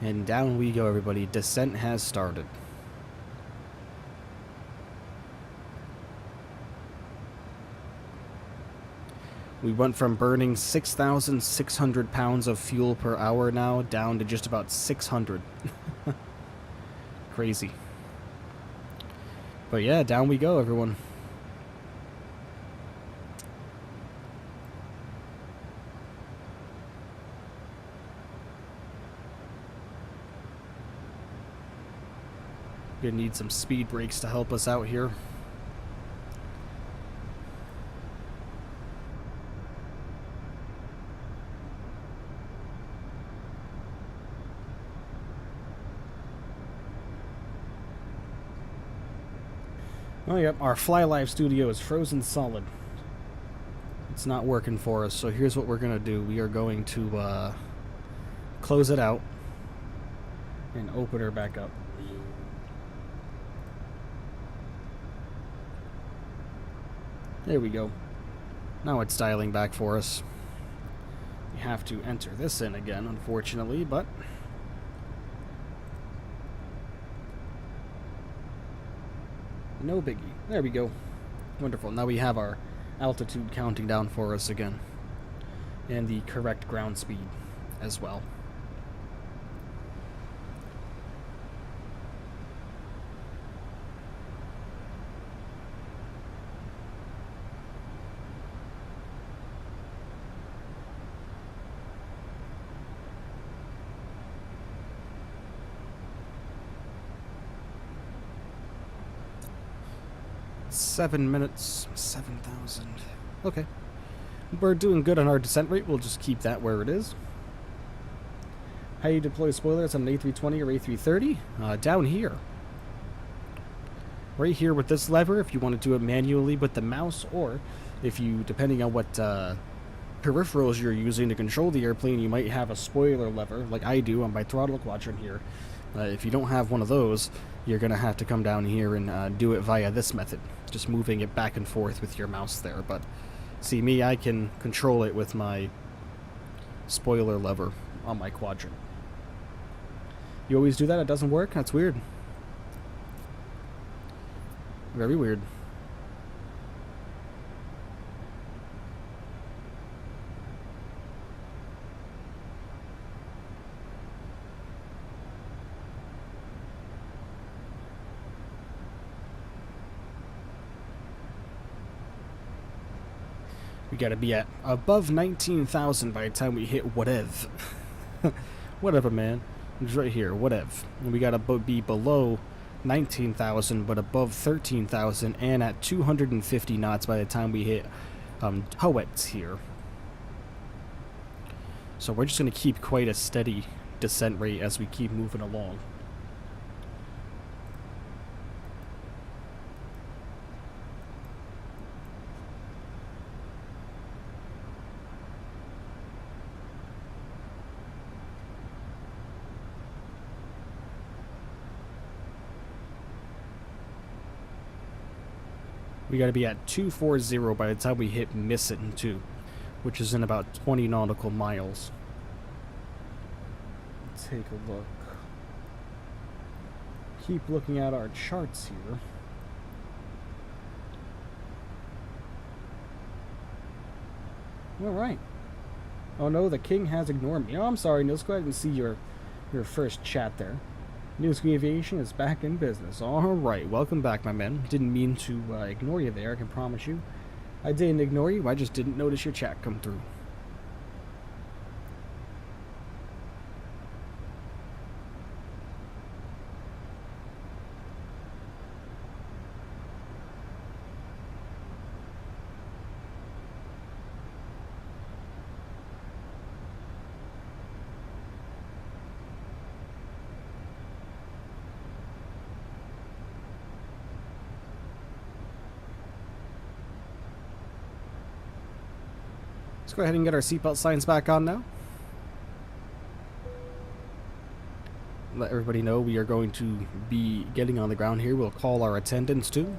And down we go, everybody. Descent has started. We went from burning 6,600 pounds of fuel per hour now down to just about 600. Crazy. But yeah, down we go, everyone. Gonna need some speed brakes to help us out here. Oh, yep, our Fly Live studio is frozen solid. It's not working for us, so here's what we're going to do. We are going to close it out and open her back up. There we go. Now it's dialing back for us. We have to enter this in again, unfortunately, but no biggie. There we go. Wonderful. Now we have our altitude counting down for us again. And the correct ground speed as well. Seven minutes, 7,000. Okay. We're doing good on our descent rate. We'll just keep that where it is. How you deploy spoilers on an A320 or A330? Down here. Right here with this lever, if you want to do it manually with the mouse, or if you, depending on what peripherals you're using to control the airplane, you might have a spoiler lever, like I do on my throttle quadrant here. If you don't have one of those, you're going to have to come down here and do it via this method, just moving it back and forth with your mouse there. But see me, I can control it with my spoiler lever on my quadrant. You always do that? It doesn't work? That's weird. Very weird. We gotta be at above 19,000 by the time we hit whatever. Whatever, man. It's right here, whatever. And we gotta be below 19,000 but above 13,000 and at 250 knots by the time we hit Hawaii's here. So we're just gonna keep quite a steady descent rate as we keep moving along. We gotta be at 240 by the time we hit Mitten too, which is in about 20 nautical miles. Let's take a look. Keep looking at our charts here. Alright. Oh no, the king has ignored me. Oh, I'm sorry, Nils. Go ahead and see your first chat there. News Aviation is back in business. Alright, welcome back, my man. Didn't mean to ignore you there, I can promise you. I didn't ignore you, I just didn't notice your chat come through. Let's go ahead and get our seatbelt signs back on now. Let everybody know we are going to be getting on the ground here. We'll call our attendants too.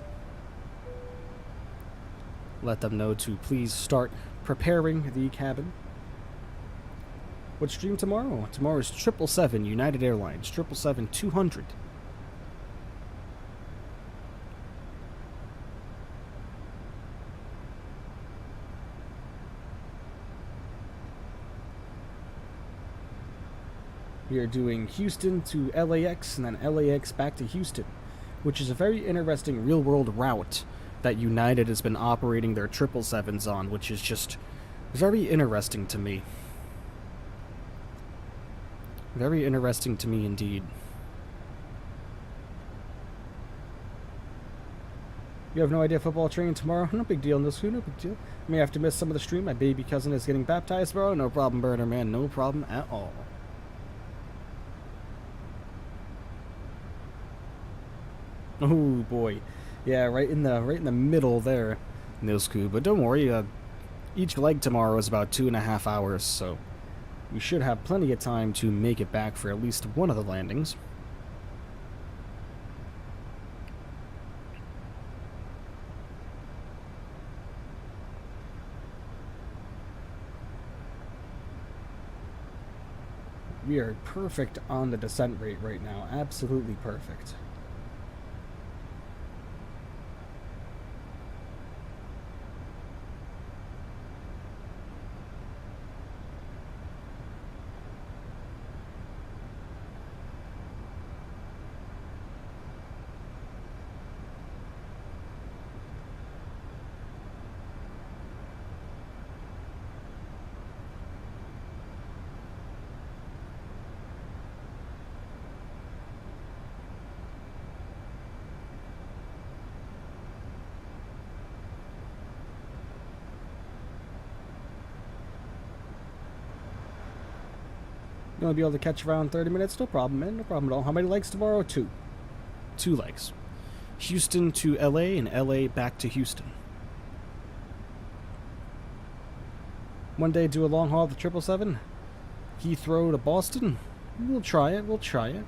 Let them know to please start preparing the cabin. What's stream tomorrow? Tomorrow is 777 United Airlines, 777-200. We are doing Houston to LAX and then LAX back to Houston, which is a very interesting real-world route that United has been operating their 777s on, which is just very interesting to me. Very interesting to me indeed. You have no idea football training tomorrow? No big deal, no big deal. May have to miss some of the stream. My baby cousin is getting baptized, bro. No problem, Burner, man. No problem at all. Oh boy, yeah, right in the middle there, Nilsku. But don't worry, each leg tomorrow is about 2.5 hours, so we should have plenty of time to make it back for at least one of the landings. We are perfect on the descent rate right now. Absolutely perfect. You want to be able to catch around 30 minutes? No problem, man. No problem at all. How many legs tomorrow? 2. 2 legs. Houston to LA and LA back to Houston. One day do a long haul at the 777. Heathrow to Boston. We'll try it. We'll try it.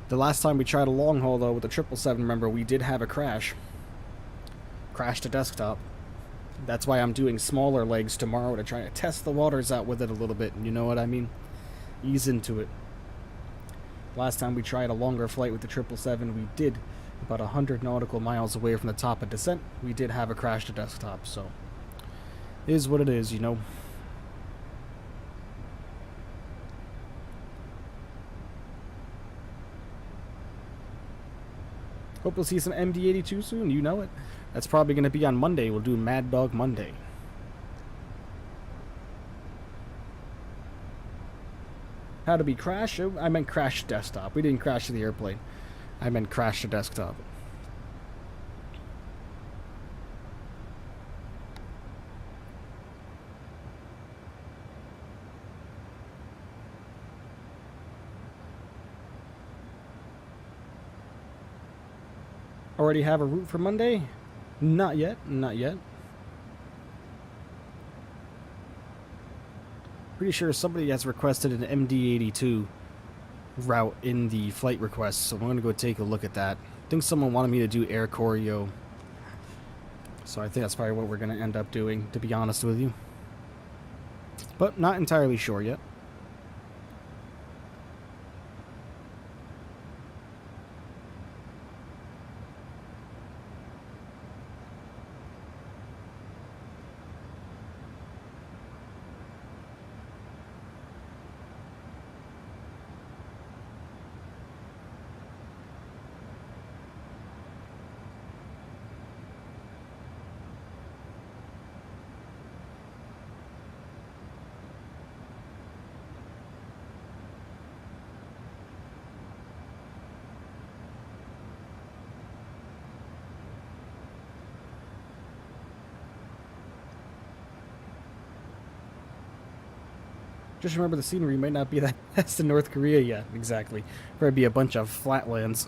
The last time we tried a long haul, though, with the 777, remember, we did have a crash. Crashed a desktop. That's why I'm doing smaller legs tomorrow to try to test the waters out with it a little bit. You know what I mean? Ease into it. Last time we tried a longer flight with the 777, we did about 100 nautical miles away from the top of descent. We did have a crash to desktop, so it is what it is, you know. Hope we'll see some MD-82 soon, you know it. That's probably going to be on Monday. We'll do Mad Dog Monday. How did we crash? I meant crash desktop. We didn't crash the airplane. I meant crash the desktop. Already have a route for Monday? Not yet. Not yet. Pretty sure somebody has requested an MD-82 route in the flight request, so I'm going to go take a look at that. I think someone wanted me to do air choreo, so I think that's probably what we're going to end up doing, to be honest with you. But not entirely sure yet. Just remember the scenery might not be that best in North Korea yet. Exactly. There'd be a bunch of flatlands.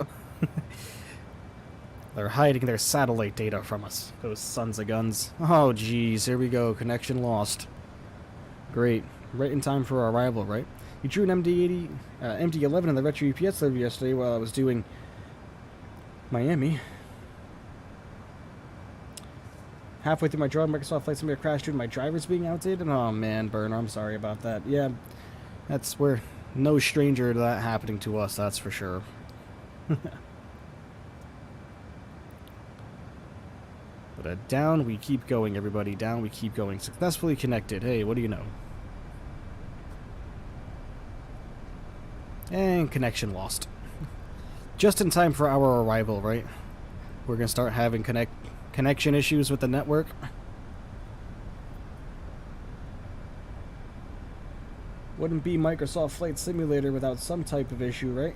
They're hiding their satellite data from us. Those sons of guns. Oh, geez. Here we go. Connection lost. Great. Right in time for our arrival, right? You drew an MD-11 in the retro UPS delivery yesterday while I was doing Miami. Halfway through my draw, Microsoft Flight Simulator crashed due to my drivers being outdated. Oh man, Burner, I'm sorry about that. Yeah, we're no stranger to that happening to us, that's for sure. But down we keep going, everybody. Down we keep going. Successfully connected. Hey, what do you know? And connection lost. Just in time for our arrival, right? We're gonna start having connection issues with the network. Wouldn't be Microsoft Flight Simulator without some type of issue, right?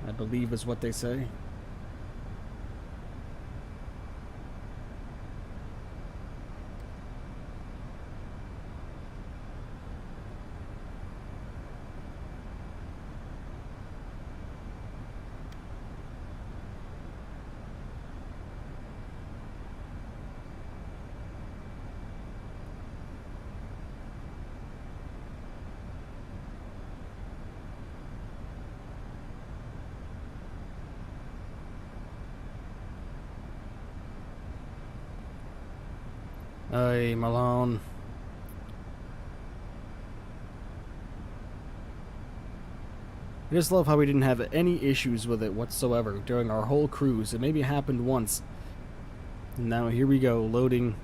I believe is what they say. Hey, Malone. I just love how we didn't have any issues with it whatsoever during our whole cruise. It maybe happened once. And now here we go, loading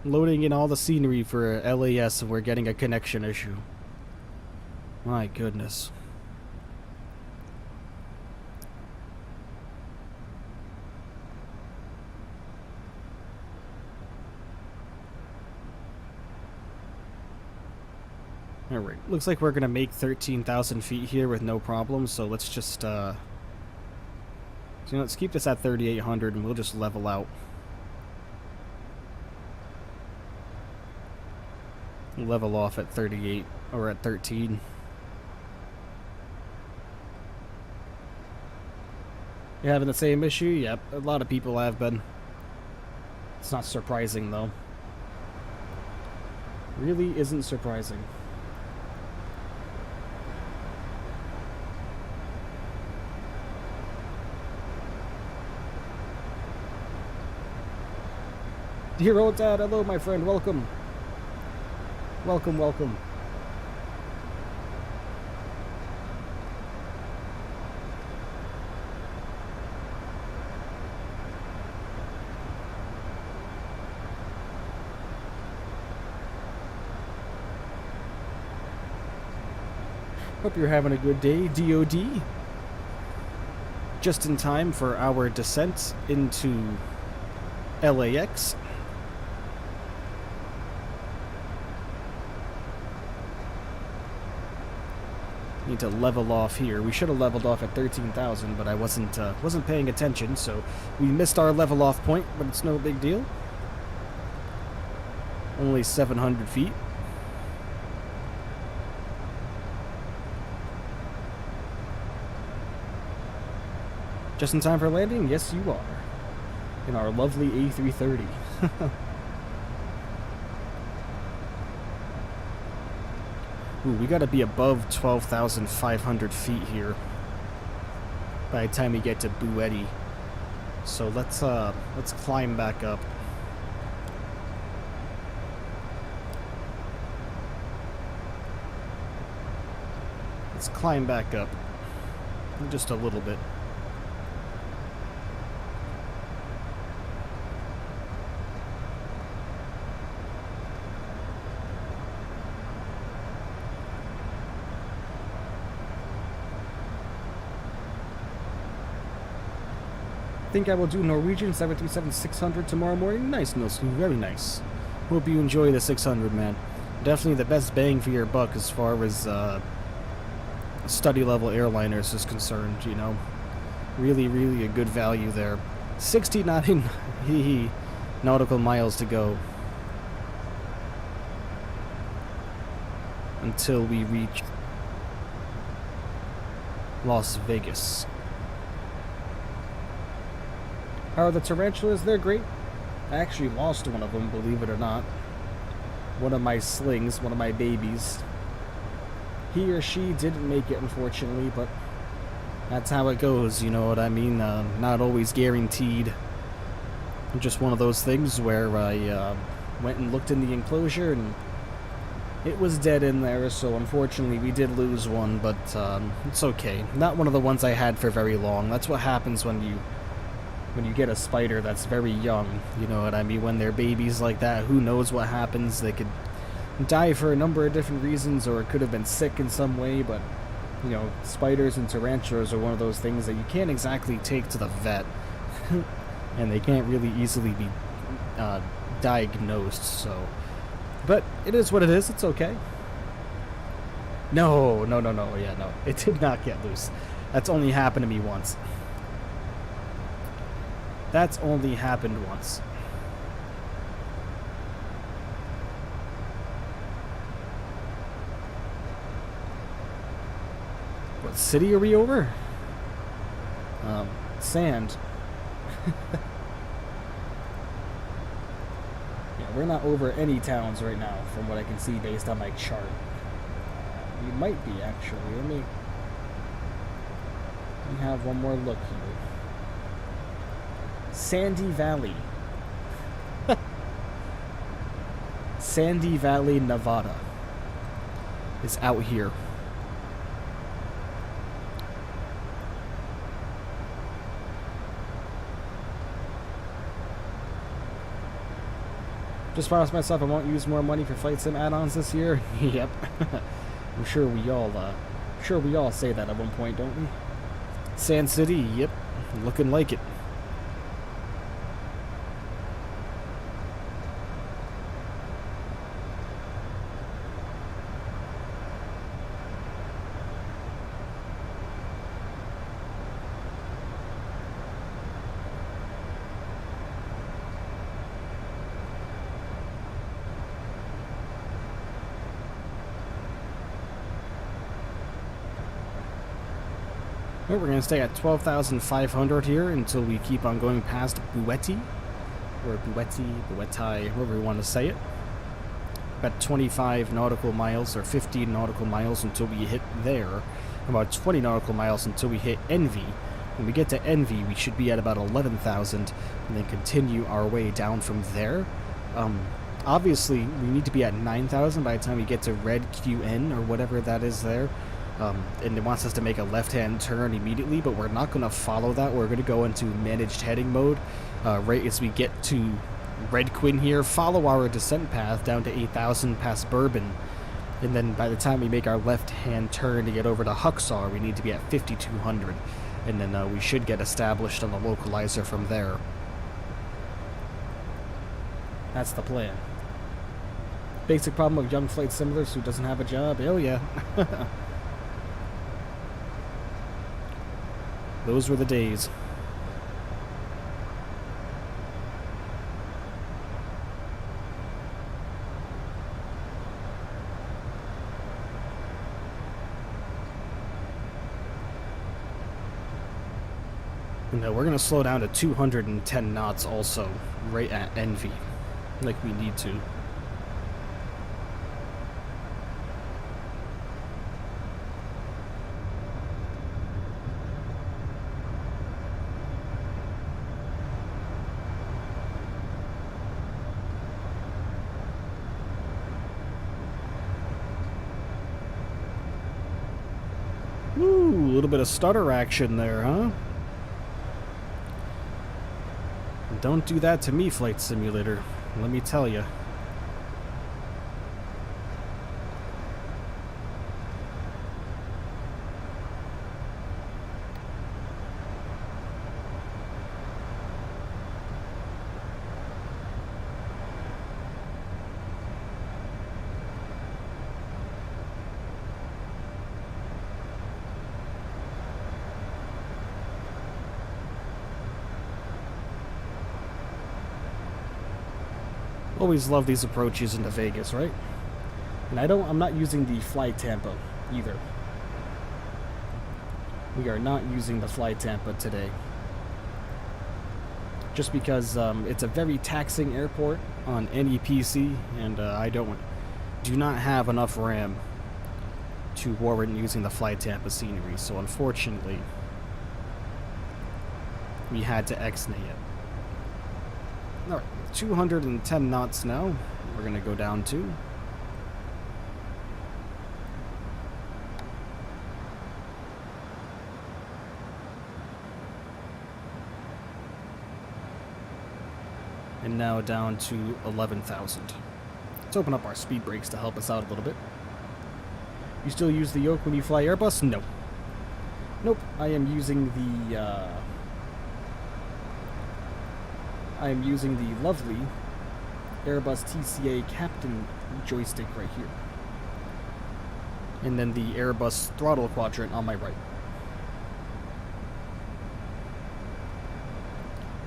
in all the scenery for LAS, and we're getting a connection issue. My goodness. Alright, looks like we're gonna make 13,000 feet here with no problems, so let's just, so let's keep this at 3,800 and we'll just level out. Level off at 38, or at 13. You having the same issue? Yep, a lot of people have been. It's not surprising, though. Really isn't surprising. Dear old dad, hello my friend, welcome. Welcome, welcome. Hope you're having a good day, DOD. Just in time for our descent into LAX. Need to level off here. We should have leveled off at 13,000, but I wasn't paying attention, so we missed our level off point, but it's no big deal. Only 700 feet. Just in time for landing? Yes, you are. In our lovely A330. Ooh, we gotta be above 12,500 feet here by the time we get to Bueti. So let's climb back up. Let's climb back up. Just a little bit. Think I will do Norwegian 737-600 tomorrow morning. Nice, Nilsson. Very nice. Hope you enjoy the 600, man. Definitely the best bang for your buck as far as study level airliners is concerned, you know. Really, really a good value there. 69 nautical miles to go until we reach Las Vegas. How are the tarantulas? They're great. I actually lost one of them, believe it or not. One of my slings, one of my babies. He or she didn't make it, unfortunately, but that's how it goes, you know what I mean? Not always guaranteed. Just one of those things where I went and looked in the enclosure and it was dead in there, so unfortunately we did lose one, but it's okay. Not one of the ones I had for very long. That's what happens when you get a spider that's very young, you know what I mean? When they're babies like that, who knows what happens? They could die for a number of different reasons, or it could have been sick in some way, but, you know, spiders and tarantulas are one of those things that you can't exactly take to the vet, and they can't really easily be diagnosed, so... But it is what it is, it's okay. No, yeah, no, it did not get loose. That's only happened to me once. That's only happened once. What city are we over? Sand. Yeah, we're not over any towns right now, from what I can see based on my chart. We might be, actually. Let me have one more look here. Sandy Valley. Sandy Valley, Nevada is out here. Just promised myself I won't use more money for flight sim add-ons this year. Yep. I'm sure we all say that at one point, don't we? Sand City, yep. Looking like it. We're going to stay at 12,500 here until we keep on going past Bueti, or Buetai, however we want to say it. About 25 nautical miles, or 15 nautical miles until we hit there. About 20 nautical miles until we hit Envy. When we get to Envy, we should be at about 11,000, and then continue our way down from there. Obviously, we need to be at 9,000 by the time we get to Red QN, or whatever that is there. And it wants us to make a left-hand turn immediately, but we're not going to follow that. We're going to go into managed heading mode right as we get to Red Quinn here, follow our descent path down to 8,000 past Bourbon, and then by the time we make our left-hand turn to get over to Huxar, we need to be at 5,200, and then we should get established on the localizer from there. That's the plan. Basic problem of young flight simulars who doesn't have a job? Oh yeah. Those were the days. No, we're going to slow down to 210 knots also, right at Envy, like we need to. Ooh, a little bit of stutter action there, huh? Don't do that to me, Flight Simulator. Let me tell you. Always love these approaches into Vegas, right? And I'm not using the Fly Tampa either. We are not using the Fly Tampa today. Just because it's a very taxing airport on any PC, and I do not have enough RAM to warrant using the Fly Tampa scenery, so unfortunately, we had to X-nay it. Alright, 210 knots now. We're going to go down to. And now down to 11,000. Let's open up our speed brakes to help us out a little bit. You still use the yoke when you fly Airbus? No. Nope, I am using the lovely Airbus TCA Captain joystick right here. And then the Airbus throttle quadrant on my right.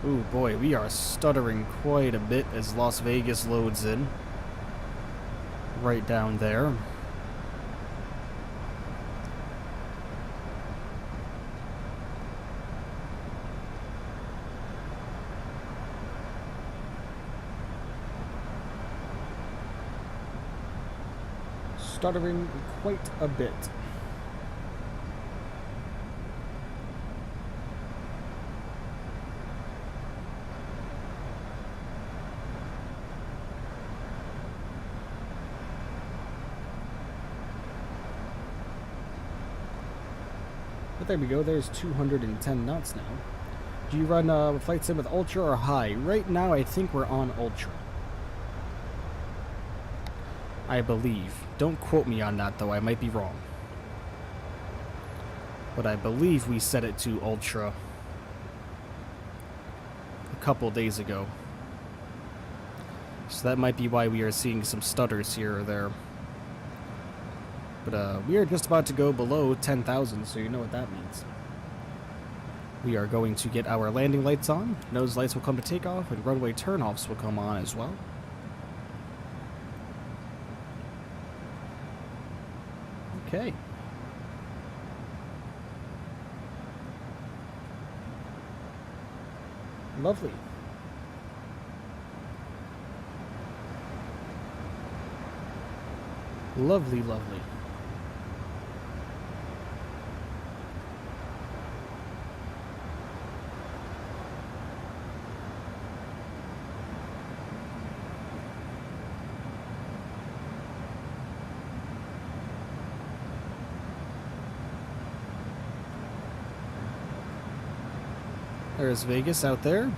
Ooh boy, we are stuttering quite a bit as Las Vegas loads in. Right down there. Stuttering quite a bit. But there we go, there's 210 knots now. Do you run Flight Sim with Ultra or High? Right now I think we're on Ultra. I believe. Don't quote me on that, though. I might be wrong. But I believe we set it to Ultra a couple days ago. So that might be why we are seeing some stutters here or there. But we are just about to go below 10,000, so you know what that means. We are going to get our landing lights on. Nose lights will come to takeoff, and runway turnoffs will come on as well. Okay. Lovely. Lovely, lovely. There's Vegas out there.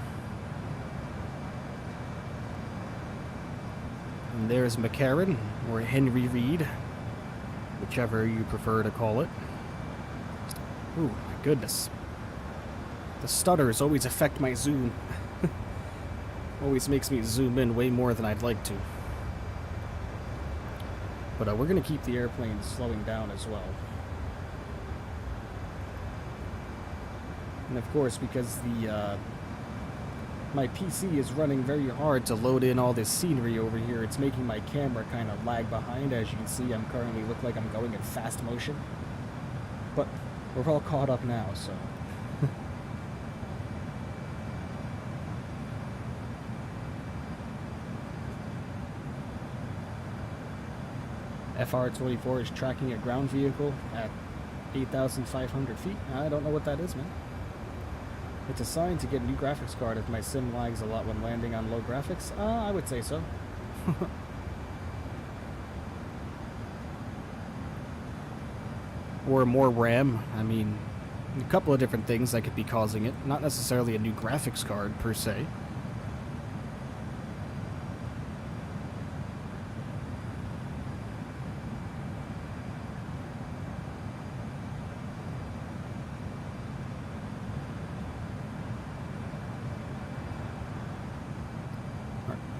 And there's McCarran, or Henry Reed, whichever you prefer to call it. Ooh, my goodness. The stutters always affect my zoom. Always makes me zoom in way more than I'd like to. But we're going to keep the airplane slowing down as well. And of course, because my PC is running very hard to load in all this scenery over here, it's making my camera kind of lag behind. As you can see, I'm currently look like I'm going in fast motion. But we're all caught up now, so. FR-24 is tracking a ground vehicle at 8,500 feet. I don't know what that is, man. It's a sign to get a new graphics card if my sim lags a lot when landing on low graphics. I would say so. Or more RAM. I mean, a couple of different things that could be causing it. Not necessarily a new graphics card, per se.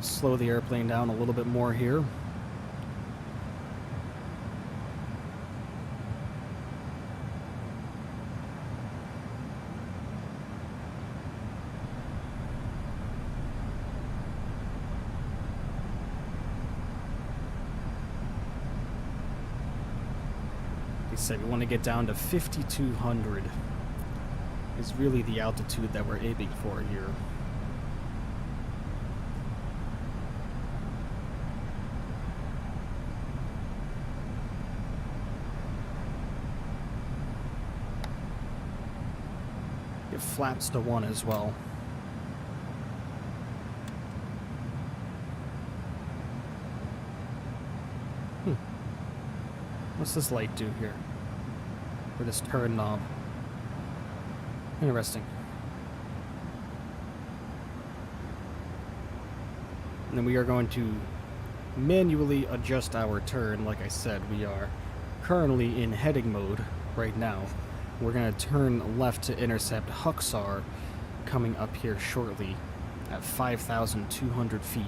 Slow the airplane down a little bit more here. They said we want to get down to 5,200 is really the altitude that we're aiming for here. It flaps to 1 as well. What's this light do here? Or this turn knob? Interesting. And then we are going to manually adjust our turn. Like I said, we are currently in heading mode right now. We're going to turn left to intercept Huxar coming up here shortly at 5,200 feet.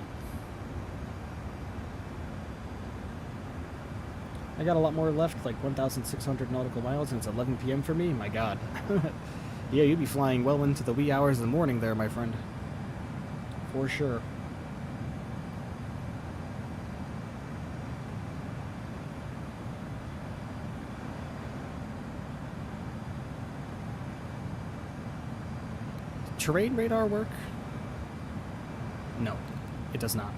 I got a lot more left, like 1,600 nautical miles, and it's 11 p.m. for me? My god. Yeah, you'd be flying well into the wee hours of the morning there, my friend. For sure. Terrain radar work? No, it does not.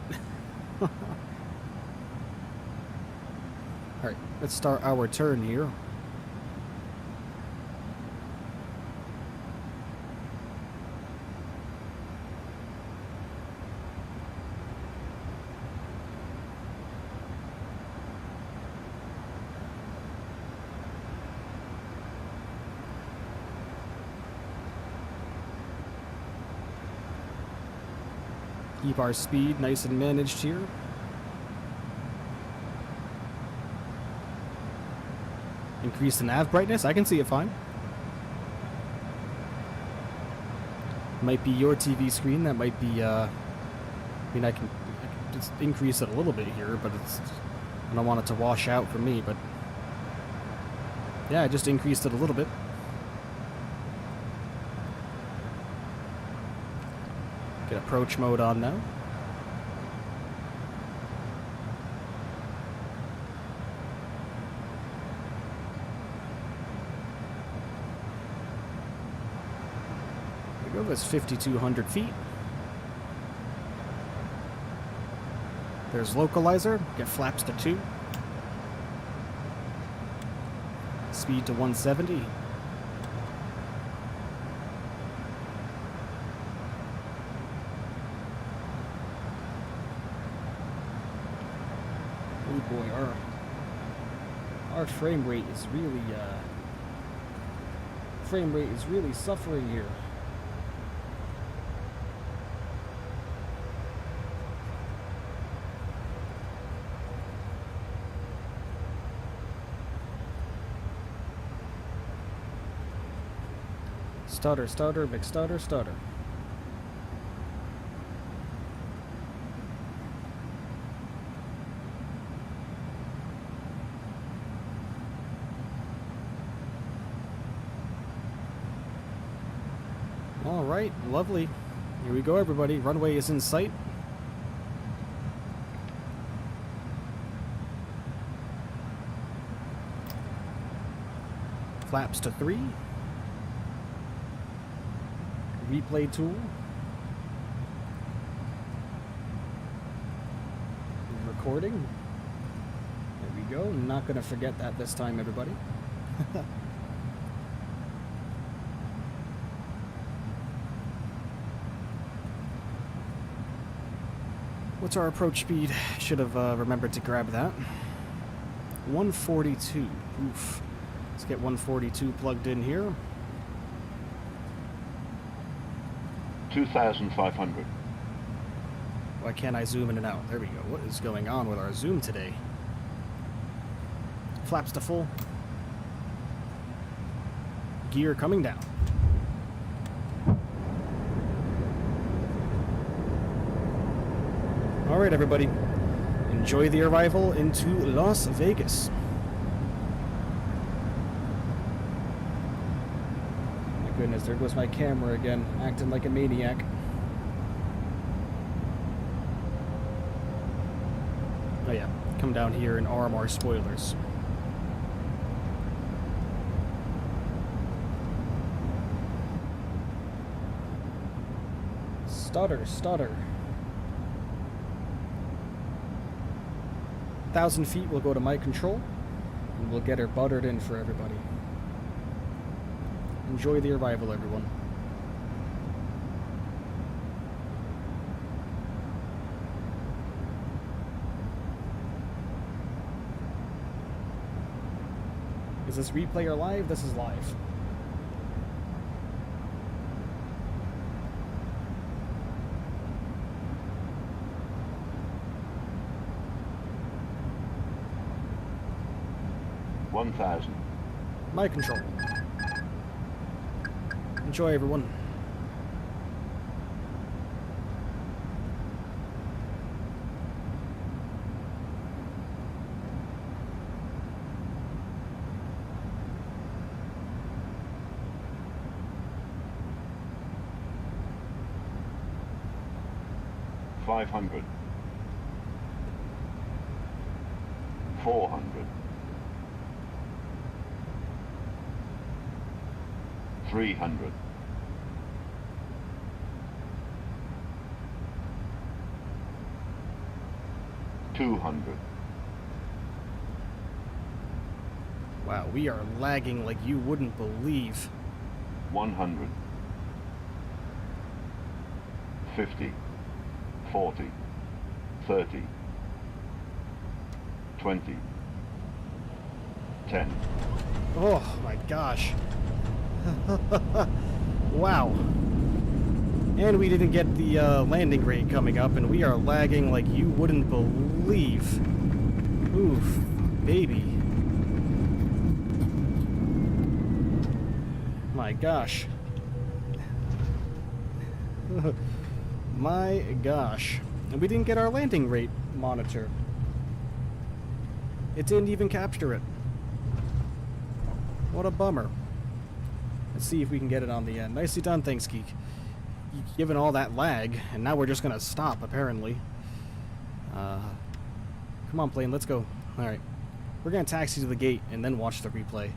Alright, let's start our turn here. Keep our speed nice and managed here. Increase the nav brightness. I can see it fine. Might be your TV screen. That might be, I mean, I can just increase it a little bit here, but I don't want it to wash out for me, but yeah, I just increased it a little bit. Get approach mode on now. There we go, that's 5,200 feet. There's localizer, get flaps to 2. Speed to 170. Oh boy, our frame rate is really suffering here. Stutter, stutter, big stutter, stutter. All right, lovely. Here we go, everybody. Runway is in sight. Flaps to 3. Replay tool. Recording. There we go. Not going to forget that this time, everybody. What's our approach speed? Should have remembered to grab that. 142. Oof. Let's get 142 plugged in here. 2,500. Why can't I zoom in and out? There we go. What is going on with our zoom today? Flaps to full. Gear coming down. All right, everybody. Enjoy the arrival into Las Vegas. Goodness, there goes my camera again, acting like a maniac. Oh yeah, come down here and arm our spoilers. Stutter, stutter. 1,000 feet will go to my control, and we'll get her buttered in for everybody. Enjoy the arrival, everyone. Is this replay or live? This is live. $1,000. My control. Enjoy, everyone. $500. $400. $300. $200. Wow, we are lagging like you wouldn't believe. 100. 50. 40. 30. 20. 10. Oh my gosh. Wow. And we didn't get the landing rate coming up, and we are lagging like you wouldn't believe. Oof, baby. my gosh. My gosh. And we didn't get our landing rate monitor. It didn't even capture it. What a bummer. Let's see if we can get it on the end. Nicely done, thanks, Geek. Given all that lag, and now we're just gonna stop, apparently. Come on, plane, let's go. Alright. We're gonna taxi to the gate and then watch the replay.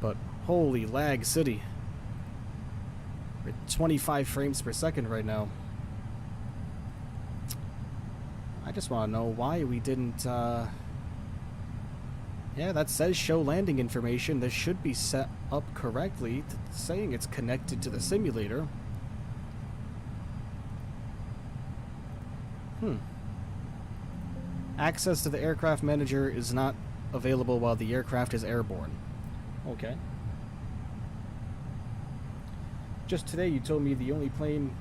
But, holy lag city. We're at 25 frames per second right now. I just want to know why we didn't, yeah, that says show landing information. This should be set up correctly, saying it's connected to the simulator. Access to the aircraft manager is not available while the aircraft is airborne. Okay. Just today you told me the only plane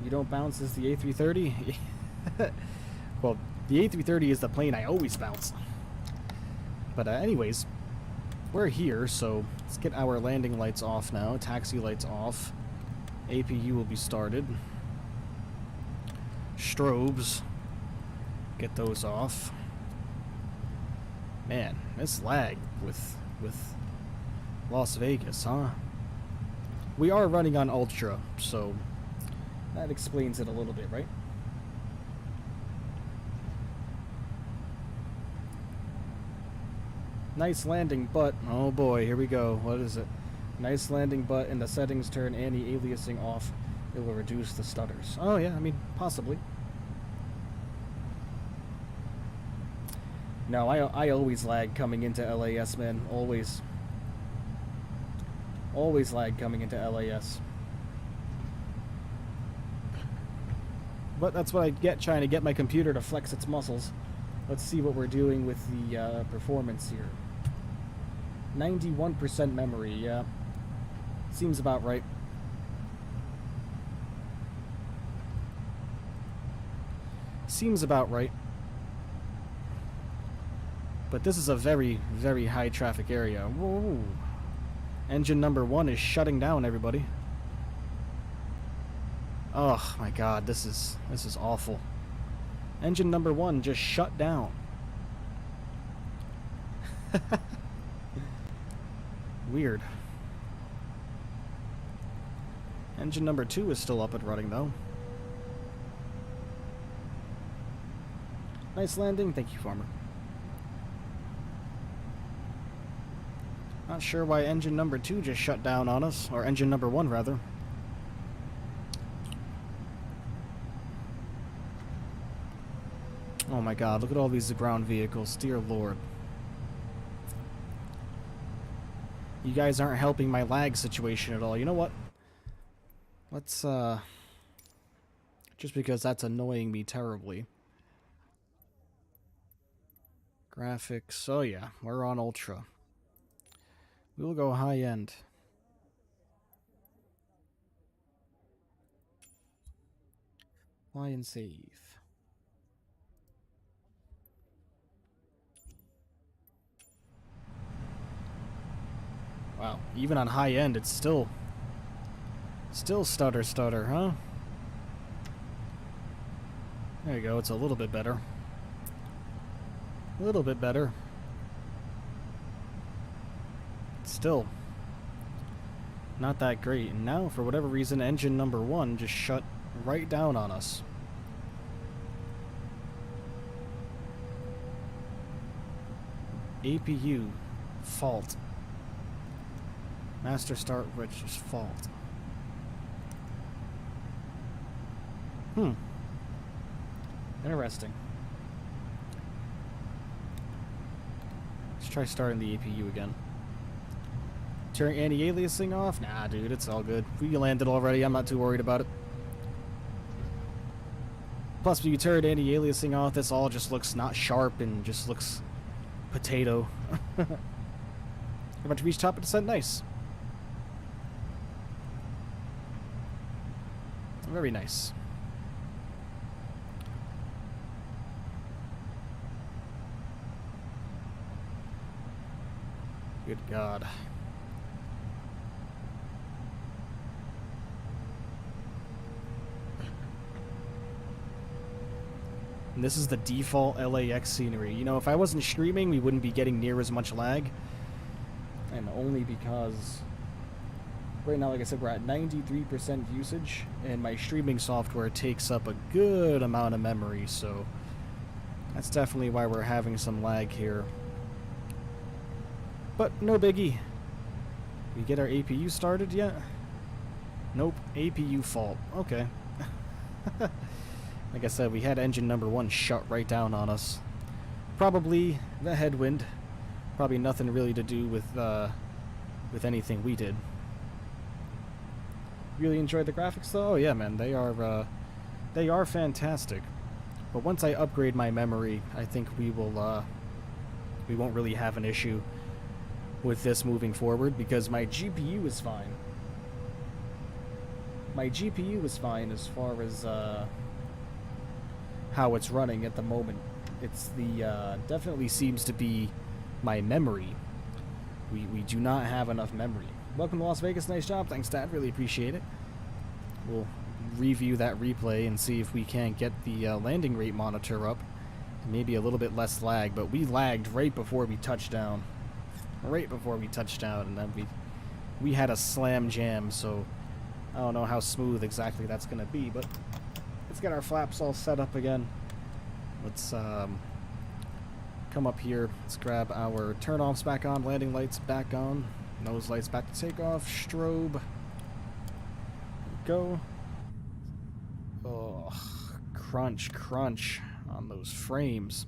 you don't bounce is the A330. Well, the A330 is the plane I always bounce. But anyways, we're here, so let's get our landing lights off now. Taxi lights off. APU will be started. Strobes. Get those off. Man, this lag with Las Vegas, huh? We are running on Ultra, so that explains it a little bit, right? Nice landing, but oh boy, here we go. What is it? Nice landing, but in the settings turn anti-aliasing off. It will reduce the stutters. Oh yeah, I mean, possibly. No, I always lag coming into LAS, man. Always. Always lag coming into LAS. But that's what I get trying to get my computer to flex its muscles. Let's see what we're doing with the performance here. 91% memory, yeah. Seems about right. Seems about right. But this is a very, very high traffic area. Whoa. Engine number 1 is shutting down, everybody. Oh my god, this is awful. Engine number 1 just shut down. Weird. Engine number 2 is still up and running though. Nice landing, thank you, Farmer. Not sure why engine number 2 just shut down on us, or engine number 1 rather. Oh my god, look at all these ground vehicles, dear lord. You guys aren't helping my lag situation at all. You know what? Let's, just because that's annoying me terribly. Graphics, oh yeah, we're on Ultra. We will go high end. Fly and save. Wow, even on high end, it's still stutter, huh? There you go, it's a little bit better. A little bit better. Still not that great. And now, for whatever reason, engine number 1 just shut right down on us. APU fault. Master start which is fault. Interesting. Let's try starting the APU again. Turn anti-aliasing off? Nah, dude, it's all good. We landed already. I'm not too worried about it. Plus, when you turn anti-aliasing off, this all just looks not sharp and just looks potato. How about to reach top of descent? Nice. Very nice. Good God. And this is the default LAX scenery. You know, if I wasn't streaming, we wouldn't be getting near as much lag. And only because right now, like I said, we're at 93% usage, and my streaming software takes up a good amount of memory, so that's definitely why we're having some lag here. But no biggie. We get our APU started yet? Nope, APU fault. Okay. Like I said, we had engine number 1 shut right down on us. Probably the headwind. Probably nothing really to do with anything we did. Really enjoyed the graphics though? Oh yeah, man, they are fantastic. But once I upgrade my memory, I think we won't really have an issue with this moving forward, because my GPU is fine. My GPU is fine as far as how it's running at the moment. It's the definitely seems to be my memory. We do not have enough memory. Welcome to Las Vegas. Nice job. Thanks, Dad. Really appreciate it. We'll review that replay and see if we can't get the landing rate monitor up. Maybe a little bit less lag, but we lagged right before we touched down. Right before we touched down, and then we had a slam jam, so I don't know how smooth exactly that's going to be, but let's get our flaps all set up again. Let's come up here. Let's grab our turn-offs back on, landing lights back on, nose lights back to takeoff, strobe. Go. Oh, crunch, crunch on those frames.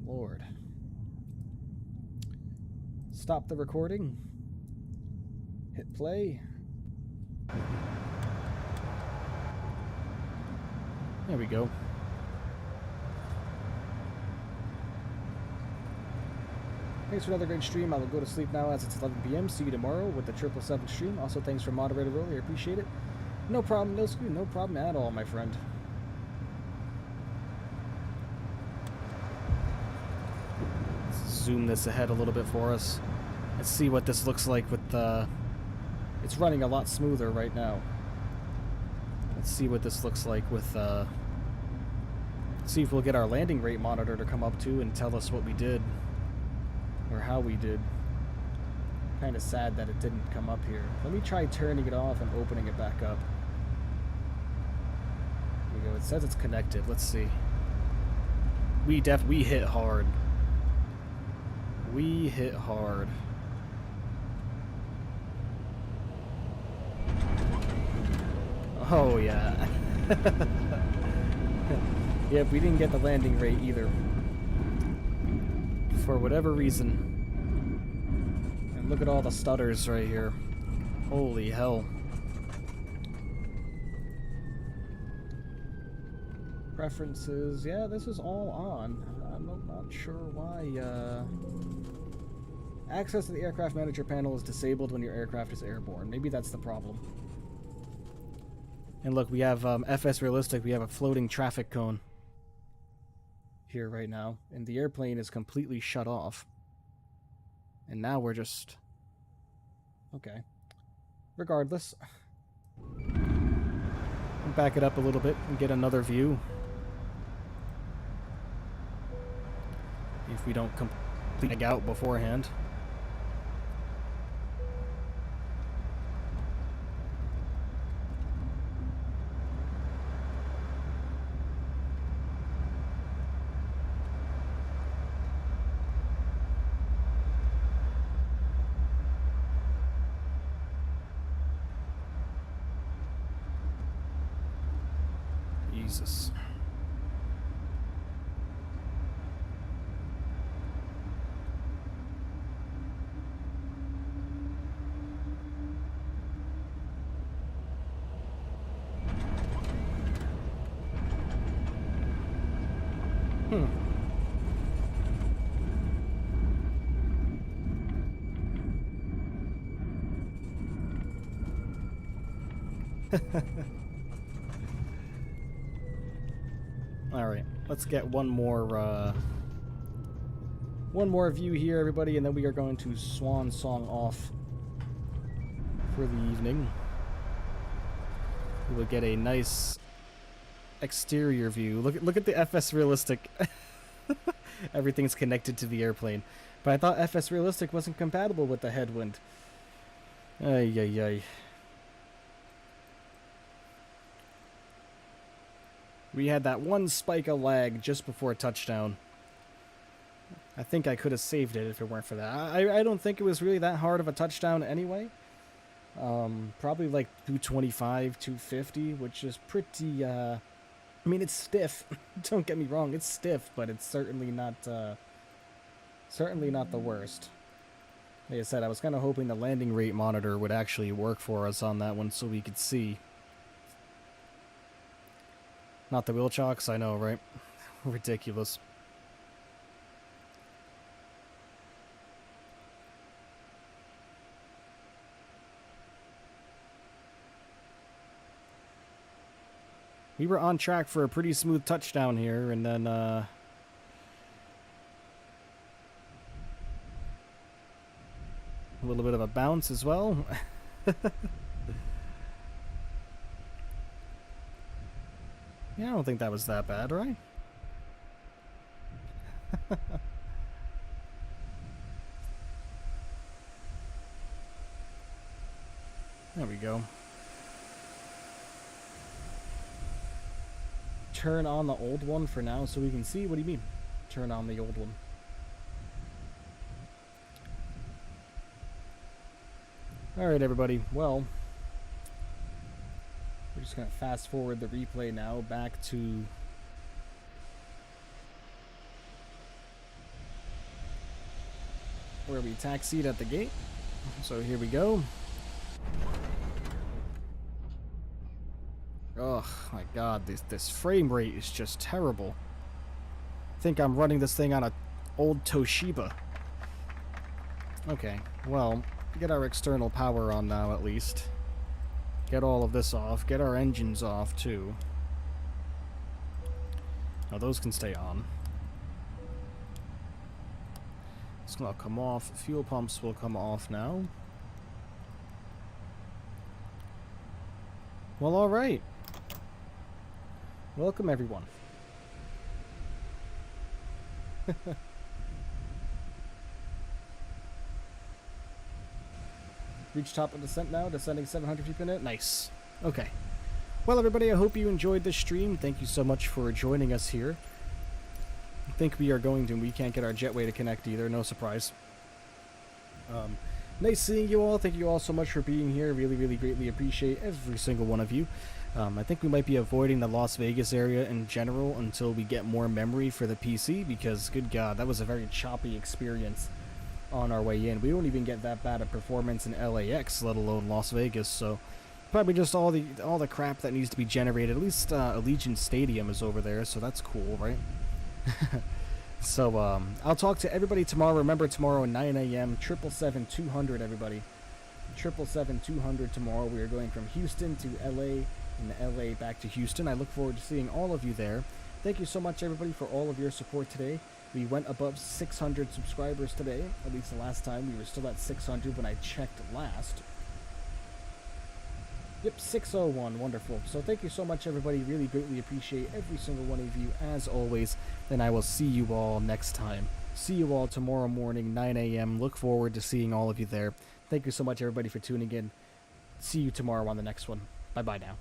Lord. Stop the recording. Hit play. There we go. Thanks for another great stream. I will go to sleep now as it's 11 p.m. See you tomorrow with the 777 stream. Also, thanks for moderator role. I appreciate it. No problem, no screw, no problem at all, my friend. Let's zoom this ahead a little bit for us. Let's see what this looks like with the... It's running a lot smoother right now. Let's see what this looks like with... See if we'll get our landing rate monitor to come up too and tell us what we did. Or how we did. Kind of sad that it didn't come up here. Let me try turning it off and opening it back up. There we go. It says it's connected. Let's see. We hit hard. We hit hard. Oh yeah. Yep, we didn't get the landing rate either. For whatever reason. And look at all the stutters right here. Holy hell. Preferences. Yeah, this is all on. I'm not sure why. Access to the aircraft manager panel is disabled when your aircraft is airborne. Maybe that's the problem. And look, we have FS Realistic. We have a floating traffic cone here right now, and the airplane is completely shut off. And now we're just... Okay. Regardless. We'll back it up a little bit and get another view. If we don't completely out beforehand. Jesus. Alright, let's get one more view here, everybody, and then we are going to swan song off for the evening. We will get a nice exterior view. Look at the FS Realistic. Everything's connected to the airplane. But I thought FS Realistic wasn't compatible with the headwind. Ay, ay, ay. We had that one spike of lag just before touchdown. I think I could have saved it if it weren't for that. I don't think it was really that hard of a touchdown anyway. Probably like 225, 250, which is pretty, I mean, it's stiff. Don't get me wrong, it's stiff, but it's certainly not the worst. Like I said, I was kind of hoping the landing rate monitor would actually work for us on that one so we could see. Not the wheel chocks, I know, right? Ridiculous. We were on track for a pretty smooth touchdown here, and then, a little bit of a bounce as well. Yeah, I don't think that was that bad, right? There we go. Turn on the old one for now so we can see. What do you mean? Turn on the old one. Alright, everybody. Well, we're just going to fast forward the replay now back to where we taxied at the gate. So here we go. Oh my god, this frame rate is just terrible. I think I'm running this thing on a old Toshiba. Okay, well, get our external power on now at least. Get all of this off. Get our engines off too. Now those can stay on. It's gonna come off. Fuel pumps will come off now. Well, alright. Welcome, everyone. Reach top of descent now, descending 700 feet per minute. Nice. Okay. Well, everybody, I hope you enjoyed this stream. Thank you so much for joining us here. I think we are going to, we can't get our jetway to connect either, no surprise. Nice seeing you all. Thank you all so much for being here. Really, really greatly appreciate every single one of you. I think we might be avoiding the Las Vegas area in general until we get more memory for the PC, because, good God, that was a very choppy experience on our way in. We don't even get that bad of performance in LAX, let alone Las Vegas, so probably just all the crap that needs to be generated. At least Allegiant Stadium is over there, so that's cool, right? So I'll talk to everybody tomorrow. Remember, tomorrow at 9 a.m. 777-200, everybody. 777-200 tomorrow. We are going from Houston to LA, and LA back to Houston. I look forward to seeing all of you there. Thank you so much, everybody, for all of your support today. We went above 600 subscribers today. At least the last time. We were still at 600 when I checked last. Yep, 601. Wonderful. So thank you so much, everybody. Really greatly appreciate every single one of you, as always. And I will see you all next time. See you all tomorrow morning, 9 a.m. Look forward to seeing all of you there. Thank you so much, everybody, for tuning in. See you tomorrow on the next one. Bye-bye now.